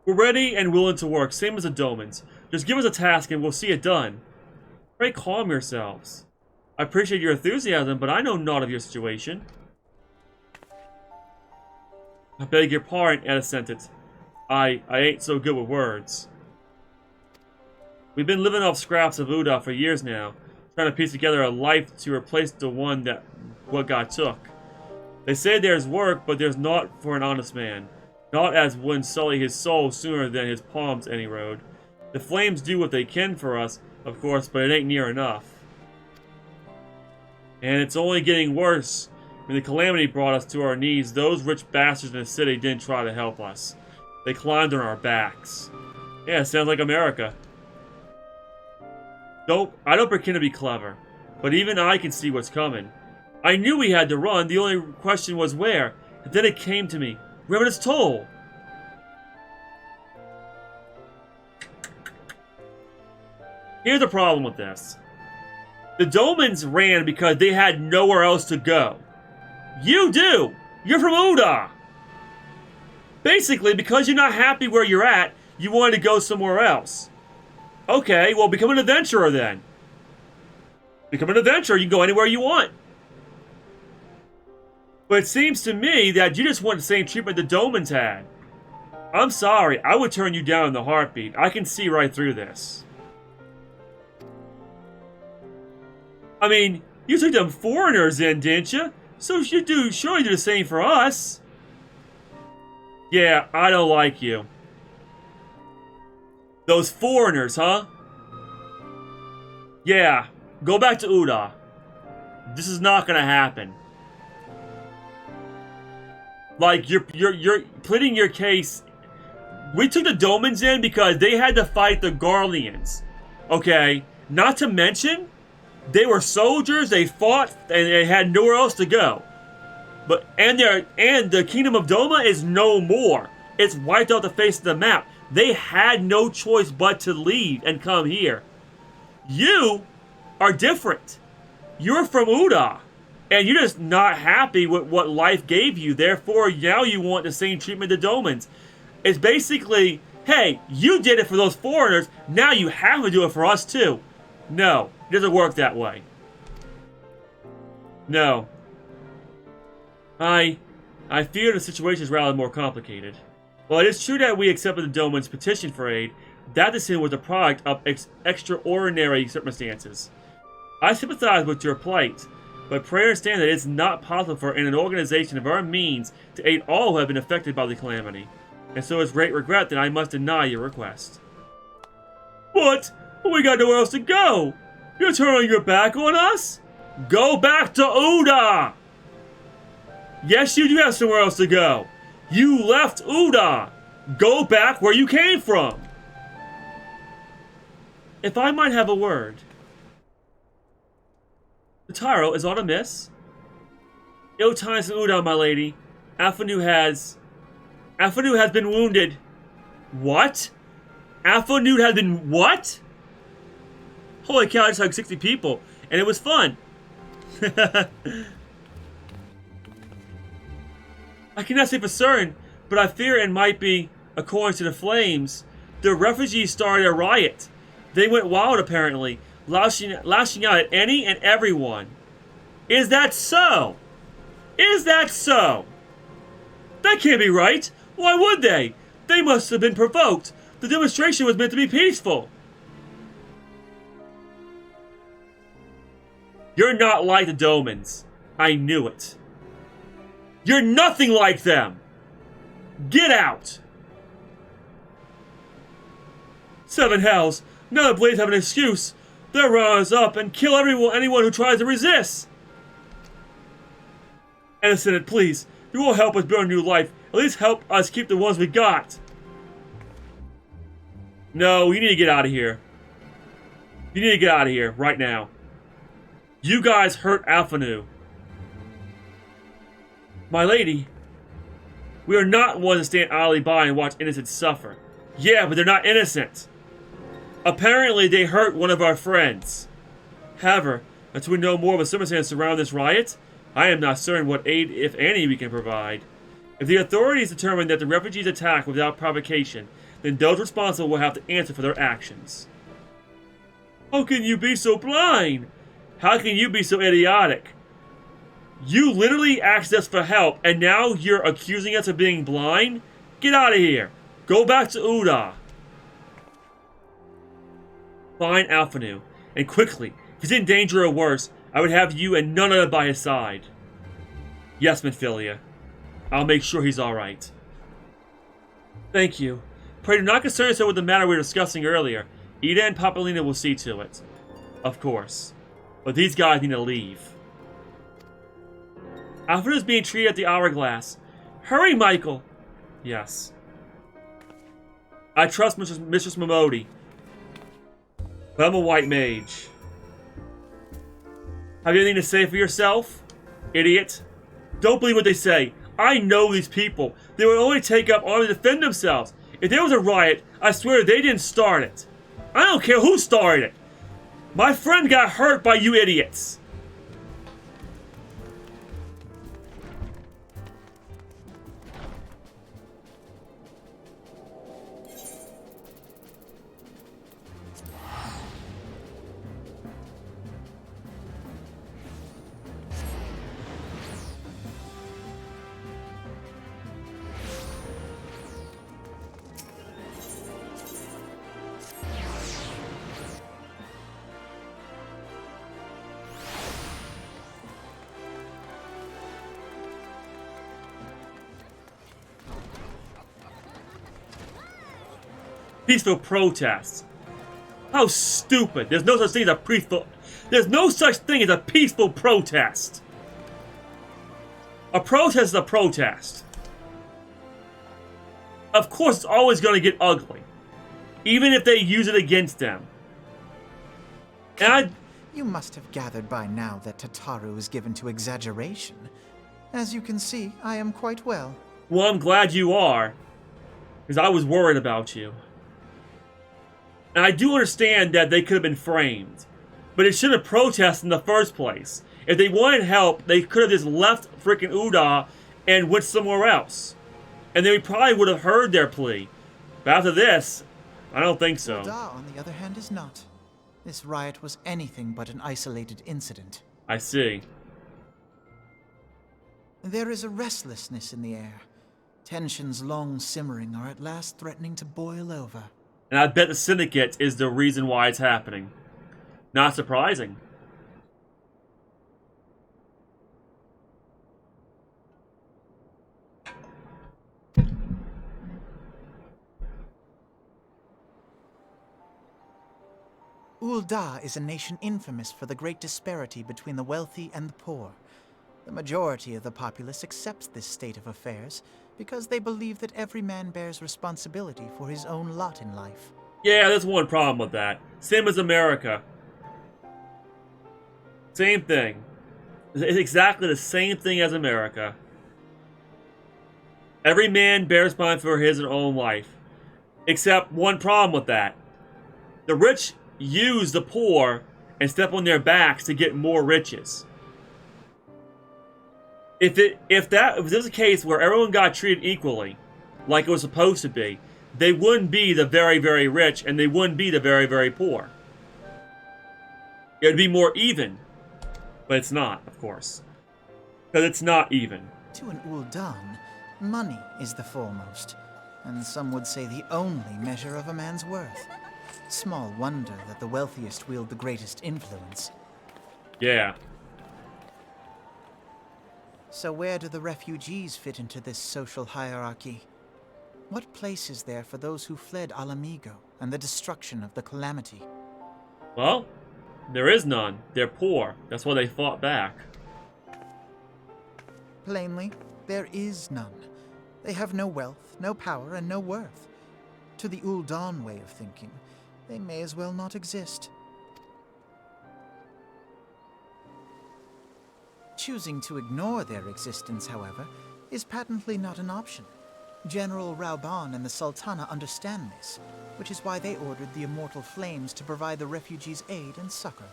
Speaker 1: We're ready and willing to work, same as the Domans. Just give us a task and we'll see it done. Pray calm yourselves. I appreciate your enthusiasm, but I know naught of your situation. I beg your pardon, Addiscented. I ain't so good with words. We've been living off scraps of Uda for years now, trying to piece together a life to replace the one that what God took. They say there's work, but there's not for an honest man. Not as would sully his soul sooner than his palms any road. The flames do what they can for us, of course, but it ain't near enough. And it's only getting worse. When the calamity brought us to our knees, those rich bastards in the city didn't try to help us. They climbed on our backs. Yeah, sounds like America. Nope, I don't pretend to be clever, but even I can see what's coming. I knew we had to run, the only question was where, and then it came to me. Revenant's Toll! Here's the problem with this. The Domans ran because they had nowhere else to go. You do! You're from Uda! Basically, because you're not happy where you're at, you wanted to go somewhere else. Okay, well, become an adventurer then. Become an adventurer, you can go anywhere you want. But it seems to me that you just want the same treatment the Domans had. I'm sorry, I would turn you down in the heartbeat. I can see right through this. I mean, you took them foreigners in, didn't you? So you surely do the same for us. Yeah, I don't like you. Those foreigners, huh? Yeah, go back to Uda. This is not gonna happen. Like, you're pleading your case. We took the Domans in because they had to fight the Garleans. Okay? Not to mention, they were soldiers, they fought, and they had nowhere else to go. And the Kingdom of Doma is no more. It's wiped off the face of the map. They had no choice but to leave and come here. You are different. You're from Uda. And you're just not happy with what life gave you. Therefore, now you want the same treatment the Domans. It's basically, hey, you did it for those foreigners. Now you have to do it for us too. No, it doesn't work that way. No. I fear the situation is rather more complicated. While it is true that we accepted the Domans' petition for aid, that decision was the product of extraordinary circumstances. I sympathize with your plight. but pray understand that it's not possible for an organization of our means to aid all who have been affected by the calamity, and so it's great regret that I must deny your request. What? We got nowhere else to go! You're turning your back on us? Go back to Uda! Yes, you do have somewhere else to go. You left Uda. Go back where you came from. If I might have a word. The Tyro is on amiss. Ill times in Uda, my lady. Afanu has been wounded. What? Afanu has been what? Holy cow, I just hugged 60 people, and it was fun. I cannot say for certain, but I fear it might be, according to the flames, the refugees started a riot. They went wild, apparently, lashing out at any and everyone. Is that so? Is that so? That can't be right. Why would they? They must have been provoked. The demonstration was meant to be peaceful. You're not like the Domans. I knew it. You're nothing like them! Get out! Seven hells! Now the Blades have an excuse. They'll round us up and kill anyone who tries to resist! Innocent, please. You won't help us build a new life. At least help us keep the ones we got. No, you need to get out of here. You need to get out of here, right now. You guys hurt Alphanu. My lady, we are not ones to stand idly by and watch innocents suffer. Yeah, but they're not innocent. Apparently, they hurt one of our friends. However, until we know more of the circumstances surrounding this riot, I am not certain what aid, if any, we can provide. If the authorities determine that the refugees attack without provocation, then those responsible will have to answer for their actions. How can you be so blind? How can you be so idiotic? You literally asked us for help, and now you're accusing us of being blind? Get out of here. Go back to Uda. Find Alphanu, and quickly. If he's in danger or worse, I would have you and none other by his side. Yes, Minfilia. I'll make sure he's alright. Thank you. Pray do not concern yourself with the matter we were discussing earlier. Ida and Papalina will see to it. Of course. But these guys need to leave. Alfred is being treated at the Hourglass. Hurry, Michael! Yes. I trust Mistress Momodi. But I'm a white mage. Have you anything to say for yourself? Idiot. Don't believe what they say. I know these people. They would only take up arms to defend themselves. If there was a riot, I swear they didn't start it. I don't care who started it. My friend got hurt by you idiots. Peaceful protests. How stupid. There's no such thing as a peaceful... There's no such thing as a peaceful protest. A protest is a protest. Of course it's always going to get ugly. Even if they use it against them. And
Speaker 5: You must have gathered by now that Tataru is given to exaggeration. As you can see, I am quite well.
Speaker 1: Well, I'm glad you are. Because I was worried about you. And I do understand that they could have been framed. But they shouldn't have protested in the first place. If they wanted help, they could have just left freaking Uda and went somewhere else. And then we probably would have heard their plea. But after this, I don't think so.
Speaker 5: Uda, on the other hand, is not. This riot was anything but an isolated incident.
Speaker 1: I see.
Speaker 5: There is a restlessness in the air. Tensions long simmering are at last threatening to boil over.
Speaker 1: And I bet the Syndicate is the reason why it's happening. Not surprising.
Speaker 5: Ul'dah is a nation infamous for the great disparity between the wealthy and the poor. The majority of the populace accepts this state of affairs because they believe that every man bears responsibility for his own lot in life.
Speaker 1: Yeah, there's one problem with that. Same as America. Same thing. It's exactly the same thing as America. Every man bears responsibility for his own life. Except one problem with that. The rich use the poor and step on their backs to get more riches. If there's a case where everyone got treated equally, like it was supposed to be, they wouldn't be the very, very rich and they wouldn't be the very, very poor. It would be more even. But it's not, of course. Because it's not even.
Speaker 5: To an Ul'dan, money is the foremost, and some would say the only measure of a man's worth. Small wonder that the wealthiest wield the greatest influence.
Speaker 1: Yeah.
Speaker 5: So where do the refugees fit into this social hierarchy? What place is there for those who fled Alamigo and the destruction of the Calamity?
Speaker 1: Well, there is none. They're poor. That's why they fought back.
Speaker 5: Plainly, there is none. They have no wealth, no power, and no worth. To the Ul'dan way of thinking, they may as well not exist. Choosing to ignore their existence, however, is patently not an option. General Reborn and the Sultana understand this, which is why they ordered the Immortal Flames to provide the refugees aid and succor.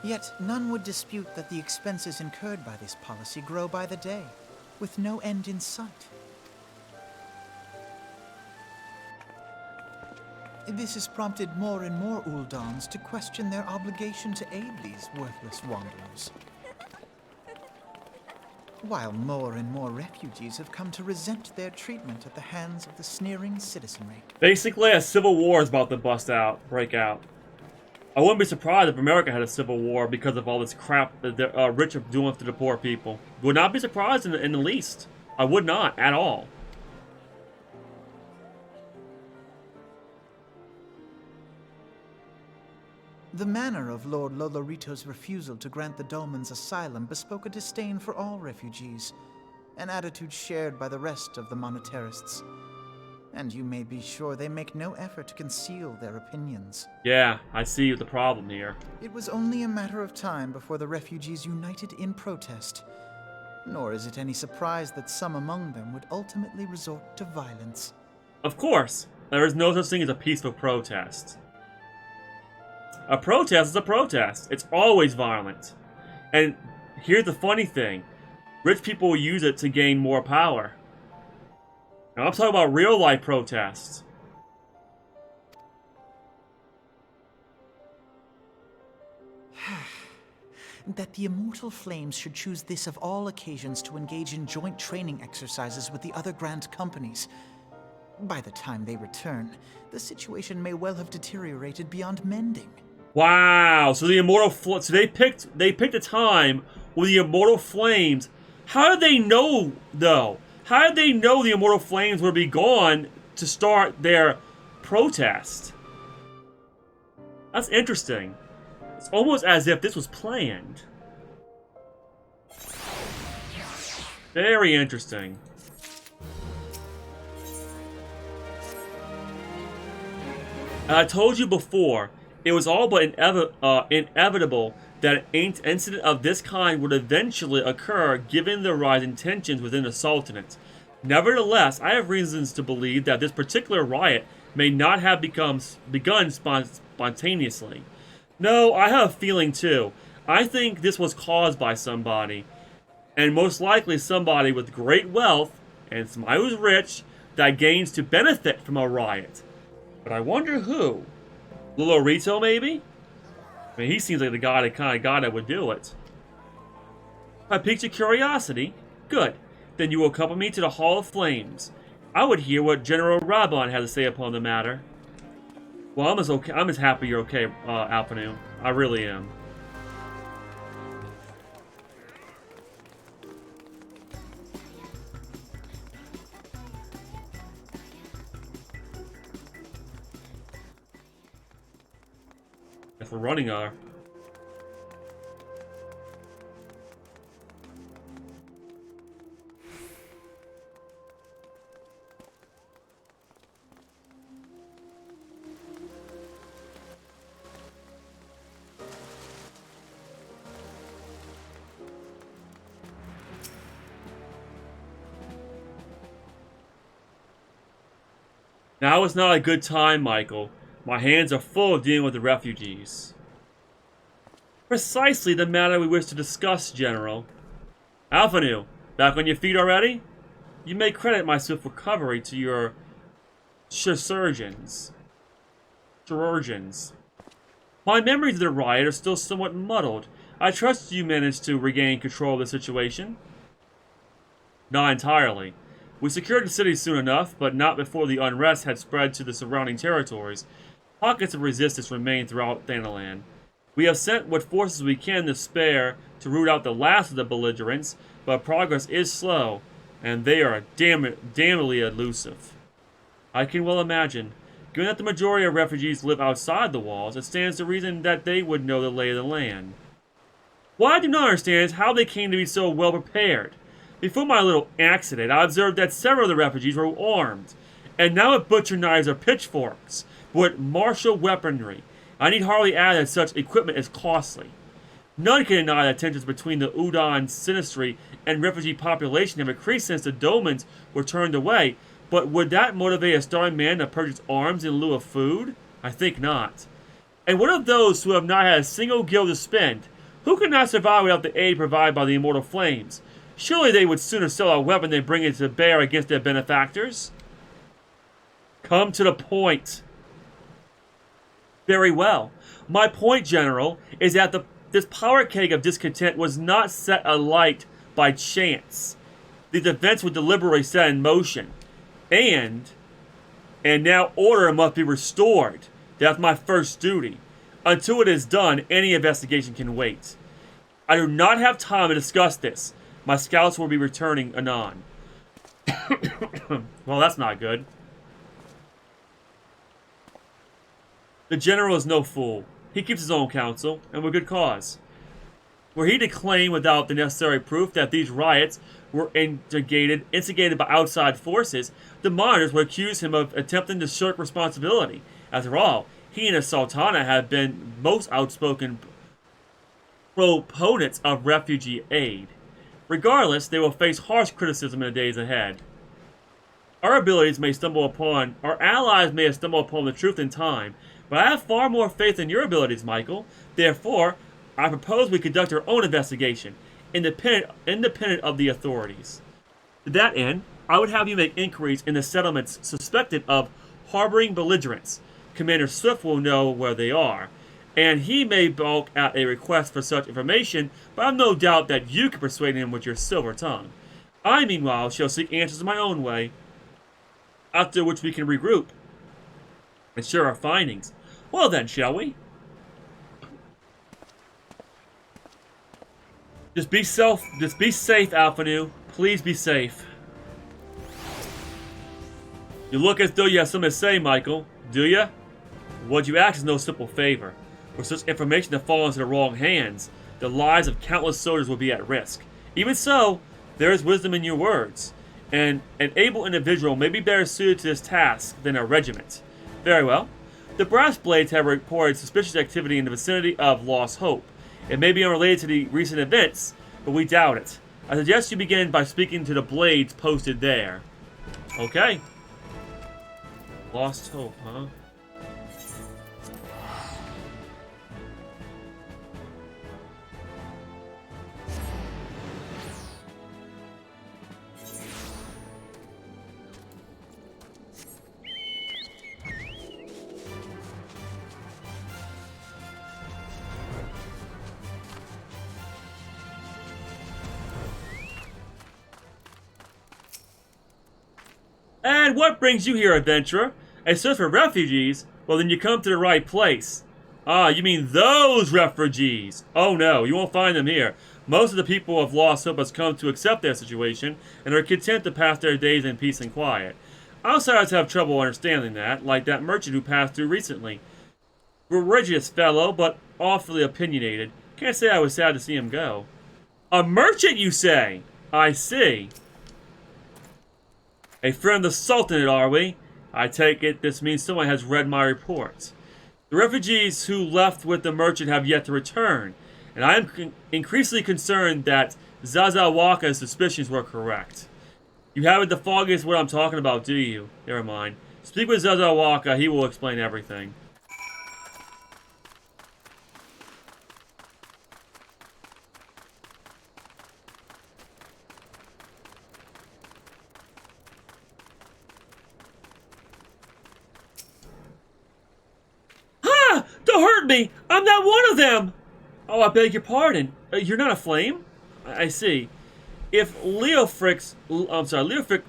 Speaker 5: Yet none would dispute that the expenses incurred by this policy grow by the day, with no end in sight. This has prompted more and more Uldans to question their obligation to aid these worthless wanderers. While more and more refugees have come to resent their treatment at the hands of the sneering citizenry.
Speaker 1: Basically, a civil war is about to break out. I wouldn't be surprised if America had a civil war because of all this crap that the rich are doing to the poor people. Would not be surprised in the least. I would not, at all.
Speaker 5: The manner of Lord Lolorito's refusal to grant the Dolmens asylum bespoke a disdain for all refugees, an attitude shared by the rest of the monetarists. And you may be sure they make no effort to conceal their opinions.
Speaker 1: Yeah, I see the problem here.
Speaker 5: It was only a matter of time before the refugees united in protest. Nor is it any surprise that some among them would ultimately resort to violence.
Speaker 1: Of course, there is no such thing as a peaceful protest. A protest is a protest. It's always violent. And here's the funny thing. Rich people will use it to gain more power. Now I'm talking about real life protests.
Speaker 5: That the Immortal Flames should choose this of all occasions to engage in joint training exercises with the other Grand Companies. By the time they return, the situation may well have deteriorated beyond mending.
Speaker 1: Wow, so the Immortal so they picked a time with the Immortal Flames. How did they know, though? How did they know the Immortal Flames would be gone to start their protest? That's interesting. It's almost as if this was planned. Very interesting. And I told you before, it was all but inevitable that an incident of this kind would eventually occur given the rising tensions within the Sultanate. Nevertheless, I have reasons to believe that this particular riot may not have begun spontaneously. No, I have a feeling too. I think this was caused by somebody. And most likely somebody with great wealth, and somebody who's rich, that gains to benefit from a riot. But I wonder who? Lolorito, maybe? I mean, he seems like the kind of guy that would do it. I piqued your curiosity? Good. Then you will accompany me to the Hall of Flames. I would hear what General Reborn had to say upon the matter. Well, I'm as happy you're okay, Alphanu. I really am. for running her. Now is not a good time, Michael. My hands are full of dealing with the refugees. Precisely the matter we wish to discuss, General. Alphanu, back on your feet already? You may credit my swift recovery to your chirurgeons. My memories of the riot are still somewhat muddled. I trust you managed to regain control of the situation? Not entirely. We secured the city soon enough, but not before the unrest had spread to the surrounding territories. Pockets of resistance remain throughout Thanalan. We have sent what forces we can to spare to root out the last of the belligerents, but progress is slow, and they are damnably elusive. I can well imagine. Given that the majority of refugees live outside the walls, it stands to reason that they would know the lay of the land. What I do not understand is how they came to be so well prepared. Before my little accident, I observed that several of the refugees were armed, and now with butcher knives or pitchforks, but with martial weaponry. I need hardly add that such equipment is costly. None can deny that tensions between the Udon Sinistry and refugee population have increased since the Domans were turned away, but would that motivate a starving man to purchase arms in lieu of food? I think not. And what of those who have not had a single gil to spend? Who could not survive without the aid provided by the immortal flames? Surely they would sooner sell a weapon than bring it to bear against their benefactors? Come to the point. Very well. My point, General, is that this power keg of discontent was not set alight by chance. These events were deliberately set in motion. And now order must be restored. That's my first duty. Until it is done, any investigation can wait. I do not have time to discuss this. My scouts will be returning anon. Well, that's not good. The general is no fool. He keeps his own counsel, and with good cause. Were he to claim without the necessary proof that these riots were instigated by outside forces, the monitors would accuse him of attempting to shirk responsibility. After all, he and his sultana have been most outspoken proponents of refugee aid. Regardless, they will face harsh criticism in the days ahead. Our allies may stumble upon the truth in time, but I have far more faith in your abilities, Michael. Therefore, I propose we conduct our own investigation, independent of the authorities. To that end, I would have you make inquiries in the settlements suspected of harboring belligerents. Commander Swift will know where they are, and he may balk at a request for such information, but I have no doubt that you can persuade him with your silver tongue. I, meanwhile, shall seek answers in my own way, after which we can regroup and share our findings. Well then, shall we? Just be safe, Alphanu. Please be safe. You look as though you have something to say, Michael. Do ya? What you ask is no simple favor. Were such information to fall into the wrong hands, the lives of countless soldiers will be at risk. Even so, there is wisdom in your words, and an able individual may be better suited to this task than a regiment. Very well. The Brass Blades have reported suspicious activity in the vicinity of Lost Hope. It may be unrelated to the recent events, but we doubt it. I suggest you begin by speaking to the Blades posted there. Okay. Lost Hope, huh? And what brings you here, adventurer? A search for refugees? Well, then you come to the right place. Ah, you mean those refugees? Oh no, you won't find them here. Most of the people of Lost Hope has come to accept their situation and are content to pass their days in peace and quiet. Outsiders have trouble understanding that, like that merchant who passed through recently. Religious fellow, but awfully opinionated. Can't say I was sad to see him go. A merchant, you say? I see. A friend of the Sultanate, are we? I take it this means someone has read my reports. The refugees who left with the merchant have yet to return, and I am increasingly concerned that Zazawaka's suspicions were correct. You haven't the foggiest what I'm talking about, do you? Never mind. Speak with Zazawaka, he will explain everything. Don't hurt me! I'm not one of them! Oh, I beg your pardon. You're not a flame? I see. If Leofric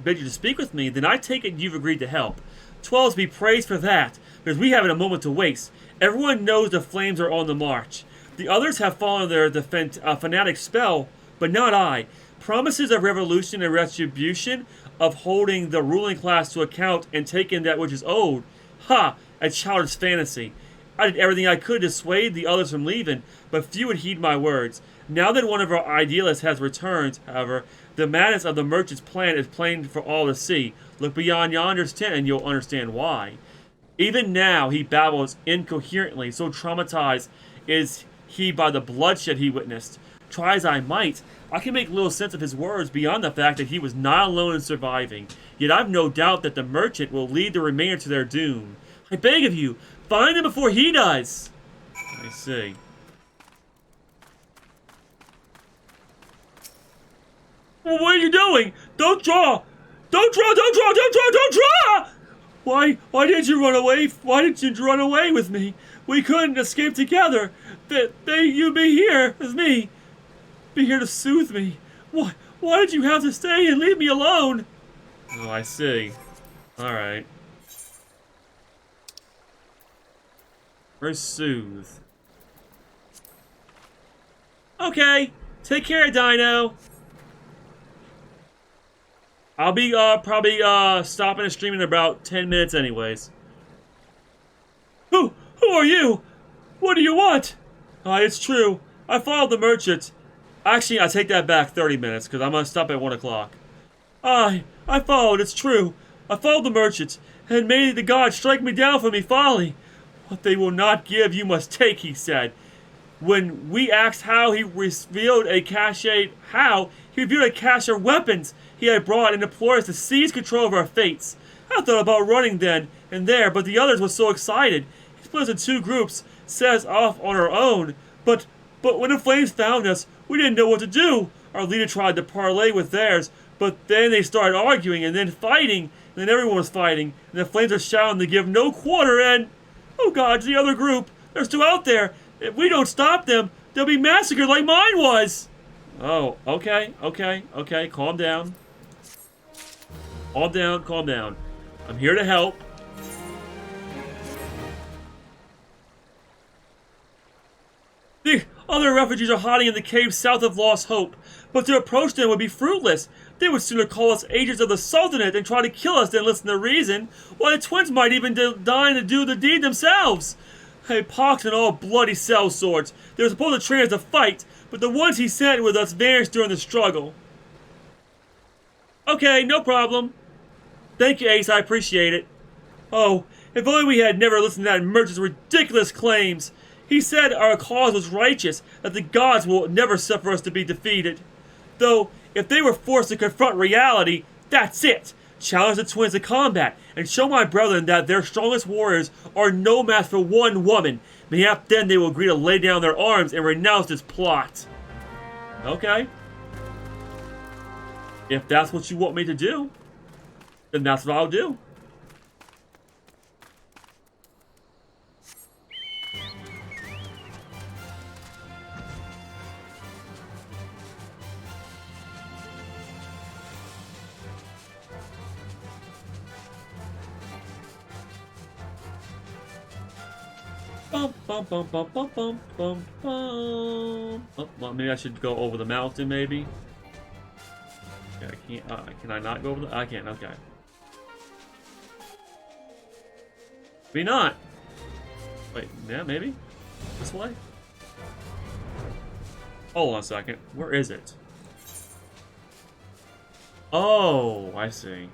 Speaker 1: bid you to speak with me, then I take it you've agreed to help. 12's be praised for that, because we haven't a moment to waste. Everyone knows the flames are on the march. The others have fallen under the fanatic spell, but not I. Promises of revolution and retribution, of holding the ruling class to account and taking that which is owed. Ha! A childish fantasy. I did everything I could to dissuade the others from leaving, but few would heed my words. Now that one of our idealists has returned, however, the madness of the merchant's plan is plain for all to see. Look beyond yonder's tent and you'll understand why. Even now he babbles incoherently, so traumatized is he by the bloodshed he witnessed. Try as I might, I can make little sense of his words beyond the fact that he was not alone in surviving. Yet I've no doubt that the merchant will lead the remainder to their doom. I beg of you, find him before he does! I see. Well, what are you doing? Don't draw! Don't draw! Don't draw! Don't draw! Don't draw! Why did you run away? Why did you run away with me? We couldn't escape together. You'd be here with me. Be here to soothe me. Why did you have to stay and leave me alone? Oh, I see. Alright. Where's Soothe? Okay. Take care, Dino. I'll be probably stopping and streaming in about 10 minutes anyways. Who are you? What do you want? It's true. I followed the merchant. Actually, I take that back 30 minutes because I'm gonna stop at 1 o'clock. I followed, it's true. I followed the merchant, and may the gods strike me down for me folly. What they will not give, you must take, he said. When we asked how, he revealed a cache of weapons he had brought and implored us to seize control of our fates. I thought about running then and there, but the others were so excited. He split us in 2 groups, set us off on our own. But when the flames found us, we didn't know what to do. Our leader tried to parley with theirs, but then they started arguing and then fighting, and then everyone was fighting, and the flames were shouting to give no quarter, and... Oh God, the other group! They're still out there! If we don't stop them, they'll be massacred like mine was! Oh, okay. Calm down. Calm down. I'm here to help. The other refugees are hiding in the caves south of Lost Hope, but to approach them would be fruitless. They would sooner call us agents of the Sultanate and try to kill us than listen to reason. Why, the twins might even deign to do the deed themselves. Hey, pox and all bloody cell swords. They were supposed to train us to fight, but the ones he sent with us vanished during the struggle. Okay, no problem. Thank you, Ace, I appreciate it. Oh, if only we had never listened to that merchant's ridiculous claims. He said our cause was righteous, that the gods will never suffer us to be defeated. Though, if they were forced to confront reality, that's it. Challenge the twins to combat, and show my brethren that their strongest warriors are no match for one woman. Mayhap then they will agree to lay down their arms and renounce this plot. Okay. If that's what you want me to do, then that's what I'll do. Well, maybe I should go over the mountain, maybe. Okay, I can't. Can I not go over the? I can. Okay. Maybe not. Wait, yeah, maybe? This way? Hold on a second. Where is it? Oh, I see.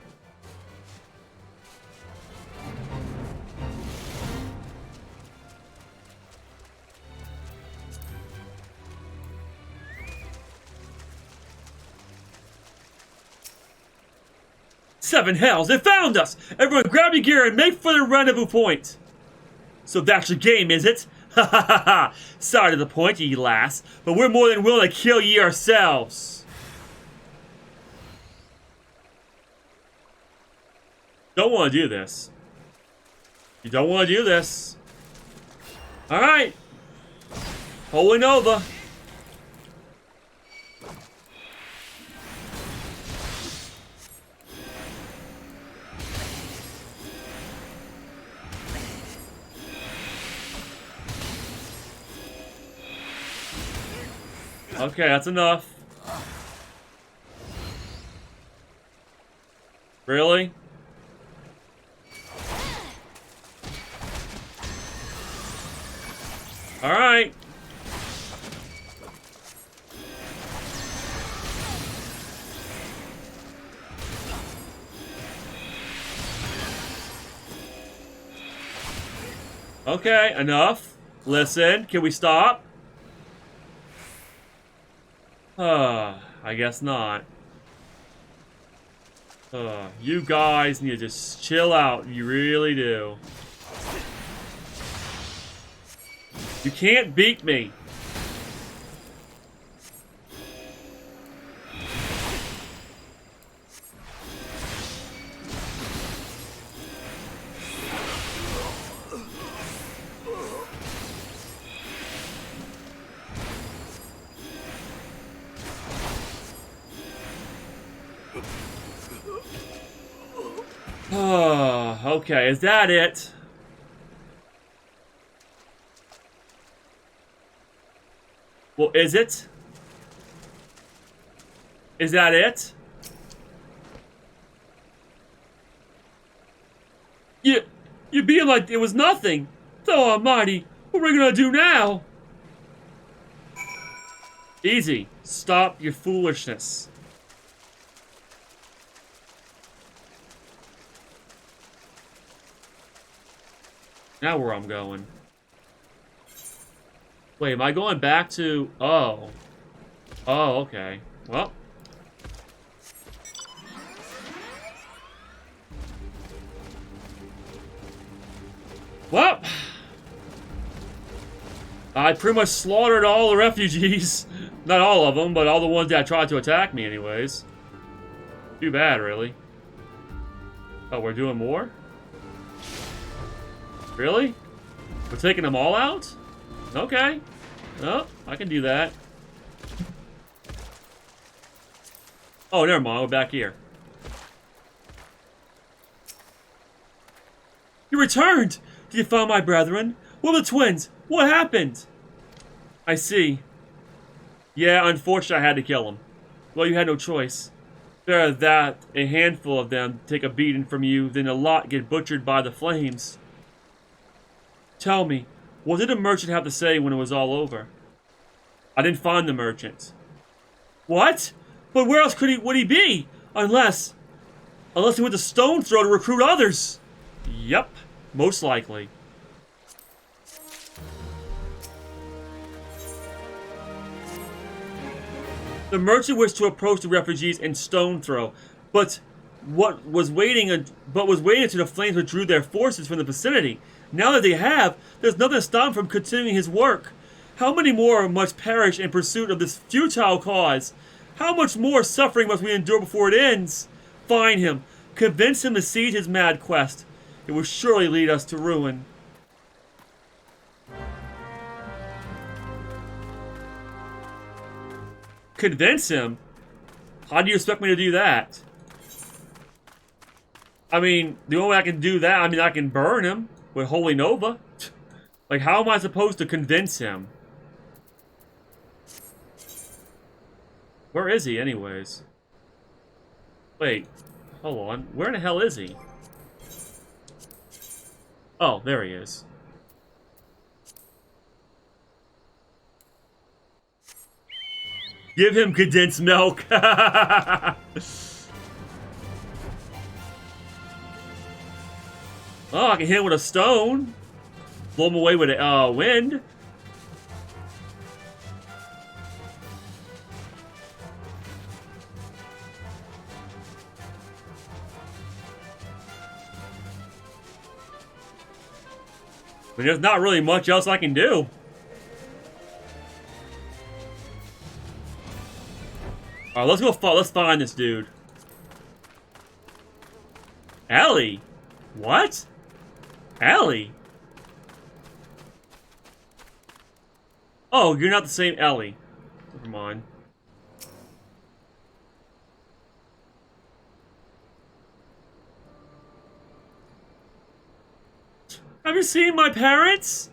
Speaker 1: Seven hells, they found us! Everyone grab your gear and make for the rendezvous point! So that's your game, is it? Ha ha ha ha! Sorry to the point, ye lass, but we're more than willing to kill ye ourselves! Don't want to do this. You don't want to do this. Alright! Holy Nova! Okay, that's enough. Really? Alright. Okay, enough. Listen, can we stop? I guess not. You guys need to just chill out. You really do. You can't beat me. Okay, is that it? Well, is it? Is that it? You're being like it was nothing. Oh, almighty, what are we gonna do now? Easy. Stop your foolishness. Now where I'm going. Wait, am I going back to... Oh. Oh, okay. Well. Well. I pretty much slaughtered all the refugees. Not all of them, but all the ones that tried to attack me anyways. Too bad, really. Oh, we're doing more? Really? We're taking them all out? Okay. Oh, I can do that. Oh, never mind. We're back here. You returned! Did you find my brethren? What are the twins? What happened? I see. Yeah, unfortunately I had to kill them. Well, you had no choice. Better that a handful of them take a beating from you than a lot get butchered by the flames. Tell me, what did the merchant have to say when it was all over? I didn't find the merchant. What? But where else would he be? Unless he went to Stone Throw to recruit others. Yep, most likely. The merchant wished to approach the refugees in Stone Throw, but was waiting until the flames withdrew their forces from the vicinity. Now that they have, there's nothing to stop him from continuing his work. How many more must perish in pursuit of this futile cause? How much more suffering must we endure before it ends? Find him. Convince him to cease his mad quest. It will surely lead us to ruin. Convince him? How do you expect me to do that? I mean, the only way I can do that, I can burn him with Holy Nova. Like, how am I supposed to convince him? Where is he, anyways? Wait, hold on. Where in the hell is he? Oh, there he is. Give him condensed milk. Oh, I can hit him with a stone. Blow him away with a wind. But there's not really much else I can do. Alright, let's go. Let's find this dude. Ellie? What? Ellie? Oh, you're not the same Ellie. Never mind. Have you seen my parents?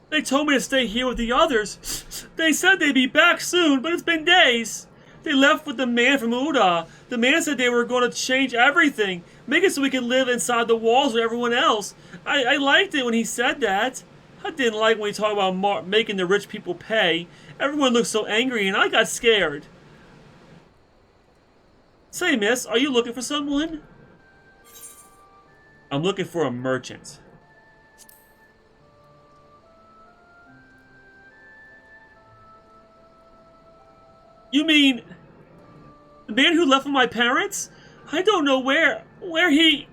Speaker 1: They told me to stay here with the others. They said they'd be back soon, but it's been days. They left with the man from Uda. The man said they were going to change everything, make it so we could live inside the walls with everyone else. I liked it when he said that. I didn't like when he talked about making the rich people pay. Everyone looked so angry and I got scared. Say, miss, are you looking for someone? I'm looking for a merchant. You mean the man who left with my parents? I don't know where he...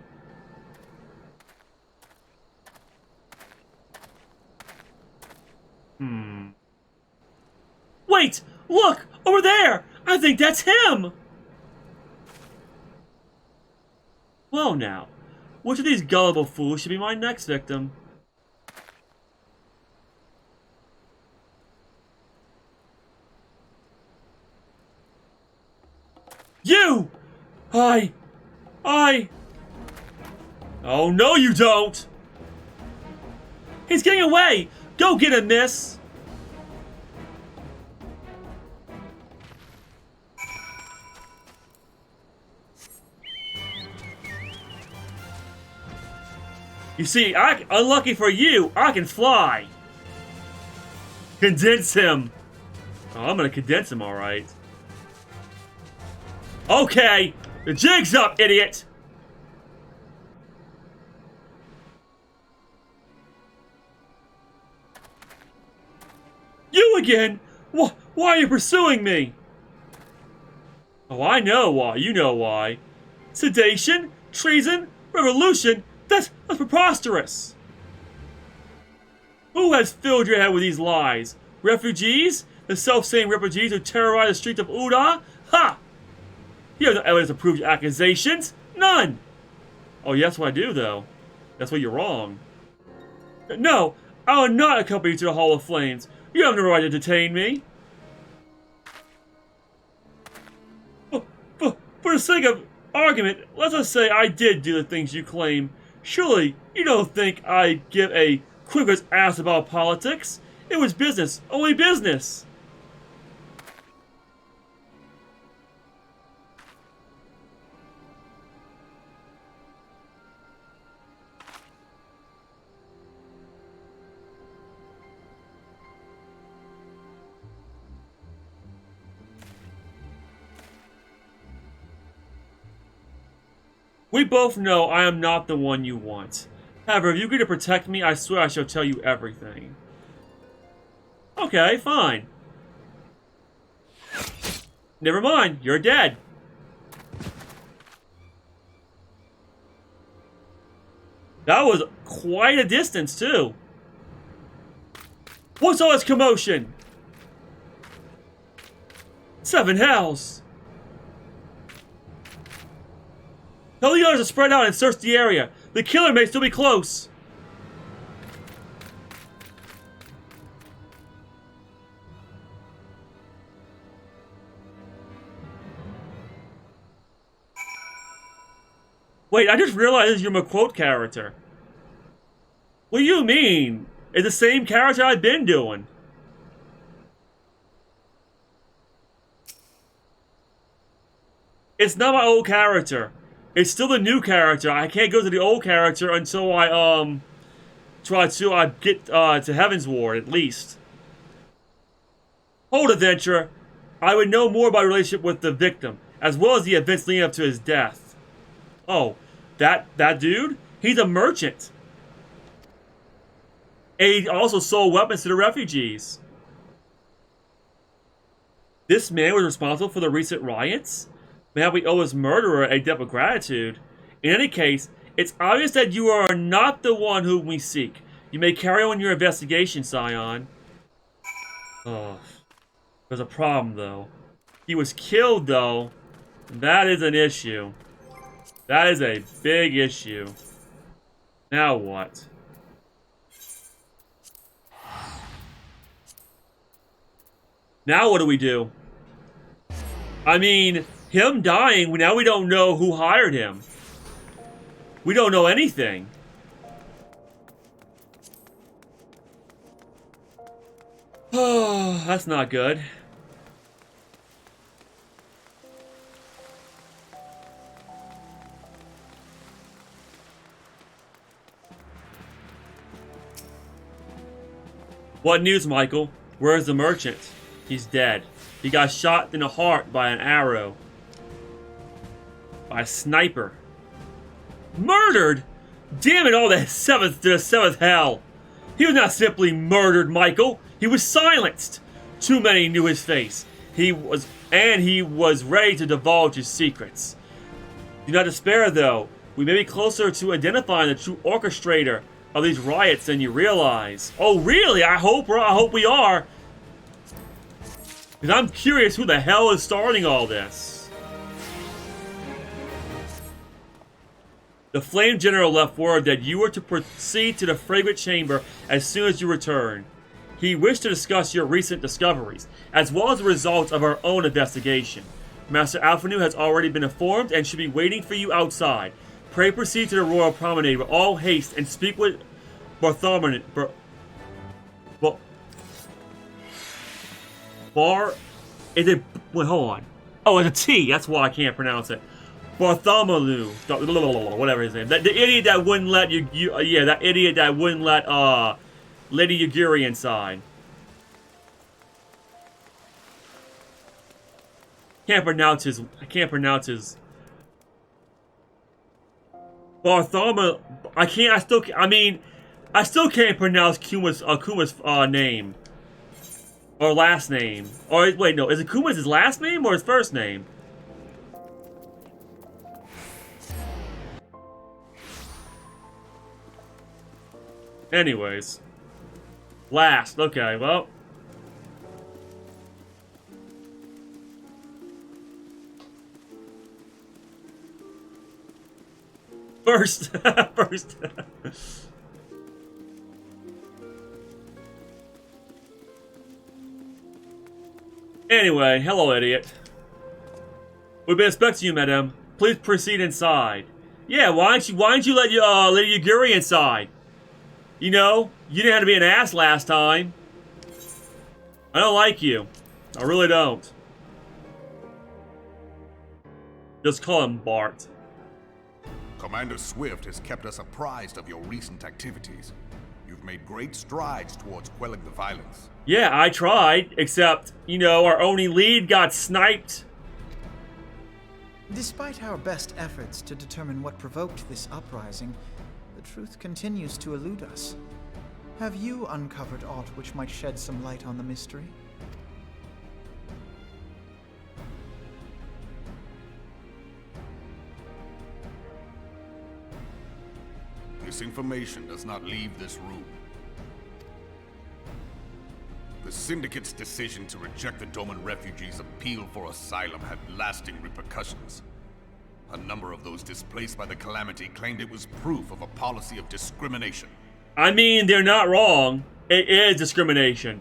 Speaker 1: Wait! Look! Over there! I think that's him! Well now, which of these gullible fools should be my next victim? You! Oh, no you don't! He's getting away! Go get him, miss! You see, unlucky for you, I can fly! Condense him! Oh, I'm gonna condense him, alright. Okay! The jig's up, idiot! You again? Why are you pursuing me? Oh, I know why. You know why. Sedation? Treason? Revolution? That's preposterous! Who has filled your head with these lies? Refugees? The self-same refugees who terrorize the streets of Uda? Ha! You have no evidence to prove your accusations? None! Oh, yes, what I do, though. That's where you're wrong. No, I will not accompany you to the Hall of Flames. You have no right to detain me. For the sake of argument, let's just say I did do the things you claim. Surely, you don't think I'd give a quiver's ass about politics? It was business, only business. We both know I am not the one you want. However, if you agree to protect me, I swear I shall tell you everything. Okay, fine. Never mind, you're dead. That was quite a distance, too. What's all this commotion? Seven hells. Tell the others to spread out and search the area. The killer may still be close. Wait, I just realized you're my quote character. What do you mean? It's the same character I've been doing. It's not my old character. It's still the new character. I can't go to the old character until I get to Heaven's Ward, at least. Hold, adventurer. I would know more about your relationship with the victim, as well as the events leading up to his death. Oh, that dude? He's a merchant. And he also sold weapons to the refugees. This man was responsible for the recent riots? May we owe his murderer a debt of gratitude. In any case, it's obvious that you are not the one whom we seek. You may carry on your investigation, Scion. Oh, there's a problem, though. He was killed, though. That is an issue. That is a big issue. Now what? Now what do we do? I mean, him dying, now we don't know who hired him. We don't know anything. Oh, that's not good. What news, Michael? Where's the merchant? He's dead. He got shot in the heart by an arrow. By a sniper. Murdered? Damn it all, the seventh hell. He was not simply murdered, Michael. He was silenced. Too many knew his face. He was ready to divulge his secrets. Do not despair, though. We may be closer to identifying the true orchestrator of these riots than you realize. Oh, really? I hope we are. Because I'm curious who the hell is starting all this. The Flame General left word that you were to proceed to the Fragrant Chamber as soon as you return. He wished to discuss your recent discoveries, as well as the results of our own investigation. Master Alphanu has already been informed and should be waiting for you outside. Pray proceed to the Royal Promenade with all haste and speak with Bartholomew. Is it? Wait, hold on. Oh, it's a T. That's why I can't pronounce it. Bartholomew, whatever his name. The idiot that wouldn't let that idiot that wouldn't let Lady Yugiri inside. I can't pronounce his. Bartholomew. I still can't pronounce Kuma's name. Or last name. Or wait, no, is it Kuma's his last name or his first name? Anyways. Last. Okay, well. First. First. Anyway, hello, idiot. We've been expecting you, madam. Please proceed inside. Yeah, why didn't you let Lady Yugiri inside? You know, you didn't have to be an ass last time. I don't like you. I really don't. Just call him Bart.
Speaker 7: Commander Swift has kept us apprised of your recent activities. You've made great strides towards quelling the violence.
Speaker 1: Yeah, I tried, except, you know, our only lead got sniped.
Speaker 5: Despite our best efforts to determine what provoked this uprising, the truth continues to elude us. Have you uncovered aught which might shed some light on the mystery?
Speaker 7: This information does not leave this room. The Syndicate's decision to reject the Doman refugees' appeal for asylum had lasting repercussions. A number of those displaced by the Calamity claimed it was proof of a policy of discrimination.
Speaker 1: I mean, they're not wrong. It is discrimination.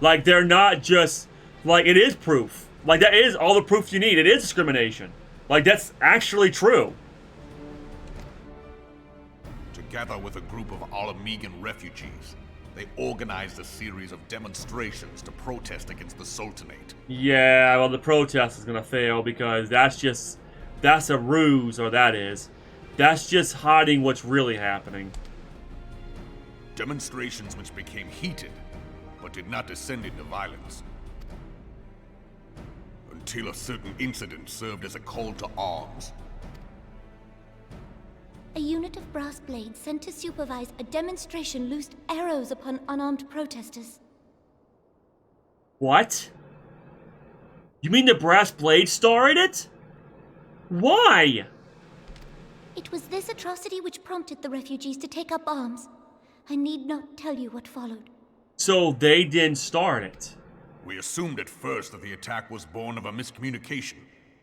Speaker 1: Like, they're not just... Like, it is proof. Like, that is all the proof you need. It is discrimination. Like, that's actually true.
Speaker 7: Together with a group of Alamegan refugees, they organized a series of demonstrations to protest against the Sultanate.
Speaker 1: Yeah, well, the protest is gonna fail because that's just That's a ruse, or that is. That's just hiding what's really happening.
Speaker 7: Demonstrations which became heated, but did not descend into violence. Until a certain incident served as a call to arms.
Speaker 6: A unit of brass blades sent to supervise a demonstration loosed arrows upon unarmed protesters.
Speaker 1: What? You mean the brass blade started it? Why?
Speaker 6: It was this atrocity which prompted the refugees to take up arms. I need not tell you what followed.
Speaker 1: So they didn't start it.
Speaker 7: We assumed at first that the attack was born of a miscommunication.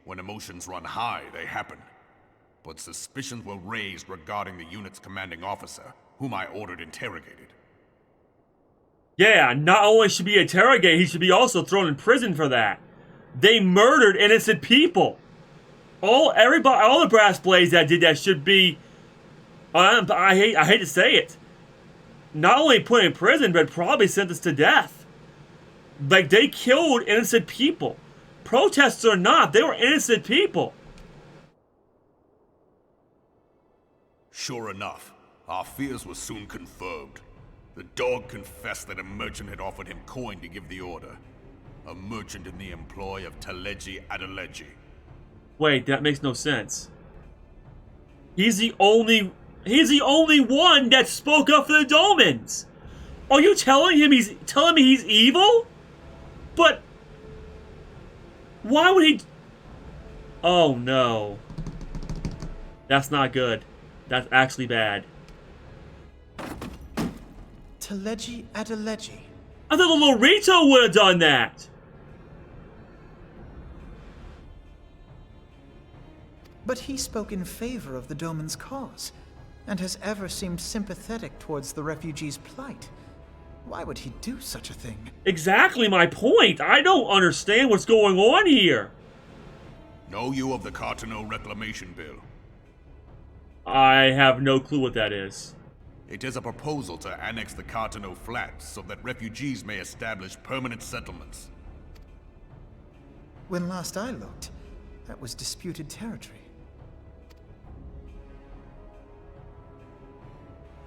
Speaker 7: When emotions run high, they happen. But suspicions were raised regarding the unit's commanding officer, whom I ordered interrogated.
Speaker 1: Yeah, not only should he be interrogated, he should be also thrown in prison for that. They murdered innocent people. All the brass blades that did that should be, I hate to say it, not only put in prison, but probably sentenced to death. Like, they killed innocent people. Protesters or not, they were innocent people.
Speaker 7: Sure enough, our fears were soon confirmed. The dog confessed that a merchant had offered him coin to give the order. A merchant in the employ of Teleji Adeleji.
Speaker 1: Wait, that makes no sense. He's the only one that spoke up for the Domans. Are you telling me he's evil? But why would he? Oh no. That's not good. That's actually bad.
Speaker 5: Teleji Adeleji.
Speaker 1: I thought the Lorito would have done that.
Speaker 5: But he spoke in favor of the Doman's cause, and has ever seemed sympathetic towards the refugees' plight. Why would he do such a thing?
Speaker 1: Exactly my point. I don't understand what's going on here.
Speaker 7: Know you of the Cartano Reclamation Bill?
Speaker 1: I have no clue what that is.
Speaker 7: It is a proposal to annex the Cartano Flats so that refugees may establish permanent settlements.
Speaker 5: When last I looked, that was disputed territory.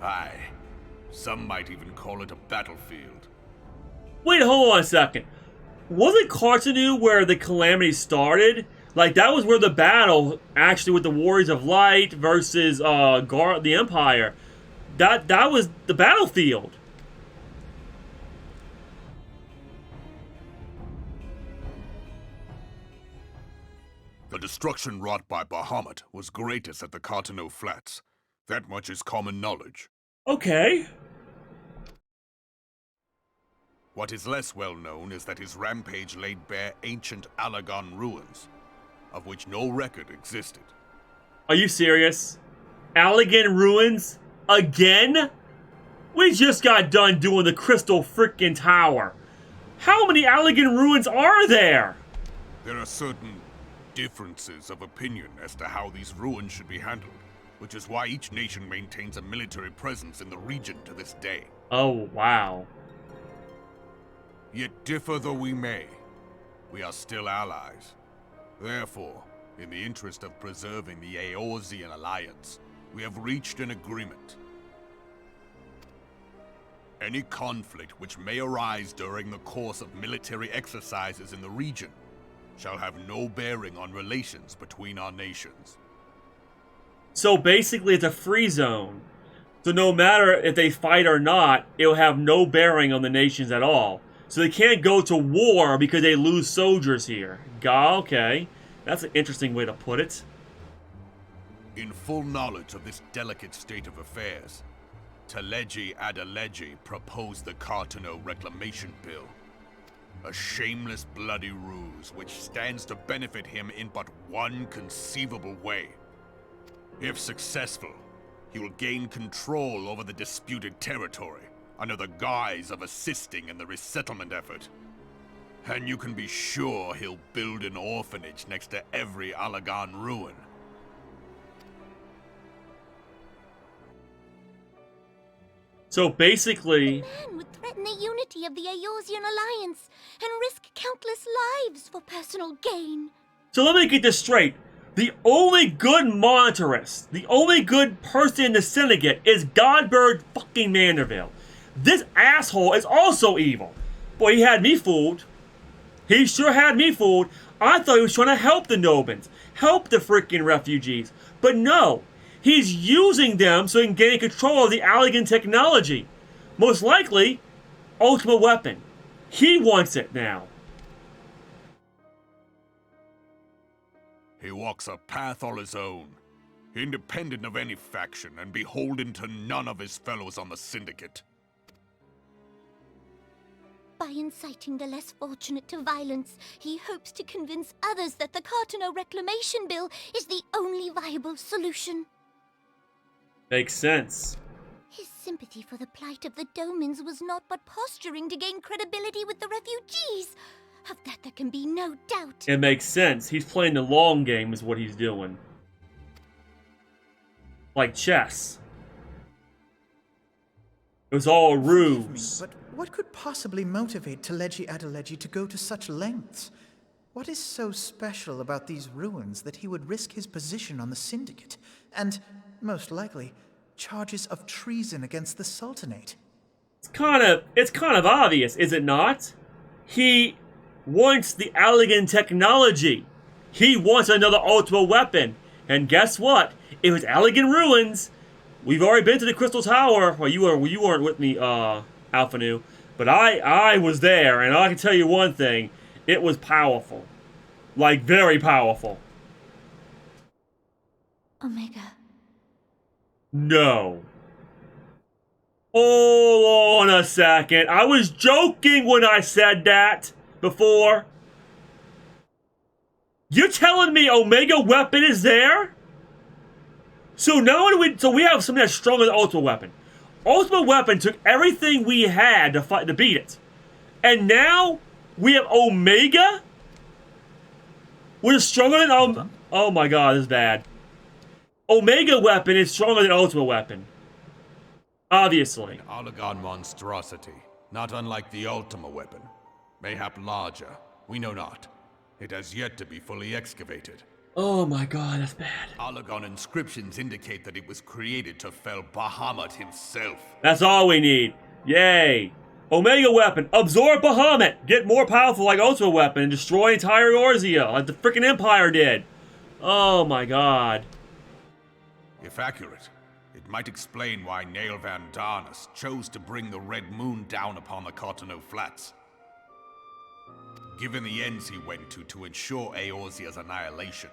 Speaker 7: Aye. Some might even call it a battlefield.
Speaker 1: Wait, hold on a second. Wasn't Cartanu where the Calamity started? Like, that was where the battle, actually, with the Warriors of Light versus the Empire. That was the battlefield.
Speaker 7: The destruction wrought by Bahamut was greatest at the Cartano Flats. That much is common knowledge.
Speaker 1: Okay.
Speaker 7: What is less well known is that his rampage laid bare ancient Allagan ruins, of which no record existed.
Speaker 1: Are you serious? Allagan ruins? Again? We just got done doing the Crystal frickin' Tower. How many Allagan ruins are there?
Speaker 7: There are certain differences of opinion as to how these ruins should be handled, which is why each nation maintains a military presence in the region to this day.
Speaker 1: Oh, wow.
Speaker 7: Yet differ though we may, we are still allies. Therefore, in the interest of preserving the Eorzean alliance, we have reached an agreement. Any conflict which may arise during the course of military exercises in the region shall have no bearing on relations between our nations.
Speaker 1: So basically it's a free zone. So no matter if they fight or not, it'll have no bearing on the nations at all. So they can't go to war because they lose soldiers here. Okay. That's an interesting way to put it.
Speaker 7: In full knowledge of this delicate state of affairs, Teleji Adeleji proposed the Cartano Reclamation Bill. A shameless bloody ruse which stands to benefit him in but one conceivable way. If successful, he will gain control over the disputed territory under the guise of assisting in the resettlement effort. And you can be sure he'll build an orphanage next to every Allagan ruin.
Speaker 1: So basically...
Speaker 6: The man would threaten the unity of the Eorzean alliance and risk countless lives for personal gain.
Speaker 1: So let me get this straight. The only good monetarist, the only good person in the syndicate is Godbird fucking Manderville. This asshole is also evil. Boy, he had me fooled. He sure had me fooled. I thought he was trying to help the Nobans, help the freaking refugees. But no, he's using them so he can gain control of the Allegan technology. Most likely, ultimate weapon. He wants it now.
Speaker 7: He walks a path all his own, independent of any faction and beholden to none of his fellows on the Syndicate.
Speaker 6: By inciting the less fortunate to violence, he hopes to convince others that the Cartano Reclamation Bill is the only viable solution.
Speaker 1: Makes sense.
Speaker 6: His sympathy for the plight of the Domans was not but posturing to gain credibility with the refugees. Of that there can be no doubt.
Speaker 1: It makes sense. He's playing the long game is what he's doing. Like chess. It was all a ruse.
Speaker 5: But what could possibly motivate Teleji Adeleji to go to such lengths? What is so special about these ruins that he would risk his position on the Syndicate? And, most likely, charges of treason against the Sultanate?
Speaker 1: It's kind of obvious, is it not? He wants the Allegan technology. He wants another ultimate weapon. And guess what? It was Allegan ruins. We've already been to the Crystal Tower. Well, you weren't with me, Alphanu. But I was there, and I can tell you one thing. It was powerful. Like, very powerful.
Speaker 6: Omega.
Speaker 1: No. Hold on a second. I was joking when I said that before. You're telling me Omega Weapon is there? So now we have something that's stronger than Ultimate Weapon. Ultimate Weapon took everything we had to fight to beat it. And now we have Omega? Which is stronger than oh my god, this is bad. Omega Weapon is stronger than Ultimate Weapon. Obviously.
Speaker 7: An Allegan monstrosity, not unlike the Ultima Weapon. Mayhap larger, we know not. It has yet to be fully excavated.
Speaker 1: Oh my god, that's bad.
Speaker 7: Allegan inscriptions indicate that it was created to fell Bahamut himself.
Speaker 1: That's all we need. Yay. Omega Weapon, absorb Bahamut! Get more powerful like Ultimate Weapon and destroy entire Eorzea like the freaking Empire did. Oh my god.
Speaker 7: If accurate, it might explain why Nail Van Darnus chose to bring the Red Moon down upon the Cartano Flats. Given the ends he went to ensure Eorzea's annihilation,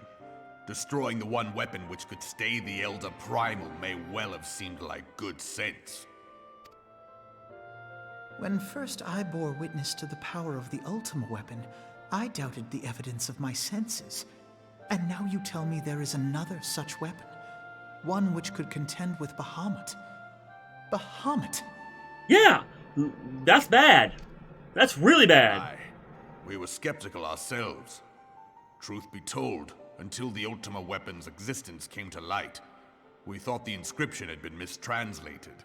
Speaker 7: destroying the one weapon which could stay the Elder Primal may well have seemed like good sense.
Speaker 5: When first I bore witness to the power of the Ultima Weapon, I doubted the evidence of my senses. And now you tell me there is another such weapon. One which could contend with Bahamut. Bahamut?
Speaker 1: Yeah, that's bad. That's really bad.
Speaker 7: Aye, we were skeptical ourselves. Truth be told, until the Ultima Weapon's existence came to light, we thought the inscription had been mistranslated.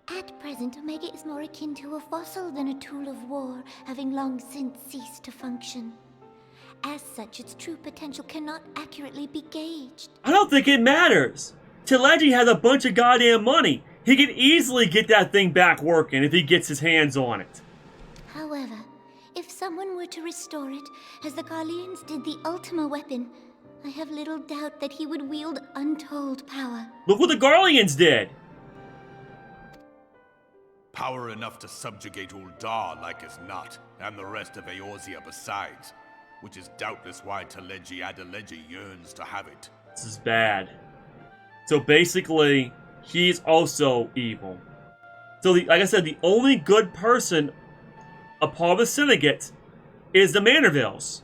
Speaker 6: At present, Omega is more akin to a fossil than a tool of war, having long since ceased to function. As such, its true potential cannot accurately be gauged.
Speaker 1: I don't think it matters. Teleji has a bunch of goddamn money. He can easily get that thing back working if he gets his hands on it.
Speaker 6: However, if someone were to restore it, as the Garleans did the Ultima Weapon, I have little doubt that he would wield untold power.
Speaker 1: Look what the Garleans did.
Speaker 7: Power enough to subjugate Uldar like as not, and the rest of Eorzea besides, which is doubtless why Teleji Adeleji yearns to have it.
Speaker 1: This is bad. So basically, he's also evil. So like I said, the only good person a part of the Syndicate is the Mandervilles.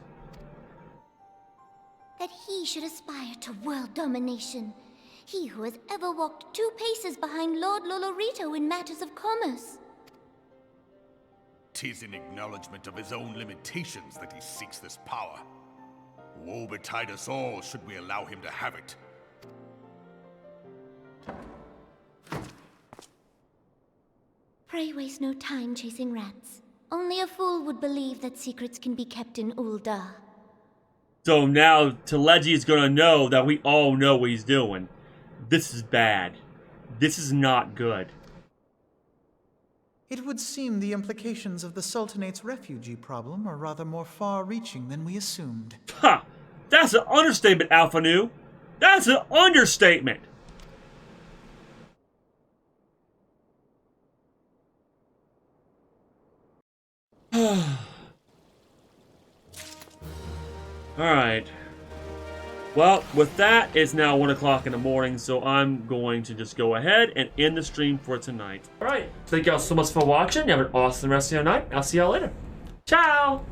Speaker 6: That he should aspire to world domination. He who has ever walked 2 paces behind Lord Lolorito in matters of commerce.
Speaker 7: 'Tis in acknowledgement of his own limitations that he seeks this power. Woe betide us all should we allow him to have it.
Speaker 6: Pray waste no time chasing rats. Only a fool would believe that secrets can be kept in Uldar.
Speaker 1: So now Teleji is gonna know that we all know what he's doing. This is bad. This is not good.
Speaker 5: It would seem the implications of the Sultanate's refugee problem are rather more far-reaching than we assumed.
Speaker 1: Ha! That's an understatement, Alpha Nu! That's an understatement! Alright. Well, with that, it's now 1 o'clock in the morning, so I'm going to just go ahead and end the stream for tonight. Alright, thank y'all so much for watching. You have an awesome rest of your night. I'll see y'all later. Ciao!